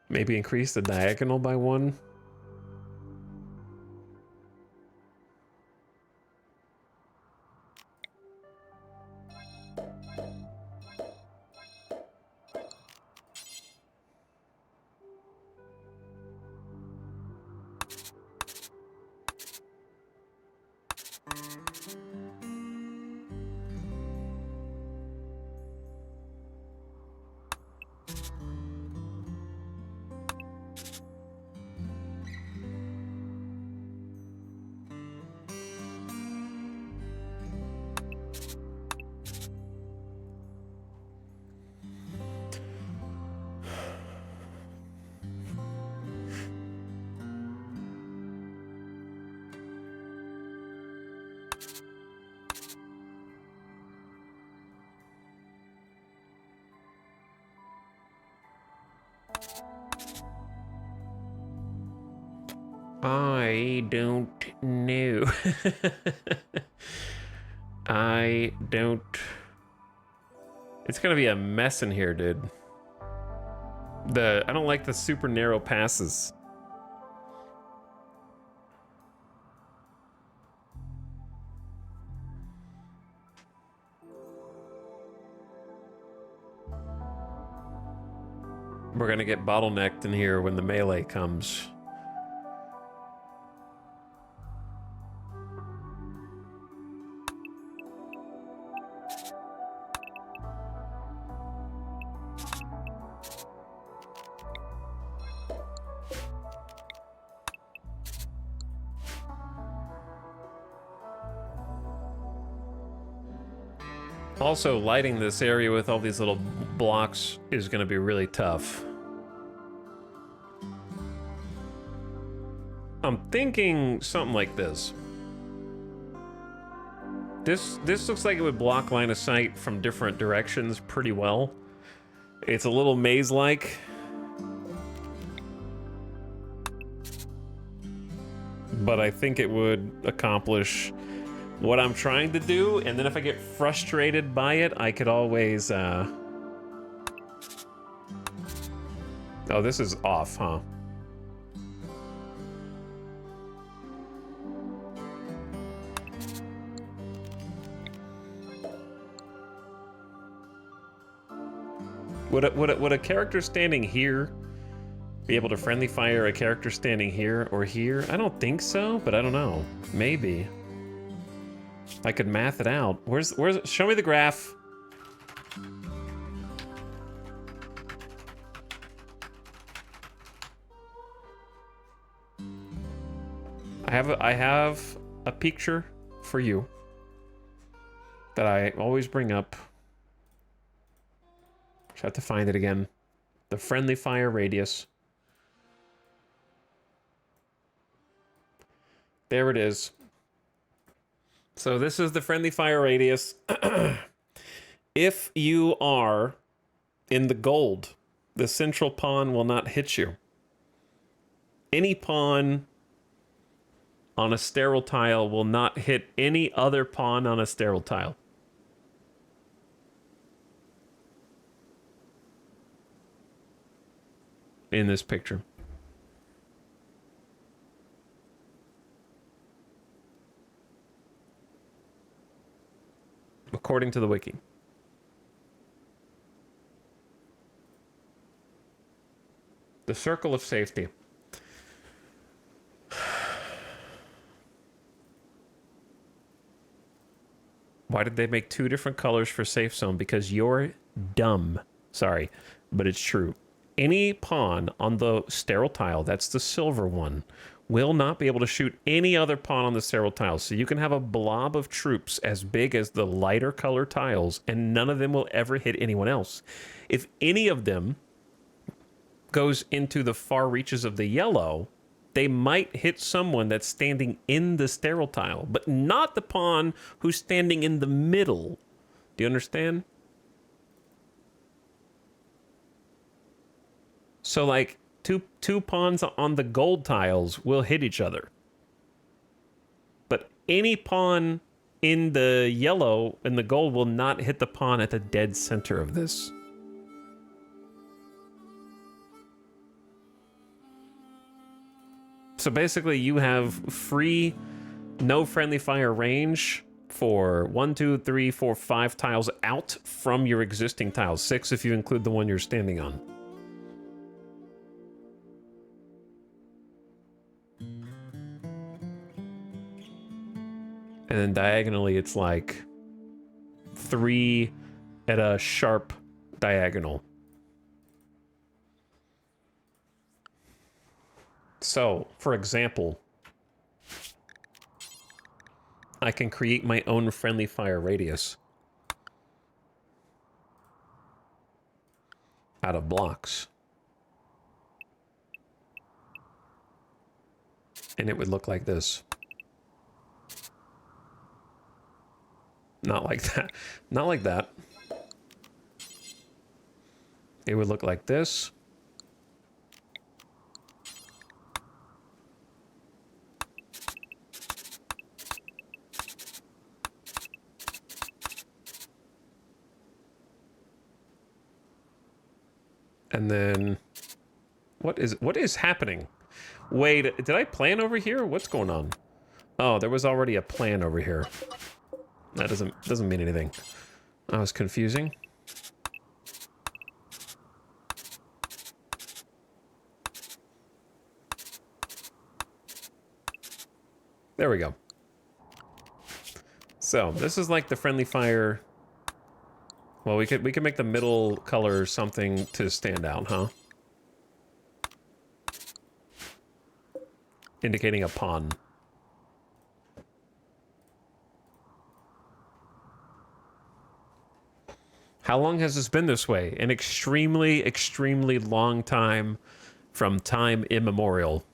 Maybe increase the diagonal by 1. I don't know. I don't... It's gonna be a mess in here, dude. I don't like the super narrow passes. We're gonna get bottlenecked in here when the melee comes. Also, lighting this area with all these little blocks is going to be really tough. I'm thinking something like this. This looks like it would block line of sight from different directions pretty well. It's a little maze-like. But I think it would accomplish what I'm trying to do, and then if I get frustrated by it, I could always, Oh, this is off, huh? Would a character standing here be able to friendly fire a character standing here or here? I don't think so, but I don't know. Maybe. I could math it out. Where's show me the graph. I have a picture for you that I always bring up. Just have to find it again. The friendly fire radius. There it is. So this is the friendly fire radius. If you are in the gold, the central pawn will not hit you. Any pawn on a sterile tile will not hit any other pawn on a sterile tile. In this picture. According to the wiki. The circle of safety. Why did they make two different colors for safe zone? Because you're dumb. Sorry, but it's true. Any pawn on the sterile tile, that's the silver one, will not be able to shoot any other pawn on the sterile tile. So you can have a blob of troops as big as the lighter color tiles, and none of them will ever hit anyone else. If any of them goes into the far reaches of the yellow, they might hit someone that's standing in the sterile tile, but not the pawn who's standing in the middle. Do you understand? So like two pawns on the gold tiles will hit each other. But any pawn in the yellow and the gold will not hit the pawn at the dead center of this. So basically you have free, no friendly fire range for 1, 2, 3, 4, 5 tiles out from your existing tiles. 6 if you include the one you're standing on. And then diagonally it's like 3 at a sharp diagonal. So, for example, I can create my own friendly fire radius out of blocks. And it would look like this. Not like that. Not like that. It would look like this. And then, what is happening? Wait, did I plan over here? What's going on? Oh, there was already a plan over here. That doesn't mean anything. I was confusing. There we go. So this is like the friendly fire. Well, we could make the middle color something to stand out, huh? Indicating a pawn. How long has this been this way? An extremely, extremely long time, from time immemorial.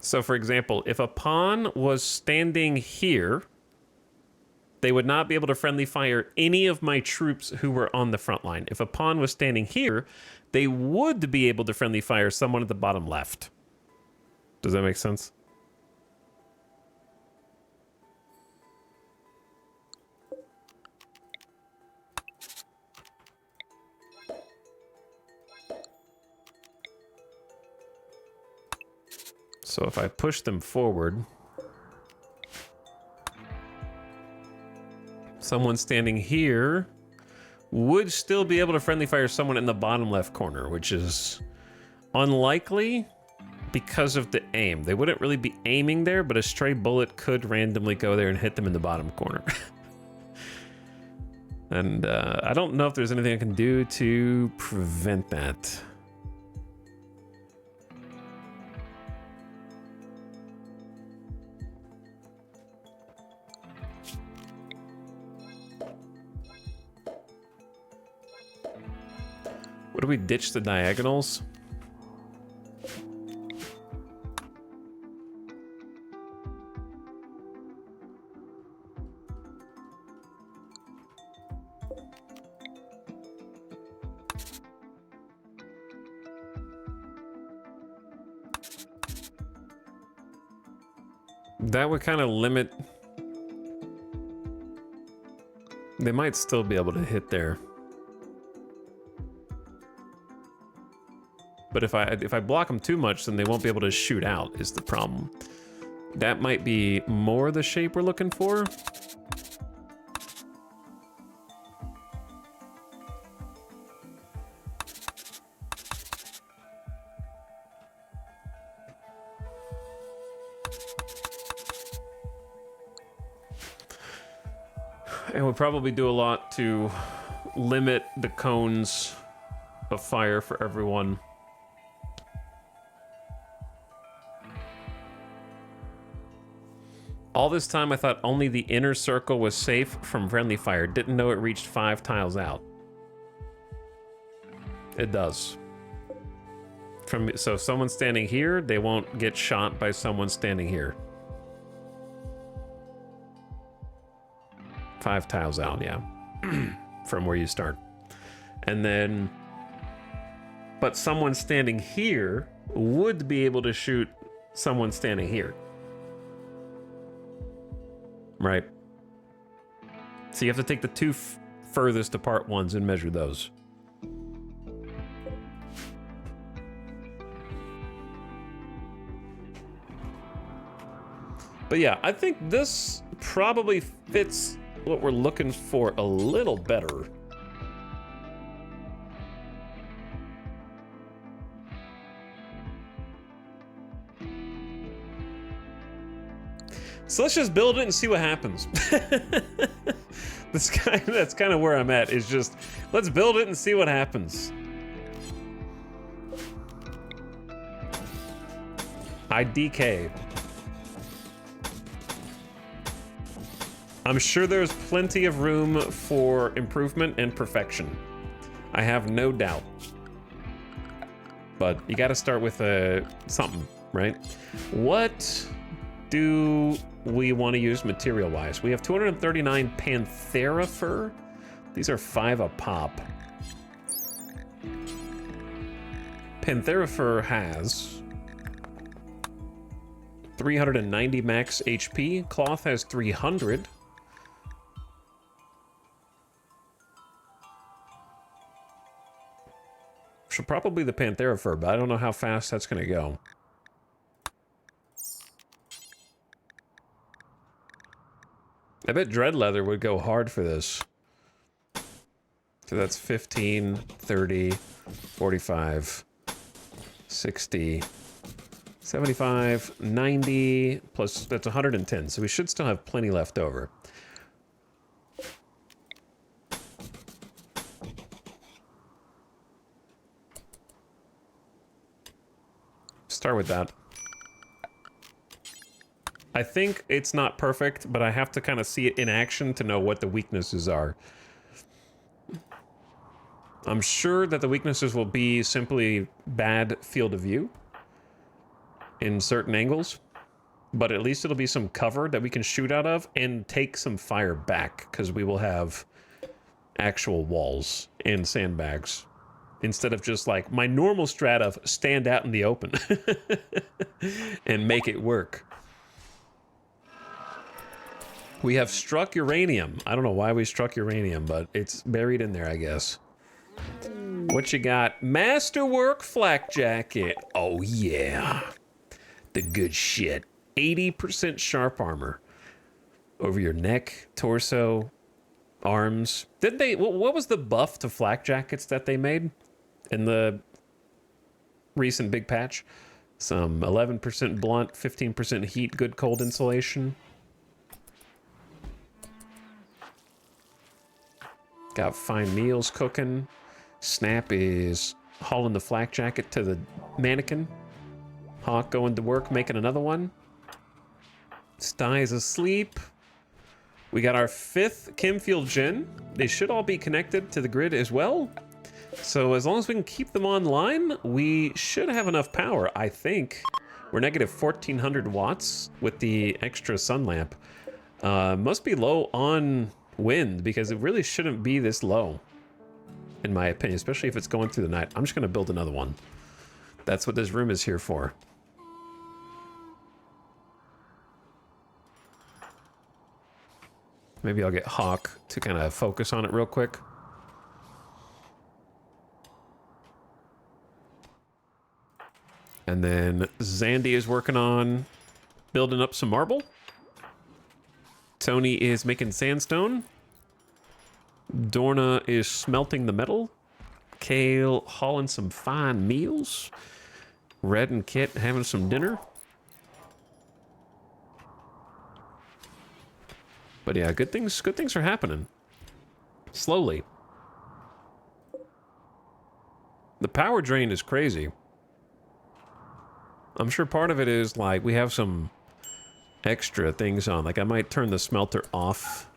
So, for example, if a pawn was standing here, they would not be able to friendly fire any of my troops who were on the front line. If a pawn was standing here, they would be able to friendly fire someone at the bottom left. Does that make sense? So if I push them forward, someone standing here would still be able to friendly fire someone in the bottom left corner, which is unlikely because of the aim. They wouldn't really be aiming there, but a stray bullet could randomly go there and hit them in the bottom corner. And I don't know if there's anything I can do to prevent that. What do we ditch the diagonals? That would kind of limit. They might still be able to hit there. But if I block them too much, then they won't be able to shoot out, is the problem. That might be more the shape we're looking for. And we'll probably do a lot to limit the cones of fire for everyone. All this time I thought only the inner circle was safe from friendly fire. Didn't know it reached 5 tiles out. It does. So if someone's standing here, they won't get shot by someone standing here. 5 tiles out, yeah. From where you start. And then... But someone standing here would be able to shoot someone standing here. Right. So you have to take the 2 furthest apart ones and measure those. But yeah, I think this probably fits what we're looking for a little better. So let's just build it and see what happens. That's kind of where I'm at, is just, let's build it and see what happens. IDK. I'm sure there's plenty of room for improvement and perfection. I have no doubt. But you gotta start with something, right? What do we want to use material-wise? We have 239 Panthera fur. These are 5 a pop. Panthera fur has 390 max HP. Cloth has 300. So probably the Panthera fur, but I don't know how fast that's going to go. I bet dread leather would go hard for this. So that's 15, 30, 45, 60, 75, 90, plus that's 110. So we should still have plenty left over. Start with that. I think it's not perfect, but I have to kind of see it in action to know what the weaknesses are. I'm sure that the weaknesses will be simply bad field of view in certain angles, but at least it'll be some cover that we can shoot out of and take some fire back, because we will have actual walls and sandbags instead of just like my normal strat of stand out in the open and make it work. We have struck uranium. I don't know why we struck uranium, but it's buried in there, I guess. What you got? Masterwork flak jacket. Oh, yeah. The good shit. 80% sharp armor. Over your neck, torso, arms. Did they... What was the buff to flak jackets that they made in the recent big patch? Some 11% blunt, 15% heat, good cold insulation. Got fine meals cooking. Snap is hauling the flak jacket to the mannequin. Hawk going to work, making another one. Sty is asleep. We got our 5th Chemfield gen. They should all be connected to the grid as well. So as long as we can keep them online, we should have enough power, I think. We're negative 1400 watts with the extra sun lamp. Must be low on wind, because it really shouldn't be this low, in my opinion, especially if it's going through the night. I'm just going to build another one. That's what this room is here for. Maybe I'll get Hawk to kind of focus on it real quick. And then Zandy is working on building up some marble. Tony is making sandstone. Dorna is smelting the metal. Kale hauling some fine meals. Red and Kit having some dinner. But yeah, good things are happening. Slowly. The power drain is crazy. I'm sure part of it is like we have some extra things on. Like I might turn the smelter off.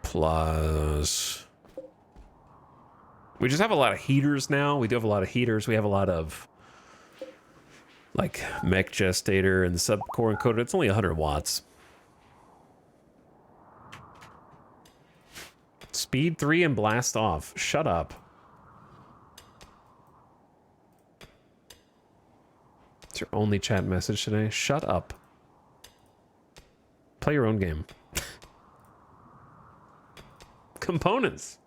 Plus, we just have a lot of heaters now. We do have a lot of heaters. We have a lot of like mech gestator and subcore encoder. It's only 100 watts. Speed 3 and blast off. Shut up. It's your only chat message today. Shut up. Play your own game. Components.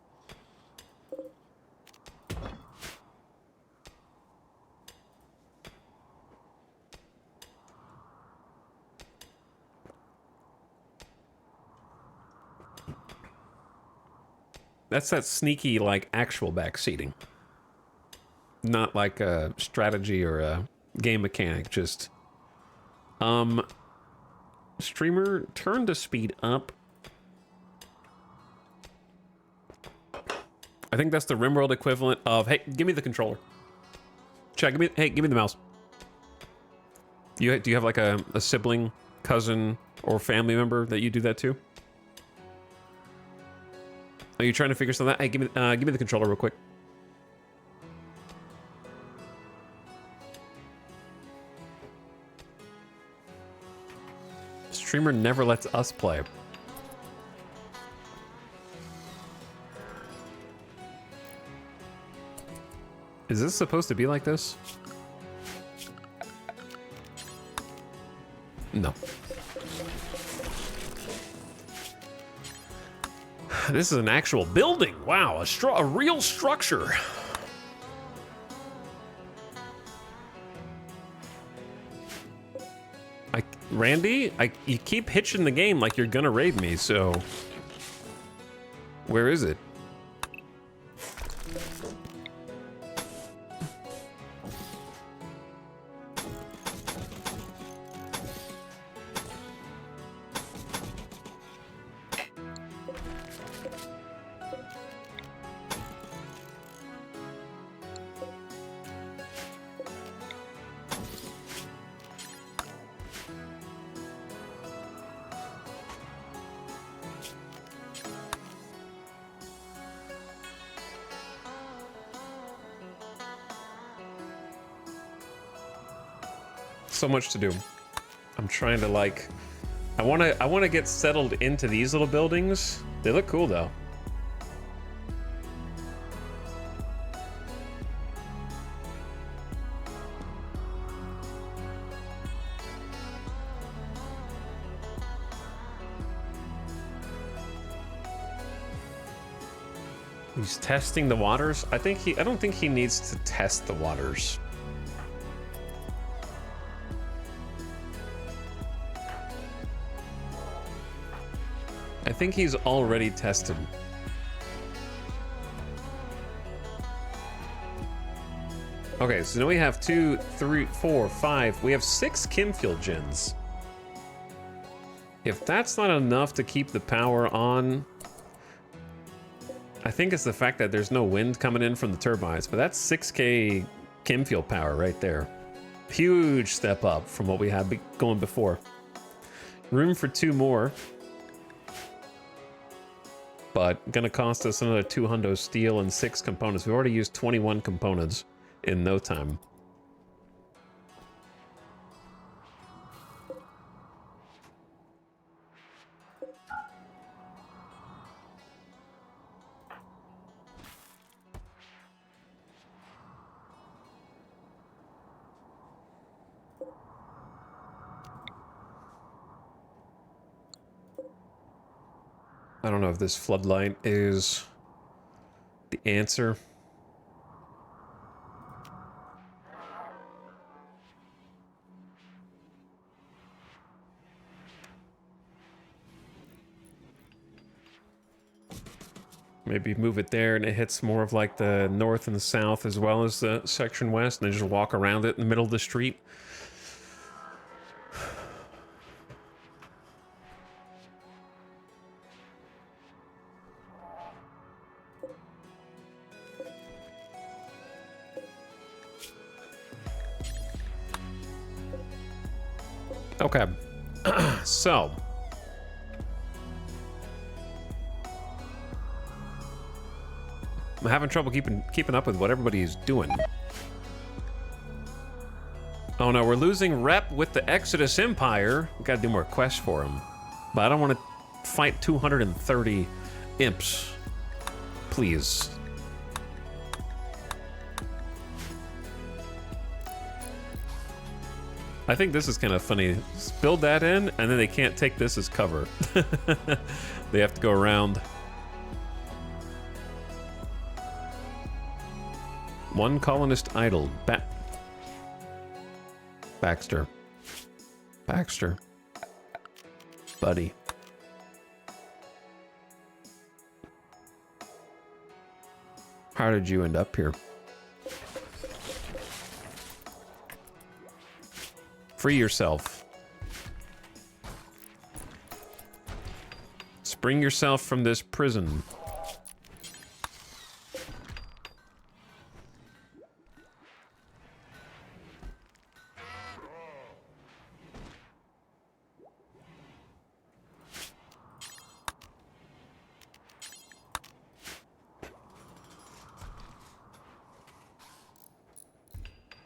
That's that sneaky, like, actual backseating. Not like a strategy or a game mechanic, just... Streamer, turn the speed up. I think that's the RimWorld equivalent of, hey, give me the controller. Chat, give me the mouse. Do you have like a sibling, cousin, or family member that you do that to? Are you trying to figure something out? Hey, give me the controller real quick. Streamer never lets us play. Is this supposed to be like this? No. This is an actual building. Wow, a real structure. Randy, you keep hitching the game like you're gonna raid me, so... Where is it? So much to do. I'm trying to like, I want to get settled into these little buildings. They look cool though. He's testing the waters. I don't think he needs to test the waters. I think he's already tested. Okay, so now we have 2, 3, 4, 5. We have 6 Chemfuel gens. If that's not enough to keep the power on, I think it's the fact that there's no wind coming in from the turbines, but that's 6K Chemfuel power right there. Huge step up from what we had going before. Room for 2 more. But gonna cost us another 200 steel and 6 components. We've already used 21 components in no time. I don't know if this floodlight is the answer. Maybe move it there and it hits more of like the north and the south as well as the section west, and then just walk around it in the middle of the street. Okay. So. I'm having trouble keeping up with what everybody's doing. Oh no, we're losing rep with the Exodus Empire. We gotta do more quests for him. But I don't want to fight 230 imps. Please. I think this is kind of funny. Just build that in, and then they can't take this as cover. They have to go around. One colonist idle. Baxter. Baxter. Buddy. How did you end up here? Free yourself. Spring yourself from this prison.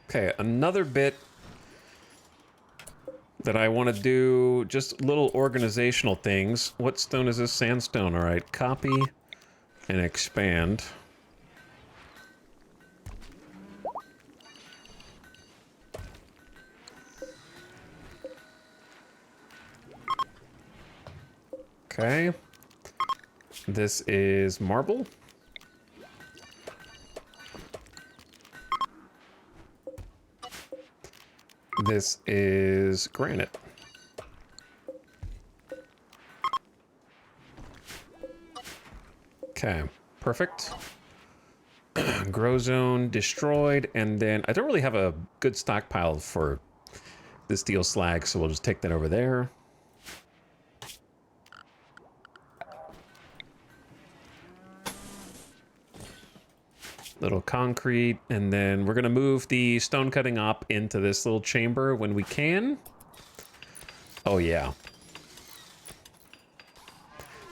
Okay, another bit that I want to do, just little organizational things. What stone is this? Sandstone. All right, copy and expand. Okay. This is marble. This is granite. Okay, perfect. Grow zone destroyed, and then I don't really have a good stockpile for the steel slag, so we'll just take that over there. Little concrete, and then we're gonna move the stone cutting up into this little chamber when we can. Oh yeah.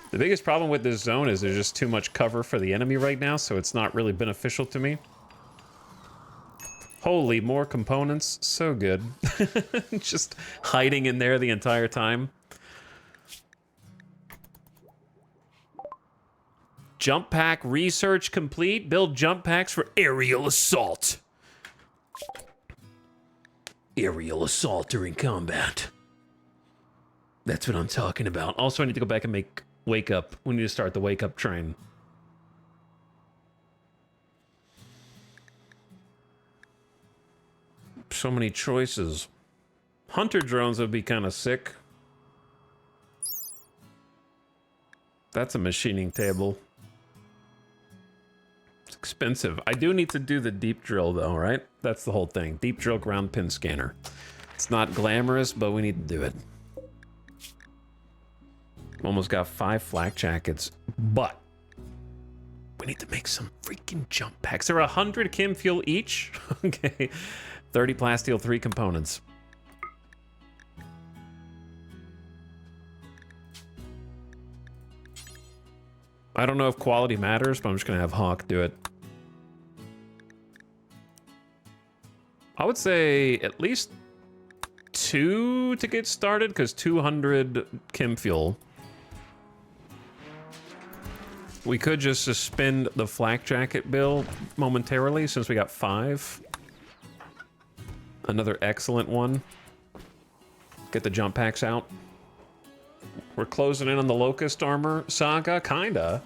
The biggest problem with this zone is there's just too much cover for the enemy right now, so it's not really beneficial to me. Holy, more components. So good. Just hiding in there the entire time. Jump pack research complete. Build jump packs for aerial assault. Aerial assault during combat. That's what I'm talking about. Also, I need to go back and make wake up. We need to start the wake up train. So many choices. Hunter drones would be kind of sick. That's a machining table. It's expensive. I do need to do the deep drill though, right? That's the whole thing. Deep drill ground pin scanner. It's not glamorous, but we need to do it. Almost got 5 flak jackets, but we need to make some freaking jump packs. They're 100 chem fuel each. Okay. 30 plasteel, 3 components. I don't know if quality matters, but I'm just gonna have Hawk do it. I would say at least 2 to get started, because 200 chem fuel. We could just suspend the flak jacket bill momentarily since we got 5. Another excellent one. Get the jump packs out. We're closing in on the Locust armor saga. Kinda.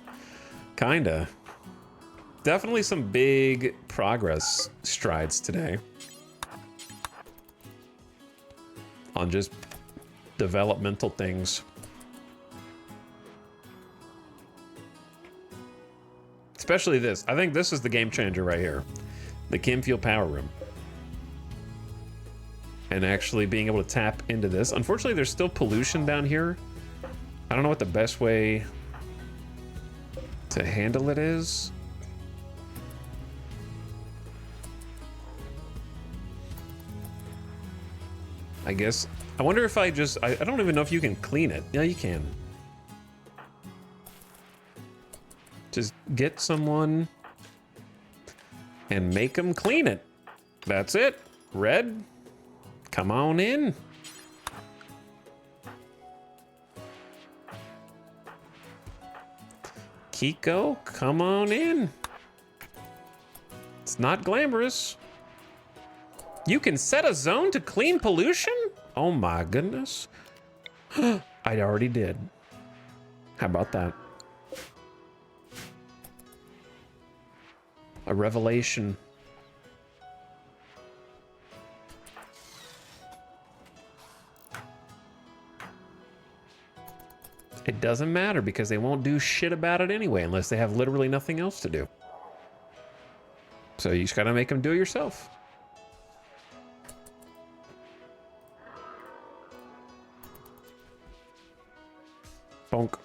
Definitely some big progress strides today. On just developmental things. Especially this. I think this is the game changer right here. The chem fuel power room. And actually being able to tap into this. Unfortunately, there's still pollution down here. I don't know what the best way to handle it is. I guess. I wonder if I just... I don't even know if you can clean it. Yeah, you can. Just get someone and make them clean it. That's it. Red, come on in. Kiko, come on in. It's not glamorous. You can set a zone to clean pollution? Oh my goodness. I already did. How about that? A revelation. It doesn't matter because they won't do shit about it anyway unless they have literally nothing else to do. So you just gotta make them do it yourself. Bonk.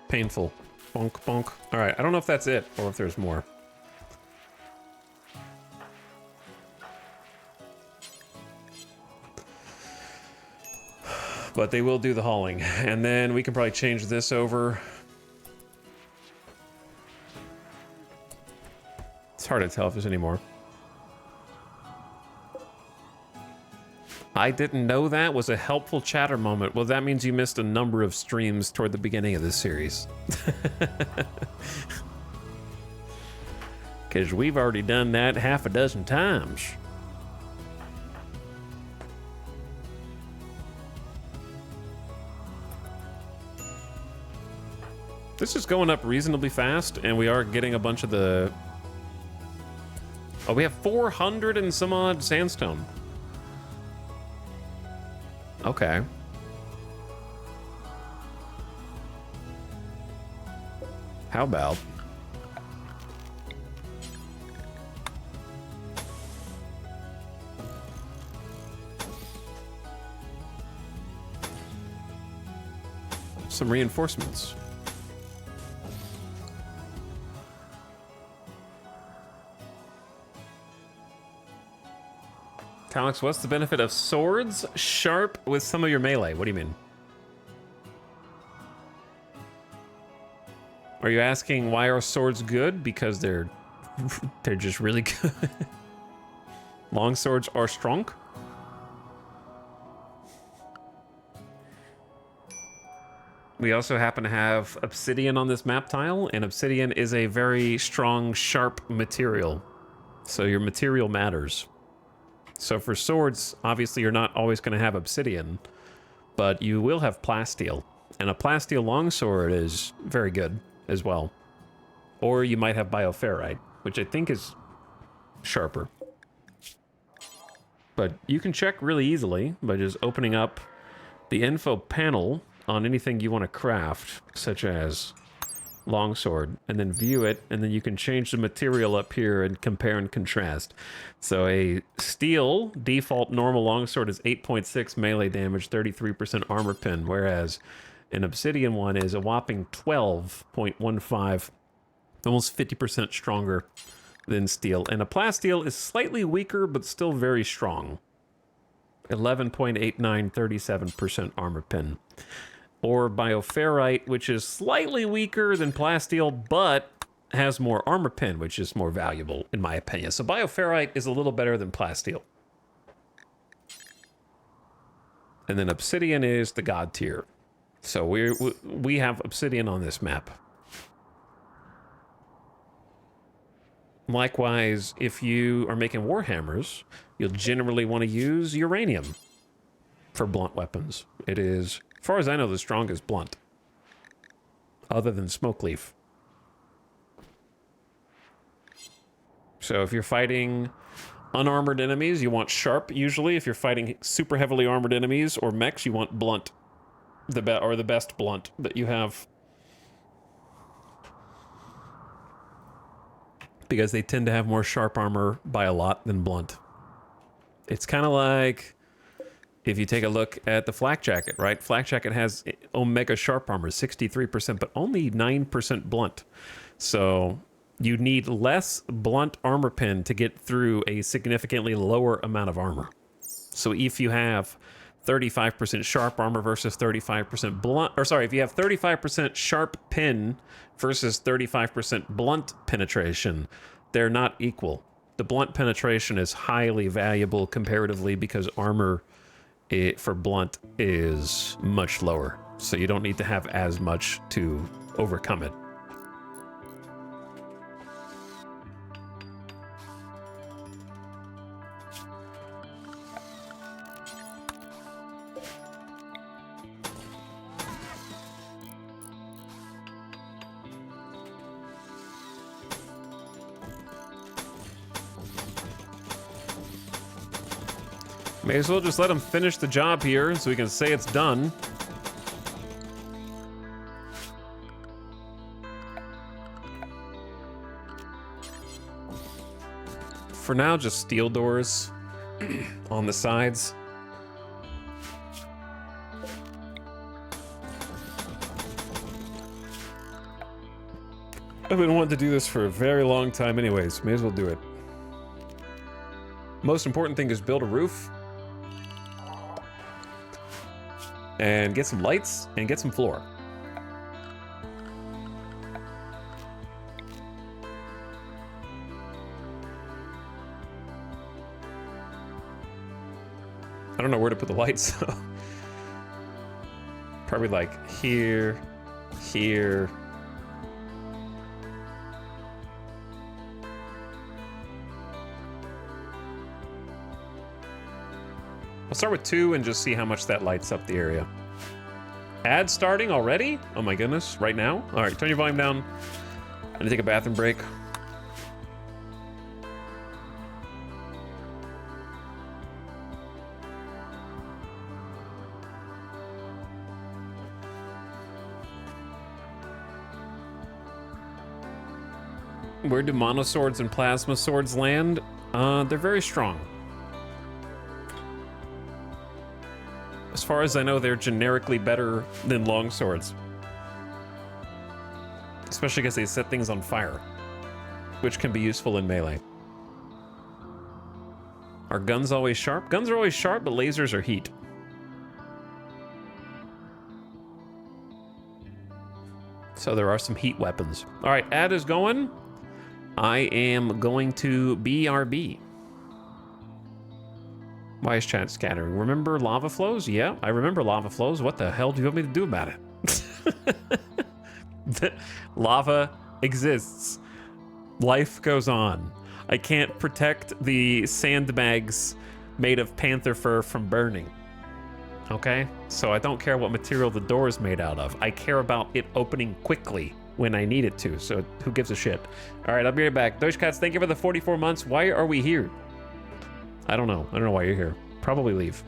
Painful. Bonk, bonk. All right, I don't know if that's it or if there's more. But they will do the hauling. And then we can probably change this over. It's hard to tell if there's any more. I didn't know that was a helpful chatter moment. Well, that means you missed a number of streams toward the beginning of this series. Because we've already done that half a dozen times. This is going up reasonably fast, and we are getting a bunch of the... Oh, we have 400 and some odd sandstone. Okay. How about... some reinforcements? Alex, what's the benefit of swords sharp with some of your melee? What do you mean? Are you asking why are swords good? Because they're just really good. Long swords are strong. We also happen to have obsidian on this map tile, and obsidian is a very strong, sharp material. So your material matters. So for swords, obviously you're not always going to have obsidian, but you will have plasteel. And a plasteel longsword is very good as well. Or you might have bioferrite, which I think is sharper. But you can check really easily by just opening up the info panel on anything you want to craft, such as longsword, and then view it, and then you can change the material up here and compare and contrast. So a steel default normal longsword is 8.6 melee damage, 33% armor pen, whereas an obsidian one is a whopping 12.15, almost 50% stronger than steel. And a plasteel is slightly weaker, but still very strong. 11.89, 37% armor pen. Or bioferrite, which is slightly weaker than plasteel, but has more armor pen, which is more valuable, in my opinion. So bioferrite is a little better than plasteel. And then obsidian is the god tier. So we have obsidian on this map. Likewise, if you are making warhammers, you'll generally want to use uranium for blunt weapons. It is, as far as I know, the strongest blunt, other than smoke leaf. So if you're fighting unarmored enemies, you want sharp usually. If you're fighting super heavily armored enemies or mechs, you want blunt, the best blunt that you have. Because they tend to have more sharp armor by a lot than blunt. It's kind of like if you take a look at the flak jacket, right? Flak jacket has Omega Sharp Armor, 63%, but only 9% blunt. So you need less blunt armor pen to get through a significantly lower amount of armor. So if you have 35% sharp armor versus 35% blunt, or sorry, if you have 35% sharp pen versus 35% blunt penetration, they're not equal. The blunt penetration is highly valuable comparatively because armor for blunt is much lower. So you don't need to have as much to overcome it. May as well just let him finish the job here so we can say it's done. For now, just steel doors on the sides. I've been wanting to do this for a very long time anyways. May as well do it. Most important thing is build a roof. And get some lights and get some floor. I don't know where to put the lights. Probably like here, here. I'll start with 2 and just see how much that lights up the area. Ad starting already? Oh my goodness, right now? All right, turn your volume down. I'm gonna take a bathroom break. Where do monoswords and plasma swords land? They're very strong. As far as I know, they're generically better than longswords. Especially because they set things on fire, which can be useful in melee. Are guns always sharp? Guns are always sharp, but lasers are heat. So there are some heat weapons. All right, ad is going. I am going to BRB. Why is chat scattering? Remember lava flows? Yeah, I remember lava flows. What the hell do you want me to do about it? Lava exists. Life goes on. I can't protect the sandbags made of panther fur from burning. Okay? So I don't care what material the door is made out of. I care about it opening quickly when I need it to. So who gives a shit? All right, I'll be right back. Doge Cats, thank you for the 44 months. Why are we here? I don't know. I don't know why you're here. Probably leave.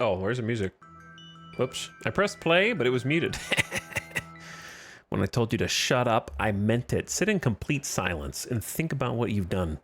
Oh, where's the music? Whoops. I pressed play, but it was muted. When I told you to shut up, I meant it. Sit in complete silence and think about what you've done.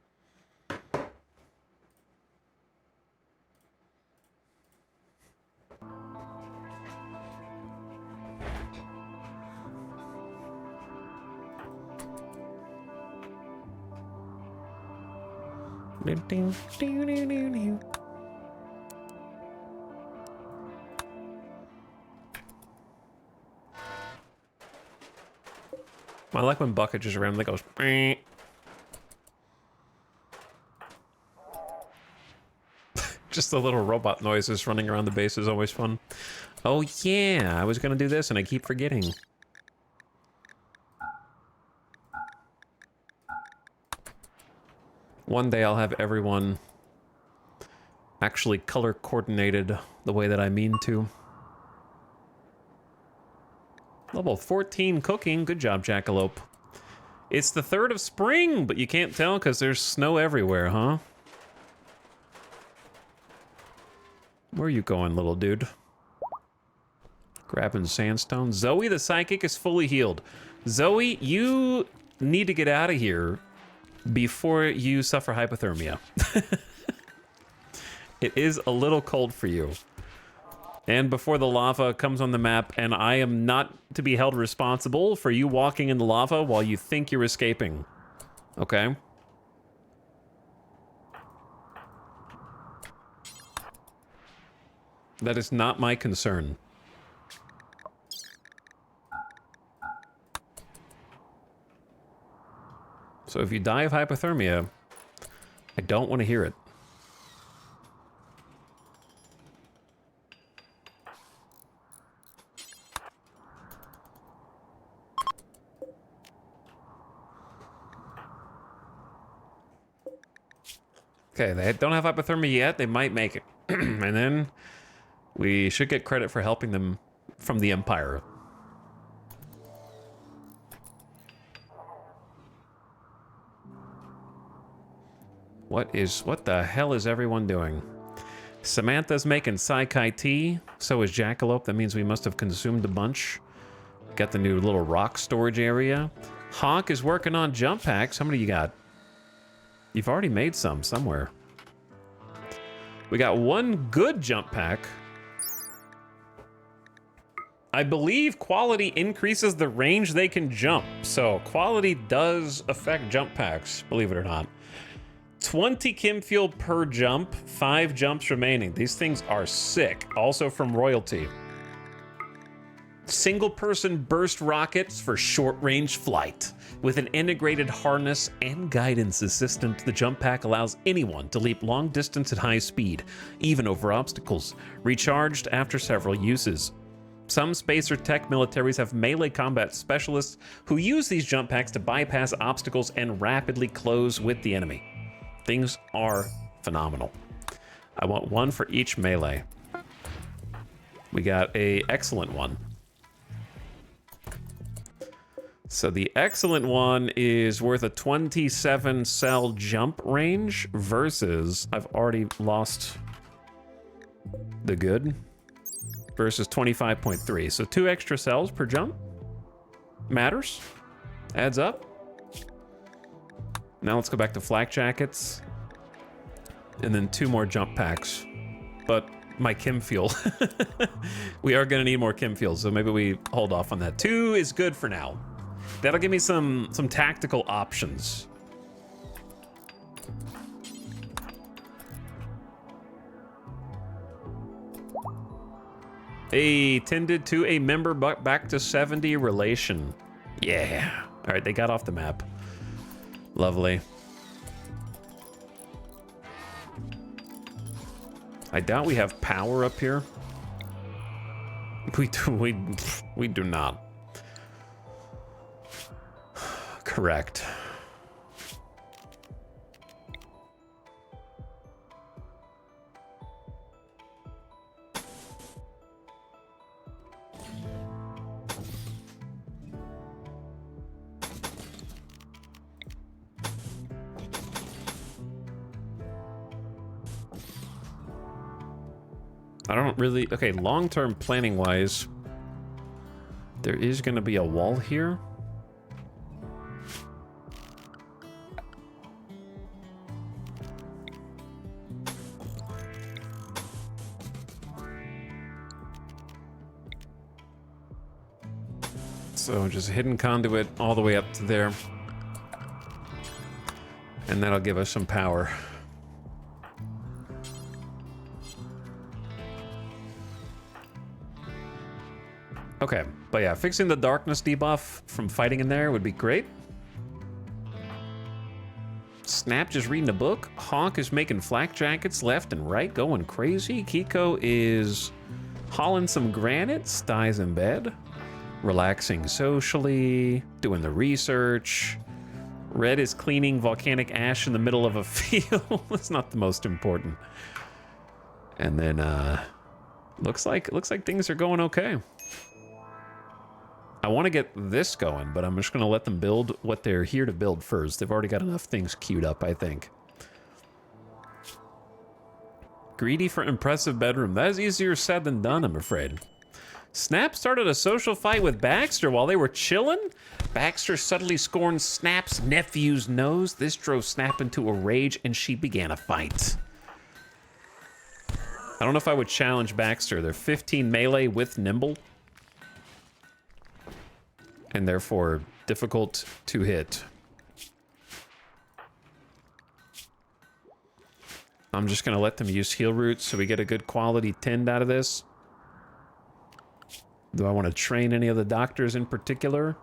I like when Bucket just randomly goes. Just the little robot noises running around the base is always fun. Oh yeah, I was gonna do this and I keep forgetting. One day I'll have everyone actually color coordinated the way that I mean to. Level 14 cooking. Good job, Jackalope. It's the 3rd of spring, but you can't tell because there's snow everywhere, huh? Where are you going, little dude? Grabbing sandstone. Zoe the psychic is fully healed. Zoe, you need to get out of here before you suffer hypothermia. It is a little cold for you. And before the lava comes on the map, and I am not to be held responsible for you walking in the lava while you think you're escaping. Okay? That is not my concern. So if you die of hypothermia, I don't want to hear it. Okay, they don't have hypothermia yet. They might make it. And then we should get credit for helping them from the Empire. What the hell is everyone doing? Samantha's making Saikai tea. So is Jackalope. That means we must have consumed a bunch. Got the new little rock storage area. Hawk is working on jump packs. How many you got? You've already made some somewhere. We got one good jump pack. I believe quality increases the range they can jump. So quality does affect jump packs, believe it or not. 20 chem fuel per jump, 5 jumps remaining. These things are sick. Also from Royalty. Single-person burst rockets for short-range flight. With an integrated harness and guidance assistant, the jump pack allows anyone to leap long distance at high speed, even over obstacles, recharged after several uses. Some space or tech militaries have melee combat specialists who use these jump packs to bypass obstacles and rapidly close with the enemy. Things are phenomenal. I want one for each melee. We got an excellent one. So the excellent one is worth a 27 cell jump range versus, I've already lost the good, versus 25.3. So 2 extra cells per jump matters, adds up. Now let's go back to flak jackets and then 2 more jump packs. But my chem fuel, we are gonna need more chem fuel, so maybe we hold off on that. 2 is good for now. That'll give me some tactical options. A tended to a member back to 70 relation. Yeah. All right, they got off the map. Lovely. I doubt we have power up here. We do not. Correct. I don't really... Okay, long-term planning-wise, there is going to be a wall here. So just hidden conduit all the way up to there. And that'll give us some power. Okay, but yeah, fixing the darkness debuff from fighting in there would be great. Snap just reading a book. Honk is making flak jackets left and right, going crazy. Kiko is hauling some granite. Stie's in bed. Relaxing socially, doing the research. Red is cleaning volcanic ash in the middle of a field. That's not the most important. And then looks like things are going okay. I want to get this going, but I'm just going to let them build what they're here to build first. They've already got enough things queued up, I think. Greedy for impressive bedroom. That is easier said than done, I'm afraid. Snap started a social fight with Baxter while they were chilling. Baxter subtly scorned Snap's nephew's nose. This drove Snap into a rage, and she began a fight. I don't know if I would challenge Baxter. They're 15 melee with nimble, and therefore difficult to hit. I'm just gonna let them use heal roots so we get a good quality tend out of this. Do I want to train any of the doctors in particular?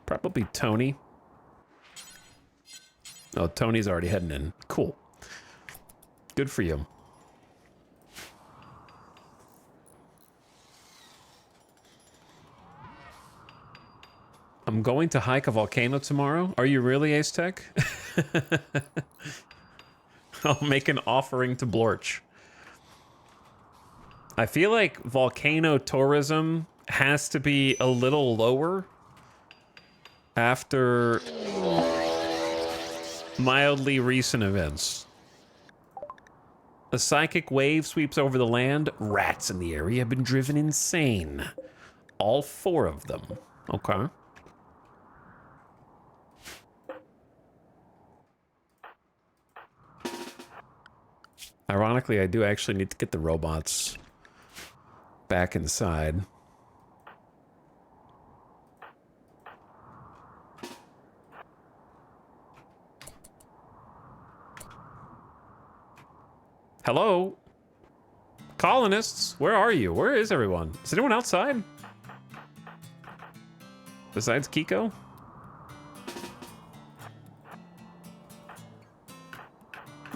Probably Tony. Oh, Tony's already heading in. Cool. Good for you. I'm going to hike a volcano tomorrow. Are you really, Ace Tech? I'll make an offering to Blorch. I feel like volcano tourism has to be a little lower after mildly recent events. A psychic wave sweeps over the land. Rats in the area have been driven insane. All 4 of them. Okay. Ironically, I do actually need to get the robots back inside. Hello? Colonists, where are you? Where is everyone? Is anyone outside? Besides Kiko?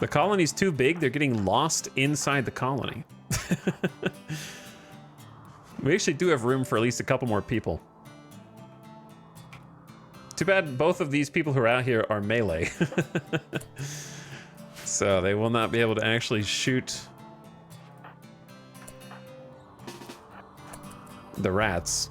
The colony's too big. They're getting lost inside the colony. We actually do have room for at least a couple more people. Too bad both of these people who are out here are melee. So they will not be able to actually shoot the rats.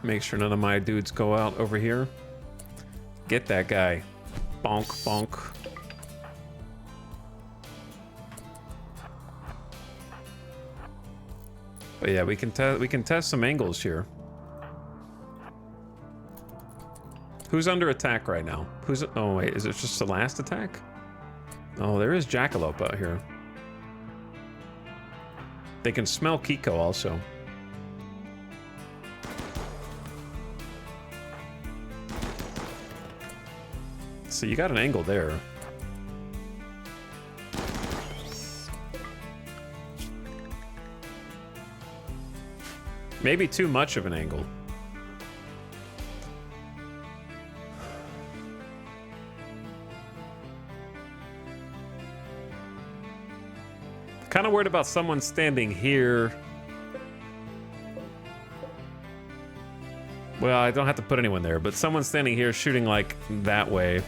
Make sure none of my dudes go out over here. Get that guy. Bonk, bonk. But yeah, we can test some angles here. Who's under attack right now? Who's... Oh, wait. Is it just the last attack? Oh, there is Jackalope out here. They can smell Kiko also. So you got an angle there. Maybe too much of an angle. Kind of worried about someone standing here. Well, I don't have to put anyone there, but someone standing here shooting like that way.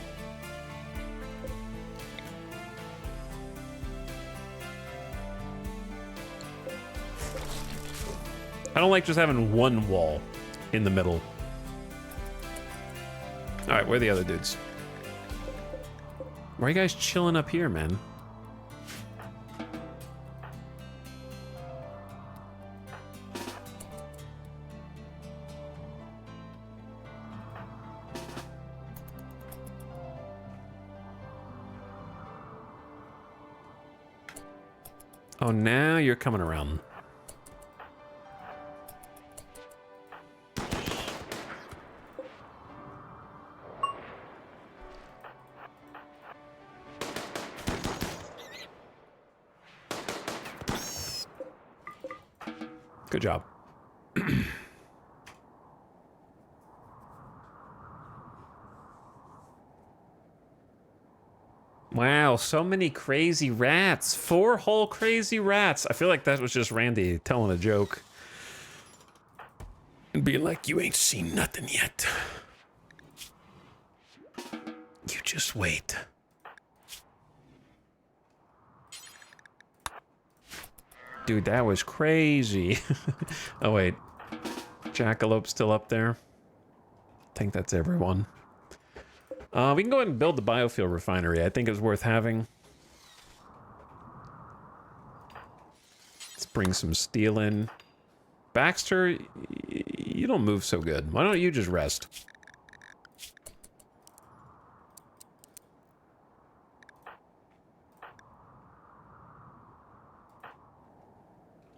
I don't like just having one wall in the middle. All right, where are the other dudes? Why are you guys chilling up here, man? Oh, now you're coming around. Good job. Wow, so many crazy rats. 4 whole crazy rats. I feel like that was just Randy telling a joke. And being like, you ain't seen nothing yet. You just wait. Dude, that was crazy. Oh, wait. Jackalope's still up there. I think that's everyone. We can go ahead and build the biofuel refinery. I think it's worth having. Let's bring some steel in. Baxter, you don't move so good. Why don't you just rest?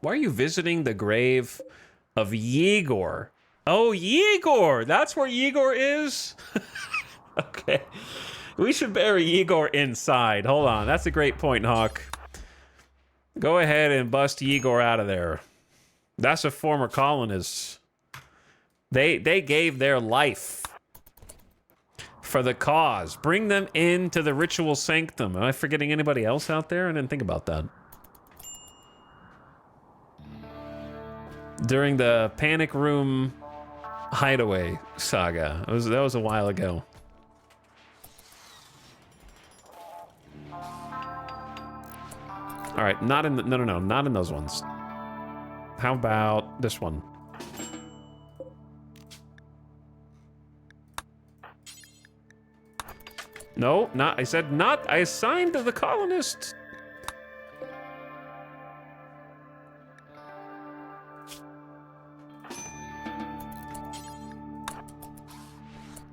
Why are you visiting the grave of Yegor? Oh, Yegor! That's where Yegor is? Okay. We should bury Yegor inside. Hold on. That's a great point, Hawk. Go ahead and bust Yegor out of there. That's a former colonist. They gave their life for the cause. Bring them into the ritual sanctum. Am I forgetting anybody else out there? I didn't think about that. During the Panic Room Hideaway saga. That was a while ago. All right, not in the, no, not in those ones. How about this one? No, not, I said not, I assigned to the colonists.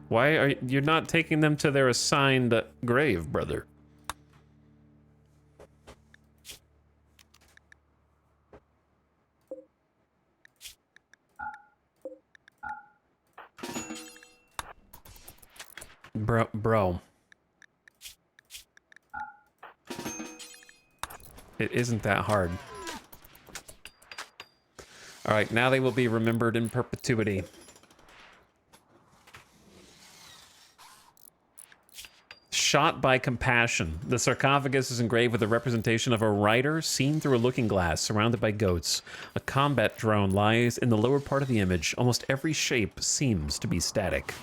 Why are you not taking them to their assigned grave, brother? Bro. It isn't that hard. All right, now they will be remembered in perpetuity. Shot by compassion. The sarcophagus is engraved with a representation of a rider seen through a looking glass surrounded by goats. A combat drone lies in the lower part of the image. Almost every shape seems to be static.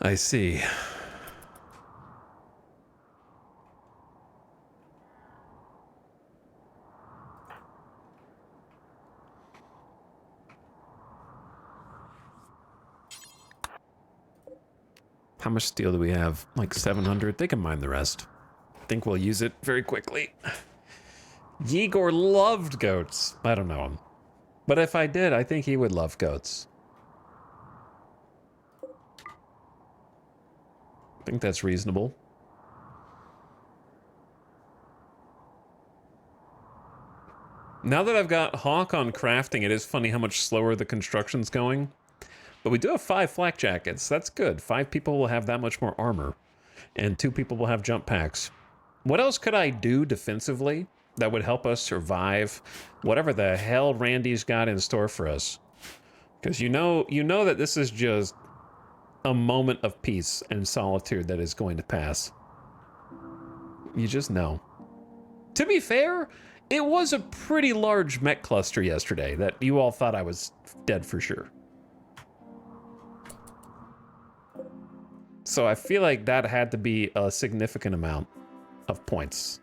I see. How much steel do we have? Like 700? They can mine the rest. I think we'll use it very quickly. Yegor loved goats. I don't know him. But if I did, I think he would love goats. I think that's reasonable. Now that I've got Hawk on crafting, it is funny how much slower the construction's going. But we do have 5 flak jackets. That's good. 5 people will have that much more armor. And 2 people will have jump packs. What else could I do defensively that would help us survive whatever the hell Randy's got in store for us? Because you know that this is just a moment of peace and solitude that is going to pass. You just know. To be fair, it was a pretty large mech cluster yesterday that you all thought I was dead for sure. So I feel like that had to be a significant amount of points.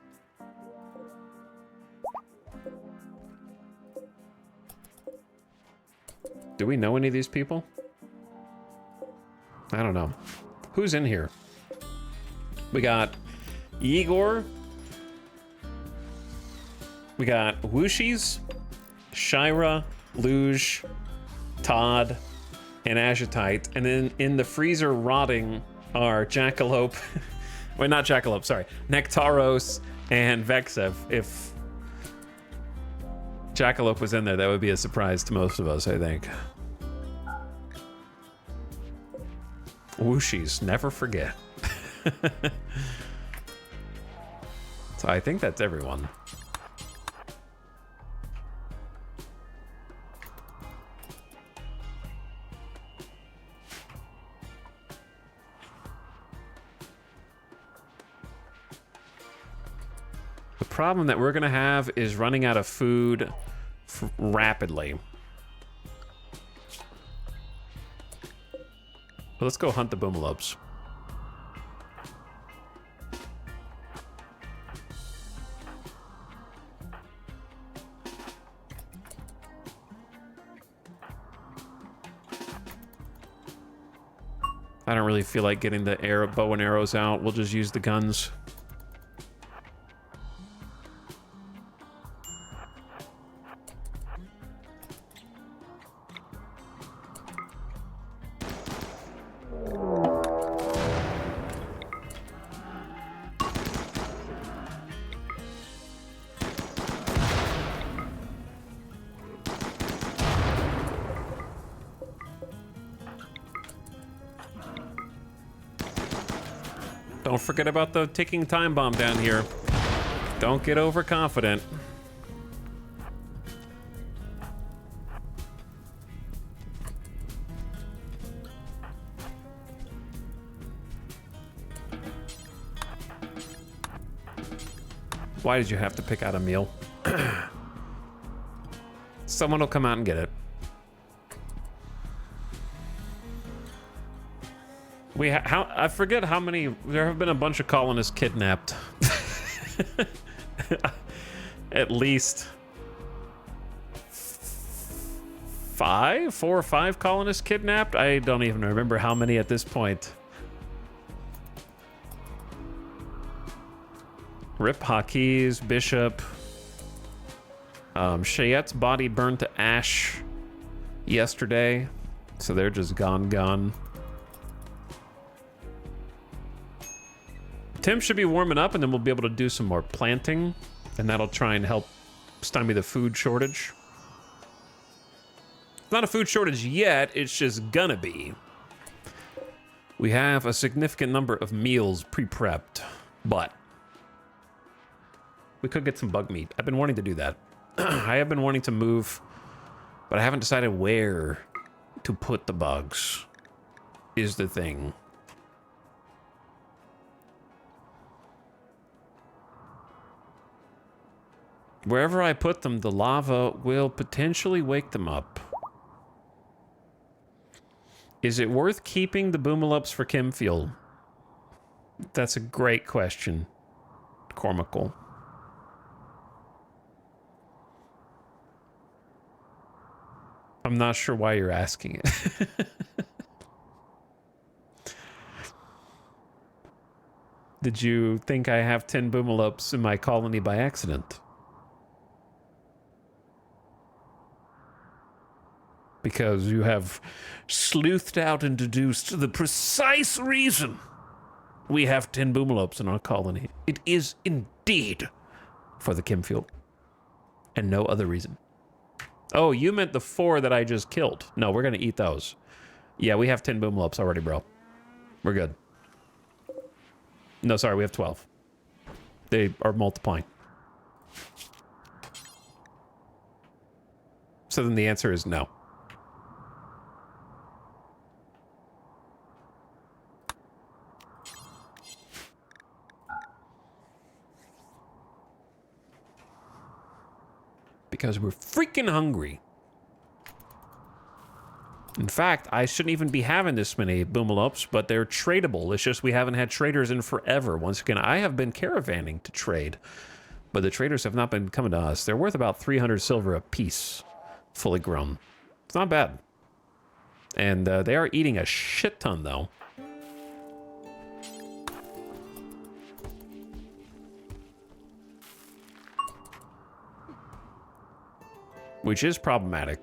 Do we know any of these people? I don't know. Who's in here? We got Igor. We got Wooshies, Shira, Luge, Todd, and Azutite. And then in the freezer rotting are Jackalope. Well, not Jackalope, sorry. Nectaros and Vexev. If Jackalope was in there, that would be a surprise to most of us, I think. Wooshies, never forget. So I think that's everyone. The problem that we're gonna have is running out of food rapidly. Well, let's go hunt the boomalopes. I don't really feel like getting the bow and arrows out. We'll just use the guns. Don't forget about the ticking time bomb down here. Don't get overconfident. Why did you have to pick out a meal? Someone will come out and get it. I forget how many. There have been a bunch of colonists kidnapped. At least 4 or 5 colonists kidnapped. I don't even remember how many at this point. Rip Haki's Bishop. Cheyette's body burned to ash yesterday, so they're just gone. Tim should be warming up, and then we'll be able to do some more planting, and that'll try and help stymie the food shortage. It's not a food shortage yet, it's just gonna be. We have a significant number of meals pre-prepped, but we could get some bug meat. I've been wanting to do that. I have been wanting to move, but I haven't decided where to put the bugs, is the thing. Wherever I put them, the lava will potentially wake them up. Is it worth keeping the boomalopes for chem fuel? That's a great question, Cormical. I'm not sure why you're asking it. Did you think I have 10 boomalopes in my colony by accident? Because you have sleuthed out and deduced the precise reason we have 10 boomalopes in our colony. It is indeed for the chem fuel, and no other reason. Oh, you meant the 4 that I just killed. No, we're gonna eat those. Yeah, we have 10 boomalopes already, bro. We're good. No, sorry, we have 12. They are multiplying. So then the answer is no. Because we're freaking hungry. In fact, I shouldn't even be having this many boomalopes, but they're tradable. It's just we haven't had traders in forever. Once again, I have been caravanning to trade, but the traders have not been coming to us. They're worth about 300 silver a piece, fully grown. It's not bad. And they are eating a shit ton, though. Which is problematic.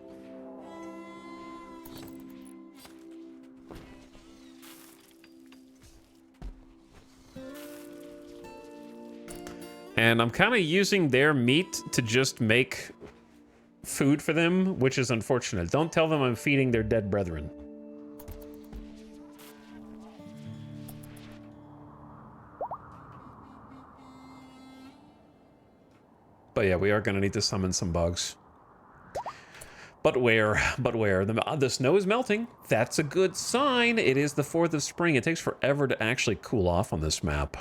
And I'm kind of using their meat to just make food for them, which is unfortunate. Don't tell them I'm feeding their dead brethren. But yeah, we are going to need to summon some bugs. But where? But where? The snow is melting. That's a good sign. It is the 4th of spring. It takes forever to actually cool off on this map.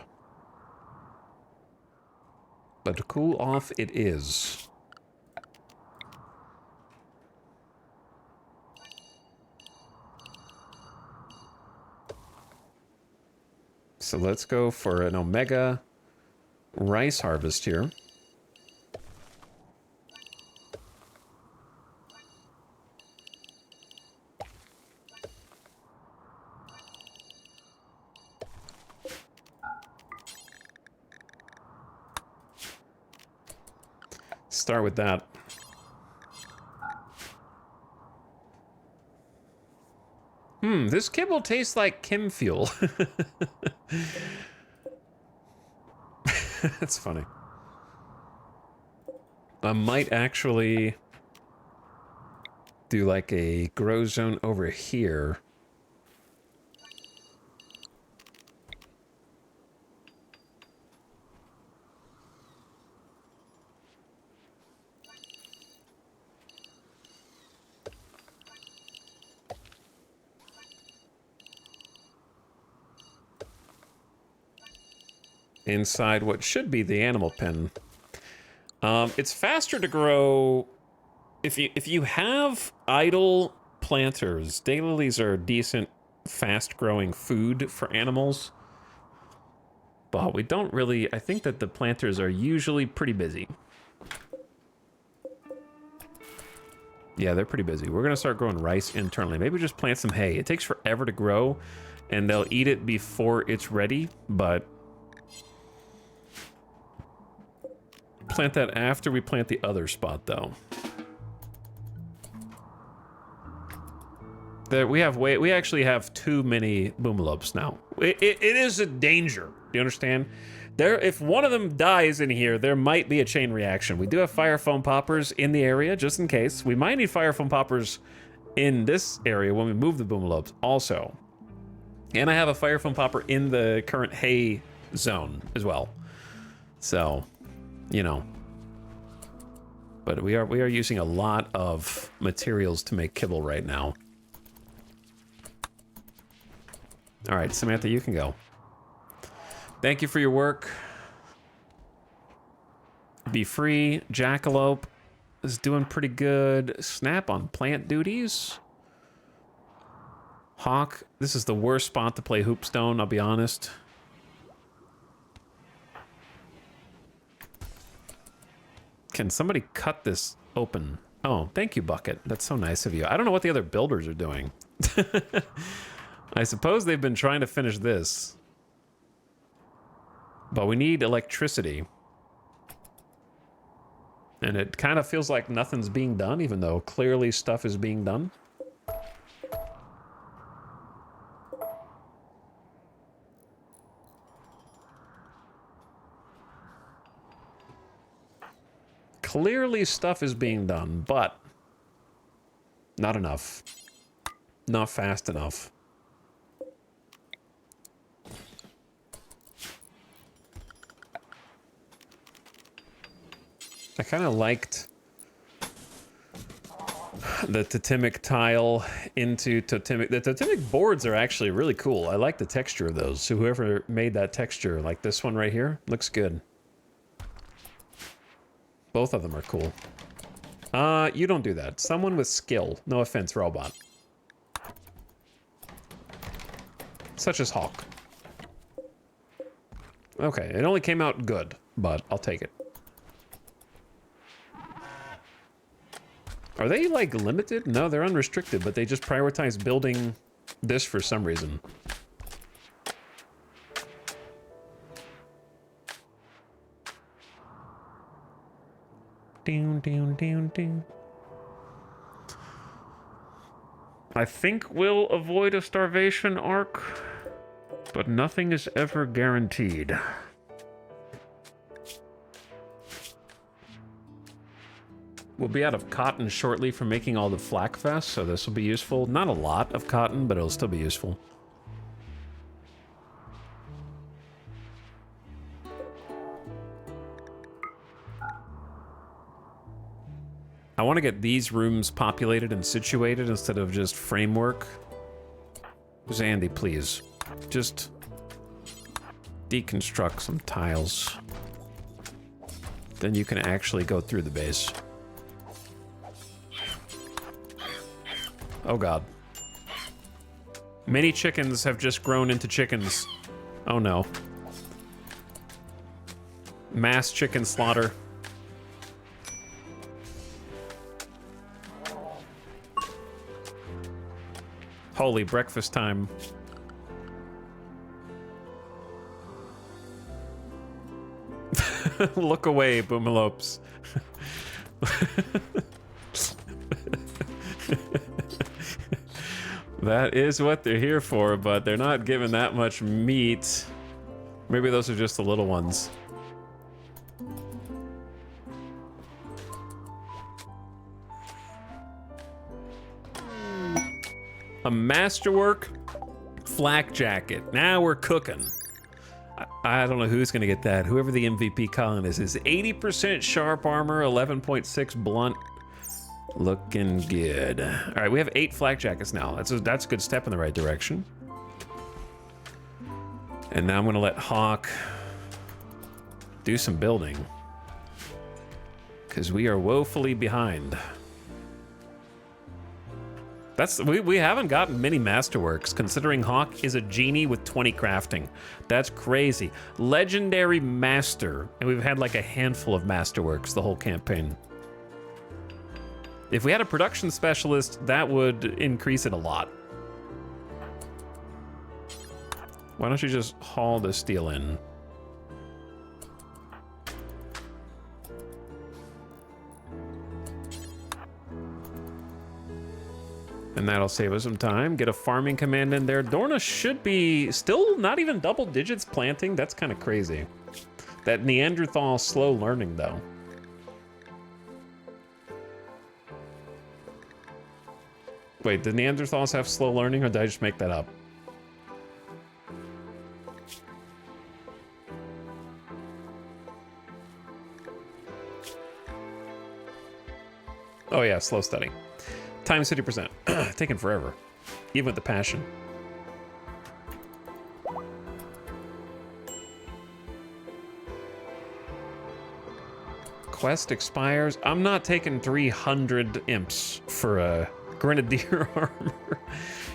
But to cool off it is. So let's go for an Omega rice harvest here. Start with that. This kibble tastes like Kim fuel. That's funny. I might actually do like a grow zone over here. Inside what should be the animal pen. It's faster to grow if you have idle planters. Daylilies are decent, fast-growing food for animals. But we don't really. I think that the planters are usually pretty busy. Yeah, they're pretty busy. We're gonna start growing rice internally. Maybe just plant some hay. It takes forever to grow, and they'll eat it before it's ready, but plant that after we plant the other spot, though. There we actually have too many boomalopes now. It is a danger. Do you understand? If one of them dies in here, there might be a chain reaction. We do have fire foam poppers in the area, just in case. We might need fire foam poppers in this area when we move the boomalopes also. And I have a fire foam popper in the current hay zone as well. So, you know. But we are using a lot of materials to make kibble right now. All right, Samantha, you can go. Thank you for your work. Be free. Jackalope is doing pretty good. Snap on plant duties. Hawk, this is the worst spot to play Hoopstone, I'll be honest. Can somebody cut this open? Oh, thank you, Bucket. That's so nice of you. I don't know what the other builders are doing. I suppose they've been trying to finish this. But we need electricity. And it kind of feels like nothing's being done, even though clearly stuff is being done. Clearly stuff is being done, but not enough. Not fast enough. I kind of liked the totemic tile into totemic. The totemic boards are actually really cool. I like the texture of those. So whoever made that texture, like this one right here, looks good. Both of them are cool. You don't do that. Someone with skill. No offense, robot. Such as Hawk. Okay, it only came out good, but I'll take it. Are they, like, limited? No, they're unrestricted, but they just prioritize building this for some reason. Down, down, down, down. I think we'll avoid a starvation arc, but nothing is ever guaranteed. We'll be out of cotton shortly from making all the flak vests, so this will be useful. Not a lot of cotton, but it'll still be useful. I want to get these rooms populated and situated instead of just framework. Zandy, please. Just deconstruct some tiles. Then you can actually go through the base. Oh god. Many chickens have just grown into chickens. Oh no. Mass chicken slaughter. Holy breakfast time. Look away, Boomalopes. That is what they're here for, but they're not given that much meat. Maybe those are just the little ones. A masterwork flak jacket. Now we're cooking. I don't know who's gonna get that. Whoever the MVP colonist is. 80% sharp armor, 11.6 blunt. Looking good. All right, we have 8 flak jackets now. That's a good step in the right direction. And now I'm gonna let Hawk do some building, because we are woefully behind. We haven't gotten many masterworks, considering Hawk is a genie with 20 crafting. That's crazy. Legendary master, and we've had like a handful of masterworks the whole campaign. If we had a production specialist, that would increase it a lot. Why don't you just haul the steel in? And that'll save us some time. Get a farming command in there. Dorna should be still not even double digits planting. That's kind of crazy. That Neanderthal slow learning, though. Wait, did Neanderthals have slow learning, or did I just make that up? Oh yeah, slow study. Time 50%. Taking forever. Even with the passion. Quest expires. I'm not taking 300 imps for a Grenadier armor.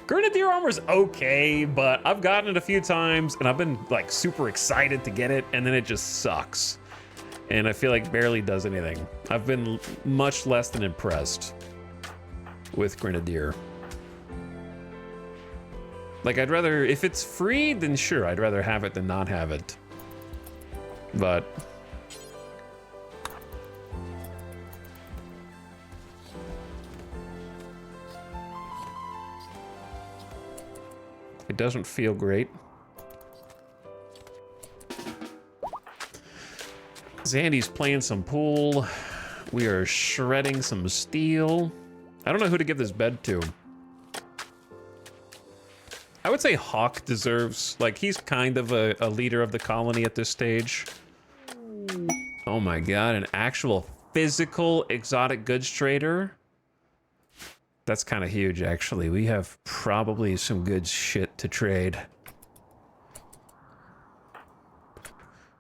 Grenadier armor's okay, but I've gotten it a few times and I've been like super excited to get it, and then it just sucks. And I feel like barely does anything. I've been much less than impressed with Grenadier. Like, I'd rather, if it's free, then sure, I'd rather have it than not have it. But it doesn't feel great. Zandy's playing some pool. We are shredding some steel. I don't know who to give this bed to. I would say Hawk deserves, like, he's kind of a leader of the colony at this stage. Oh my god, an actual physical exotic goods trader? That's kind of huge, actually. We have probably some good shit to trade.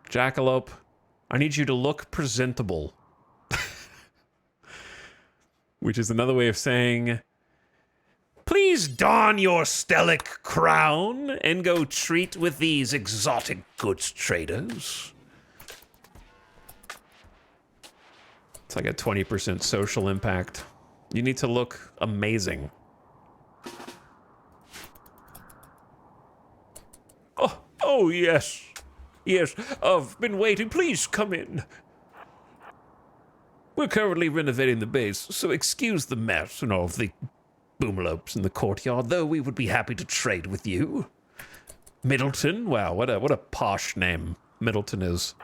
Jackalope, I need you to look presentable. Which is another way of saying, please don your stellic crown and go treat with these exotic goods traders. It's like a 20% social impact. You need to look amazing. Oh, yes. Yes, I've been waiting. Please come in. We're currently renovating the base, so excuse the mess and all of the boomalopes in the courtyard, though we would be happy to trade with you. Middleton? Wow, what a posh name Middleton is.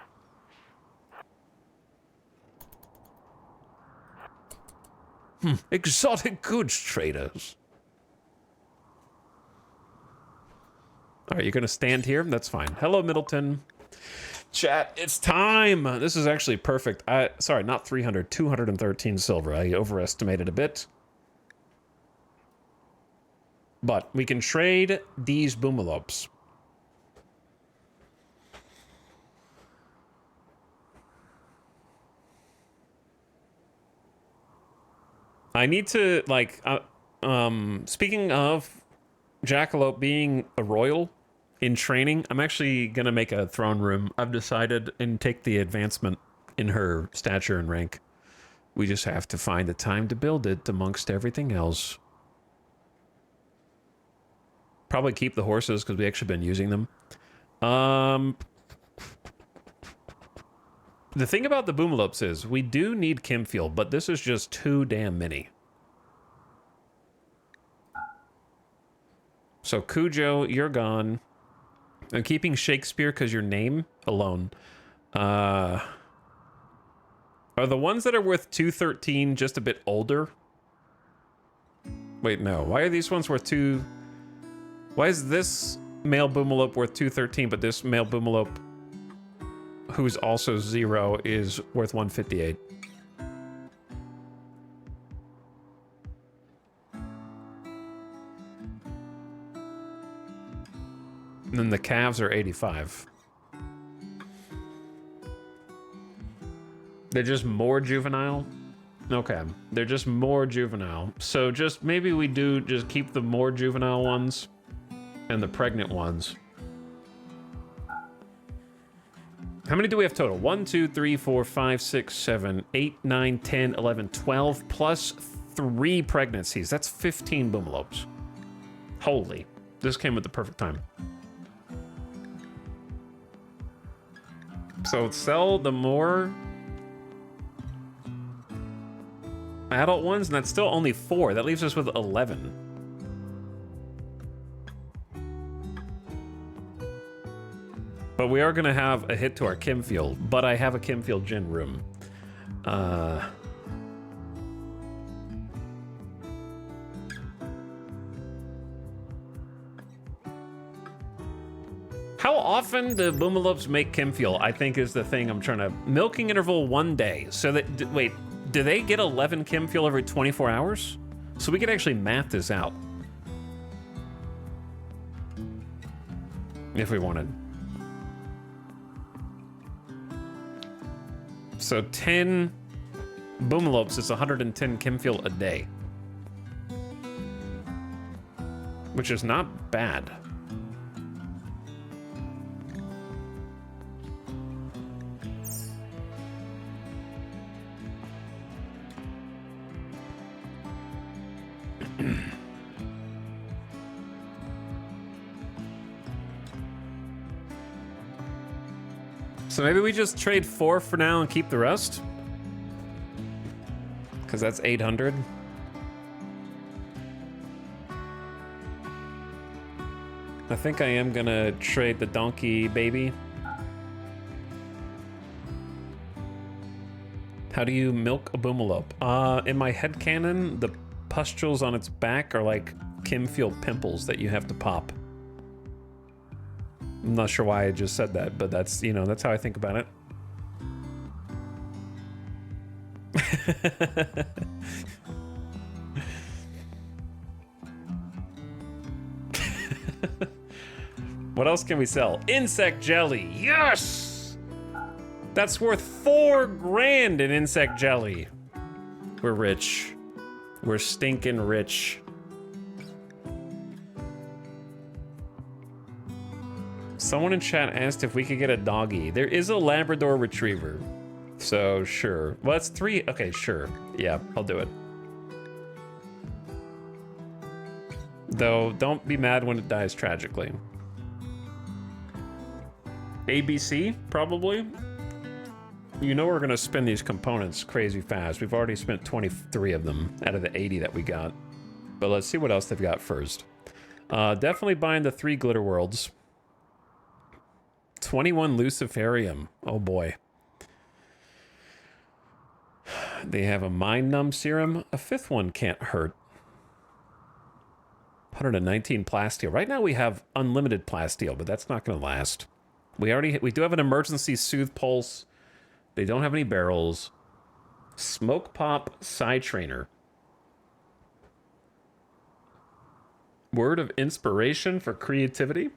Exotic goods traders. All right, you're gonna stand here? That's fine. Hello, Middleton. Chat, it's time. This is actually perfect. Sorry, not 300, 213 silver. I overestimated a bit. But we can trade these boomalopes. I need to, like, speaking of Jackalope being a royal in training, I'm actually going to make a throne room. I've decided and take the advancement in her stature and rank. We just have to find the time to build it amongst everything else. Probably keep the horses because we actually been using them. The thing about the boomalopes is we do need Kimfield, but this is just too damn many. So Cujo, you're gone. I'm keeping Shakespeare because your name alone. Are the ones that are worth 213 just a bit older? Wait, no. Why are these ones worth 2... Why is this male boomalope worth 213, but this male boomalope, who's also 0, is worth 158? And then the calves are 85. They're just more juvenile? Okay, they're just more juvenile. So just maybe we do just keep the more juvenile ones and the pregnant ones. How many do we have total? 1, 2, 3, 4, 5, 6, 7, 8, 9, 10, 11, 12, plus 3 pregnancies. That's 15 boomalopes. Holy, this came at the perfect time. So sell the more adult ones, and that's still only 4. That leaves us with 11. But we are going to have a hit to our Kimfield, but I have a Kimfield Gin room. How often do boomalopes make Kimfield, I think is the thing I'm trying to... Milking interval 1 day. So that... Wait, do they get 11 Kimfield every 24 hours? So we could actually math this out. If we wanted. So 10 boomalopes is 110 Kimfield a day. Which is not bad. So maybe we just trade 4 for now and keep the rest? Because that's 800. I think I am gonna trade the donkey baby. How do you milk a boomalope? In my headcanon, the pustules on its back are like Kimfield pimples that you have to pop. I'm not sure why I just said that, but that's, you know, that's how I think about it. What else can we sell? Insect jelly. Yes! That's worth 4 grand in insect jelly. We're rich. We're stinking rich. Someone in chat asked if we could get a doggy. There is a Labrador Retriever. So, sure. Well, that's 3. Okay, sure. Yeah, I'll do it. Though, don't be mad when it dies tragically. ABC, probably. You know we're gonna spin these components crazy fast. We've already spent 23 of them out of the 80 that we got. But let's see what else they've got first. Definitely buying the 3 glitter worlds. 21 Luciferium. Oh boy. They have a Mind Numb Serum. A 5th one can't hurt. 119 Plasteel. Right now we have unlimited Plasteel, but that's not going to last. We do have an Emergency Soothe Pulse. They don't have any barrels. Smoke Pop Side Trainer. Word of Inspiration for Creativity.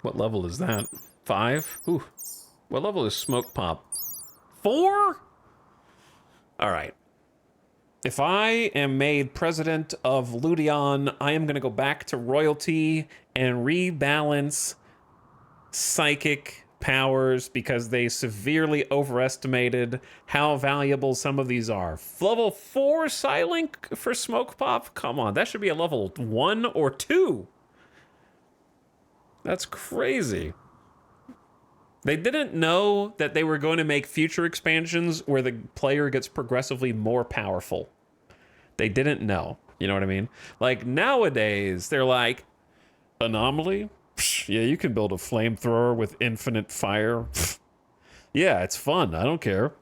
What level is that? 5? Ooh. What level is Smoke Pop? 4? All right. If I am made president of Ludion, I am going to go back to royalty and rebalance psychic powers because they severely overestimated how valuable some of these are. Level 4 Psylink for Smoke Pop? Come on, that should be a level 1 or 2. That's crazy. They didn't know that they were going to make future expansions where the player gets progressively more powerful. They didn't know. You know what I mean? Like nowadays, they're like, anomaly? Psh, yeah, you can build a flamethrower with infinite fire. Psh, yeah, it's fun. I don't care.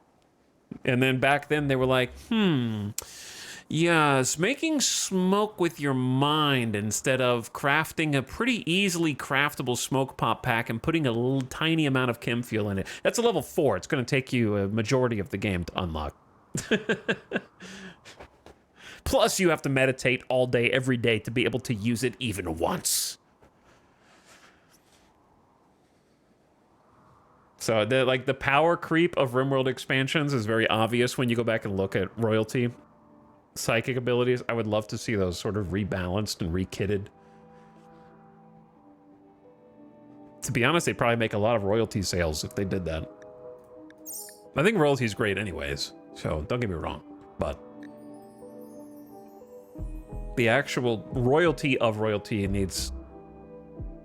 And then back then they were like, yes, making smoke with your mind instead of crafting a pretty easily craftable smoke pop pack and putting a little tiny amount of chem fuel in it. That's a level 4. It's going to take you a majority of the game to unlock. Plus, you have to meditate all day, every day to be able to use it even once. So, the power creep of RimWorld expansions is very obvious when you go back and look at royalty. Psychic abilities, I would love to see those sort of rebalanced and rekitted. To be honest, they'd probably make a lot of royalty sales if they did that. I think royalty's great anyways, so don't get me wrong, but the actual royalty of royalty needs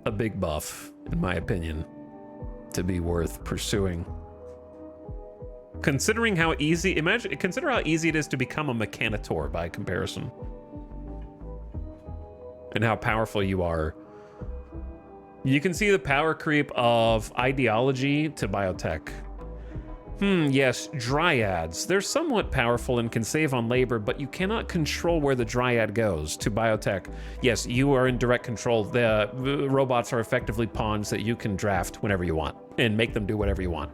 a big buff, in my opinion, to be worth pursuing. Considering how easy, consider how easy it is to become a Mechanitor by comparison. And how powerful you are. You can see the power creep of ideology to biotech. Yes, dryads. They're somewhat powerful and can save on labor, but you cannot control where the dryad goes to biotech. Yes, you are in direct control. The robots are effectively pawns that you can draft whenever you want and make them do whatever you want.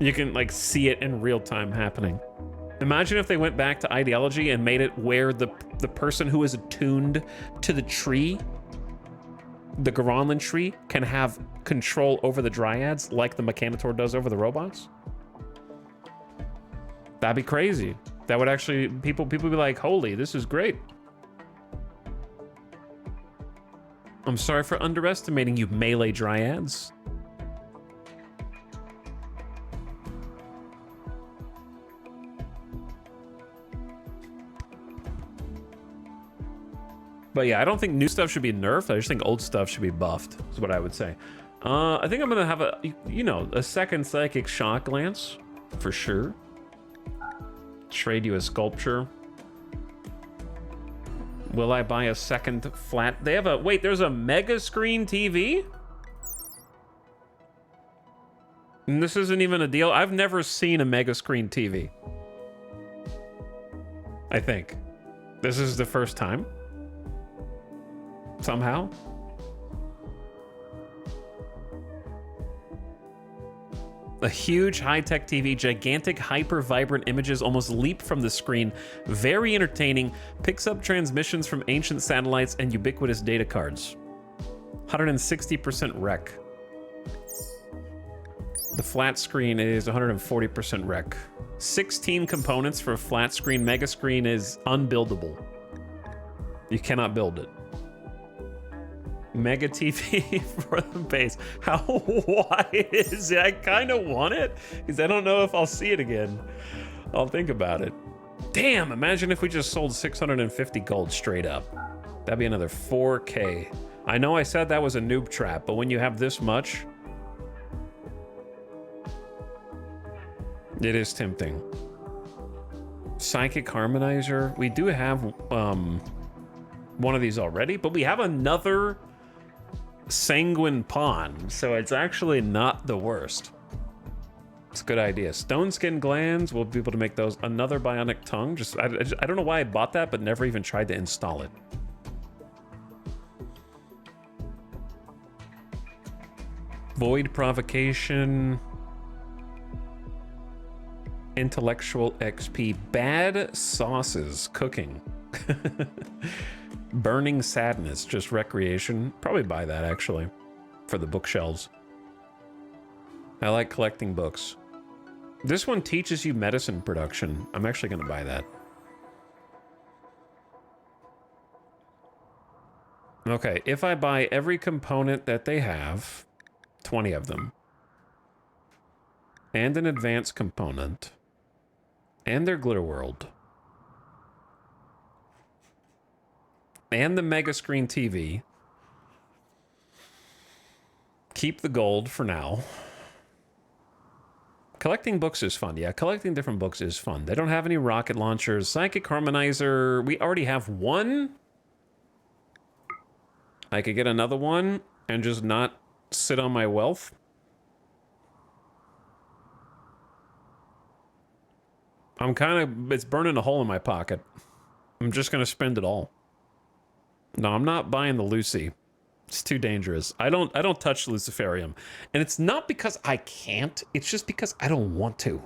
You can like see it in real time happening. Imagine if they went back to ideology and made it where the person who is attuned to the tree, the Garanlan tree, can have control over the dryads like the Mechanitor does over the robots. That'd be crazy. That would actually, people would be like, holy, this is great. I'm sorry for underestimating you melee dryads. But yeah, I don't think new stuff should be nerfed. I just think old stuff should be buffed, is what I would say. I think I'm gonna have a second Psychic Shock Lance, for sure. Trade you a Sculpture. Will I buy a second flat? They have a, wait, there's a Mega Screen TV? And this isn't even a deal. I've never seen a Mega Screen TV. I think. This is the first time. Somehow. A huge high-tech TV, gigantic, hyper-vibrant images almost leap from the screen. Very entertaining. Picks up transmissions from ancient satellites and ubiquitous data cards. 160% rec. The flat screen is 140% rec. 16 components for a flat screen. Mega screen is unbuildable. You cannot build it. Mega TV for the base. How wide is it? I kind of want it because I don't know if I'll see it again. I'll think about it. Damn, imagine if we just sold 650 gold straight up. That'd be another 4K. I know I said that was a noob trap, but when you have this much, it is tempting. Psychic Harmonizer. We do have one of these already, but we have another Sanguine Pawn, so it's actually not the worst. It's a good idea. Stone Skin Glands, we'll be able to make those. Another Bionic Tongue. I don't know why I bought that, but never even tried to install it. Void Provocation. Intellectual XP. Bad Sauces. Cooking. Burning Sadness. Just recreation. Probably buy that, actually. For the bookshelves. I like collecting books. This one teaches you medicine production. I'm actually going to buy that. Okay, if I buy every component that they have, 20 of them, and an advanced component, and their glitter world, and the mega screen TV, keep the gold for now. Collecting books is fun. Yeah, collecting different books is fun. They don't have any rocket launchers. Psychic Harmonizer, we already have one. I could get another one and just not sit on my wealth. I'm kind of, it's burning a hole in my pocket. I'm just going to spend it all. No, I'm not buying the Lucy. It's too dangerous. I don't touch Luciferium. And it's not because I can't, it's just because I don't want to.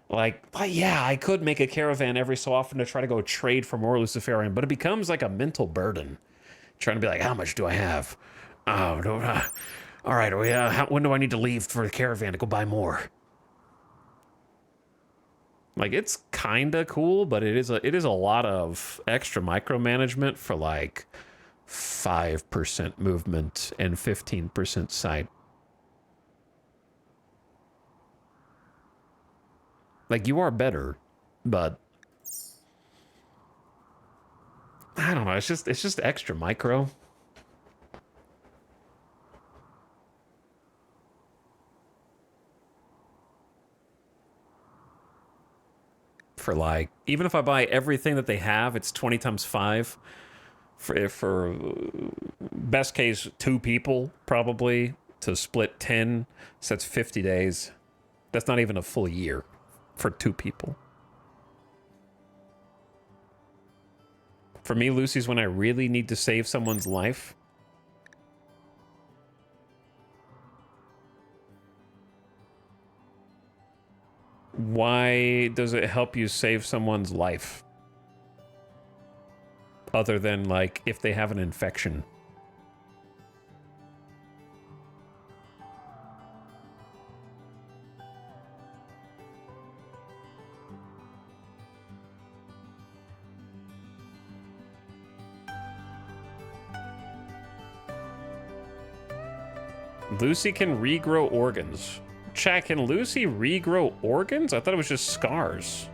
Like, well, yeah, I could make a caravan every so often to try to go trade for more Luciferium, but it becomes like a mental burden. Trying to be like, how much do I have? Oh, no, all right, when do I need to leave for the caravan to go buy more? Like, it's kind of cool, but it is a lot of extra micromanagement for like 5% movement and 15% sight. Like, you are better, but I don't know, it's just extra micro. For like, even if I buy everything that they have, it's 20 times 5. For best case 2 people, probably, to split 10, so that's 50 days. That's not even a full year for 2 people. For me, Lucy's when I really need to save someone's life. Why does it help you save someone's life? Other than, like, if they have an infection. Lucy can regrow organs. Chat, can Lucy regrow organs? I thought it was just scars.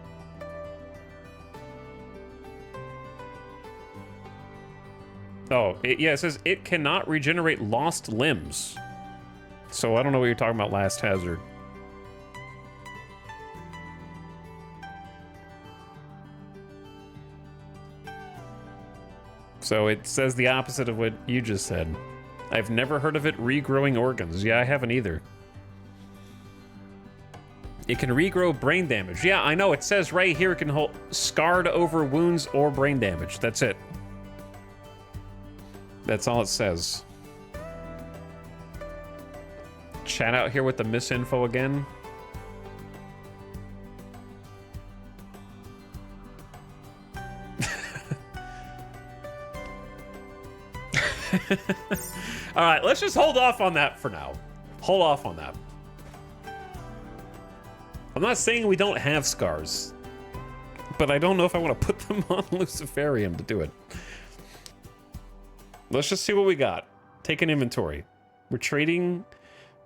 Oh, yeah, it says it cannot regenerate lost limbs. So I don't know what you're talking about, Last Hazard. So it says the opposite of what you just said. I've never heard of it regrowing organs. Yeah, I haven't either. It can regrow brain damage. Yeah, I know. It says right here it can hold scarred over wounds or brain damage. That's it. That's all it says. Chat out here with the misinfo again. All right, let's just hold off on that for now. Hold off on that. I'm not saying we don't have scars, but I don't know if I want to put them on Luciferium to do it. Let's just see what we got. Take an inventory. We're trading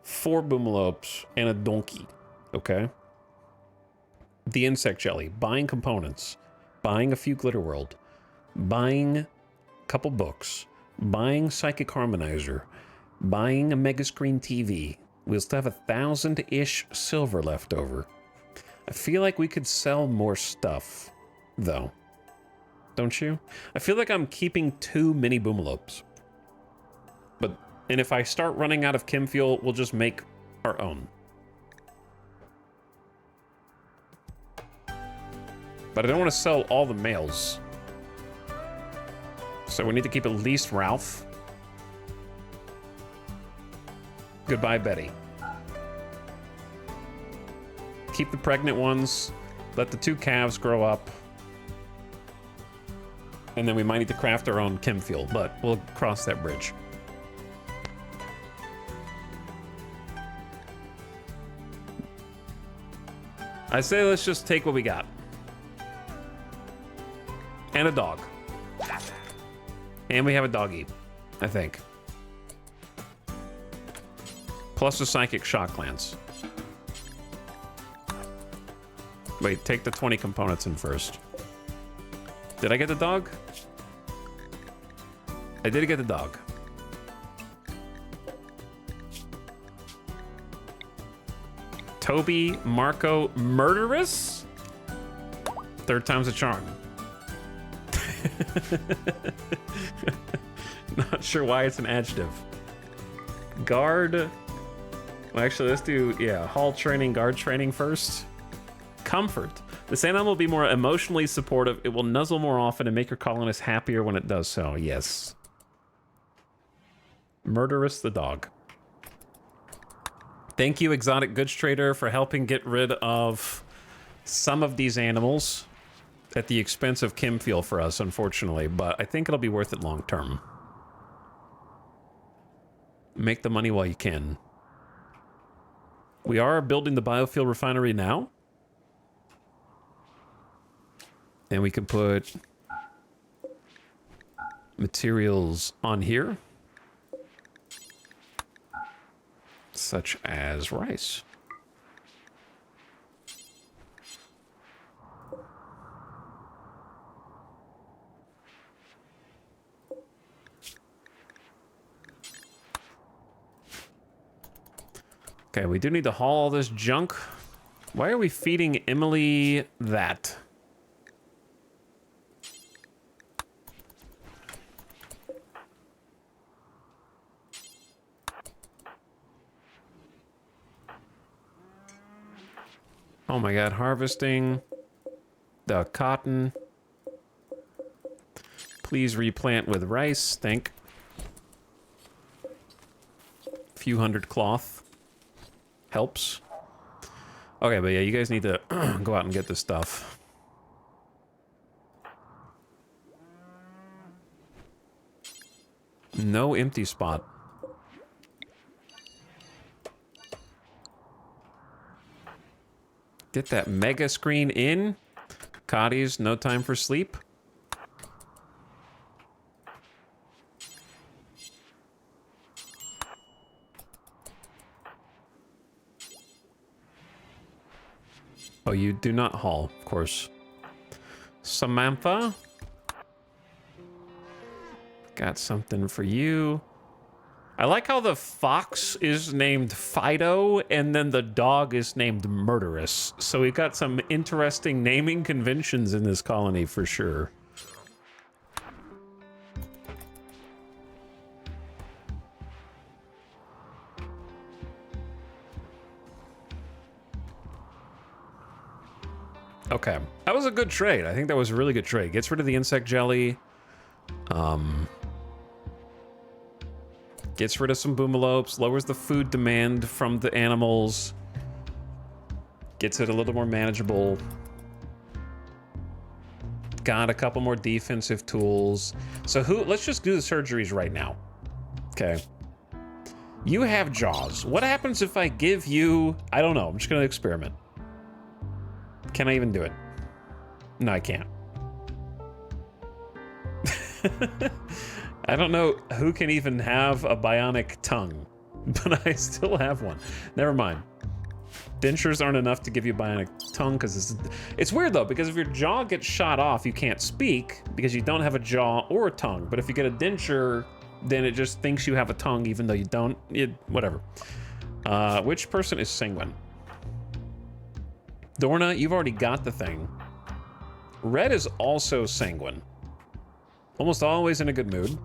4 boomalopes and a donkey. Okay. the insect jelly, buying components, buying a few glitter world, buying a couple books, buying psychic harmonizer, buying a mega screen TV. We'll still have 1,000-ish silver left over. I feel like we could sell more stuff, though. Don't you? I feel like I'm keeping too many boomalopes. And if I start running out of chem fuel, we'll just make our own. But I don't want to sell all the males. So we need to keep at least Ralph. Goodbye, Betty. Keep the pregnant ones. Let the 2 calves grow up. And then we might need to craft our own chem fuel, but we'll cross that bridge. I say let's just take what we got. And a dog. And we have a doggy, I think. Plus a psychic shock lance. Wait, take the 20 components in first. Did I get the dog? I did get the dog. Toby, Marco, murderous? 3rd time's a charm. Not sure why it's an adjective. Guard. Well, actually, let's do, yeah, hall training, guard training first. Comfort. This animal will be more emotionally supportive. It will nuzzle more often and make your colonists happier when it does so. Yes. Murderous the dog. Thank you, Exotic Goods Trader, for helping get rid of some of these animals at the expense of chem fuel for us, unfortunately, but I think it'll be worth it long term. Make the money while you can. We are building the biofuel refinery now. And we can put materials on here. Such as rice. Okay, we do need to haul all this junk. Why are we feeding Emily that? Oh my god, harvesting the cotton. Please replant with rice, thank. Few hundred cloth. Helps. Okay, but yeah, you guys need to go out and get this stuff. No empty spot. Get that mega screen in. Cotties, no time for sleep. Oh, you do not haul, of course. Samantha. Got something for you. I like how the fox is named Fido, and then the dog is named Murderous. So we've got some interesting naming conventions in this colony for sure. Okay, that was a good trade. I think that was a really good trade. Gets rid of the insect jelly. Gets rid of some boomalopes, lowers the food demand from the animals, gets it a little more manageable. Got a couple more defensive tools. So let's just do the surgeries right now. Okay. You have jaws. What happens if I give you, I don't know, I'm just gonna experiment. Can I even do it? No, I can't. I don't know who can even have a bionic tongue, but I still have one. Never mind. Dentures aren't enough to give you bionic tongue because it's weird though, because if your jaw gets shot off, you can't speak because you don't have a jaw or a tongue. But if you get a denture, then it just thinks you have a tongue even though you don't. Whatever. Which person is sanguine? Dorna, you've already got the thing. Red is also sanguine. Almost always in a good mood.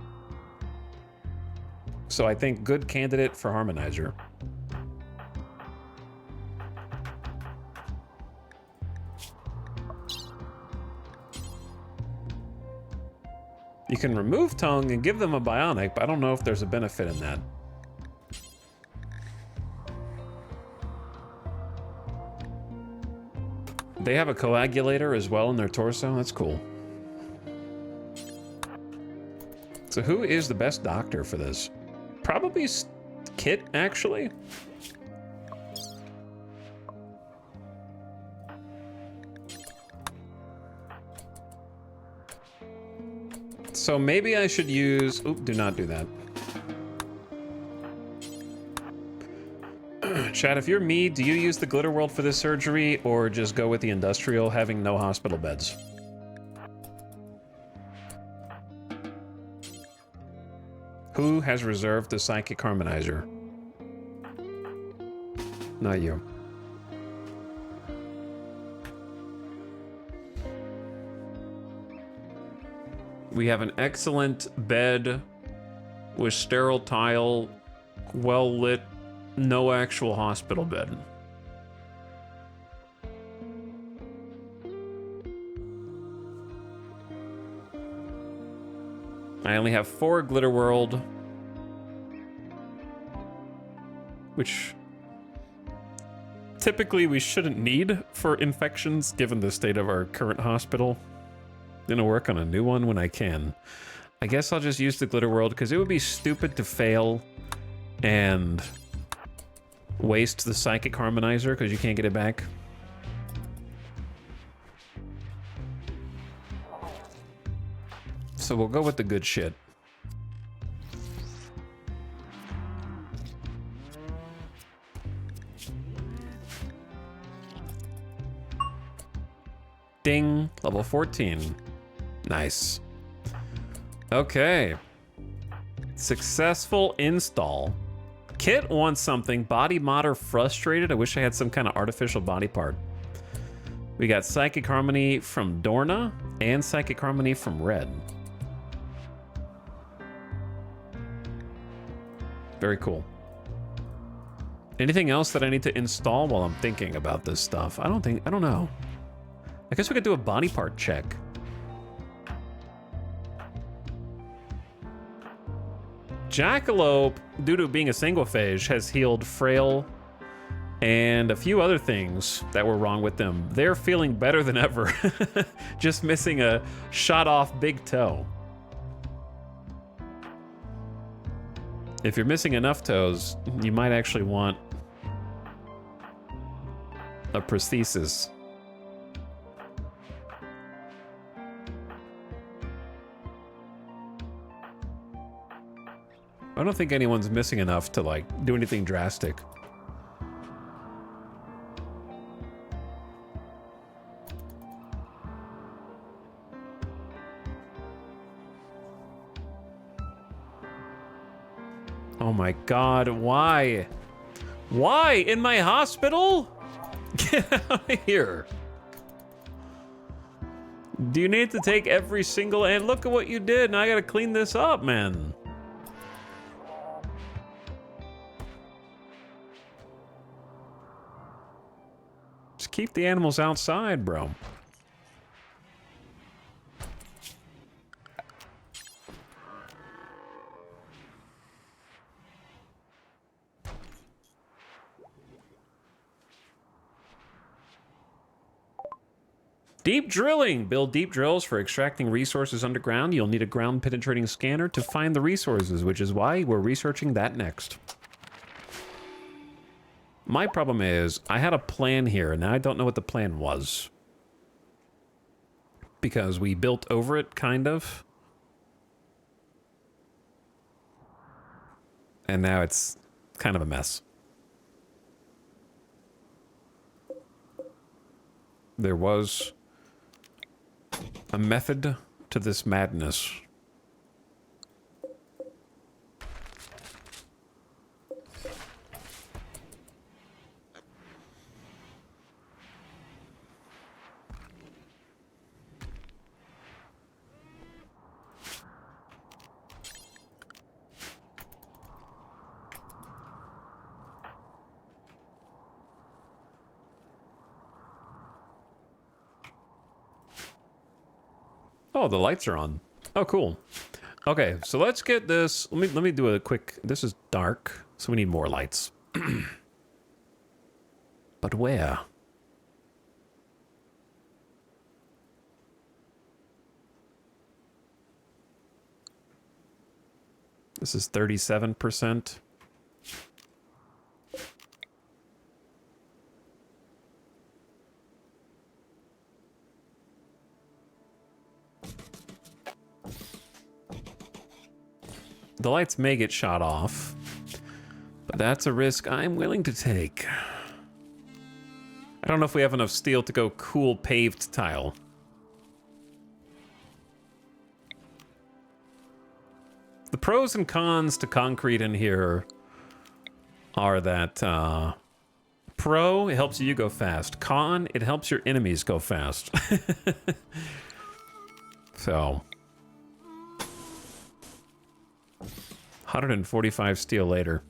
So I think good candidate for harmonizer. You can remove tongue and give them a bionic, but I don't know if there's a benefit in that. They have a coagulator as well in their torso. That's cool. So who is the best doctor for this? Probably Kit, actually. So maybe I should use... Oop, do not do that. Chad, if you're me, do you use the Glitter World for this surgery or just go with the industrial having no hospital beds? Who has reserved the psychic harmonizer? Not you. We have an excellent bed with sterile tile, well lit, no actual hospital bed. I only have 4 Glitter World, which typically we shouldn't need for infections given the state of our current hospital. Gonna work on a new one when I can. I guess I'll just use the Glitter World because it would be stupid to fail and waste the psychic harmonizer because you can't get it back. So we'll go with the good shit. Ding, level 14. Nice. Okay. Successful install. Kit wants something. Body modder frustrated. I wish I had some kind of artificial body part. We got Psychic Harmony from Dorna and Psychic Harmony from Red. Very cool. Anything else that I need to install while I'm thinking about this stuff? I don't know. I guess we could do a body part check. Jackalope, due to being a single phage, has healed Frail and a few other things that were wrong with them. They're feeling better than ever. Just missing a shot off big toe. If you're missing enough toes, you might actually want a prosthesis. I don't think anyone's missing enough to, like, do anything drastic. Oh my god, why? Why? In my hospital? Get out of here. Do you need to take every single... And look at what you did. Now I gotta clean this up, man. Just keep the animals outside, bro. Deep drilling. Build deep drills for extracting resources underground. You'll need a ground penetrating scanner to find the resources, which is why we're researching that next. My problem is, I had a plan here, and now I don't know what the plan was. Because we built over it, kind of. And now it's kind of a mess. there was a method to this madness. Oh, the lights are on. Oh, cool. Okay, so let's get this. Let me do a quick. This is dark, so we need more lights. But where? This is 37%. The lights may get shot off, but that's a risk I'm willing to take. I don't know if we have enough steel to go cool paved tile. The pros and cons to concrete in here are that pro, it helps you go fast. Con, it helps your enemies go fast. So 145 steel later.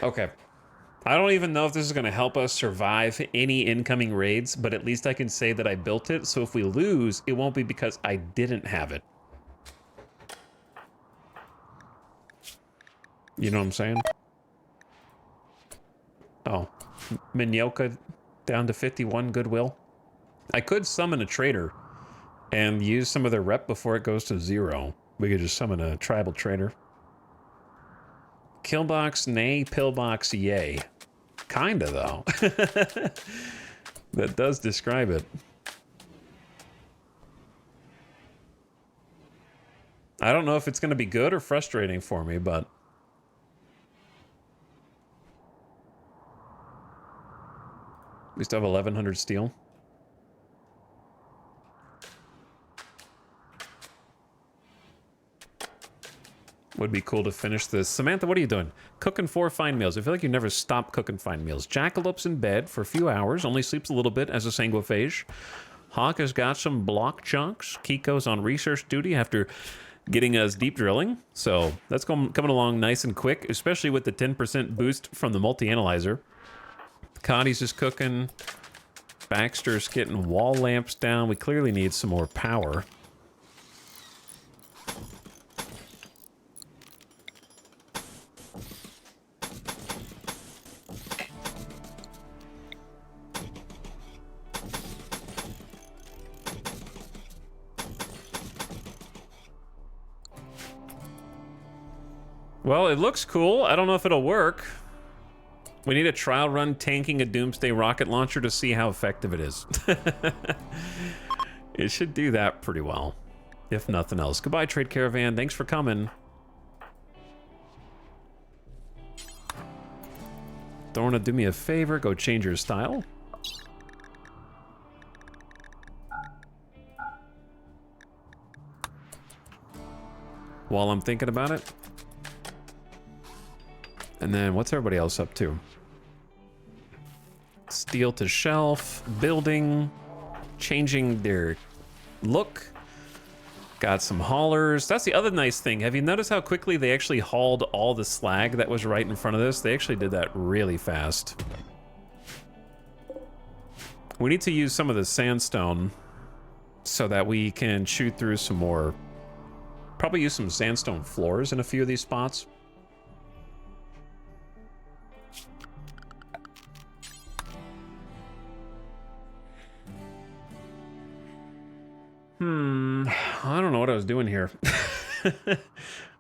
Okay. I don't even know if this is going to help us survive any incoming raids, but at least I can say that I built it, so if we lose, it won't be because I didn't have it. You know what I'm saying? Oh. Minyoka down to 51 goodwill. I could summon a trader and use some of their rep before it goes to 0. We could just summon a tribal trader. Killbox, nay. Pillbox, yay. Kinda, though. That does describe it. I don't know if it's going to be good or frustrating for me, but... we still have 1,100 steel. Would be cool to finish this. Samantha, what are you doing? Cooking 4 fine meals. I feel like you never stop cooking fine meals. Jackalop's in bed for a few hours, only sleeps a little bit as a sanguiphage. Hawk has got some block chunks. Kiko's on research duty after getting us deep drilling. So that's coming along nice and quick, especially with the 10% boost from the multi-analyzer. Connie's just cooking. Baxter's getting wall lamps down. We clearly need some more power. Well, it looks cool. I don't know if it'll work. We need a trial run tanking a Doomsday rocket launcher to see how effective it is. It should do that pretty well, if nothing else. Goodbye, Trade Caravan. Thanks for coming. Thorna, do me a favor. Go change your style. While I'm thinking about it. And then what's everybody else up to? Steel to shelf, building, changing their look. Got some haulers. That's the other nice thing. Have you noticed how quickly they actually hauled all the slag that was right in front of this? They actually did that really fast. We need to use some of the sandstone so that we can shoot through some more. Probably use some sandstone floors in a few of these spots. I don't know what I was doing here.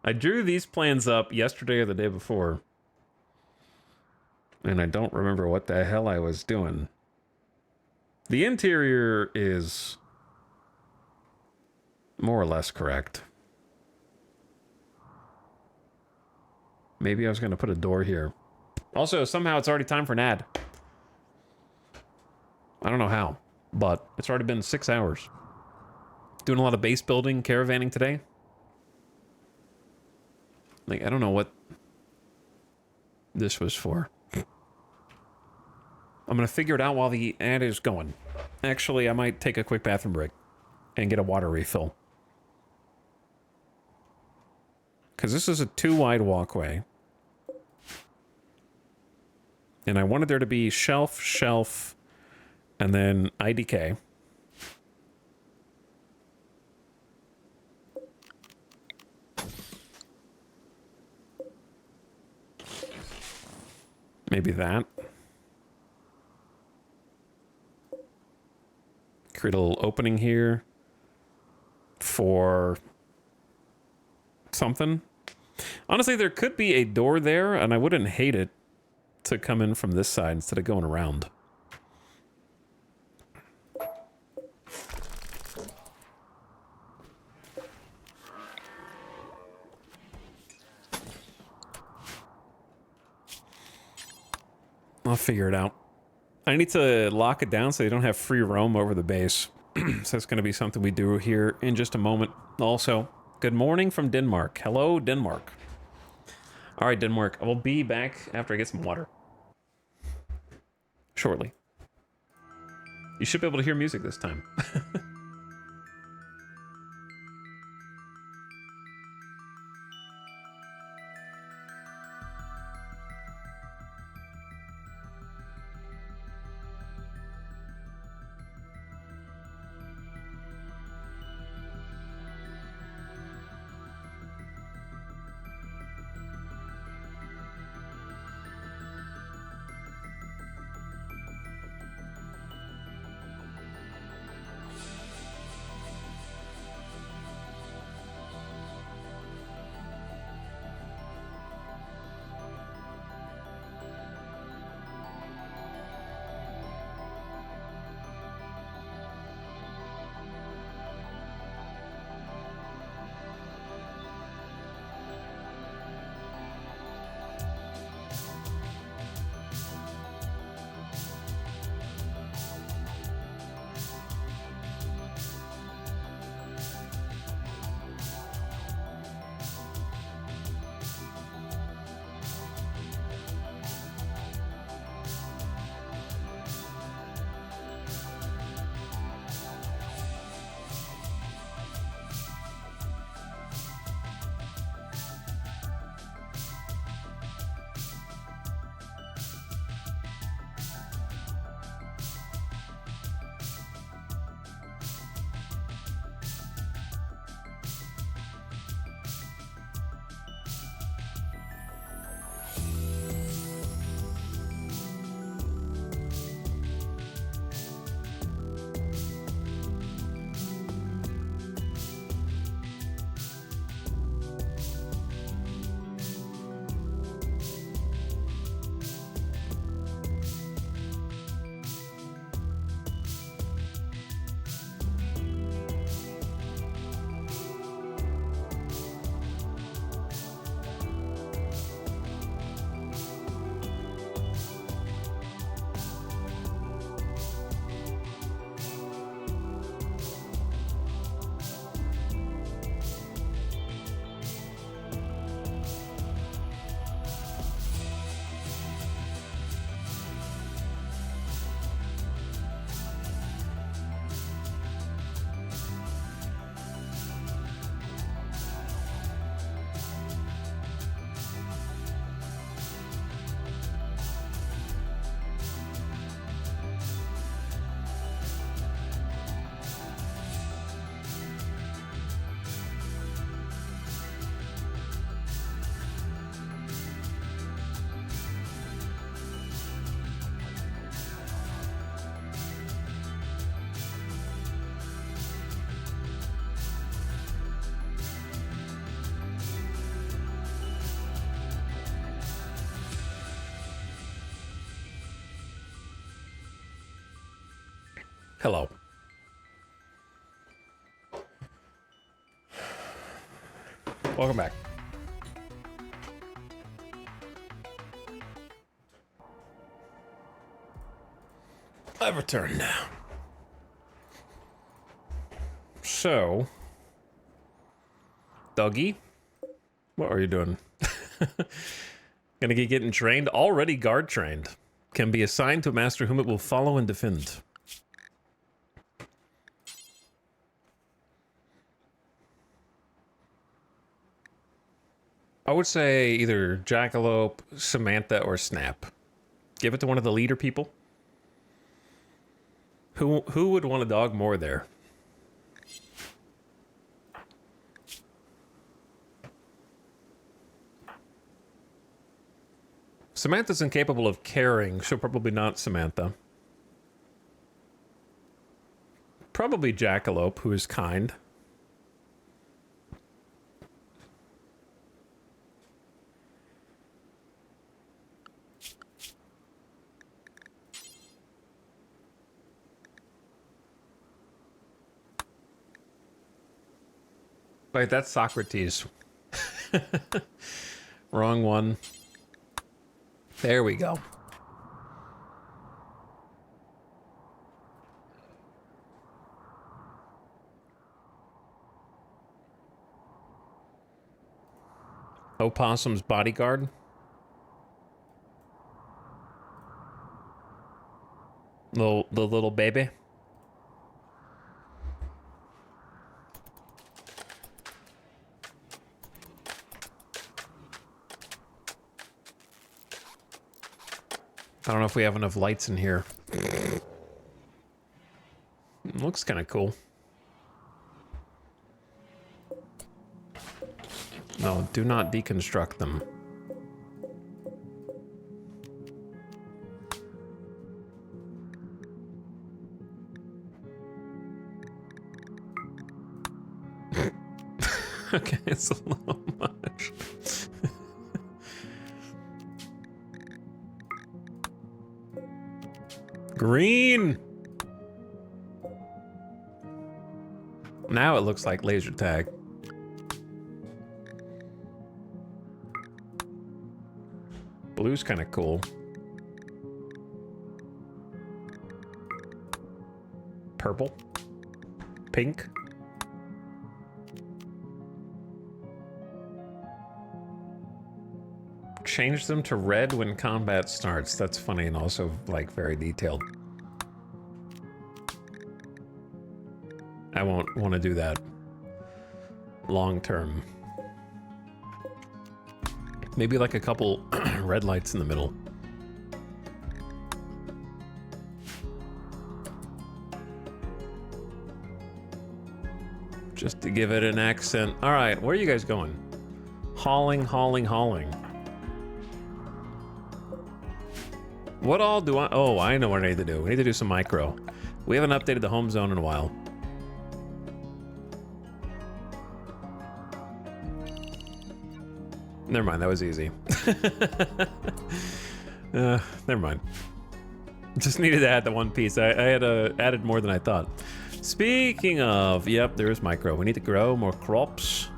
I drew these plans up yesterday or the day before. And I don't remember what the hell I was doing. The interior is more or less correct. Maybe I was going to put a door here. Also, somehow it's already time for an ad. I don't know how, but it's already been 6 hours. Doing a lot of base building, caravanning today. Like, I don't know what this was for. I'm going to figure it out while the ad is going. Actually, I might take a quick bathroom break and get a water refill. Because this is a 2-wide walkway. And I wanted there to be shelf, shelf, and then IDK. Maybe that. Create a little opening here for something. Honestly, there could be a door there, and I wouldn't hate it to come in from this side instead of going around. I'll figure it out. I need to lock it down so you don't have free roam over the base. So that's going to be something we do here in just a moment. Also, good morning from Denmark. Hello, Denmark. All right, Denmark. I will be back after I get some water. Shortly. You should be able to hear music this time. Hello. Welcome back. I've returned now. So, Dougie, what are you doing? Gonna get getting trained? Already guard trained. Can be assigned to a master whom it will follow and defend. I would say either Jackalope, Samantha, or Snap. Give it to one of the leader people. Who would want a dog more there? Samantha's incapable of caring, so probably not Samantha. Probably Jackalope, who is kind. Wait, that's Socrates. Wrong one. There we go. Opossum's bodyguard. The little baby. I don't know if we have enough lights in here. Looks kind of cool. No, do not deconstruct them. Okay, it's a little much. Green! Now it looks like laser tag. Blue's kind of cool. Purple. Pink. Change them to red when combat starts. That's funny and also, like, very detailed. I won't want to do that long term. Maybe like a couple red lights in the middle. Just to give it an accent. All right, where are you guys going? Hauling, hauling, hauling. What all do I... Oh, I know what I need to do. We need to do some micro. We haven't updated the home zone in a while. Never mind, that was easy. Never mind. Just needed to add the one piece. I had added more than I thought. Speaking of... Yep, there is micro. We need to grow more crops.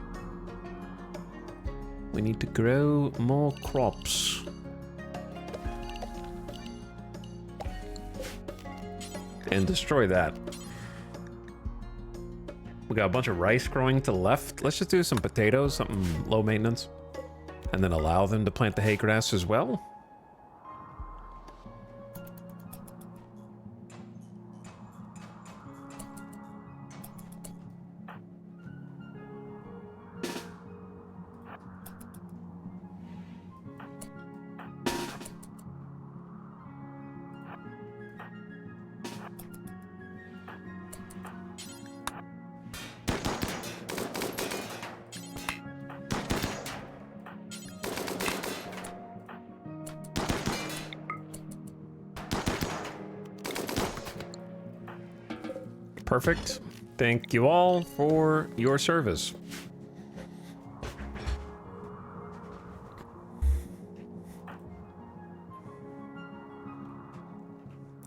We need to grow more crops. And destroy that. We got a bunch of rice growing to the left. Let's just do some potatoes, something low maintenance. And then allow them to plant the hay grass as well. Perfect. Thank you all for your service.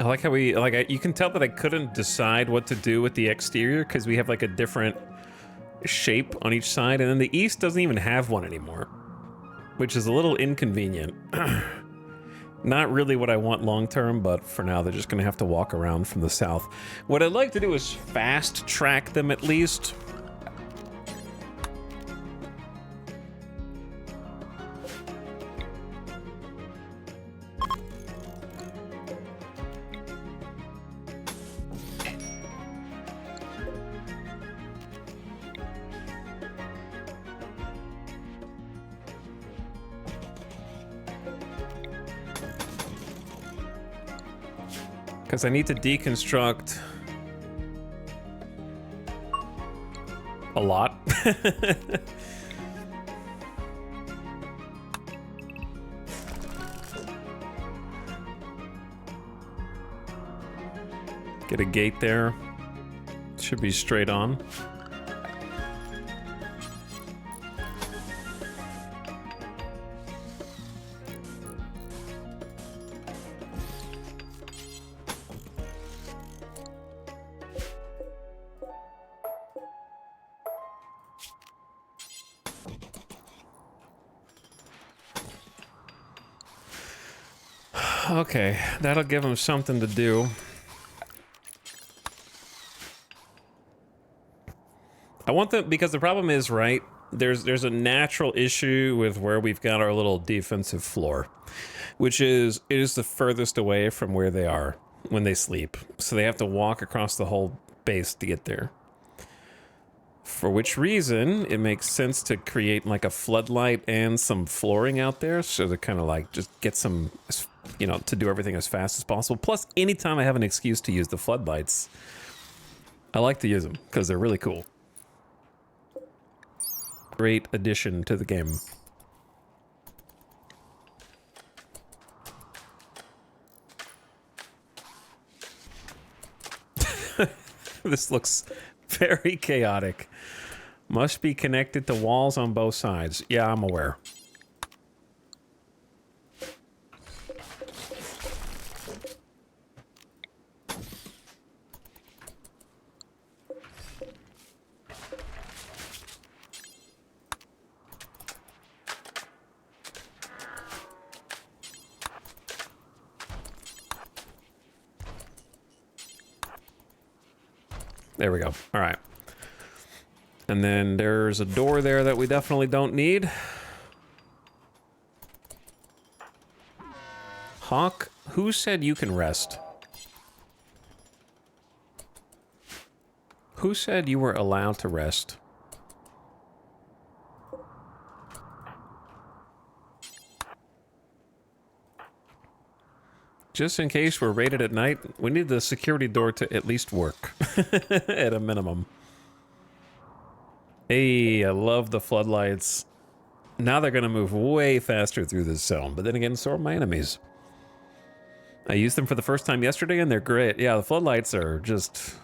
like how we, like, you can tell that I couldn't decide what to do with the exterior because we have like a different shape on each side, and then the east doesn't even have one anymore, which is a little inconvenient. Not really what I want long term, but for now they're just gonna have to walk around from the south. What I'd like to do is fast track them at least. Because I need to deconstruct a lot. Get a gate there. Should be straight on. Okay, that'll give them something to do. I want them, because the problem is, right, there's a natural issue with where we've got our little defensive floor, which is, it is the furthest away from where they are when they sleep. So they have to walk across the whole base to get there. For which reason, it makes sense to create like a floodlight and some flooring out there, so to kind of like just get some, you know, to do everything as fast as possible. Plus, anytime I have an excuse to use the floodlights, I like to use them because they're really cool. Great addition to the game. This looks very chaotic. Must be connected to walls on both sides. Yeah, I'm aware. There we go. All right. And then there's a door there that we definitely don't need. Hawk, who said you can rest? Who said you were allowed to rest? Just in case we're raided at night, we need the security door to at least work. At a minimum. Hey, I love the floodlights. Now they're gonna move way faster through this zone, but then again, so are my enemies. I used them for the first time yesterday and they're great. Yeah, the floodlights are just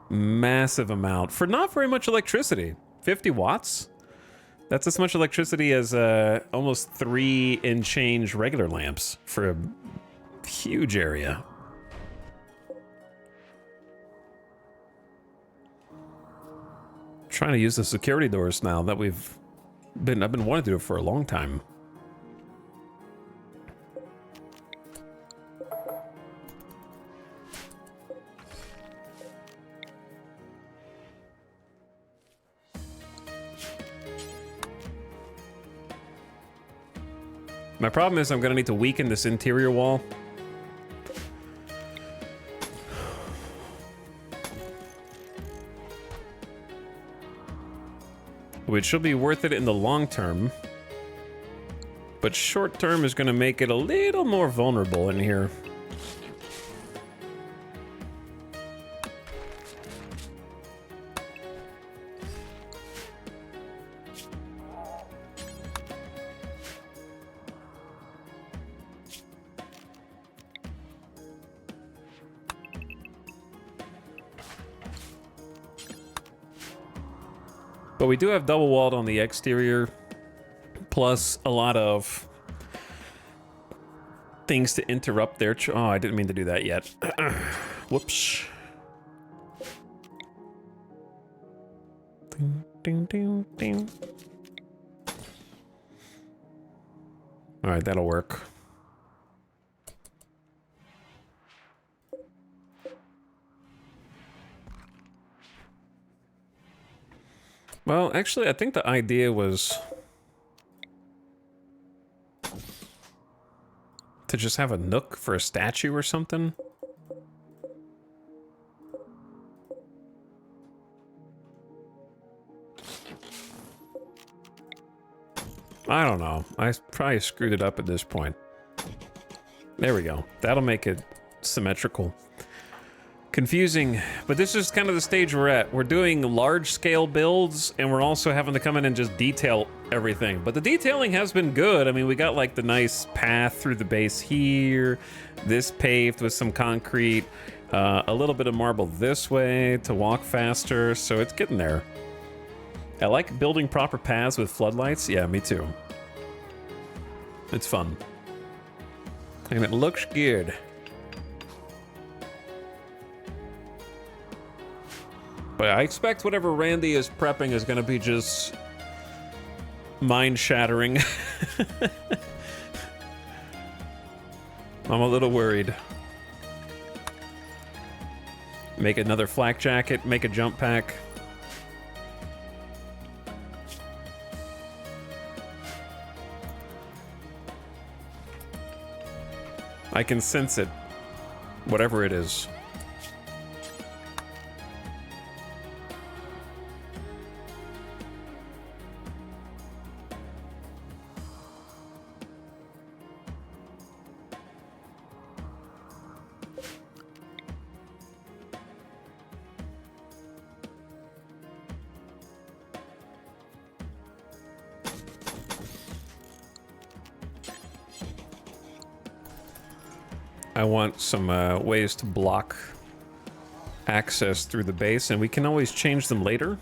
massive amount for not very much electricity. 50 watts? That's as much electricity as almost 3 and change regular lamps for a huge area. Trying to use the security doors now that I've been wanting to do it for a long time. My problem is I'm gonna need to weaken this interior wall. Which should be worth it in the long term. But short term is gonna make it a little more vulnerable in here. But we do have double walled on the exterior, plus a lot of things to interrupt their... Oh, I didn't mean to do that yet. Whoops. Ding, ding, ding, ding. All right, that'll work. Well, actually, I think the idea was to just have a nook for a statue or something. I don't know. I probably screwed it up at this point. There we go. That'll make it symmetrical. Confusing, but this is kind of the stage we're at. We're doing large-scale builds, and we're also having to come in and just detail everything. But the detailing has been good. I mean, we got like the nice path through the base here, this paved with some concrete, a little bit of marble this way to walk faster, so it's getting there. I like building proper paths with floodlights. Yeah, me too. It's fun. And it looks good. But I expect whatever Randy is prepping is going to be just mind-shattering. I'm a little worried. Make another flak jacket, make a jump pack. I can sense it, whatever it is. I want some ways to block access through the base, and we can always change them later.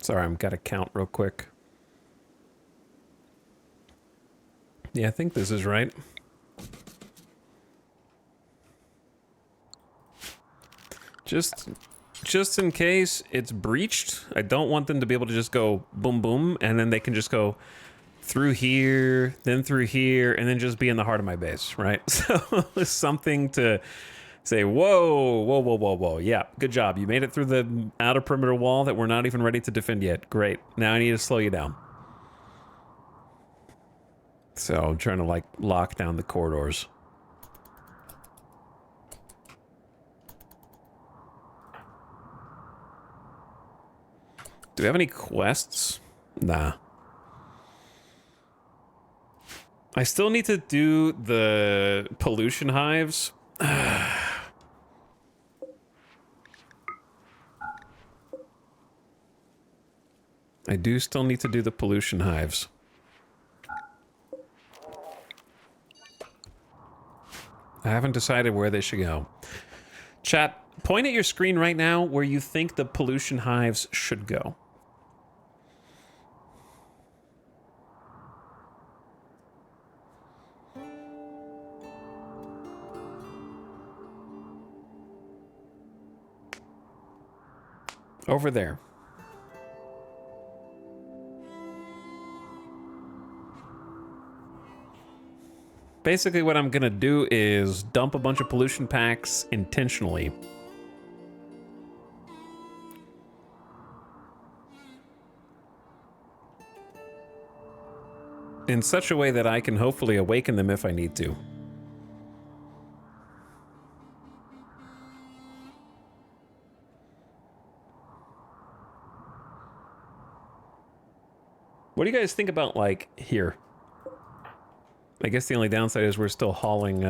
Sorry, I'm gotta count real quick. Yeah, I think this is right. Just in case it's breached, I don't want them to be able to just go boom boom, and then they can just go through here, then through here, and then just be in the heart of my base, right? So it's something to say, whoa, whoa, whoa, whoa, whoa. Yeah, good job. You made it through the outer perimeter wall that we're not even ready to defend yet. Great. Now I need to slow you down. So I'm trying to, like, lock down the corridors. Do we have any quests? Nah. I still need to do the pollution hives. I do still need to do the pollution hives. I haven't decided where they should go. Chat, point at your screen right now where you think the pollution hives should go. Over there. Basically, what I'm gonna do is dump a bunch of pollution packs intentionally. In such a way that I can hopefully awaken them if I need to. What do you guys think about, like, here? I guess the only downside is we're still hauling,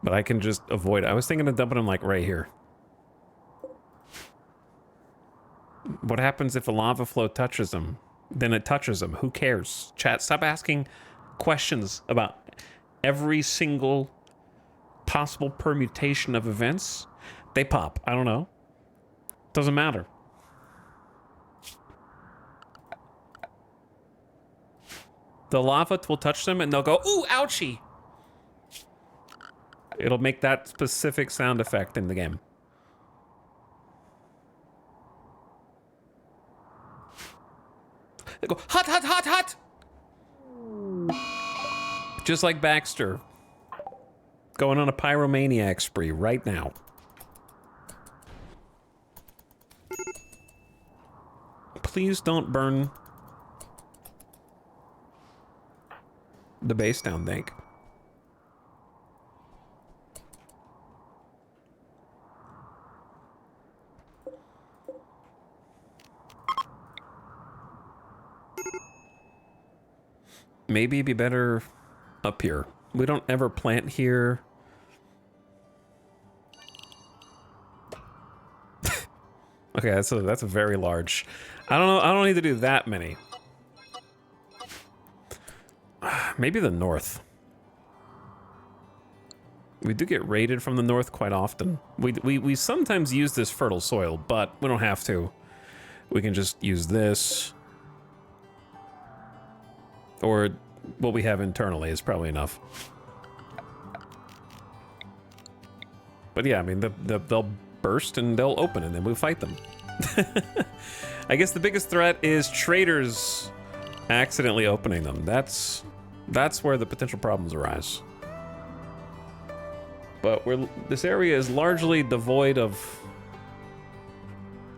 But I can just avoid it. I was thinking of dumping them like right here. What happens if a lava flow touches them? Then it touches them. Who cares? Chat, stop asking questions about every single possible permutation of events. They pop. I don't know. Doesn't matter. The lava will touch them and they'll go, ooh, ouchie. It'll make that specific sound effect in the game. They go, hot, hot, hot, hot. Just like Baxter. Going on a pyromaniac spree right now. Please don't burn the base down, Dank. Maybe it'd be better up here. We don't ever plant here. Okay, that's a very large. I don't know. I don't need to do that many. Maybe the north. We do get raided from the north quite often. We sometimes use this fertile soil, but we don't have to. We can just use this. Or what we have internally is probably enough. But yeah, I mean, they'll burst and they'll open and then we'll fight them. I guess the biggest threat is traders accidentally opening them. That's where the potential problems arise. But this area is largely devoid of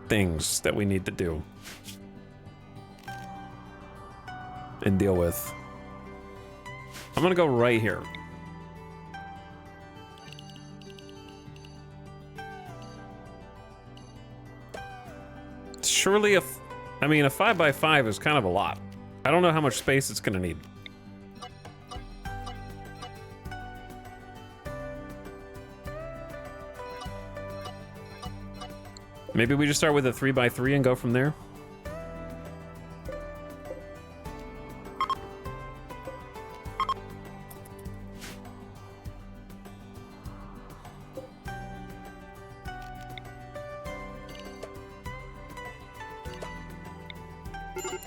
things that we need to do and deal with. I'm gonna go right here. Surely a 5x5 is kind of a lot. I don't know how much space it's gonna need. Maybe we just start with a 3x3 and go from there.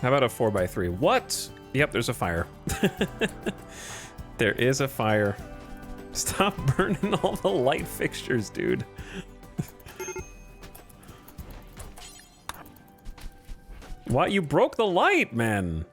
How about a 4x3? What? Yep, there's a fire. There is a fire. Stop burning all the light fixtures, dude. What? You broke the light, man.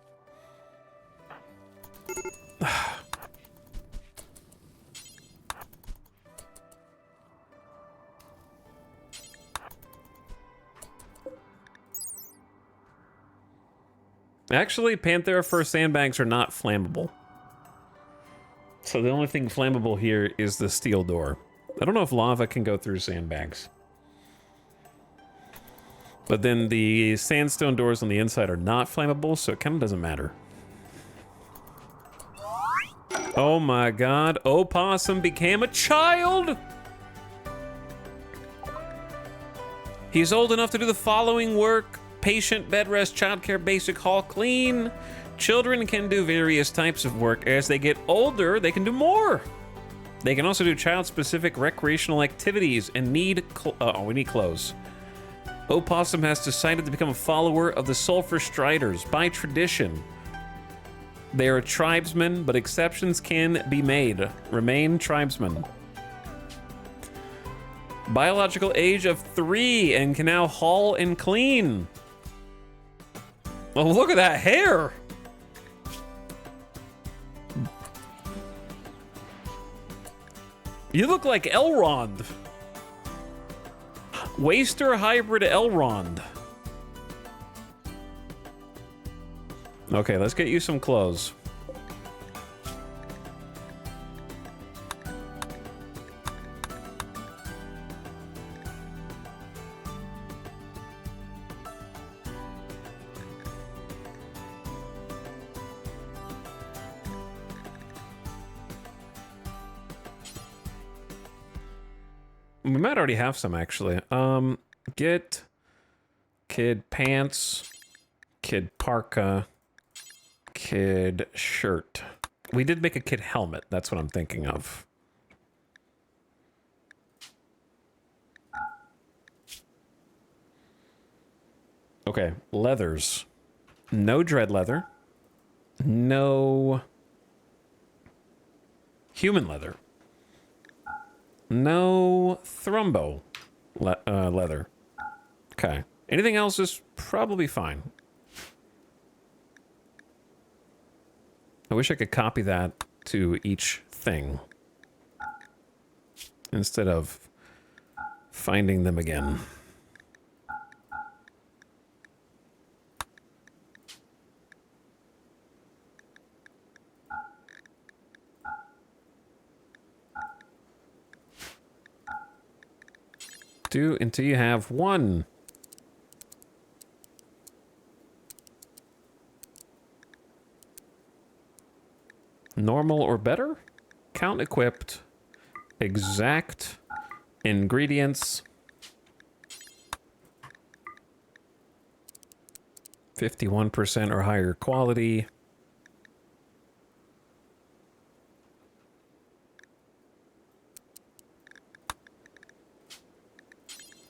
Actually, Panthera First sandbags are not flammable. So the only thing flammable here is the steel door. I don't know if lava can go through sandbags. But then the sandstone doors on the inside are not flammable, so it kind of doesn't matter. Oh my god, Opossum became a child! He's old enough to do the following work: patient, bed rest, childcare, basic hall clean. Children can do various types of work. As they get older, they can do more. They can also do child-specific recreational activities and need we need clothes. Opossum has decided to become a follower of the Sulfurstriders by tradition. They are tribesmen, but exceptions can be made. Remain tribesmen. Biological age of 3 and can now haul and clean. Oh, look at that hair! You look like Elrond. Waster hybrid Elrond. Okay, let's get you some clothes. we might already have some actually. Get kid pants, kid parka, kid shirt. We did make a kid helmet. That's what I'm thinking of. Okay, leathers. No dread leather. No human leather. No thrumbo leather. Okay. Anything else is probably fine. I wish I could copy that to each thing instead of finding them again. Do until you have one. Normal or better? Count equipped. Exact ingredients. 51% or higher quality.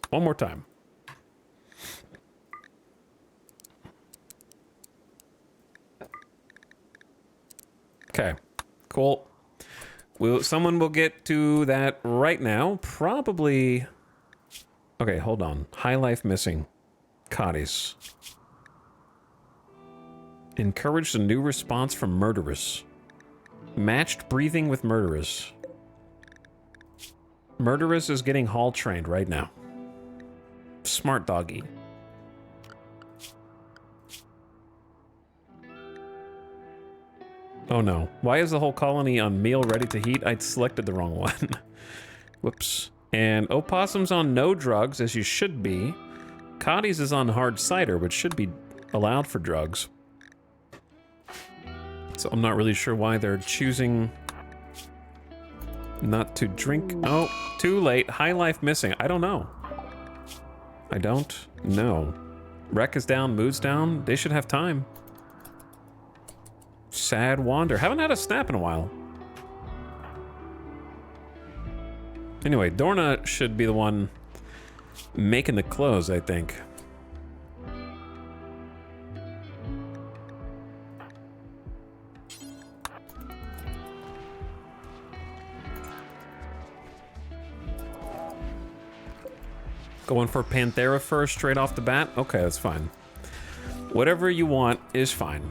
One more time. Okay, cool. Someone will get to that right now. Probably. Okay, hold on. High life missing. Cotties. Encouraged a new response from murderous. Matched breathing with murderous. Murderous is getting hall trained right now. Smart doggy. Oh no. Why is the whole colony on meal ready to heat? I selected the wrong one. Whoops. And opossum's on no drugs, as you should be. Cotties is on hard cider, which should be allowed for drugs. So I'm not really sure why they're choosing not to drink. Oh, too late. High life missing. I don't know. I don't know. Rec is down, mood's down. They should have time. Sad wander. Haven't had a snap in a while. Anyway, Dorna should be the one making the clothes, I think. Going for Panthera first, straight off the bat? Okay, that's fine. Whatever you want is fine.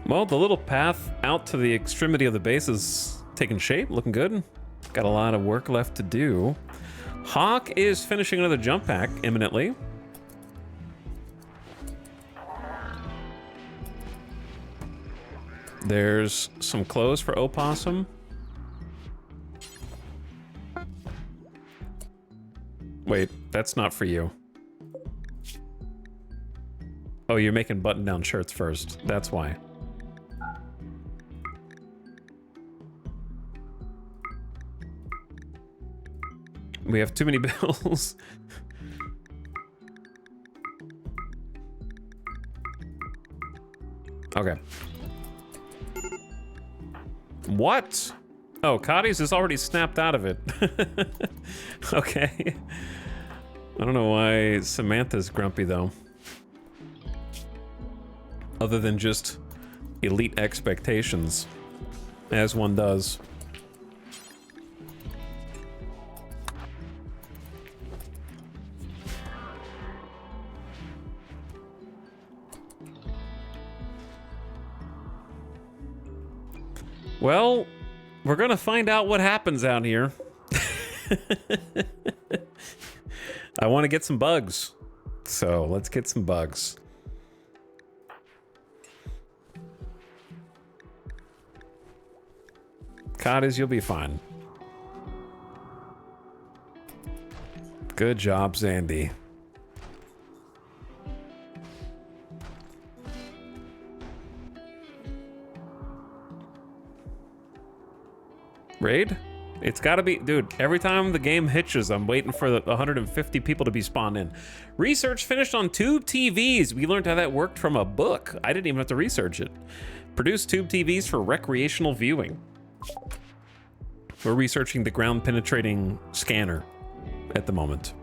Well, the little path out to the extremity of the base is taking shape, looking good. Got a lot of work left to do. Hawk is finishing another jump pack imminently. There's some clothes for Opossum. Wait, that's not for you. Oh, you're making button-down shirts first. That's why. We have too many bills. Okay. What? Oh, Cotties is already snapped out of it. Okay. I don't know why Samantha's grumpy, though. Other than just elite expectations, as one does. Well, we're gonna find out what happens out here. I want to get some bugs. So let's get some bugs. Cotties, you'll be fine. Good job, Zandy. Raid? It's gotta be, dude, every time the game hitches, I'm waiting for the 150 people to be spawned in. Research finished on tube TVs. We learned how that worked from a book. I didn't even have to research it. Produce tube TVs for recreational viewing. We're researching the ground penetrating scanner at the moment.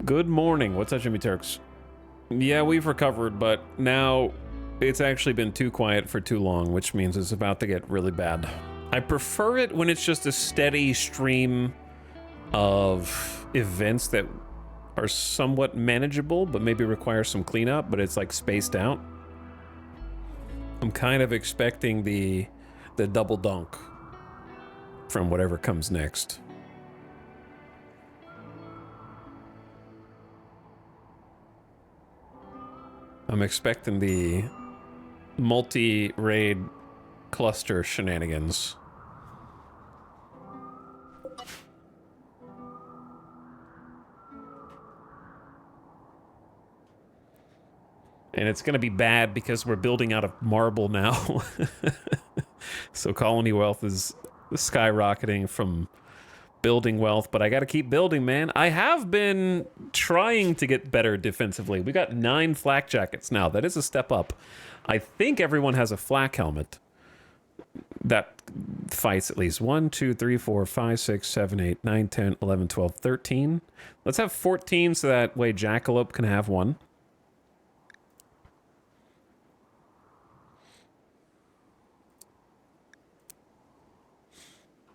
Good morning. What's up, Jimmy Turks? Yeah, we've recovered, but now it's actually been too quiet for too long, which means it's about to get really bad. I prefer it when it's just a steady stream of events that are somewhat manageable, but maybe require some cleanup, but it's like spaced out. I'm kind of expecting the double dunk from whatever comes next. I'm expecting the multi-raid cluster shenanigans. And it's going to be bad because we're building out of marble now. So colony wealth is skyrocketing from building wealth, but I got to keep building, man. I have been trying to get better defensively. We got 9 flak jackets now. That is a step up. I think everyone has a flak helmet that fights at least 1, 2, 3, 4, 5, 6, 7, 8, 9, 10, 11, 12, 13. Let's have 14 so that way Jackalope can have one.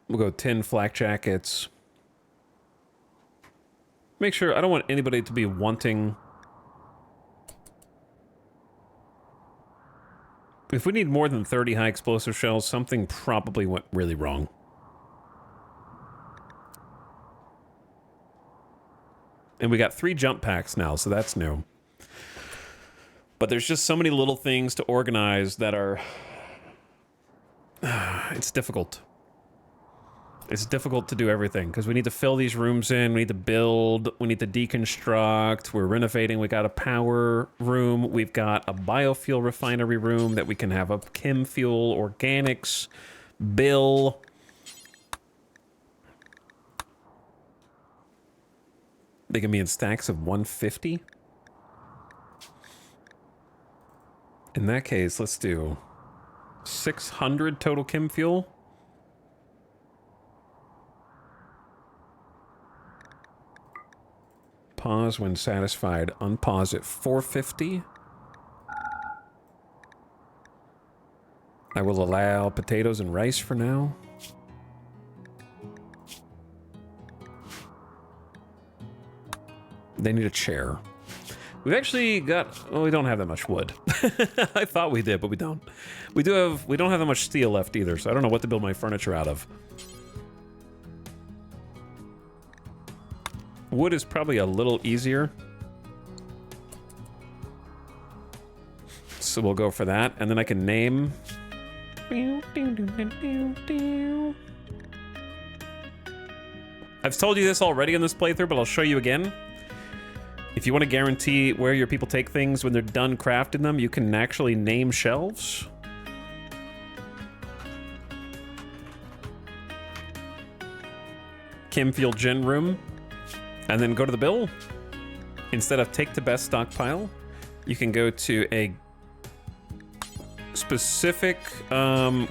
We'll go 10 flak jackets. Make sure, I don't want anybody to be wanting. If we need more than 30 high explosive shells, something probably went really wrong. And we got 3 jump packs now, so that's new. But there's just so many little things to organize that are... it's difficult. It's difficult to do everything because we need to fill these rooms in, we need to build, we need to deconstruct, we're renovating, we got a power room, we've got a biofuel refinery room that we can have a chem fuel, organics, bill. They can be in stacks of 150. In that case, let's do 600 total chem fuel. Pause when satisfied. Unpause at 450. I will allow potatoes and rice for now. They need a chair. We've actually got... well, we don't have that much wood. I thought we did, but we don't. We don't have that much steel left either, so I don't know what to build my furniture out of. Wood is probably a little easier. So we'll go for that. And then I can name... I've told you this already in this playthrough, but I'll show you again. If you want to guarantee where your people take things when they're done crafting them, you can actually name shelves. Chemfield Gen Room. And then go to the bill. Instead of take to best stockpile, you can go to a specific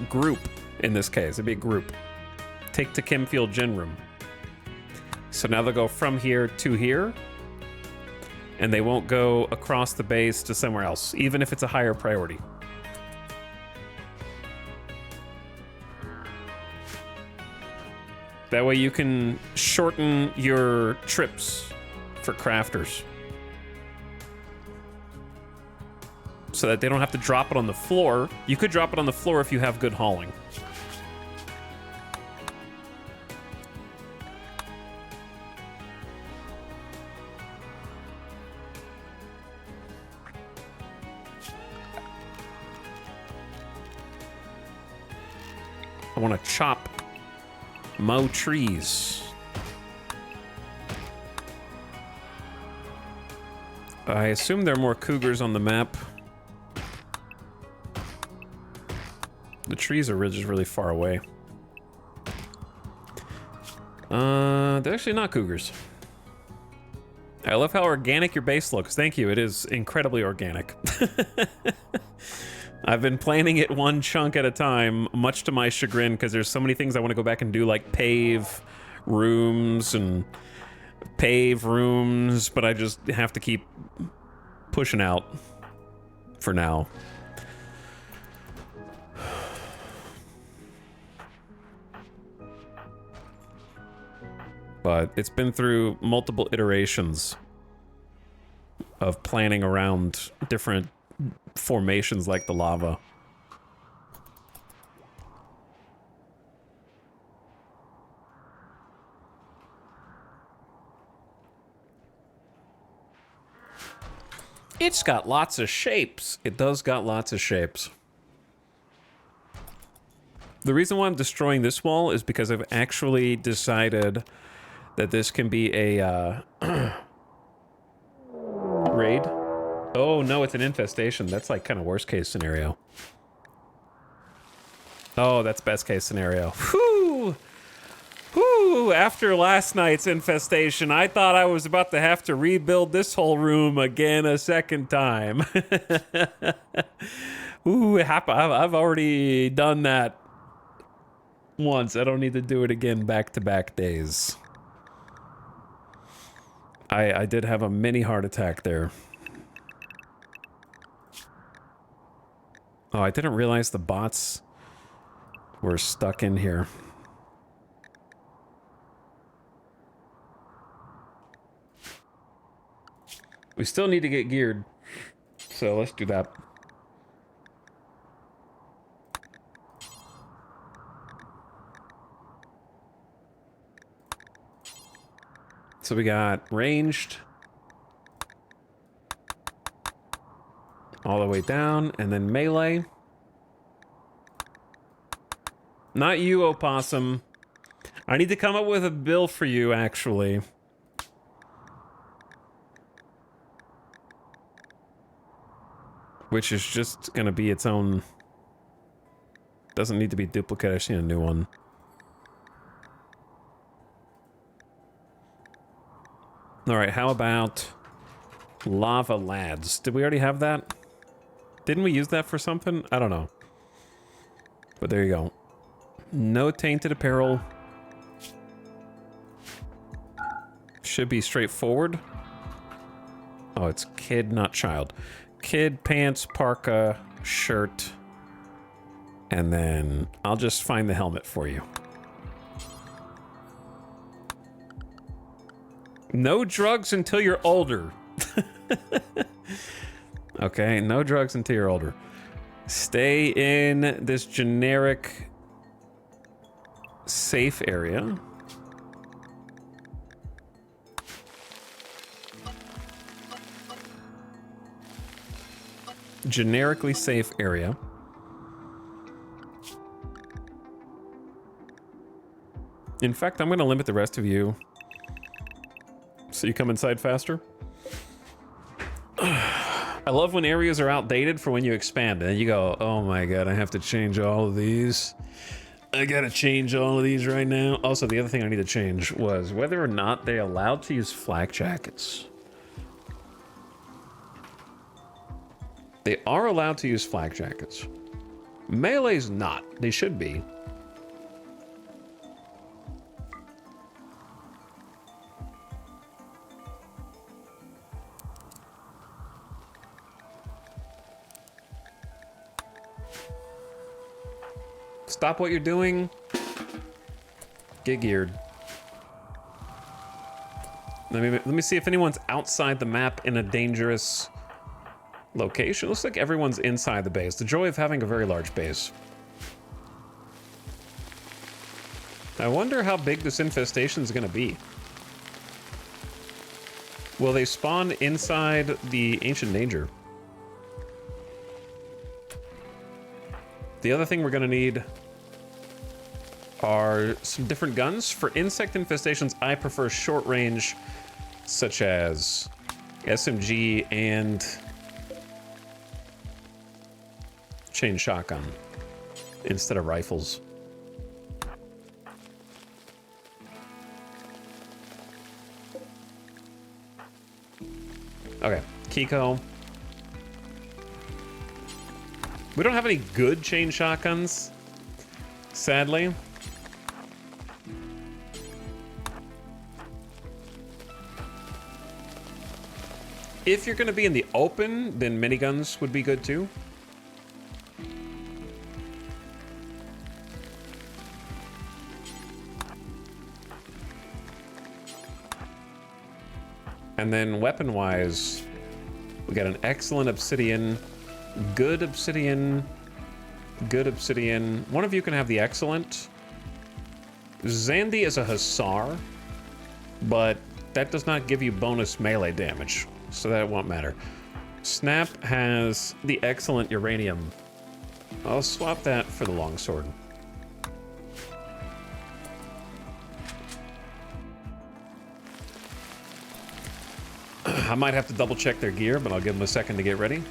group. In this case, it'd be a group. Take to Chemfield Gen Room. So now they'll go from here to here. And they won't go across the base to somewhere else, even if it's a higher priority. That way you can shorten your trips for crafters. So that they don't have to drop it on the floor. You could drop it on the floor if you have good hauling. I want to chop mow trees. I assume there are more cougars on the map. The trees are just really far away. They're actually not cougars. I love how organic your base looks. Thank you. It is incredibly organic. I've been planning it one chunk at a time, much to my chagrin, because there's so many things I want to go back and do, like pave rooms, but I just have to keep pushing out for now. But it's been through multiple iterations of planning around different formations like the lava. It's got lots of shapes. It does got lots of shapes. The reason why I'm destroying this wall is because I've actually decided that this can be a raid. Oh no, it's an infestation. That's like kind of worst case scenario. Oh, that's best case scenario. Whew! Whew! After last night's infestation, I thought I was about to have to rebuild this whole room again a second time. Ooh, I've already done that once. I don't need to do it again back-to-back days. I did have a mini heart attack there. Oh, I didn't realize the bots were stuck in here. We still need to get geared, so let's do that. So we got ranged all the way down, and then melee. Not you, Opossum. I need to come up with a bill for you, actually. Which is just gonna be its own... Doesn't need to be duplicate, I've seen a new one. Alright, how about Lava Lads? Did we already have that? Didn't we use that for something? I don't know. But there you go. No tainted apparel. Should be straightforward. Oh, it's kid, not child. Kid, pants, parka, shirt. And then I'll just find the helmet for you. No drugs until you're older. Okay, no drugs until you're older. Stay in this generic safe area. Generically safe area. In fact, I'm going to limit the rest of you so you come inside faster. I love when areas are outdated for when you expand, and then you go, oh my god, I have to change all of these. I gotta change all of these right now. Also, the other thing I need to change was whether or not they're allowed to use flak jackets. They are allowed to use flak jackets. Melee's not. They should be. Stop what you're doing. Get geared. Let me see if anyone's outside the map in a dangerous location. Looks like everyone's inside the base. The joy of having a very large base. I wonder how big this infestation is going to be. Will they spawn inside the Ancient Danger? The other thing we're going to need are some different guns. For insect infestations, I prefer short range, such as SMG and chain shotgun instead of rifles. Okay, Kiko. We don't have any good chain shotguns, sadly. If you're going to be in the open, then miniguns would be good too. And then weapon-wise, we got an excellent obsidian, good obsidian, good obsidian. One of you can have the excellent. Zandy is a hussar, but that does not give you bonus melee damage, so that won't matter. Snap has the excellent uranium. I'll swap that for the longsword. I might have to double check their gear, but I'll give them a second to get ready.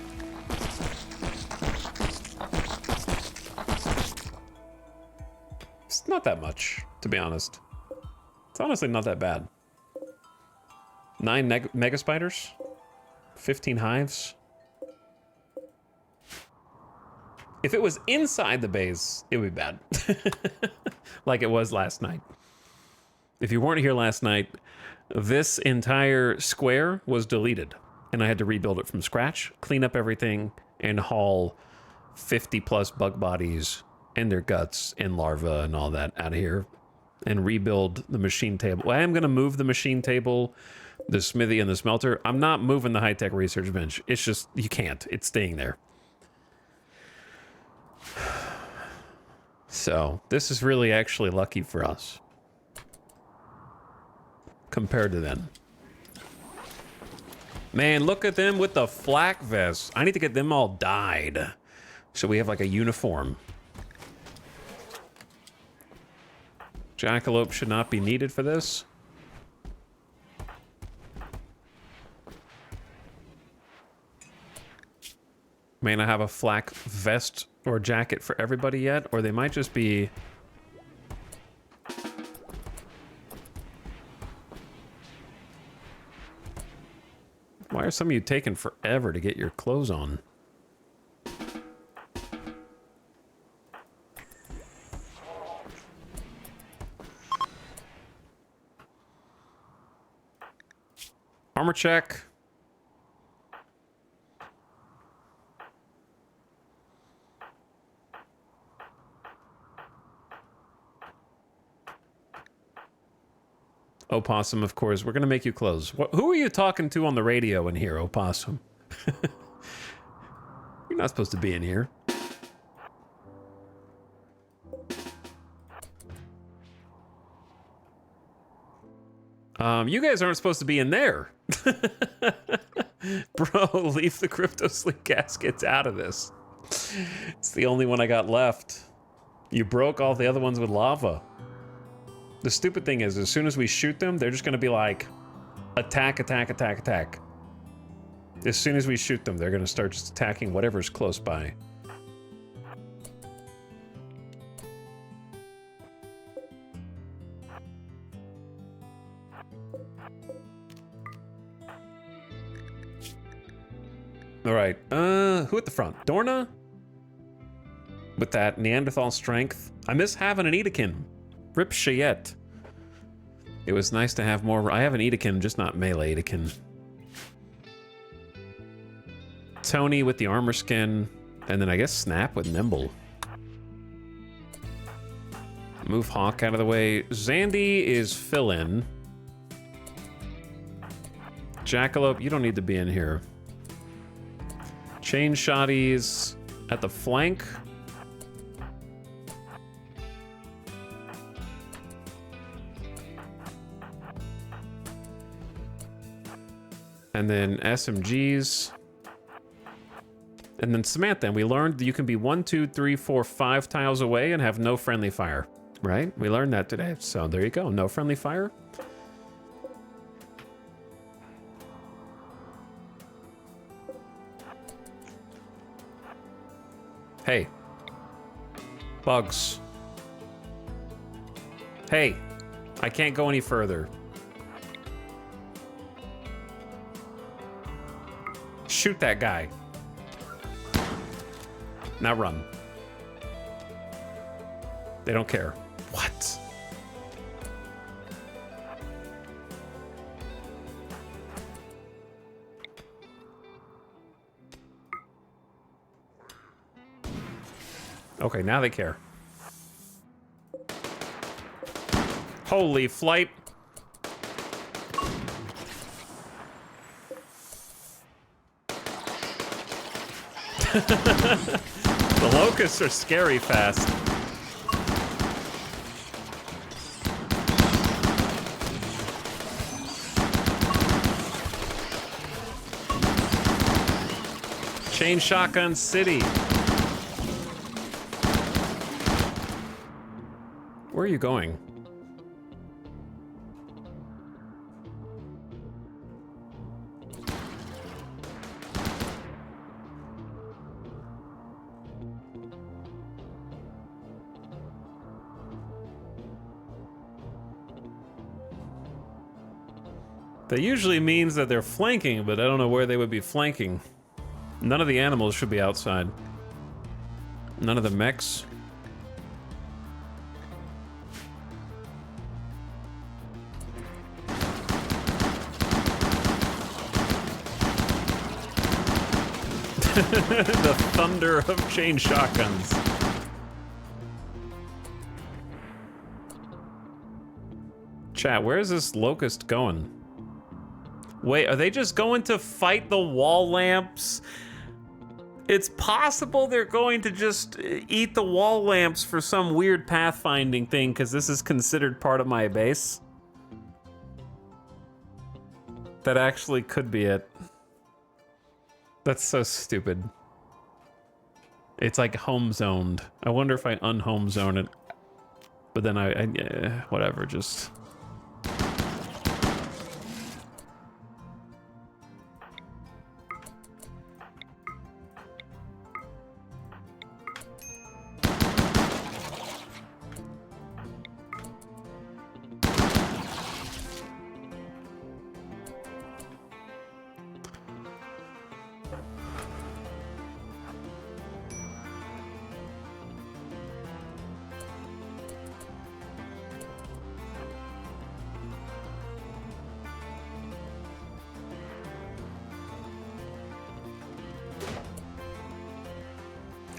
It's not that much, to be honest. It's honestly not that bad. 9 mega spiders, 15 hives. If it was inside the base, it would be bad. Like it was last night. If you weren't here last night, this entire square was deleted, and I had to rebuild it from scratch, clean up everything, and haul 50 plus bug bodies and their guts and larvae and all that out of here, and rebuild the machine table. I am going to move the machine table, the smithy, and the smelter. I'm not moving the high-tech research bench. It's just, you can't. It's staying there. So, this is really actually lucky for us, compared to then. Man, look at them with the flak vests. I need to get them all dyed, so we have like a uniform. Jackalope should not be needed for this. May not have a flak vest or jacket for everybody yet, or they might just be... Why are some of you taking forever to get your clothes on? Armor check. Opossum, of course. We're going to make you close. Who are you talking to on the radio in here, Opossum? You're not supposed to be in here. You guys aren't supposed to be in there. Bro, leave the crypto sleep gaskets out of this. It's the only one I got left. You broke all the other ones with lava. The stupid thing is, as soon as we shoot them, they're just going to be like, attack, attack, attack, attack. As soon as we shoot them, they're going to start just attacking whatever's close by. All right, who at the front? Dorna? With that Neanderthal strength. I miss having an Edekin. Rip Chayette. It was nice to have more. I have an Edekin, just not melee Edekin. Tony with the armor skin. And then I guess Snap with Nimble. Move Hawk out of the way. Zandy is fill-in. Jackalope, you don't need to be in here. Chain Shotties at the flank. And then SMGs. And then Samantha, and we learned that you can be 1, 2, 3, 4, 5 tiles away and have no friendly fire. right? We learned that today. So there you go. No friendly fire. Hey. Bugs. Hey. I can't go any further. Shoot that guy. Now run. They don't care. What? Okay, now they care. Holy flight. The locusts are scary fast. Chain Shotgun City. Where are you going? That usually means that they're flanking, but I don't know where they would be flanking. None of the animals should be outside. None of the mechs. The thunder of chain shotguns. Chat, where is this locust going? Wait, are they just going to fight the wall lamps? It's possible they're going to just eat the wall lamps for some weird pathfinding thing, because this is considered part of my base. That actually could be it. That's so stupid. It's like home zoned. I wonder if I unhome zone it. But then whatever, just...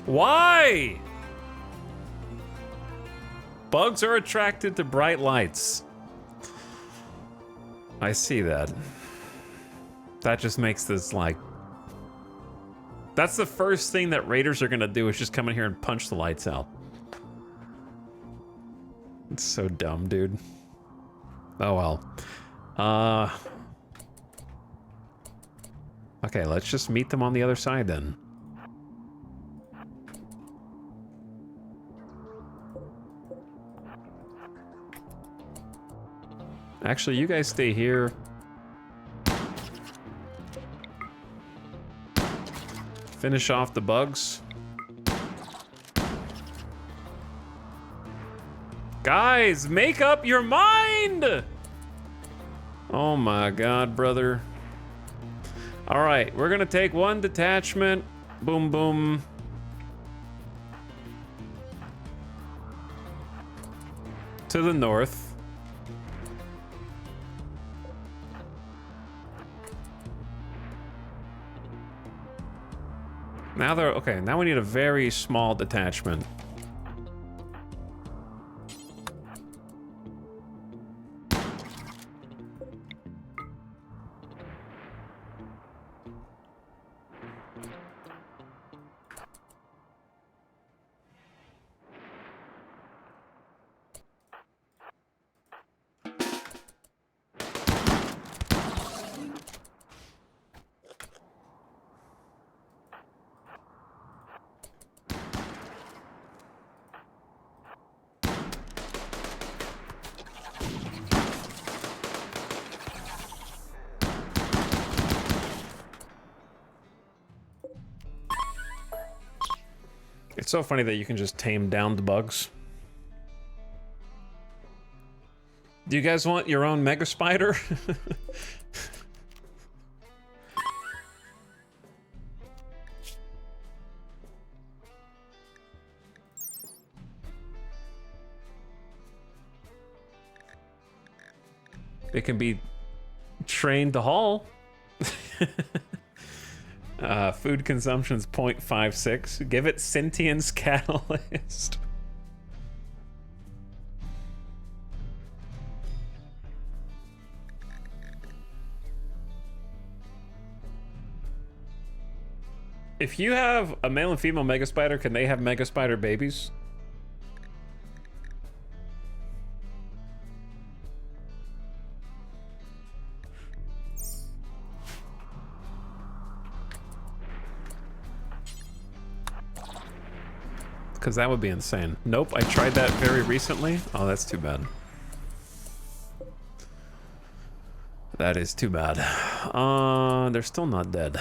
Why? Bugs are attracted to bright lights. I see that. That just makes this like... That's the first thing that raiders are gonna do, is just come in here and punch the lights out. It's so dumb, dude. Oh well. Okay, let's just meet them on the other side then. Actually, you guys stay here. Finish off the bugs. Guys, make up your mind! Oh my god, brother. Alright, we're gonna take one detachment. Boom, boom. To the north. Now they're okay. Now we need a very small detachment. It's so funny that you can just tame down the bugs. Do you guys want your own mega spider? It can be trained to haul. Food consumption's 0.56. Give it sentience catalyst. If you have a male and female mega spider, can they have mega spider babies? Because that would be insane. Nope, I tried that very recently. Oh, that's too bad. That is too bad. They're still not dead.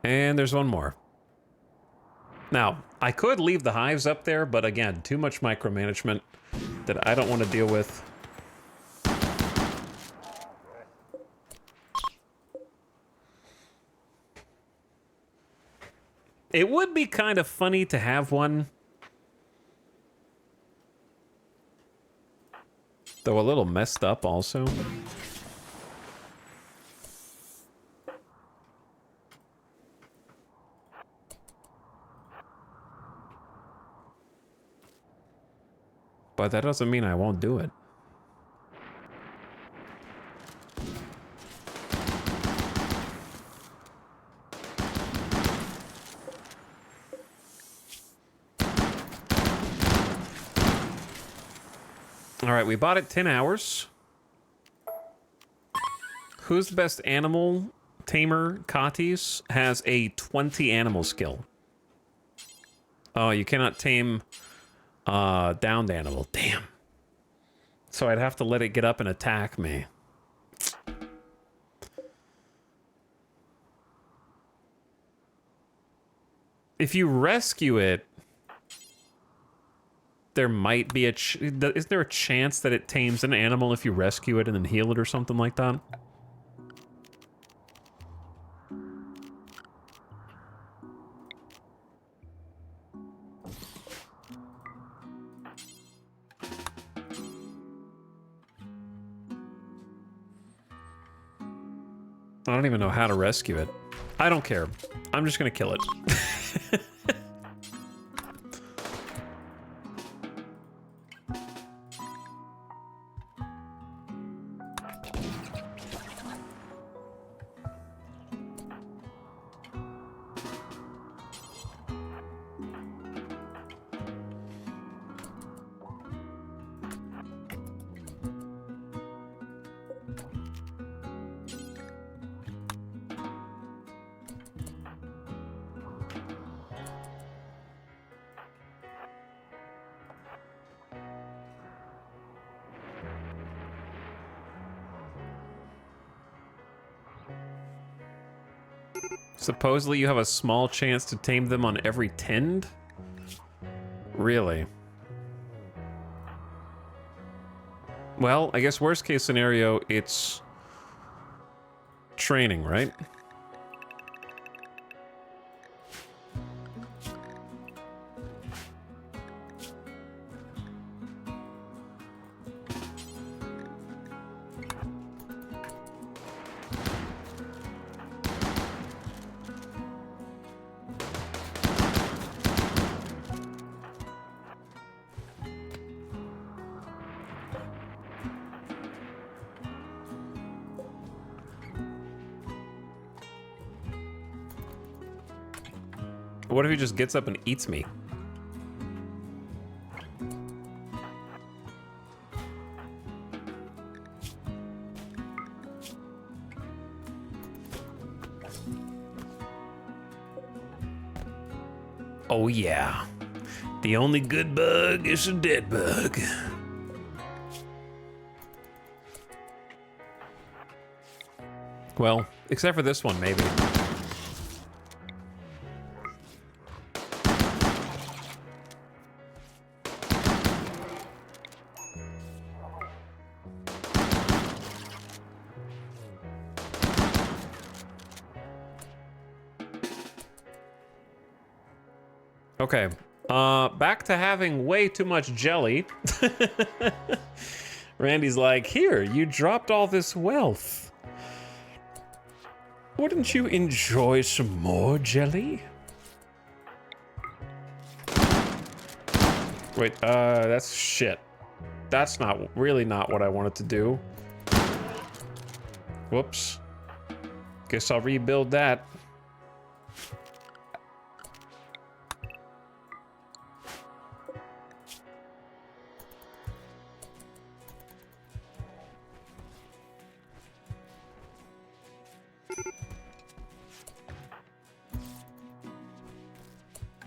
And there's one more. Now, I could leave the hives up there, but again, too much micromanagement that I don't want to deal with. It would be kind of funny to have one. Though a little messed up also. But that doesn't mean I won't do it. All right, we bought it 10 hours. Who's the best animal tamer? Katis has a 20 animal skill. Oh, you cannot tame downed animal. Damn. So I'd have to let it get up and attack me. If you rescue it, there might be is there a chance that it tames an animal if you rescue it and then heal it or something like that? I don't even know how to rescue it. I don't care. I'm just gonna kill it. Supposedly you have a small chance to tame them on every tend? Really? Well, I guess worst case scenario, it's training, right? What if he just gets up and eats me? Oh yeah. The only good bug is a dead bug. Well, except for this one, maybe. Okay, back to having way too much jelly. Randy's like, here, you dropped all this wealth. Wouldn't you enjoy some more jelly? Wait, that's shit. That's really not what I wanted to do. Whoops. Guess I'll rebuild that.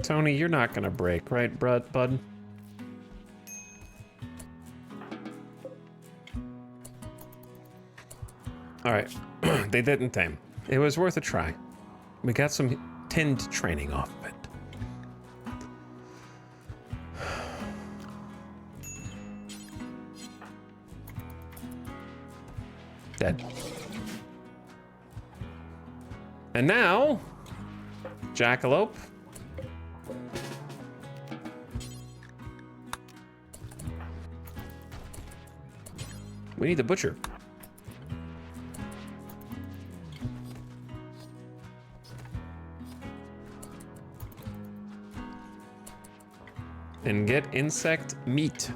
Tony, you're not gonna break, right, bud? All right, they didn't tame. It was worth a try. We got some tinned training off of it. Dead. And now, jackalope. We need the butcher. And get insect meat.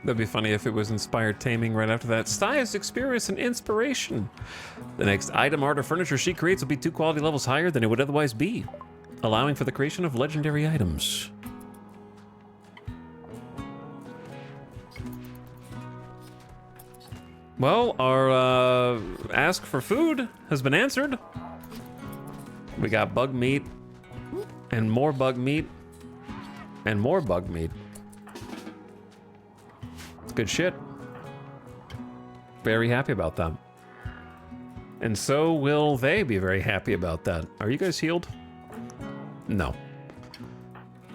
That'd be funny if it was inspired taming right after that. Sty's experience and inspiration. The next item, art, or furniture she creates will be 2 quality levels higher than it would otherwise be, allowing for the creation of legendary items. Well, our ask for food has been answered. We got bug meat, and more bug meat, and more bug meat. Good shit. Very happy about that. And so will they be very happy about that. Are you guys healed? No.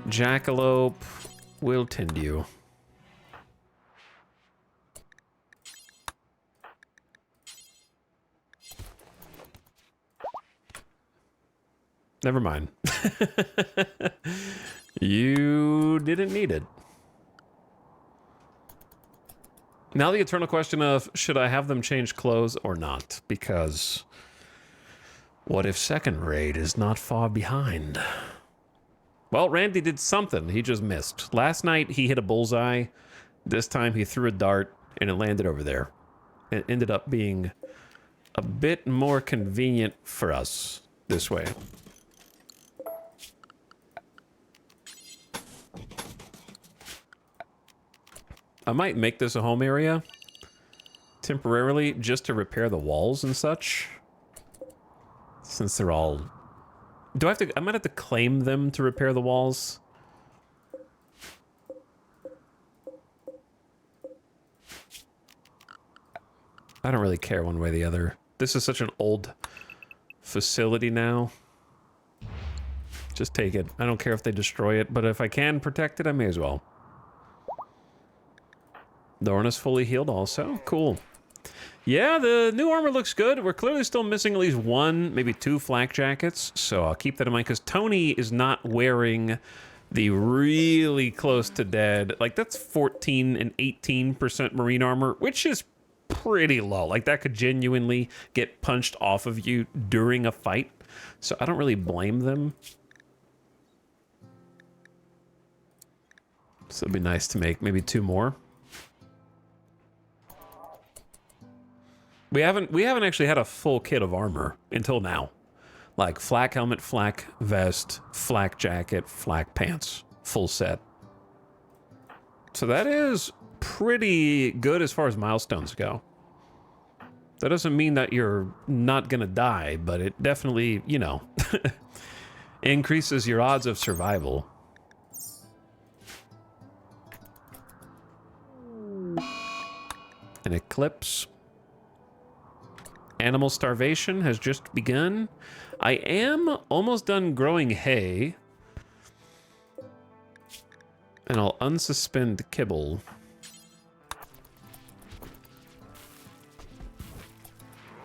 Jackalope will tend you. Never mind. You didn't need it. Now the eternal question of, should I have them change clothes or not? Because what if second raid is not far behind? Well, Randy did something. He just missed. Last night he hit a bullseye. This time he threw a dart and it landed over there. It ended up being a bit more convenient for us this way. I might make this a home area temporarily just to repair the walls and such. Since they're all... Do I have to... I might have to claim them to repair the walls. I don't really care one way or the other. This is such an old facility now. Just take it. I don't care if they destroy it, but if I can protect it, I may as well. Dorna's fully healed also. Cool. Yeah, the new armor looks good. We're clearly still missing at least 1, maybe 2 flak jackets. So I'll keep that in mind because Tony is not wearing the really close to dead. Like that's 14 and 18% marine armor, which is pretty low. Like that could genuinely get punched off of you during a fight. So I don't really blame them. So it'd be nice to make maybe 2 more. We haven't actually had a full kit of armor until now. Like flak helmet, flak vest, flak jacket, flak pants, full set. So that is pretty good as far as milestones go. That doesn't mean that you're not gonna die, but it definitely, you know, increases your odds of survival. An eclipse. Animal starvation has just begun. I am almost done growing hay. And I'll unsuspend kibble.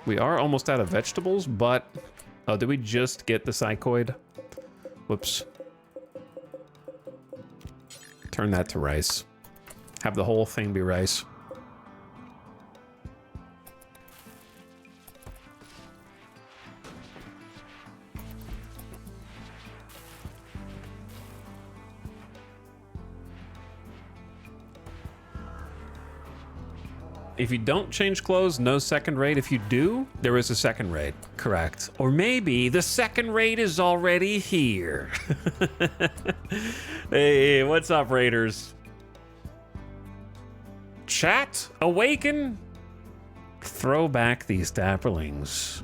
We are almost out of vegetables, but... Oh, did we just get the psychoid? Whoops. Turn that to rice. Have the whole thing be rice. If you don't change clothes, no second raid. If you do, there is a second raid. Correct. Or maybe the second raid is already here. Hey, what's up, raiders? Chat, awaken. Throw back these dapperlings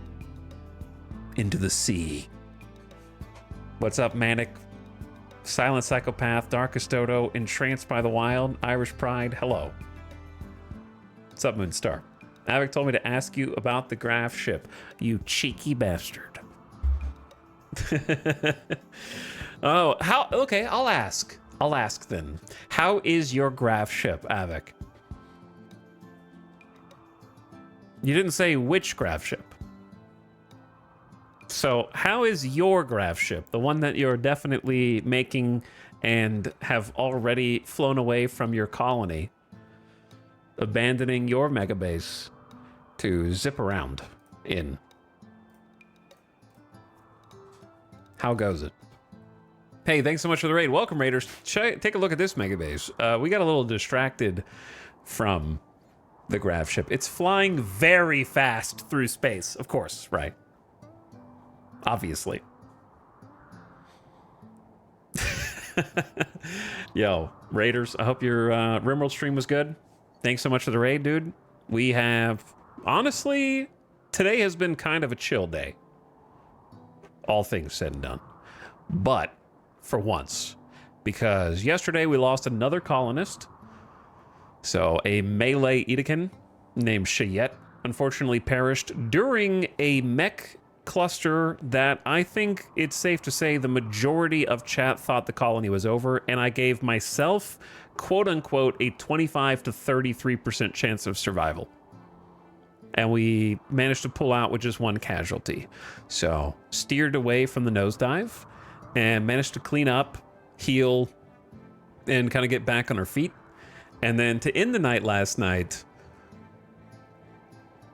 into the sea. What's up, Manic? Silent Psychopath, Darkest Dodo, Entranced by the Wild, Irish Pride, hello. What's up, Moonstar? Avic told me to ask you about the graph ship. You cheeky bastard. Oh, how? Okay, I'll ask. I'll ask then. How is your graph ship, Avic? You didn't say which graph ship. So, how is your graph ship? The one that you're definitely making and have already flown away from your colony, abandoning your mega base to zip around in. How goes it? Hey, thanks so much for the raid. Welcome, raiders. Take a look at this mega base. We got a little distracted from the graph ship. It's flying very fast through space, of course, right? Obviously. Yo, raiders, I hope your RimWorld stream was good. Thanks so much for the raid, dude. We have, honestly, today has been kind of a chill day. All things said and done. But, for once, because yesterday we lost another colonist. So, a melee Edekin named Chayette unfortunately perished during a mech cluster that I think it's safe to say the majority of chat thought the colony was over, and I gave myself, quote unquote, a 25 to 33% chance of survival. And we managed to pull out with just one casualty. So, steered away from the nosedive and managed to clean up, heal, and kind of get back on our feet. And then to end the night last night,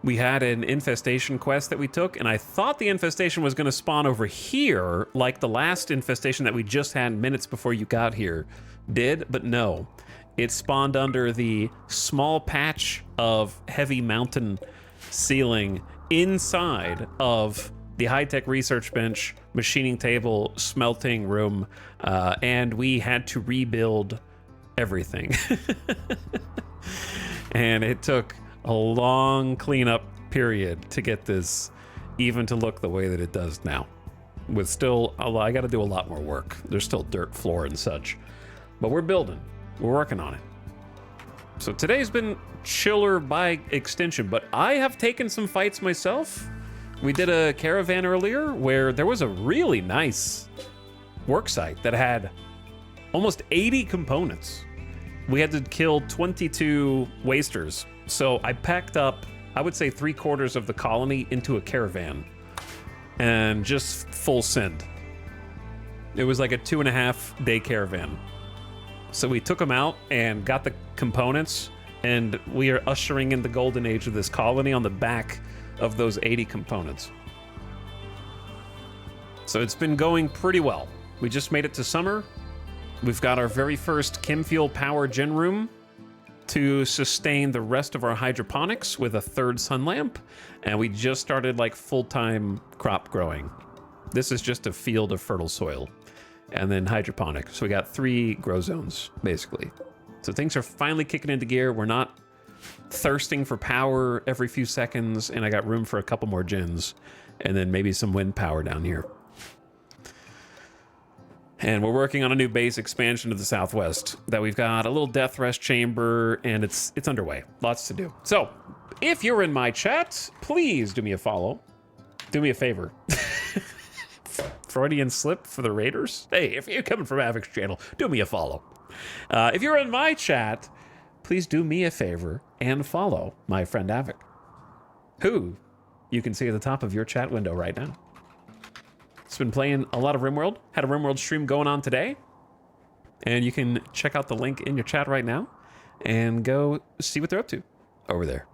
we had an infestation quest that we took, and I thought the infestation was going to spawn over here, like the last infestation that we just had minutes before you got here did, but no. It spawned under the small patch of heavy mountain ceiling inside of the high-tech research bench, machining table, smelting room, and we had to rebuild everything. And it took a long cleanup period to get this even to look the way that it does now. With still, I got to do a lot more work. There's still dirt floor and such, but we're building. We're working on it. So today's been chiller by extension, but I have taken some fights myself. We did a caravan earlier where there was a really nice work site that had almost 80 components. We had to kill 22 wasters. So I packed up, I would say 3/4 of the colony into a caravan and just full send. It was like a 2.5 day caravan. So we took them out and got the components, and we are ushering in the golden age of this colony on the back of those 80 components. So it's been going pretty well. We just made it to summer. We've got our very first chem fuel power gen room to sustain the rest of our hydroponics with a 3rd sun lamp, and we just started like full-time crop growing. This is just a field of fertile soil, and then hydroponic. So we got 3 grow zones, basically. So things are finally kicking into gear. We're not thirsting for power every few seconds, and I got room for a couple more gens, and then maybe some wind power down here. And we're working on a new base expansion to the southwest that we've got a little death rest chamber, and it's underway. Lots to do. So if you're in my chat, please do me a follow. Do me a favor. Freudian slip for the Raiders. Hey, if you're coming from Avic's channel, do me a follow. If you're in my chat, please do me a favor and follow my friend Avic, who you can see at the top of your chat window right now. It's been playing a lot of RimWorld. Had a RimWorld stream going on today. And you can check out the link in your chat right now and go see what they're up to over there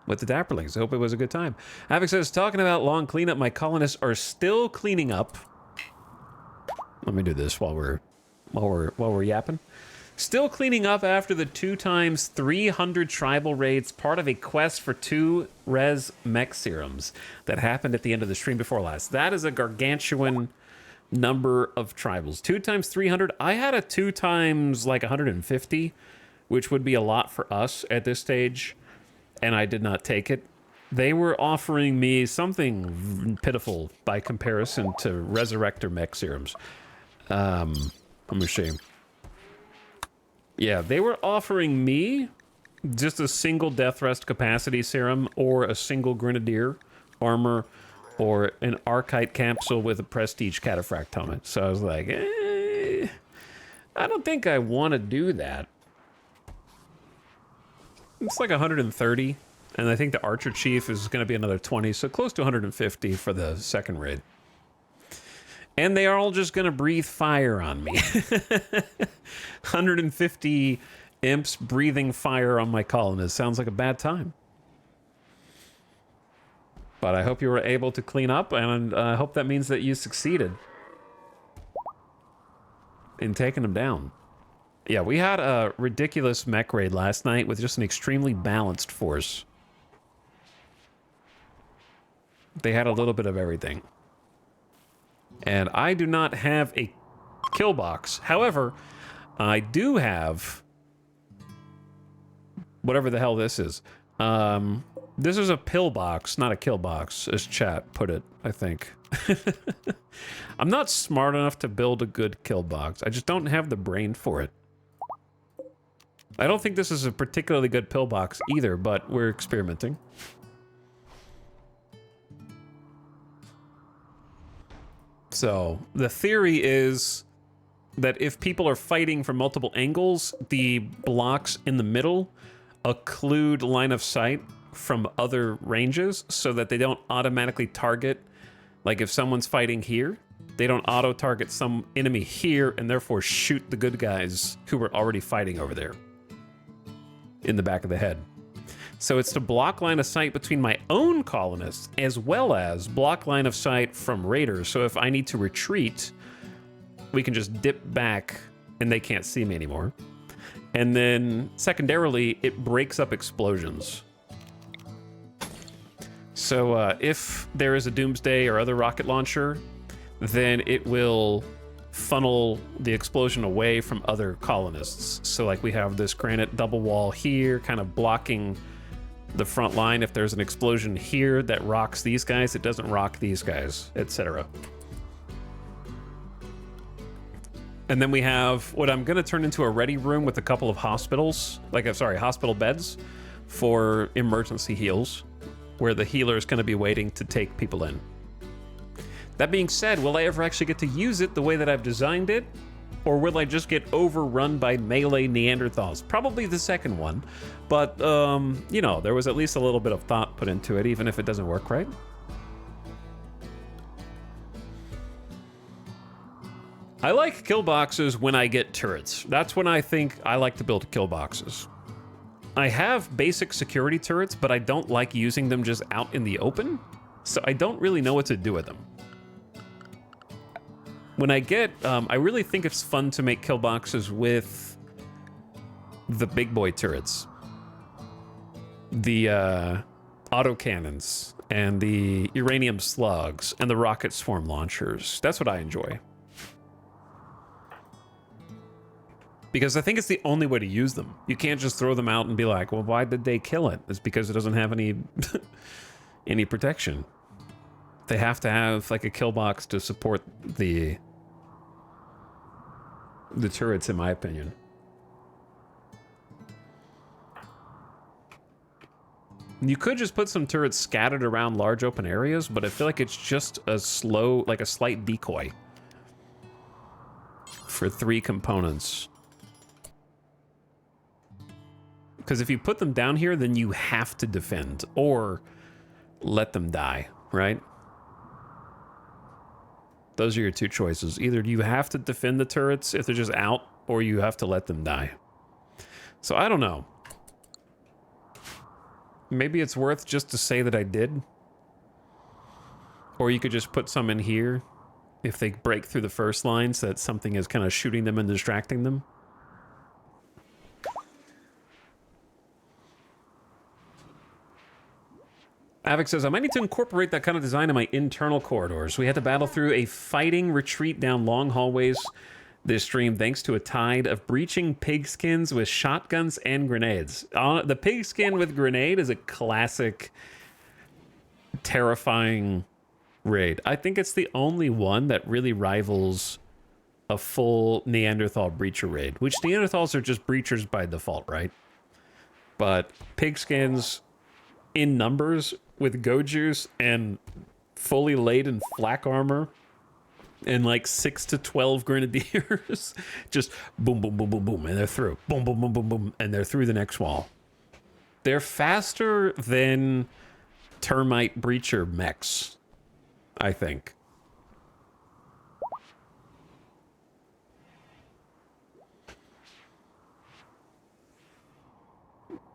with the Dapperlings. I hope it was a good time. Avic says, talking about long cleanup, my colonists are still cleaning up. Let me do this while we're yapping. Still cleaning up after the 2x 300 tribal raids, part of a quest for 2 res mech serums that happened at the end of the stream before last. That is a gargantuan number of tribals. 2x 300. I had a 2x like 150, which would be a lot for us at this stage, and I did not take it. They were offering me something pitiful by comparison to Resurrector mech serums. Let me see. Yeah, they were offering me just a single death rest capacity serum or a single grenadier armor or an Archite capsule with a prestige cataphract helmet. So I was like, I don't think I want to do that. It's like 130, and I think the Archer Chief is going to be another 20, so close to 150 for the second raid. And they are all just going to breathe fire on me. 150 imps breathing fire on my colonists. Sounds like a bad time. But I hope you were able to clean up, and I hope that means that you succeeded in taking them down. Yeah, we had a ridiculous mech raid last night with just an extremely balanced force. They had a little bit of everything. And I do not have a kill box. However, I do have whatever the hell this is. This is a pill box, not a kill box, as chat put it, I think. I'm not smart enough to build a good kill box. I just don't have the brain for it. I don't think this is a particularly good pill box either, but we're experimenting. So the theory is that if people are fighting from multiple angles, the blocks in the middle occlude line of sight from other ranges so that they don't automatically target. Like if someone's fighting here, they don't auto-target some enemy here and therefore shoot the good guys who were already fighting over there in the back of the head. So it's to block line of sight between my own colonists as well as block line of sight from raiders. So if I need to retreat, we can just dip back and they can't see me anymore. And then secondarily, it breaks up explosions. So if there is a Doomsday or other rocket launcher, then it will funnel the explosion away from other colonists. So like we have this granite double wall here, kind of blocking the front line. If there's an explosion here that rocks these guys, it doesn't rock these guys, etc. And then we have what I'm going to turn into a ready room with a couple of hospitals, hospital beds for emergency heals, where the healer is going to be waiting to take people in. That being said, will I ever actually get to use it the way that I've designed it? Or will I just get overrun by melee Neanderthals? Probably the second one. But, you know, there was at least a little bit of thought put into it, even if it doesn't work right. I like kill boxes when I get turrets. That's when I think I like to build kill boxes. I have basic security turrets, but I don't like using them just out in the open, so I don't really know what to do with them. When I get, I really think it's fun to make kill boxes with the big boy turrets. The autocannons and the uranium slugs and the rocket swarm launchers. That's what I enjoy. Because I think it's the only way to use them. You can't just throw them out and be like, well, why did they kill it? It's because it doesn't have any any protection. They have to have like a kill box to support the turrets, in my opinion. You could just put some turrets scattered around large open areas, but I feel like it's just a slow, like a slight decoy for 3 components. Because if you put them down here, then you have to defend or let them die, right? Those are your 2 choices. Either you have to defend the turrets if they're just out, or you have to let them die. So I don't know. Maybe it's worth just to say that I did. Or you could just put some in here if they break through the first line so that something is kind of shooting them and distracting them. Avik says, I might need to incorporate that kind of design in my internal corridors. We had to battle through a fighting retreat down long hallways this stream thanks to a tide of breaching pigskins with shotguns and grenades. The pigskin with grenade is a classic, terrifying raid. I think it's the only one that really rivals a full Neanderthal breacher raid, which Neanderthals are just breachers by default, right? But pigskins in numbers with go juice and fully laden flak armor and like 6 to 12 grenadiers, just boom, boom, boom, boom, boom, and they're through. Boom, boom, boom, boom, boom, and they're through the next wall. They're faster than termite breacher mechs, I think.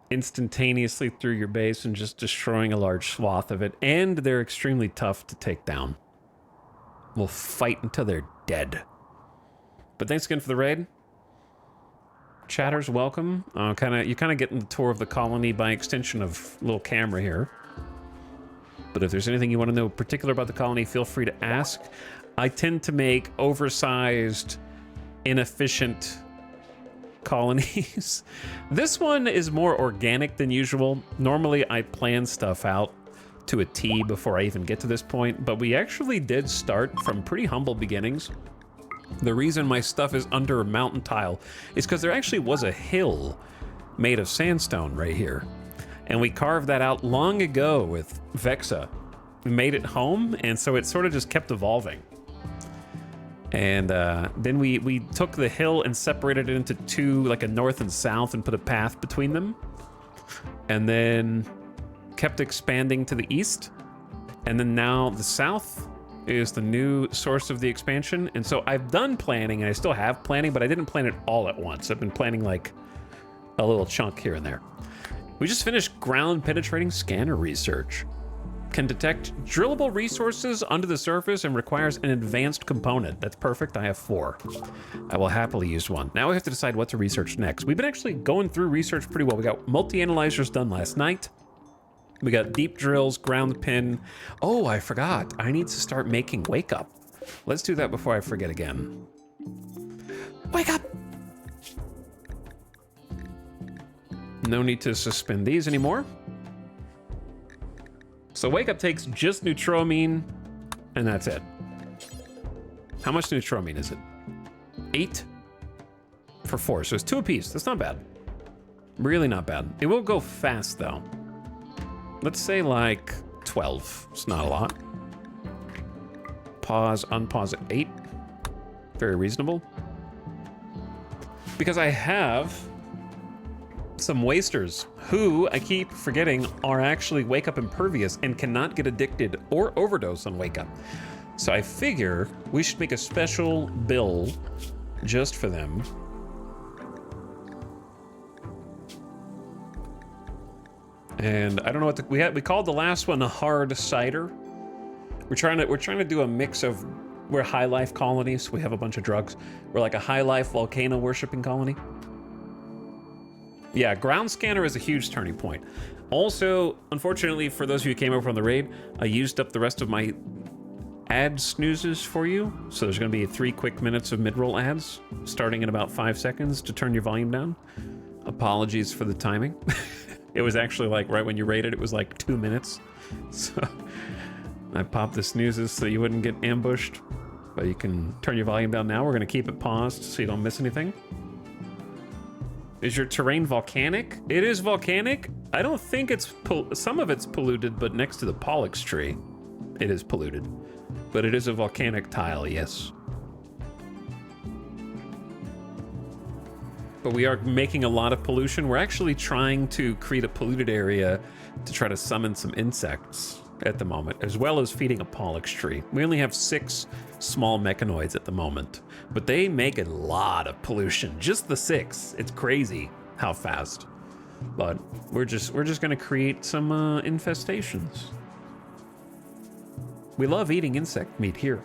Instantaneously through your base and just destroying a large swath of it, and they're extremely tough to take down. We'll fight until they're dead. But thanks again for the raid. Chatters, welcome. You're kind of getting the tour of the colony by extension of little camera here. But if there's anything you want to know particular about the colony, feel free to ask. I tend to make oversized, inefficient colonies. This one is more organic than usual. Normally I plan stuff out to a T before I even get to this point, but we actually did start from pretty humble beginnings. The reason my stuff is under a mountain tile is because there actually was a hill made of sandstone right here. And we carved that out long ago with Vexa. We made it home, and so it sort of just kept evolving. And then we took the hill and separated it into 2, like a north and south, and put a path between them. And then kept expanding to the east. And then now the south is the new source of the expansion. And so I've done planning, and I still have planning, but I didn't plan it all at once. I've been planning like a little chunk here and there. We just finished ground penetrating scanner research. Can detect drillable resources under the surface and requires an advanced component. That's perfect. I have 4. I will happily use 1. Now we have to decide what to research next. We've been actually going through research pretty well. We got multi-analyzers done last night. We got deep drills, ground pin. Oh, I forgot. I need to start making wake up. Let's do that before I forget again. Wake up! No need to suspend these anymore. So wake up takes just neutramine, and that's it. How much neutramine is it? 8 for 4, so it's 2 apiece. That's not bad. Really not bad. It will go fast though. Let's say like 12. It's not a lot. Pause, unpause at 8. Very reasonable. Because I have some wasters who, I keep forgetting, are actually wake up impervious and cannot get addicted or overdose on wake up. So I figure we should make a special bill just for them. And I don't know what we called the last one a hard cider. We're trying to do a mix of, we're high life colonies. We have a bunch of drugs. We're like a high life volcano worshipping colony. Yeah, ground scanner is a huge turning point. Also, unfortunately, for those of you who came over on the raid, I used up the rest of my ad snoozes for you. So there's going to be 3 quick minutes of mid-roll ads, starting in about 5 seconds to turn your volume down. Apologies for the timing. It was actually like right when you rated, it was like 2 minutes. So I popped the snoozes so you wouldn't get ambushed. But you can turn your volume down now. We're going to keep it paused so you don't miss anything. Is your terrain volcanic? It is volcanic. I don't think it's... some of it's polluted, but next to the Pollux tree, it is polluted. But it is a volcanic tile, yes. But we are making a lot of pollution. We're actually trying to create a polluted area to try to summon some insects at the moment, as well as feeding a Pollux tree. We only have 6 small mechanoids at the moment, but they make a lot of pollution. Just the 6. It's crazy how fast. But we're just gonna create some infestations. We love eating insect meat here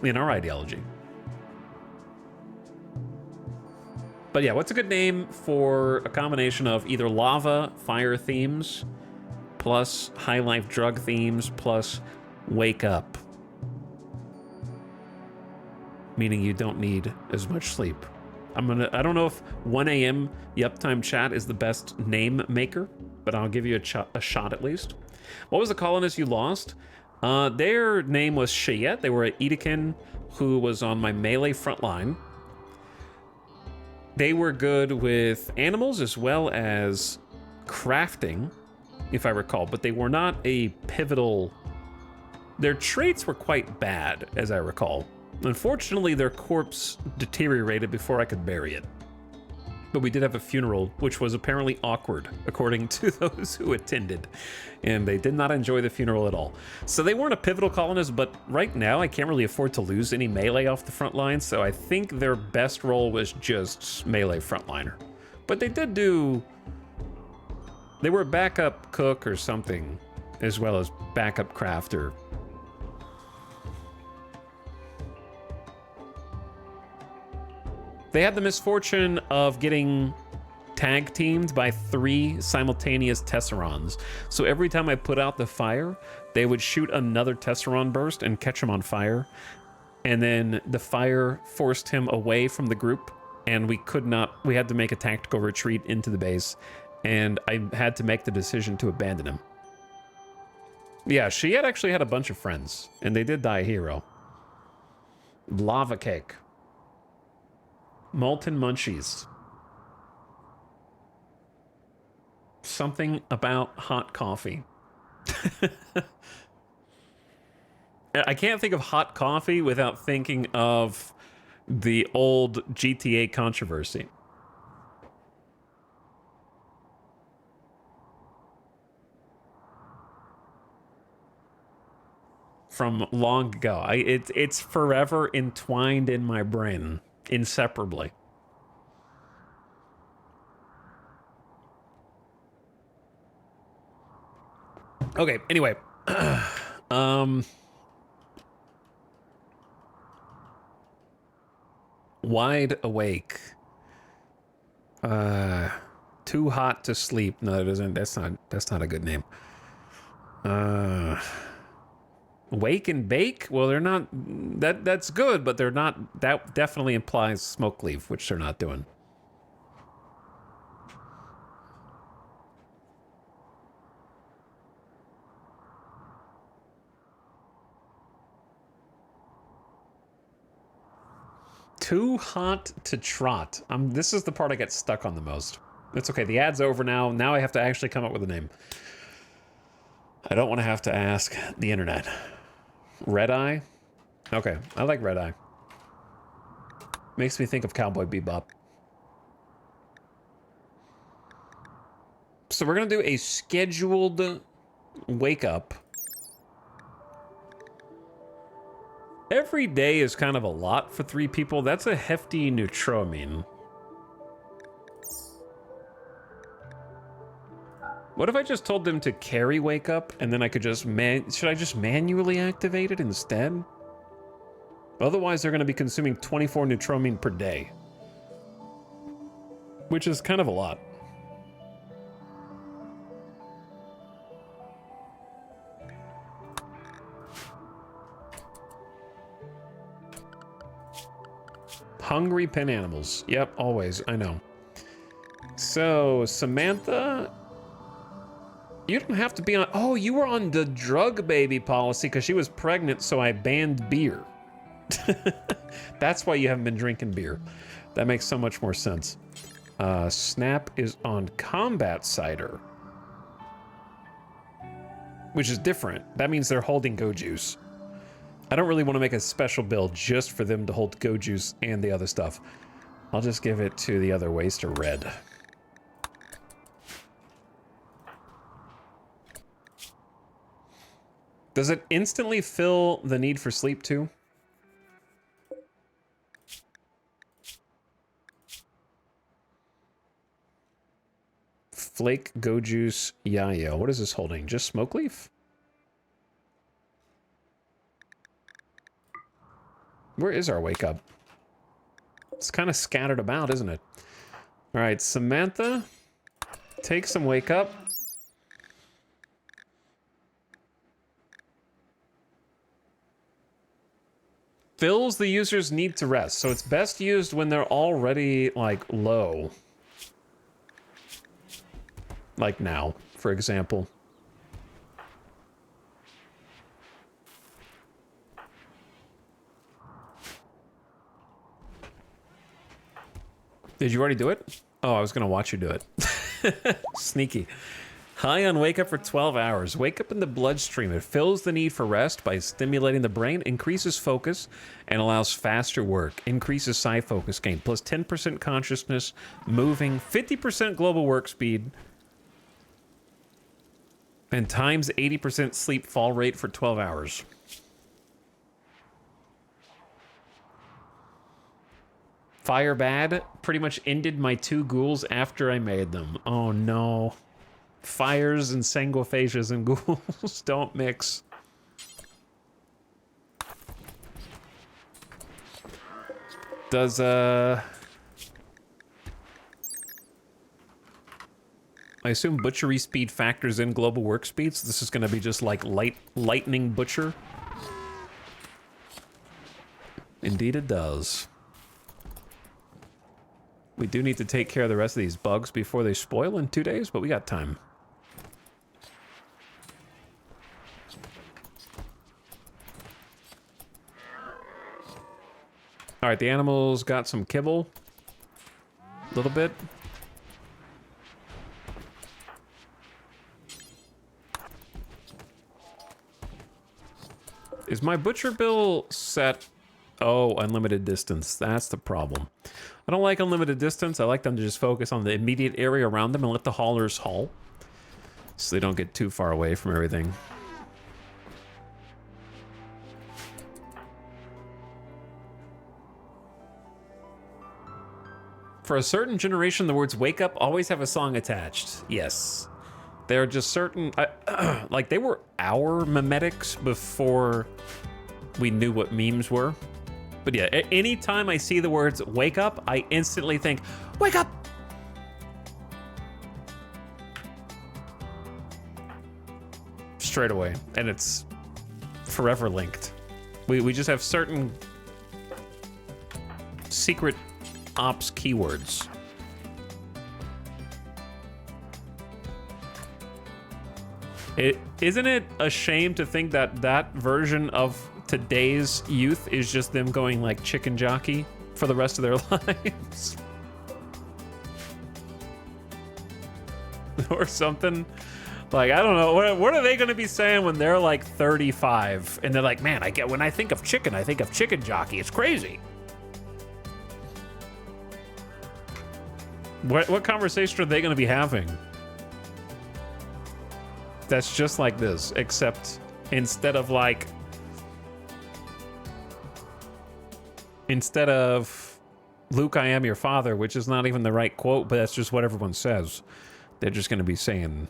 in our ideology. But yeah, what's a good name for a combination of either lava, fire themes, plus high life drug themes, plus wake up? Meaning you don't need as much sleep. I don't know if 1 a.m. Yuptime chat is the best name maker, but I'll give you a shot at least. What was the colonist you lost? Their name was Cheyette. They were an Edekin who was on my melee front line. They were good with animals as well as crafting, if I recall, but they were not a pivotal... Their traits were quite bad, as I recall. Unfortunately, their corpse deteriorated before I could bury it. But we did have a funeral, which was apparently awkward, according to those who attended. And they did not enjoy the funeral at all. So they weren't a pivotal colonist, but right now I can't really afford to lose any melee off the front line, so I think their best role was just melee frontliner. But they did do... They were a backup cook or something, as well as backup crafter. They had the misfortune of getting tag teamed by 3 simultaneous Tesserons. So every time I put out the fire, they would shoot another Tesseron burst and catch him on fire. And then the fire forced him away from the group, and we had to make a tactical retreat into the base, and I had to make the decision to abandon him. Yeah, she had actually had a bunch of friends, and they did die a hero. Lava cake. Molten munchies. Something about hot coffee. I can't think of hot coffee without thinking of the old GTA controversy. From long ago. It's forever entwined in my brain. Inseparably. Okay, anyway. Wide awake. Too hot to sleep. No, it isn't. That's not a good name. Wake and bake? Well, they're not... That's good, but they're not... That definitely implies smoke leave, which they're not doing. Too hot to trot. This is the part I get stuck on the most. It's okay. The ad's over now. Now I have to actually come up with a name. I don't want to have to ask the internet. Red Eye? Okay, I like Red Eye. Makes me think of Cowboy Bebop. So we're going to do a scheduled wake up. Every day is kind of a lot for 3 people. That's a hefty neutramine. What if I just told them to carry wake up and then I could just should I just manually activate it instead? Otherwise, they're going to be consuming 24 neutramine per day, which is kind of a lot. Hungry pen animals. Yep, always. I know. So, Samantha, you don't have to be on... Oh, you were on the drug baby policy because she was pregnant, so I banned beer. That's why you haven't been drinking beer. That makes so much more sense. Snap is on combat cider, which is different. That means they're holding Go Juice. I don't really want to make a special build just for them to hold Go Juice and the other stuff. I'll just give it to the other waster red. Does it instantly fill the need for sleep too? Flake, Go Juice, Yayo. What is this holding? Just smoke leaf? Where is our wake up? It's kind of scattered about, isn't it? All right, Samantha, take some wake up. Fills the user's need to rest, so it's best used when they're already, like, low. Like now, for example. Did you already do it? Oh, I was gonna watch you do it. Sneaky. High on wake up for 12 hours. Wake up in the bloodstream. It fills the need for rest by stimulating the brain, increases focus, and allows faster work. Increases psi focus gain. Plus 10% consciousness, moving, 50% global work speed, and times 80% sleep fall rate for 12 hours. Fire bad. Pretty much ended my 2 ghouls after I made them. Oh no. Fires and sanguiphasias and ghouls don't mix. Does I assume butchery speed factors in global work speeds. This is going to be just like lightning butcher. Indeed it does. We do need to take care of the rest of these bugs before they spoil in 2 days, but we got time. All right, the animals got some kibble. A little bit. Is my butcher bill set? Oh, unlimited distance. That's the problem. I don't like unlimited distance. I like them to just focus on the immediate area around them and let the haulers haul, so they don't get too far away from everything. For a certain generation, the words wake up always have a song attached. Yes. There are just certain... like, they were our memetics before we knew what memes were. But yeah, anytime I see the words wake up, I instantly think, wake up! Straight away. And it's forever linked. We just have certain secret ops keywords. Isn't it a shame to think that that version of today's youth is just them going like chicken jockey for the rest of their lives? Or something. Like, I don't know, what are they going to be saying when they're like 35 and they're like, man, when I think of chicken, I think of chicken jockey. It's crazy. What conversation are they going to be having? That's just like this, except instead of Luke, I am your father, which is not even the right quote, but that's just what everyone says. They're just going to be saying...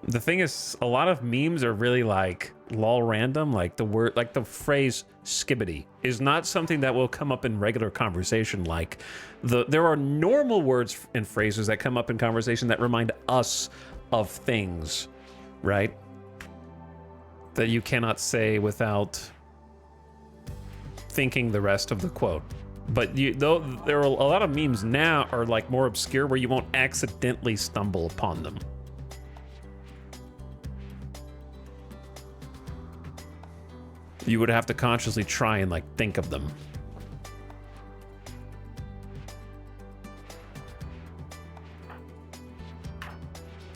The thing is, a lot of memes are really like lol random, like the phrase skibbity is not something that will come up in regular conversation. Like there are normal words and phrases that come up in conversation that remind us of things, right? that you cannot say without thinking the rest of the quote. But though there are a lot of memes now are like more obscure where you won't accidentally stumble upon them. You would have to consciously try and like think of them.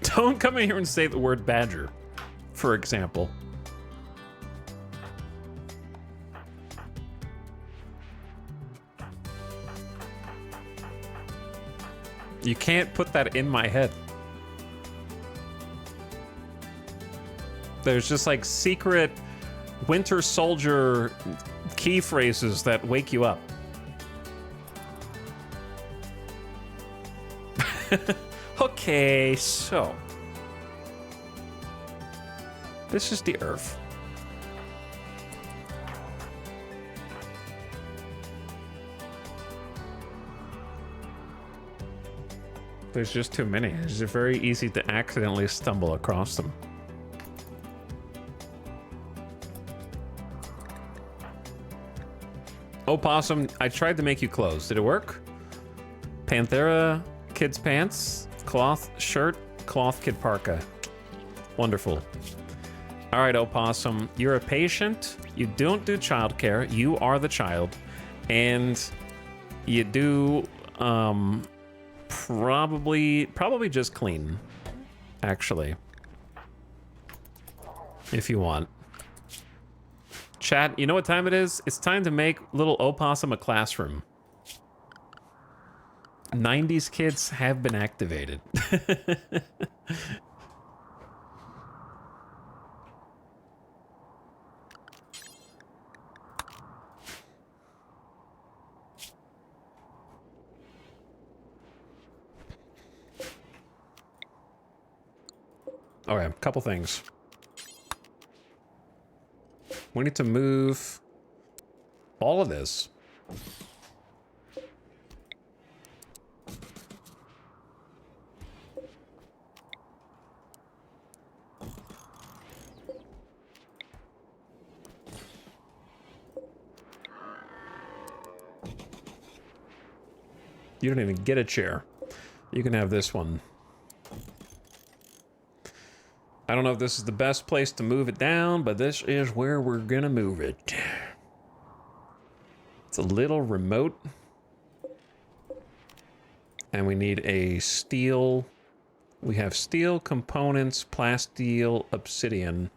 Don't come in here and say the word badger, for example. You can't put that in my head. There's just like secret Winter Soldier key phrases that wake you up. Okay, so this is the Earth. There's just too many. It's very easy to accidentally stumble across them. Opossum, I tried to make you clothes. Did it work? Panthera, kids pants, cloth shirt, cloth kid parka. Wonderful. All right, Opossum, you're a patient. You don't do childcare. You are the child. And you do, probably just clean, actually, if you want. Chat, you know what time it is? It's time to make little Opossum a classroom. 90s kids have been activated. Okay, a couple things. We need to move all of this. You don't even get a chair. You can have this one. I don't know if this is the best place to move it down, but this is where we're gonna move it. It's a little remote. And we need a steel. We have steel components, plasteel, obsidian.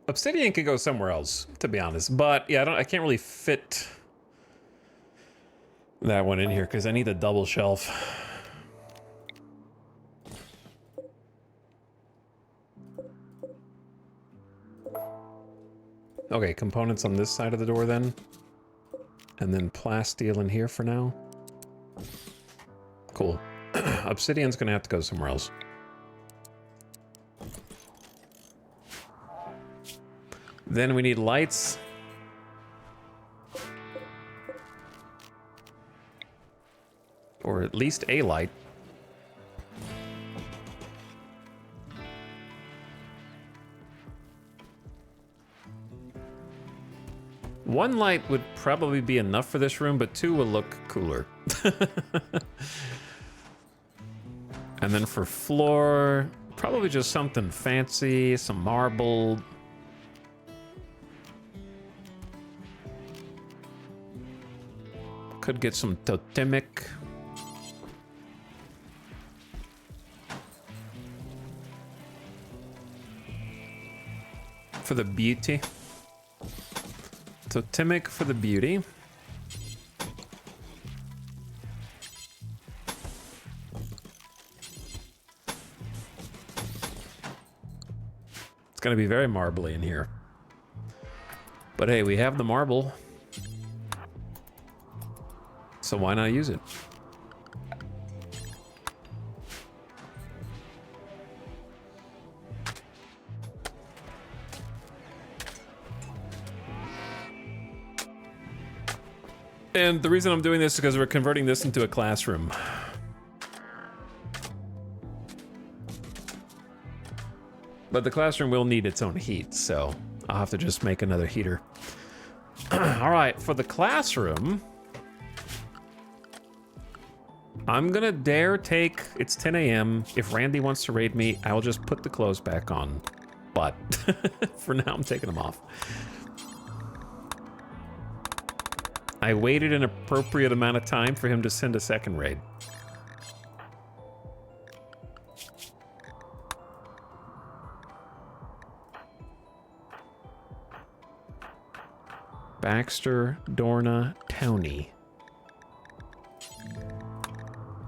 Obsidian could go somewhere else, to be honest. But yeah, I can't really fit that one in here because I need a double shelf. Okay, components on this side of the door then. And then plasteel in here for now. Cool. Obsidian's gonna have to go somewhere else. Then we need lights. Or at least a light. One light would probably be enough for this room, but two will look cooler. And then for floor, probably just something fancy, some marble. Could get some totemic. For the beauty. Totemic for the beauty. It's gonna be very marbly in here. But hey, we have the marble. So why not use it? And the reason I'm doing this is because we're converting this into a classroom. But the classroom will need its own heat, so I'll have to just make another heater. All right, for the classroom, I'm gonna dare take, it's 10 a.m. If Randy wants to raid me, I will just put the clothes back on. But for now, I'm taking them off. I waited an appropriate amount of time for him to send a second raid. Baxter, Dorna, Tony.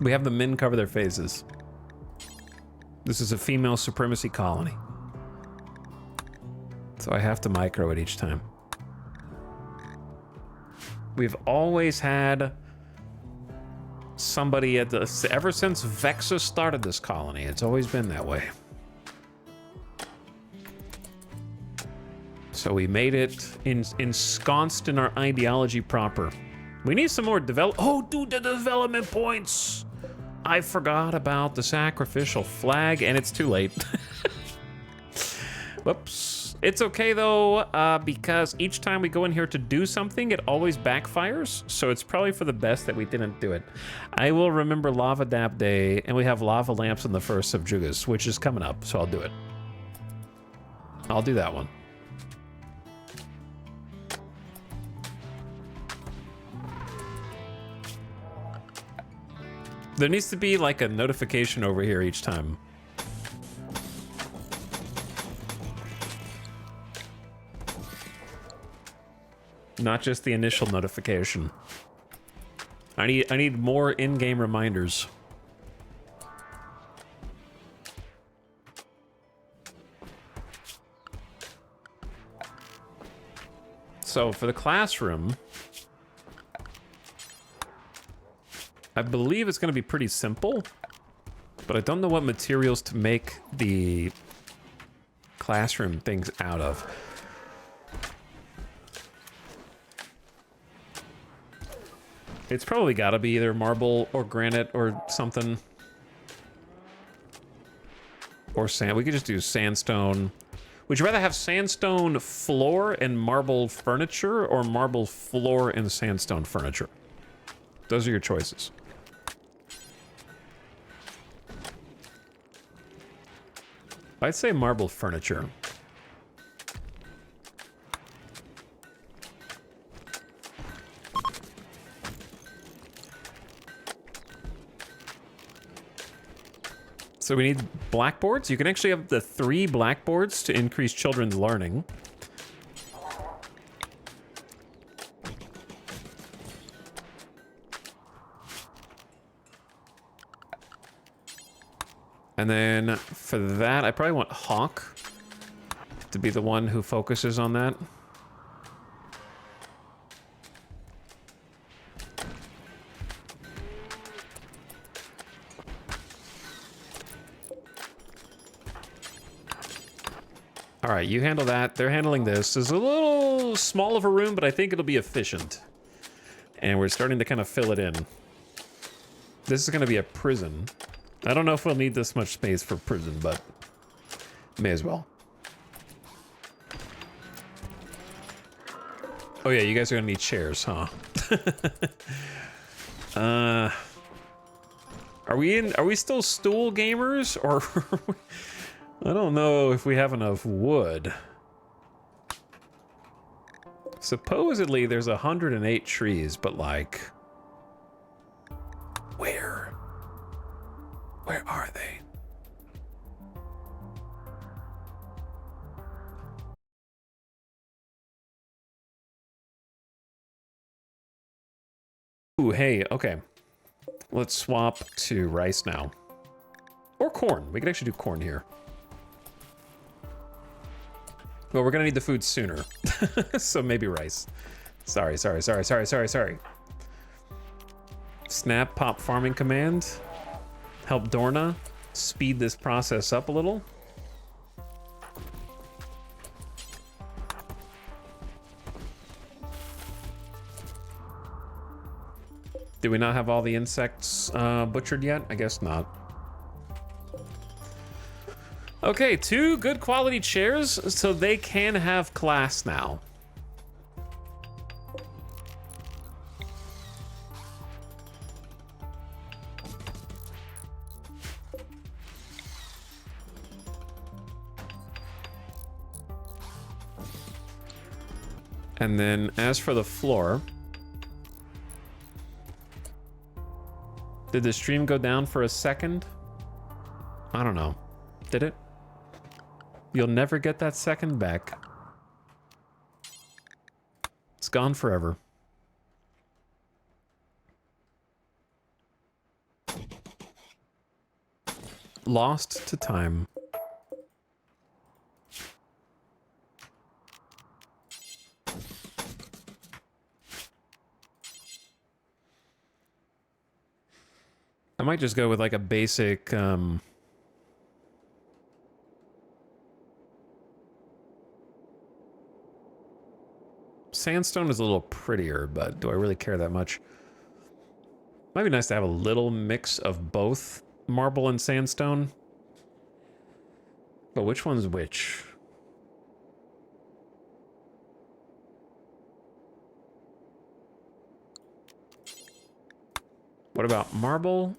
We have the men cover their faces. This is a female supremacy colony. So I have to micro it each time. We've always had somebody at the... Ever since Vexa started this colony, it's always been that way. So we made it ensconced in our ideology proper. We need some more Oh, dude, the development points! I forgot about the sacrificial flag, and it's too late. Whoops. It's okay, though, because each time we go in here to do something, it always backfires, so it's probably for the best that we didn't do it. I will remember Lava Dap Day, and we have lava lamps on the 1st of Jugas, which is coming up, so I'll do it. I'll do that one. There needs to be like a notification over here each time. Not just the initial notification. I need more in-game reminders. So for the classroom, I believe it's going to be pretty simple, but I don't know what materials to make the classroom things out of. It's probably got to be either marble or granite or something. Or sand. We could just do sandstone. Would you rather have sandstone floor and marble furniture, or marble floor and sandstone furniture? Those are your choices. I'd say marble furniture. So we need blackboards. You can actually have the 3 blackboards to increase children's learning. And then for that, I probably want Hawk to be the one who focuses on that. All right, you handle that. They're handling this. It's a little small of a room, but I think it'll be efficient. And we're starting to kind of fill it in. This is going to be a prison. I don't know if we'll need this much space for prison, but may as well. Oh yeah, you guys are gonna need chairs, huh? Are we still stool gamers, or I don't know if we have enough wood. Supposedly there's 108 trees, but like, where are they? Ooh, hey, okay. Let's swap to rice now. Or corn. We could actually do corn here. Well, we're gonna need the food sooner. So maybe rice. Sorry. Snap pop farming command. Help Dorna speed this process up a little. we not have all the insects butchered yet? I guess not. Okay, 2 good quality chairs, so they can have class now. And then as for the floor, did the stream go down for a second? I don't know. Did it? You'll never get that second back. It's gone forever. Lost to time. I might just go with like a basic sandstone is a little prettier, but do I really care that much? Might be nice to have a little mix of both marble and sandstone. But which one's which? What about marble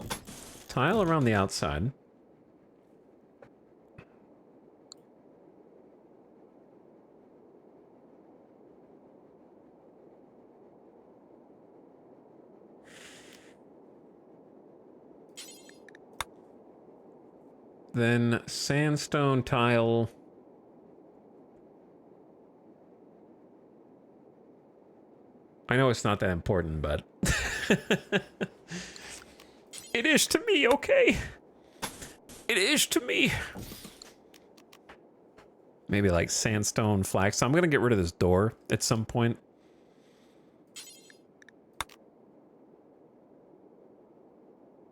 tile around the outside? Then sandstone tile. I know it's not that important, but it is to me, okay? It is to me. Maybe like sandstone flags. So I'm gonna get rid of this door at some point.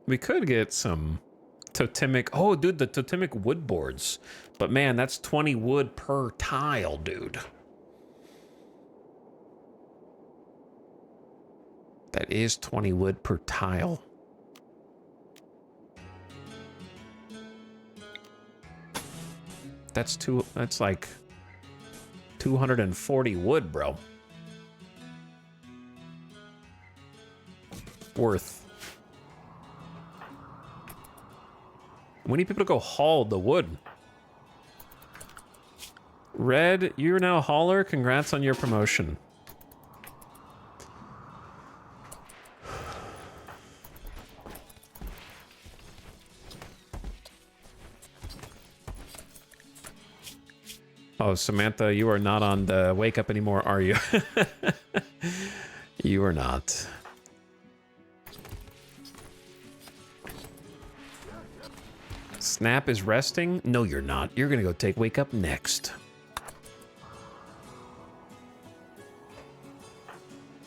We could get some totemic. Oh, dude, the totemic wood boards. But man, that's 20 wood per tile, dude. That is 20 wood per tile. That's like 240 wood, bro. Worth. We need people to go haul the wood. Red, you're now a hauler. Congrats on your promotion. Oh, Samantha, you are not on the wake up anymore, are you? You are not. Snap is resting? No, you're not. You're gonna go take wake up next.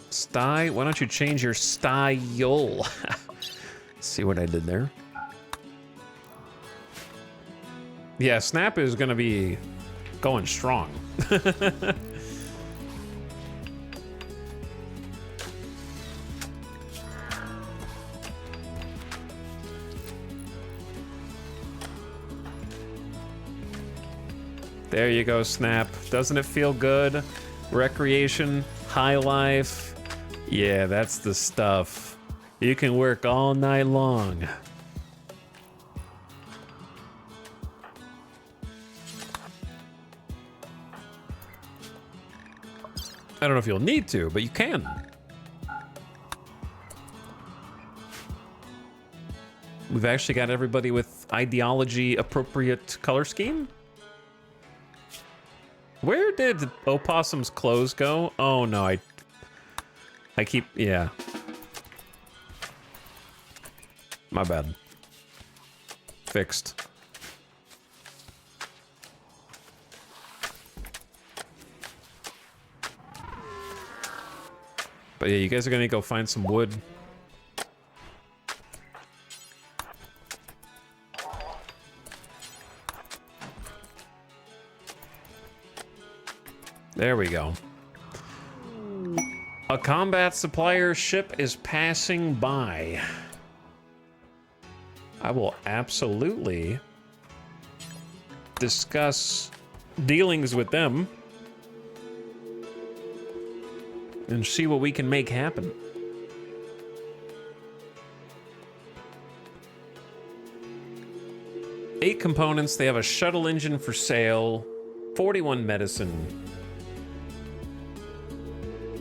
Style? Why don't you change your style? See what I did there? Yeah, Snap is gonna be going strong. There you go, Snap. Doesn't it feel good? Recreation, high life. Yeah, that's the stuff. You can work all night long. I don't know if you'll need to, but you can. We've actually got everybody with ideology appropriate color scheme. Where did Opossum's clothes go? Oh no, I keep, yeah. My bad. Fixed. But yeah, you guys are gonna go find some wood. There we go. A combat supplier ship is passing by. I will absolutely discuss dealings with them and see what we can make happen. Eight components. They have a shuttle engine for sale. 41 medicine.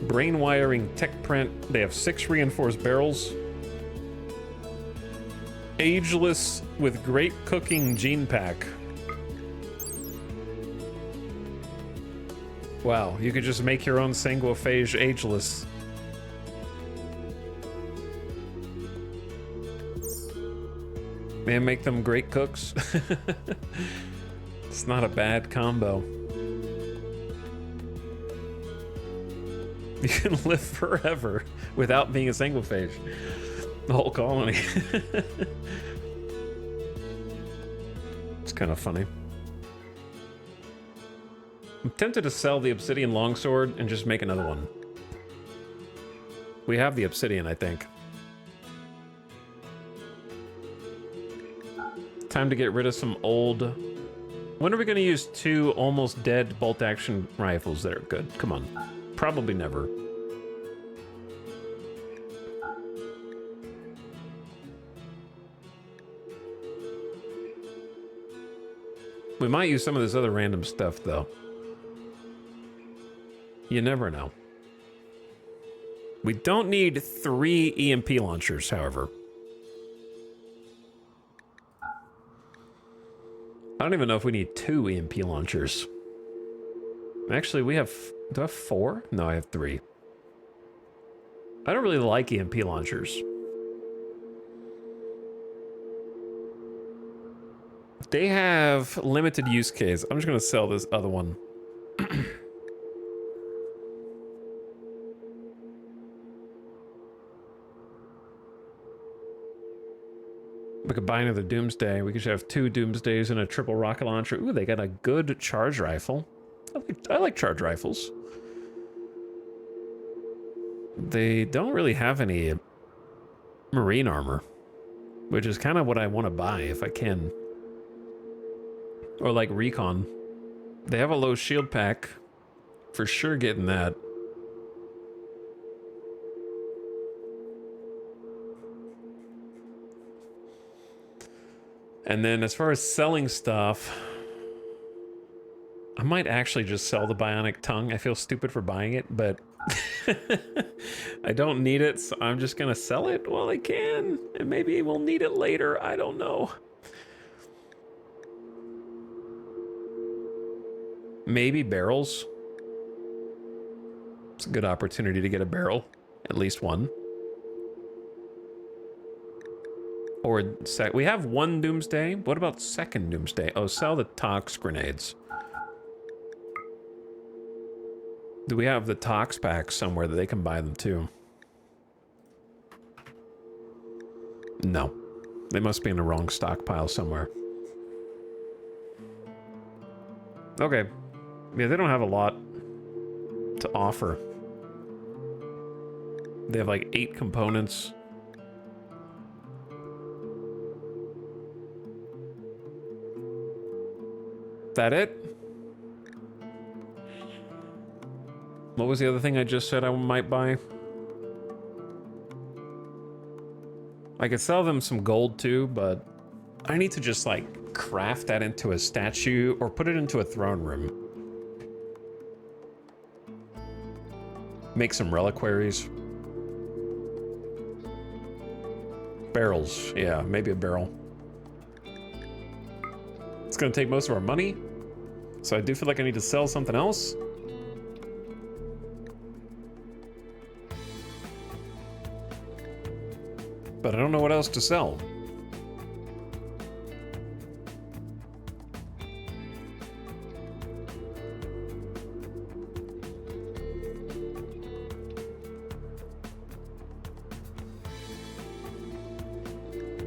Brain wiring tech print. They have 6 reinforced barrels. Ageless with great cooking gene pack. Wow, you could just make your own sanguiphage ageless. Man, make them great cooks. It's not a bad combo. You can live forever without being a sanguiphage. The whole colony. It's kind of funny. I'm tempted to sell the obsidian longsword and just make another one. We have the obsidian, I think. Time to get rid of some old... When are we going to use 2 almost dead bolt-action rifles that are good? Come on. Probably never. We might use some of this other random stuff, though. You never know. We don't need 3 EMP launchers, however. I don't even know if we need 2 EMP launchers. Actually, we have... Do I have 4? No, I have 3. I don't really like EMP launchers. They have limited use case. I'm just going to sell this other one. We could buy another Doomsday. We could have 2 Doomsdays and a triple rocket launcher. Ooh, they got a good charge rifle. I like charge rifles. They don't really have any marine armor, which is kind of what I want to buy if I can. Or like recon. They have a low shield pack. For sure getting that. And then as far as selling stuff, I might actually just sell the bionic tongue. I feel stupid for buying it, but I don't need it, so I'm just gonna sell it while I can. And maybe we'll need it later, I don't know. Maybe barrels. It's a good opportunity to get a barrel, at least one. Or we have 1 Doomsday. What about 2nd Doomsday? Oh, sell the Tox grenades. Do we have the Tox packs somewhere that they can buy them too? No. They must be in the wrong stockpile somewhere. Okay. Yeah, they don't have a lot to offer. They have like 8 components. That it? What was the other thing I just said I might buy? I could sell them some gold too, but I need to just like craft that into a statue or put it into a throne room. Make some reliquaries. Barrels, yeah, maybe a barrel. It's gonna take most of our money, so I do feel like I need to sell something else. But I don't know what else to sell.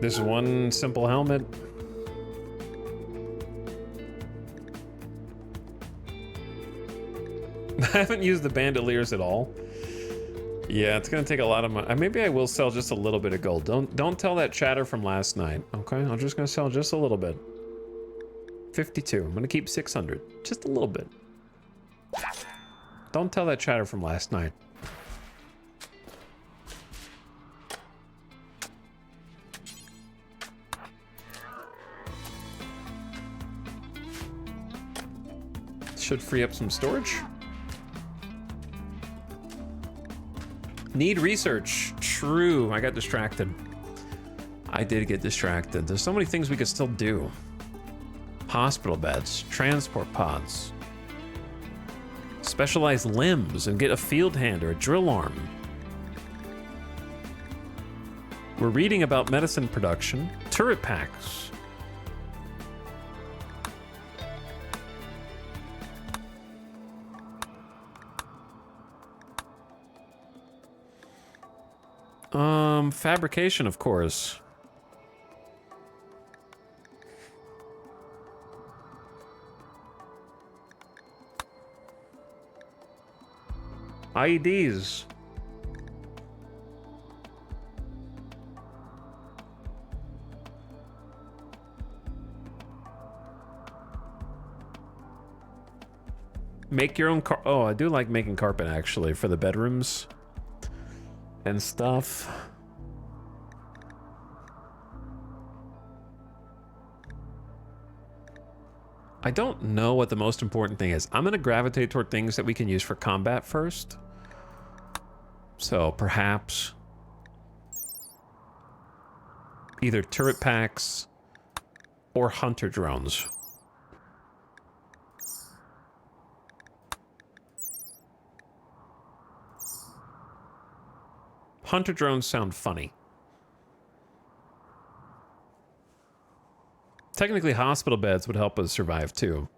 This one simple helmet. I haven't used the bandoliers at all. Yeah, it's gonna take a lot of money. Maybe I will sell just a little bit of gold. Don't tell that chatter from last night. Okay, I'm just gonna sell just a little bit. 52. I'm gonna keep 600. Just a little bit. Don't tell that chatter from last night. Should free up some storage. Need research. True. I got distracted. I did get distracted. There's so many things we could still do. Hospital beds, transport pods, specialized limbs, and get a field hand or a drill arm. We're reading about medicine production, turret packs. Fabrication, of course. IEDs. Make your own car. Oh, I do like making carpet actually for the bedrooms and stuff. I don't know what the most important thing is. I'm going to gravitate toward things that we can use for combat first. So perhaps either turret packs or hunter drones. Hunter drones sound funny. Technically, hospital beds would help us survive too.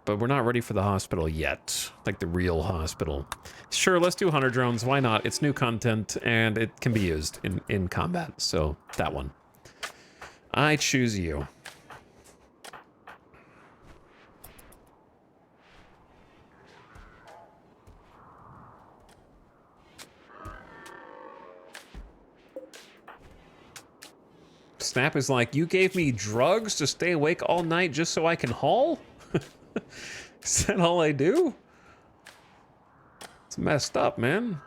But we're not ready for the hospital yet. Like the real hospital. Sure, let's do hunter drones. Why not? It's new content and it can be used in combat. So that one. I choose you. Snap is like, you gave me drugs to stay awake all night just so I can haul? Is that all I do? It's messed up, man.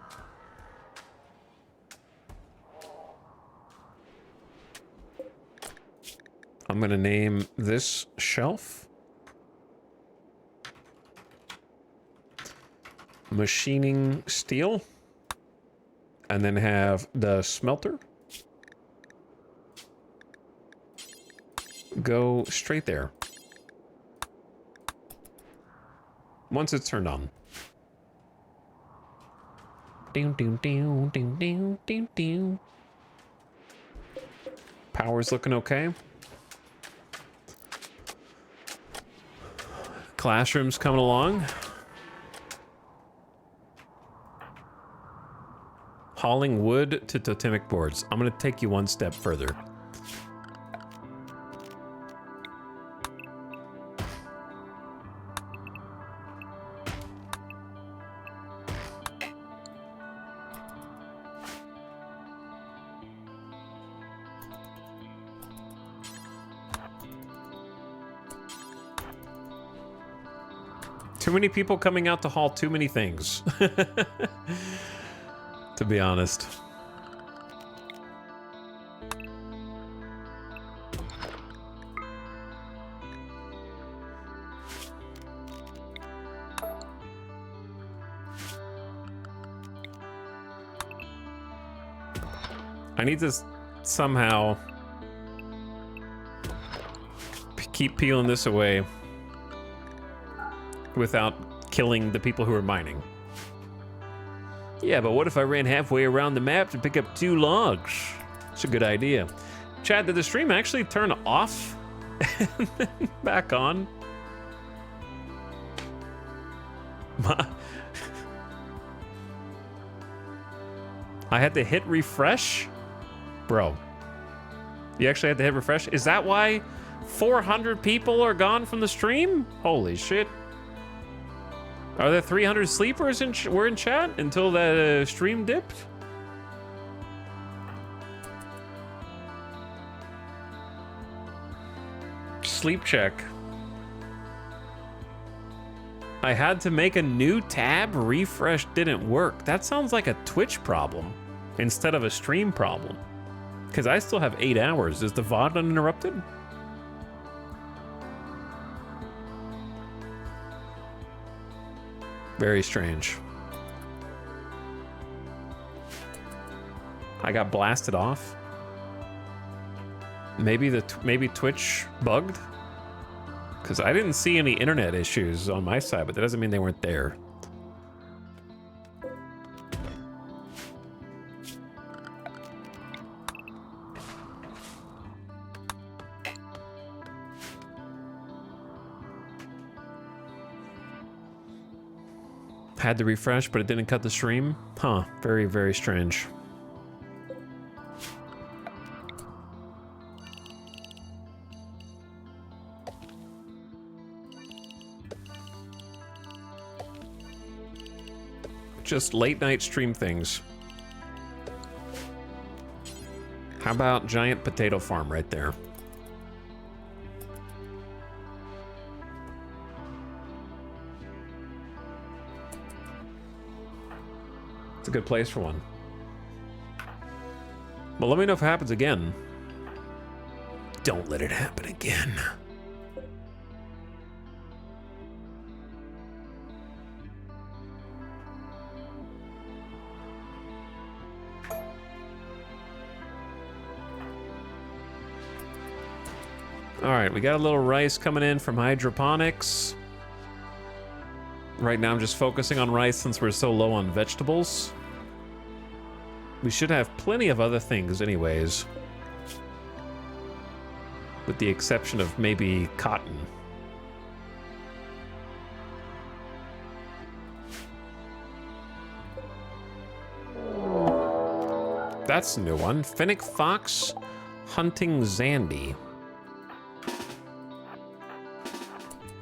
I'm gonna name this shelf machining steel, and then have the smelter go straight there once it's turned on. Power's looking okay. Classroom's coming along. Hauling wood to totemic boards. I'm gonna take you one step further. Too many people coming out to haul too many things. To be honest. I need to somehow keep peeling this away without killing the people who are mining. Yeah, but what if I ran halfway around the map to pick up 2 logs? It's a good idea. Chad, did the stream actually turn off and then back on? I had to hit refresh? Bro, you actually had to hit refresh? Is that why 400 people are gone from the stream? Holy shit. Are there 300 sleepers were in chat until that stream dipped? Sleep check. I had to make a new tab. Refresh didn't work. That sounds like a Twitch problem instead of a stream problem. Because I still have 8 hours. Is the VOD uninterrupted? Very strange. I got blasted off. Maybe maybe Twitch bugged? Because I didn't see any internet issues on my side, but that doesn't mean they weren't there. Had to refresh, but it didn't cut the stream? Huh, very, very strange. Just late night stream things. How about giant potato farm right there? It's a good place for one. Well, let me know if it happens again. Don't let it happen again. All right, we got a little rice coming in from hydroponics. Right now I'm just focusing on rice since we're so low on vegetables. We should have plenty of other things anyways. With the exception of maybe cotton. That's a new one. Fennec Fox hunting Zandy.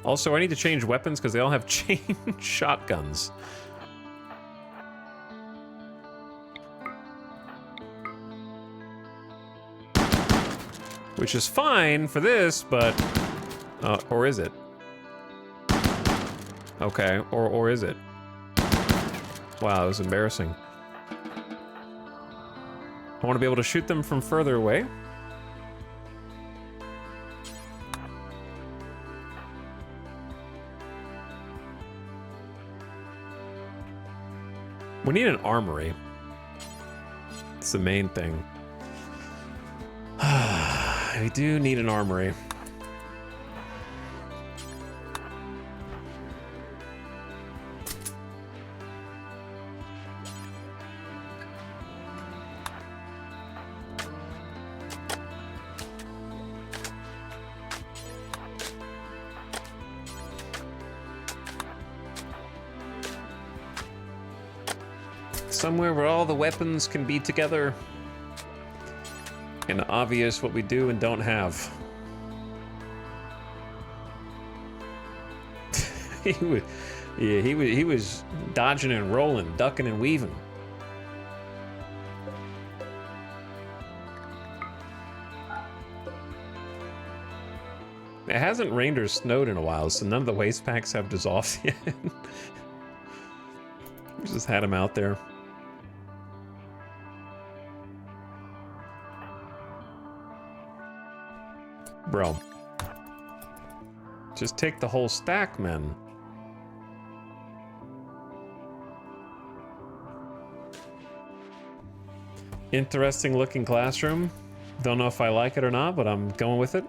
Also, I need to change weapons because they all have chain shotguns. Which is fine for this, but... or is it? Okay, or is it? Wow, that was embarrassing. I want to be able to shoot them from further away. We need an armory. It's the main thing. We do need an armory. Somewhere where all the weapons can be together and obvious what we do and don't have. he was dodging and rolling, ducking and weaving. It hasn't rained or snowed in a while, so none of the waste packs have dissolved yet. We just had them out there. Bro. Just take the whole stack, man. Interesting looking classroom. Don't know if I like it or not, but I'm going with it.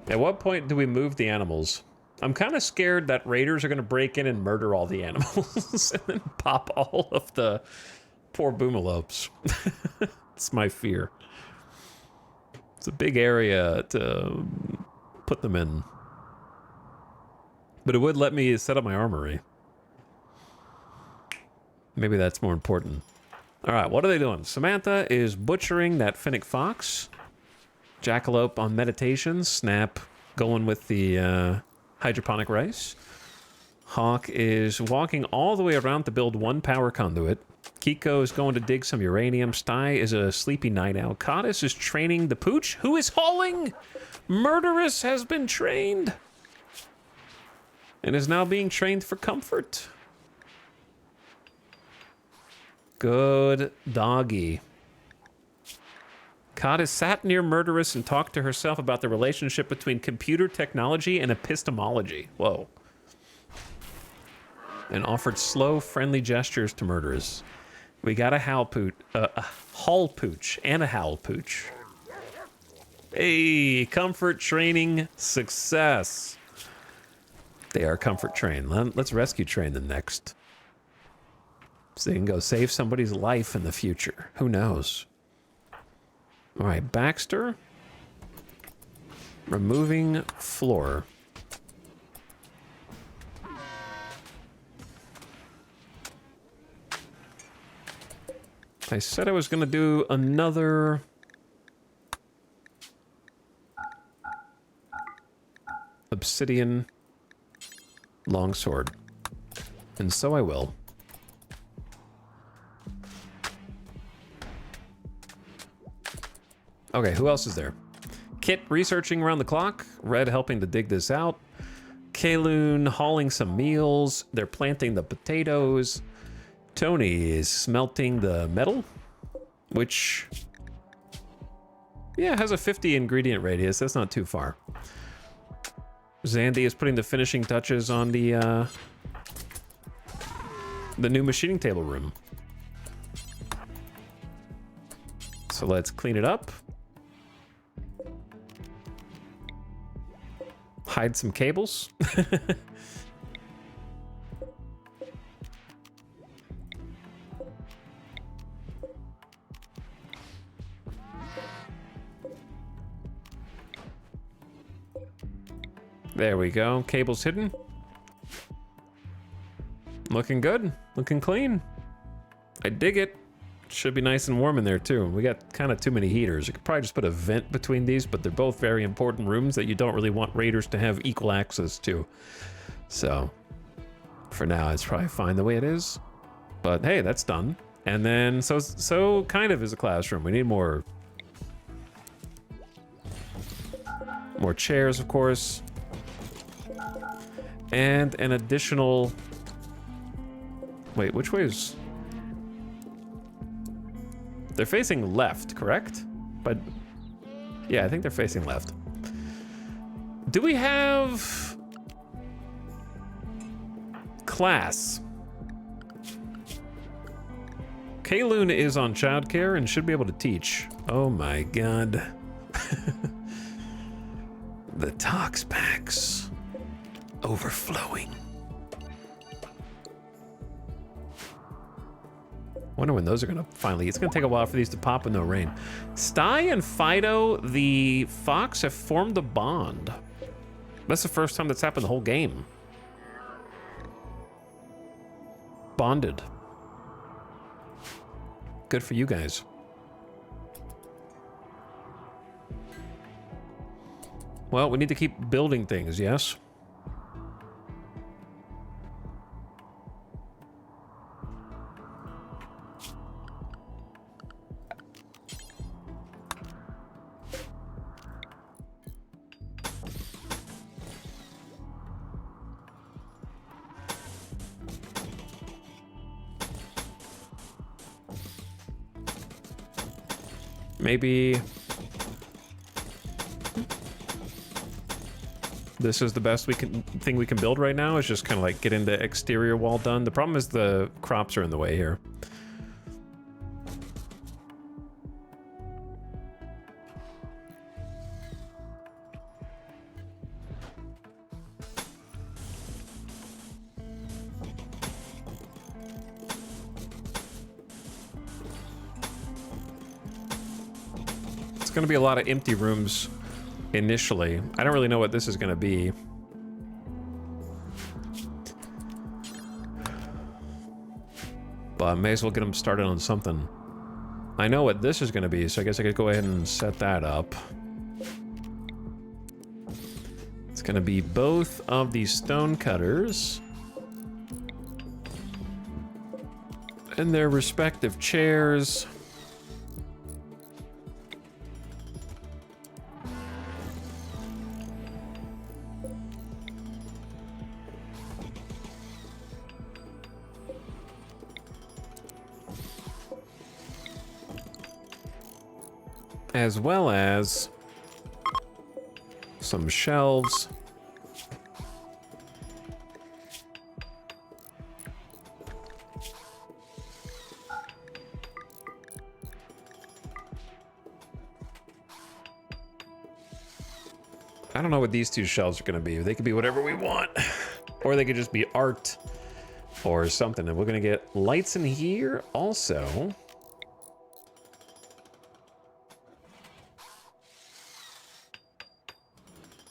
At what point do we move the animals? I'm kind of scared that raiders are going to break in and murder all the animals and then pop all of the poor boomalopes. It's my fear. It's a big area to put them in. But it would let me set up my armory. Maybe that's more important. All right, what are they doing? Samantha is butchering that Fennec Fox. Jackalope on meditation. Snap going with the hydroponic rice. Hawk is walking all the way around to build one power conduit. Kiko is going to dig some uranium. Sty is a sleepy night owl. Codis is training the pooch, who is hauling. Murderous has been trained and is now being trained for comfort. Good doggy. Codis sat near Murderous and talked to herself about the relationship between computer technology and epistemology. Whoa. And offered slow, friendly gestures to Murderous. We got a howl pooch, a hull pooch, and a howl pooch. Hey, comfort training success. They are comfort trained. Let's rescue train them next. So they can go save somebody's life in the future. Who knows? All right, Baxter. Removing floor. I said I was going to do another... obsidian longsword. And so I will. Okay, who else is there? Kit researching around the clock. Red helping to dig this out. Kaloon hauling some meals. They're planting the potatoes. Tony is smelting the metal, which, yeah, has a 50 ingredient radius. That's not too far. Zandy is putting the finishing touches on the new machining table room. So let's clean it up. Hide some cables. There we go. Cables hidden. Looking good. Looking clean. I dig it. Should be nice and warm in there too. We got kind of too many heaters. You could probably just put a vent between these, but they're both very important rooms that you don't really want raiders to have equal access to. So, for now, it's probably fine the way it is. But hey, that's done. And then, so kind of is a classroom. We need more chairs, of course. And an additional... Wait, which way is... They're facing left, correct? But... yeah, I think they're facing left. Do we have... class? Kaloon is on childcare and should be able to teach. Oh my god. The tox packs. Overflowing. Wonder when those are gonna finally... it's gonna take a while for these to pop with no rain. Sty and Fido, the fox, have formed a bond. That's the first time that's happened the whole game. Bonded. Good for you guys. Well, we need to keep building things, yes? Maybe this is the best thing we can build right now, is just kind of like getting the exterior wall done. The problem is the crops are in the way here. It's going to be a lot of empty rooms initially. I don't really know what this is going to be. But I may as well get them started on something. I know what this is going to be, so I guess I could go ahead and set that up. It's gonna be both of these stone cutters and their respective chairs. As well as some shelves. I don't know what these two shelves are going to be. They could be whatever we want, or they could just be art or something. And we're going to get lights in here also.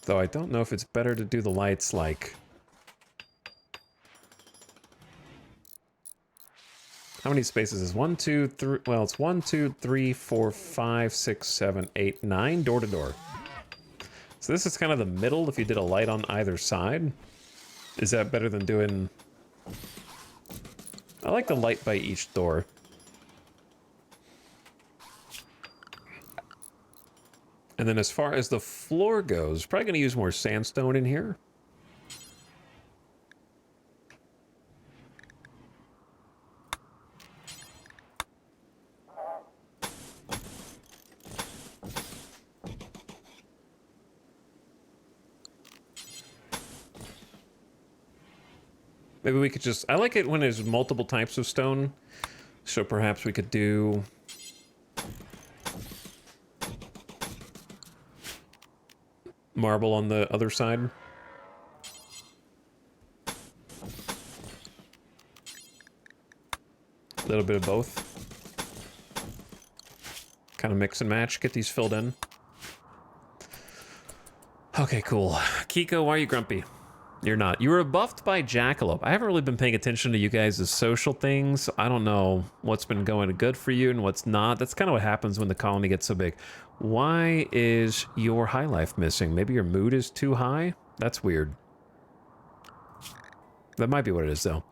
Though I don't know if it's better to do the lights like... How many spaces is 1, 2, 3? Well, it's 1, 2, 3, 4, 5, 6, 7, 8, 9 door to door. So this is kind of the middle if you did a light on either side. Is that better than doing... I like the light by each door. And then as far as the floor goes, probably going to use more sandstone in here. Maybe we could just... I like it when there's multiple types of stone. So perhaps we could do... marble on the other side. A little bit of both. Kind of mix and match. Get these filled in. Okay, cool. Kiko, why are you grumpy? You're not. You were buffed by Jackalope. I haven't really been paying attention to you guys' social things. I don't know what's been going good for you and what's not. That's kind of what happens when the colony gets so big. Why is your high life missing? Maybe your mood is too high? That's weird. That might be what it is, though.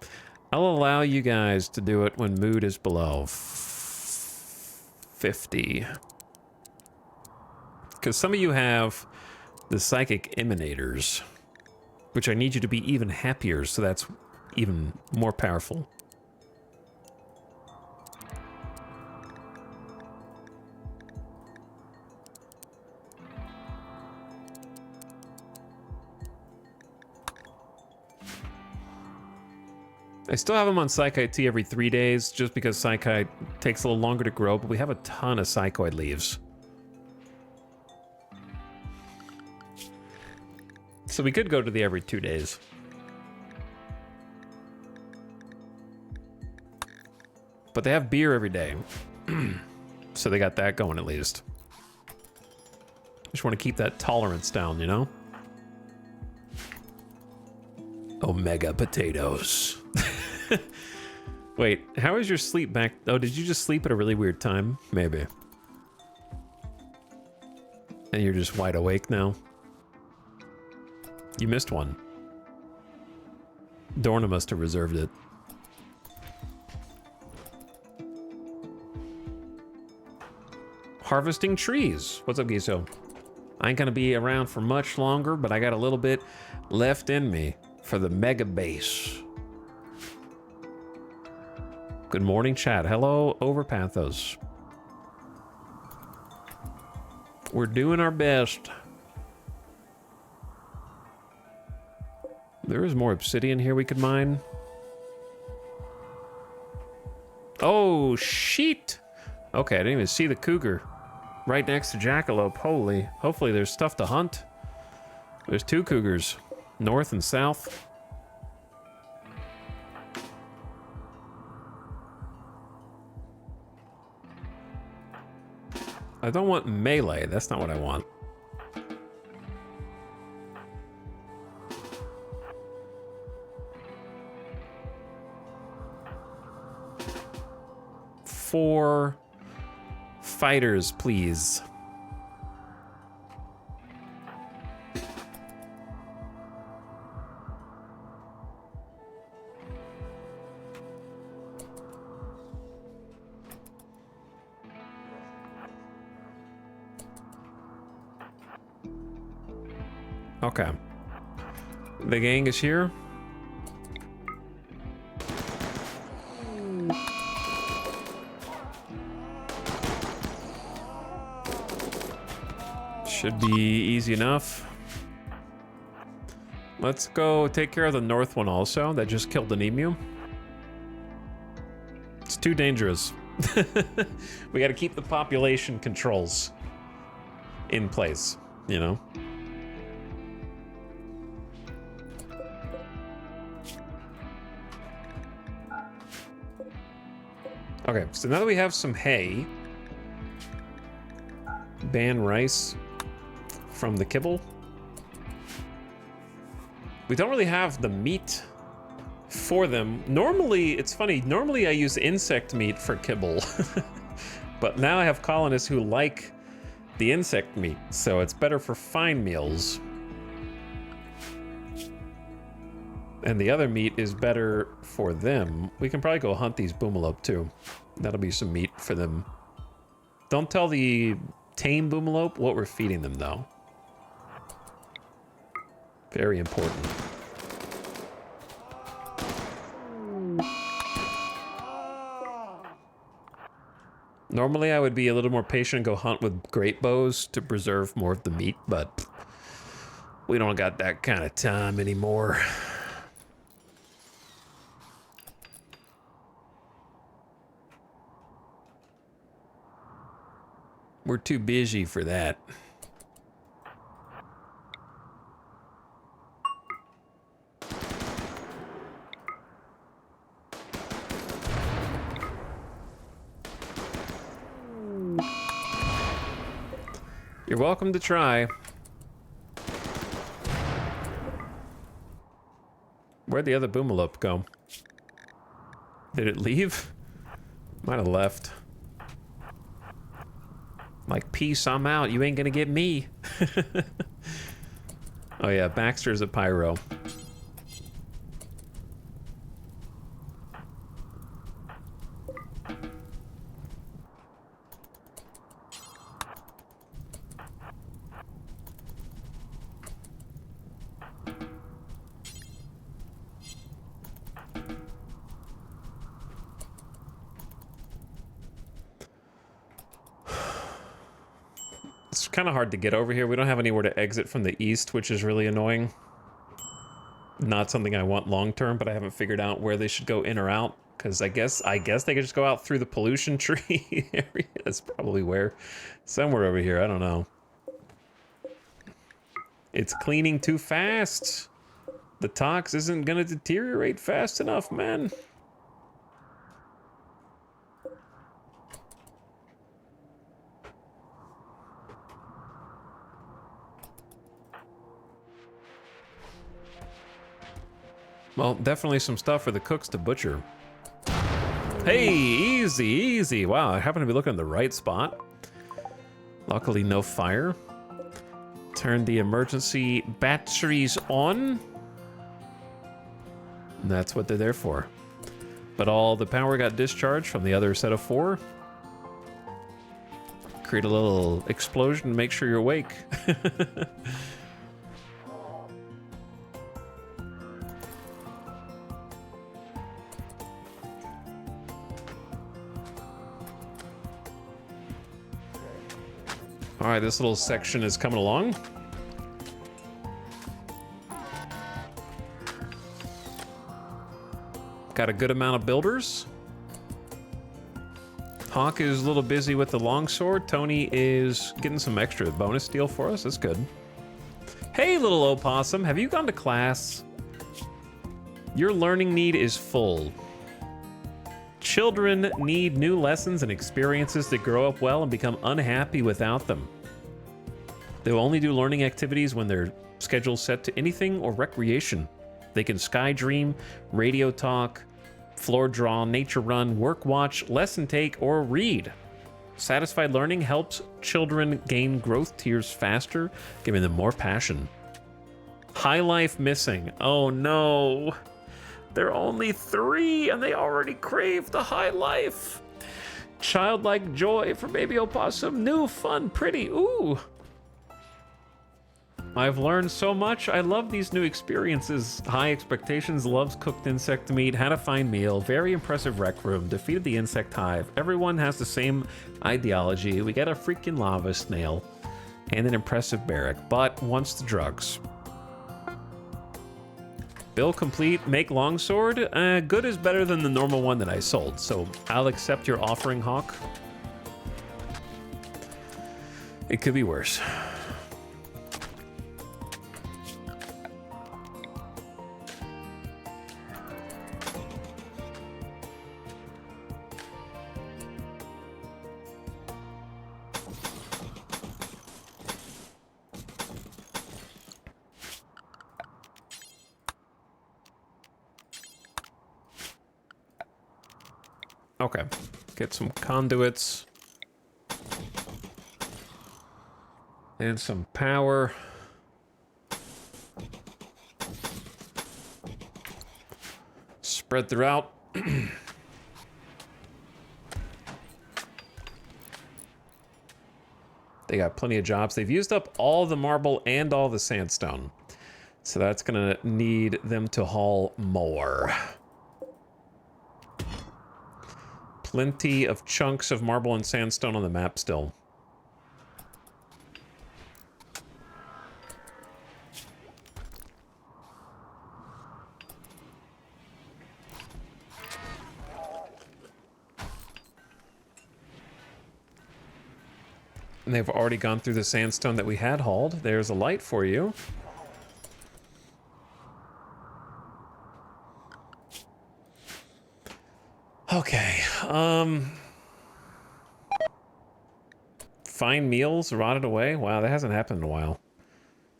I'll allow you guys to do it when mood is below 50. Because some of you have the psychic emanators, which I need you to be even happier, so that's even more powerful. I still have them on Psychite Tea every 3 days, just because Psychite takes a little longer to grow, but we have a ton of Psychoid leaves. So we could go to the every 2 days. But they have beer every day. So they got that going at least. Just want to keep that tolerance down, you know? Omega potatoes. Wait, how is your sleep back? Oh, did you just sleep at a really weird time? Maybe. And you're just wide awake now? You missed one. Dorna must have reserved it. Harvesting trees. What's up, Giso? I ain't gonna be around for much longer, but I got a little bit left in me for the mega base. Good morning, chat. Hello, Overpathos. We're doing our best. There is more obsidian here we could mine. Oh, shit! Okay, I didn't even see the cougar. Right next to Jackalope. Holy. Hopefully there's stuff to hunt. There's 2 cougars. North and south. I don't want melee. That's not what I want. Four fighters, please. Okay. The gang is here. Should be easy enough. Let's go take care of the north one also. That just killed an emu. It's too dangerous. We got to keep the population controls in place, you know? Okay, so now that we have some hay, ban rice from the kibble. We don't really have the meat for them. Normally, it's funny, normally I use insect meat for kibble. But now I have colonists who like the insect meat, so it's better for fine meals. And the other meat is better for them. We can probably go hunt these boomalop too. That'll be some meat for them. Don't tell the tame boomalop what we're feeding them though. Very important. Normally I would be a little more patient and go hunt with great bows to preserve more of the meat, but we don't got that kind of time anymore. We're too busy for that. You're welcome to try. Where'd the other boomalop go? Did it leave? Might have left. Like, peace, I'm out. You ain't gonna get me. Oh yeah, Baxter's a pyro. It's kind of hard to get over here. We don't have anywhere to exit from the east, which is really annoying. Not something I want long term, but I haven't figured out where they should go in or out. Because I guess they could just go out through the pollution tree area. That's probably where. Somewhere over here. I don't know. It's cleaning too fast. The tox isn't going to deteriorate fast enough, man. Well, definitely some stuff for the cooks to butcher. Hey, easy, easy. Wow, I happen to be looking in the right spot. Luckily, no fire. Turn the emergency batteries on. And that's what they're there for. But all the power got discharged from the other set of 4. Create a little explosion to make sure you're awake. All right, this little section is coming along. Got a good amount of builders. Hawk is a little busy with the longsword. Tony is getting some extra bonus steel for us. That's good. Hey, little opossum, have you gone to class? Your learning need is full. Children need new lessons and experiences to grow up well and become unhappy without them. They will only do learning activities when their schedule's set to anything or recreation. They can sky dream, radio talk, floor draw, nature run, work watch, lesson take, or read. Satisfied learning helps children gain growth tiers faster, giving them more passion. High life missing. Oh no. They're only 3 and they already crave the high life. Childlike joy for baby opossum. New, fun, pretty. Ooh. I've learned so much. I love these new experiences. High expectations, loves cooked insect meat, had a fine meal, very impressive rec room, defeated the insect hive. Everyone has the same ideology. We get a freaking lava snail and an impressive barrack, but wants the drugs. Bill complete, make longsword. Good is better than the normal one that I sold, so I'll accept your offering, Hawk. It could be worse. Okay, get some conduits. And some power. Spread throughout. They got plenty of jobs. They've used up all the marble and all the sandstone. So that's gonna need them to haul more. Plenty of chunks of marble and sandstone on the map still. And they've already gone through the sandstone that we had hauled. There's a light for you. Okay, fine meals rotted away. Wow, that hasn't happened in a while.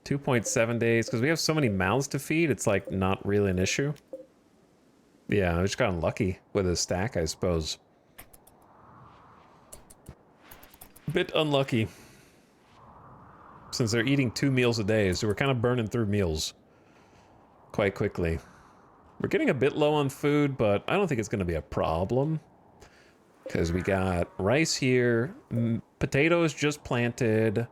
2.7 days, because we have so many mouths to feed, it's like not really an issue. Yeah, I just got unlucky with a stack, I suppose. Bit unlucky. Since they're eating 2 meals a day, so we're kind of burning through meals quite quickly. We're getting a bit low on food, but I don't think it's going to be a problem. Because we got rice here, potatoes just planted,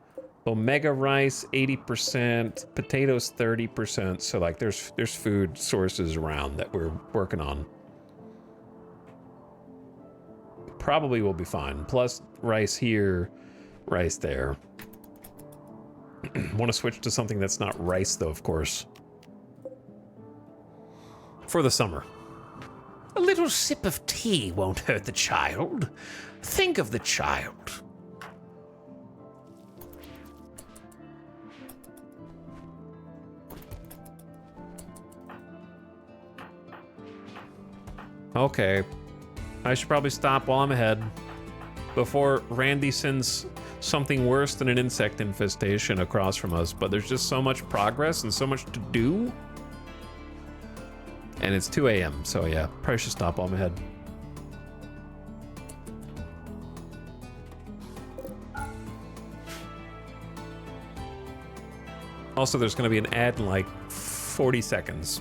omega rice 80%, potatoes 30%. So like there's food sources around that we're working on. Probably will be fine. Plus rice here, rice there. Want to switch to something that's not rice though, of course. For the summer. A little sip of tea won't hurt the child. Think of the child. Okay. I should probably stop while I'm ahead. Before Randy sends something worse than an insect infestation across from us. But there's just so much progress and so much to do. And it's 2 a.m., so yeah, probably should stop while I'm ahead. Also, there's going to be an ad in like 40 seconds.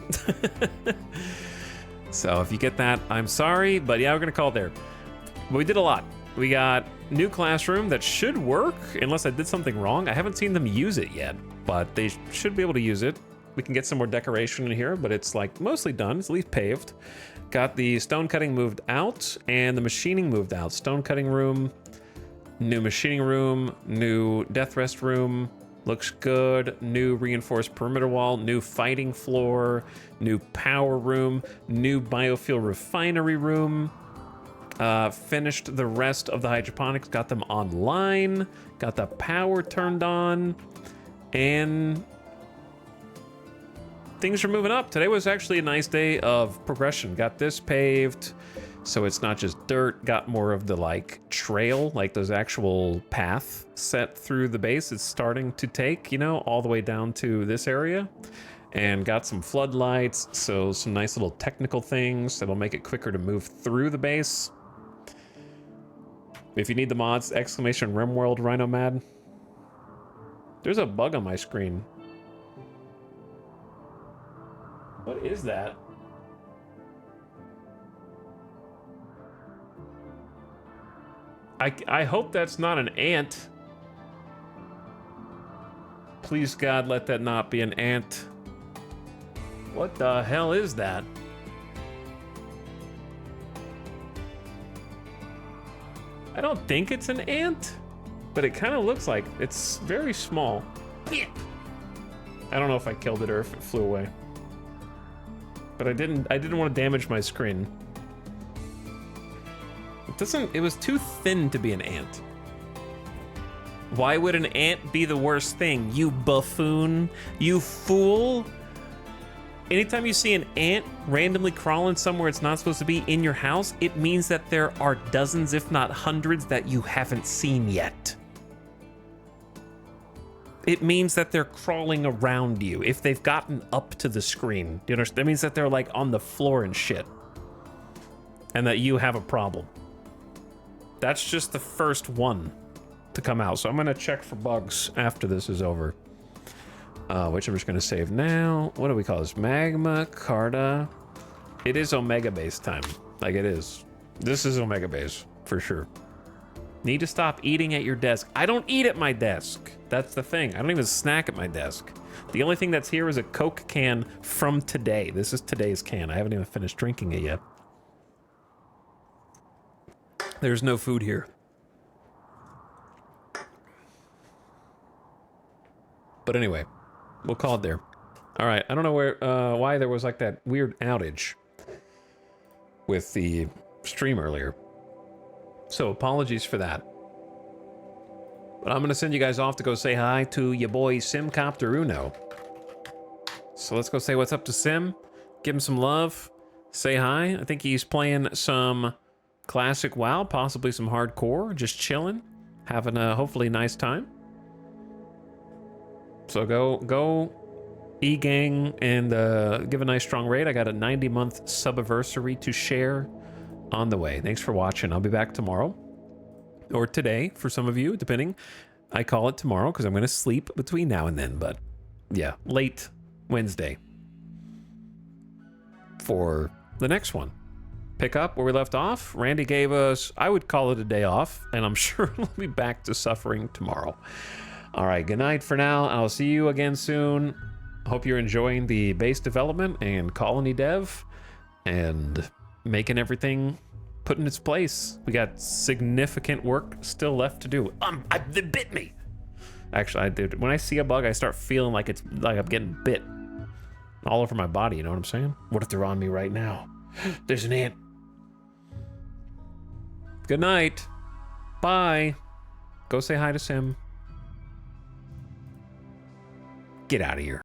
So if you get that, I'm sorry, but yeah, we're going to call it there. But we did a lot. We got new classroom that should work, unless I did something wrong. I haven't seen them use it yet, but they should be able to use it. We can get some more decoration in here, but it's like mostly done. It's at least paved. Got the stone cutting moved out and the machining moved out. Stone cutting room, new machining room, new death rest room. Looks good. New reinforced perimeter wall, new fighting floor, new power room, new biofuel refinery room. Finished the rest of the hydroponics, got them online, got the power turned on, and things are moving up. Today was actually a nice day of progression. Got this paved, so it's not just dirt. Got more of the like trail, like those actual path set through the base. It's starting to take, you know, all the way down to this area. And got some floodlights, so some nice little technical things that'll make it quicker to move through the base. If you need the mods, exclamation RimWorld Rhino Mad. There's a bug on my screen. What is that? I hope that's not an ant. Please, God, let that not be an ant. What the hell is that? I don't think it's an ant, but it kind of looks like it's very small. I don't know if I killed it or if it flew away. But I didn't want to damage my screen. It was too thin to be an ant. Why would an ant be the worst thing? You buffoon, you fool. Anytime you see an ant randomly crawling somewhere it's not supposed to be in your house, it means that there are dozens, if not hundreds, that you haven't seen yet. It means that they're crawling around you if they've gotten up to the screen. You know, that means that they're like on the floor and shit. And that you have a problem. That's just the first one to come out. So I'm gonna check for bugs after this is over. Which I'm just gonna save now. What do we call this? Magma Carta. It is Omega Base time. Like it is. This is Omega Base for sure. Need to stop eating at your desk. I don't eat at my desk. That's the thing. I don't even snack at my desk. The only thing that's here is a Coke can from today. This is today's can. I haven't even finished drinking it yet. There's no food here. But anyway, we'll call it there. All right, I don't know why there was like that weird outage with the stream earlier. So apologies for that. But I'm gonna send you guys off to go say hi to your boy Simcopter Uno. So let's go say what's up to Sim. Give him some love. Say hi. I think he's playing some classic WoW, possibly some hardcore, just chilling, having a hopefully nice time. So go E-gang and give a nice strong raid. I got a 90-month subiversary to share on the way. Thanks for watching. I'll be back tomorrow or today for some of you, depending. I call it tomorrow because I'm going to sleep between now and then, but yeah, late Wednesday for the next one. Pick up where we left off. Randy gave us, I would call it a day off, and I'm sure we'll be back to suffering tomorrow. All right, good night for now. I'll see you again soon. Hope you're enjoying the base development and colony dev and making everything put in its place. We got significant work still left to do. They bit me. Actually, I did. When I see a bug, I start feeling like it's like I'm getting bit all over my body. You know what I'm saying? What if they're on me right now? There's an ant. Good night. Bye. Go say hi to Sim. Get out of here.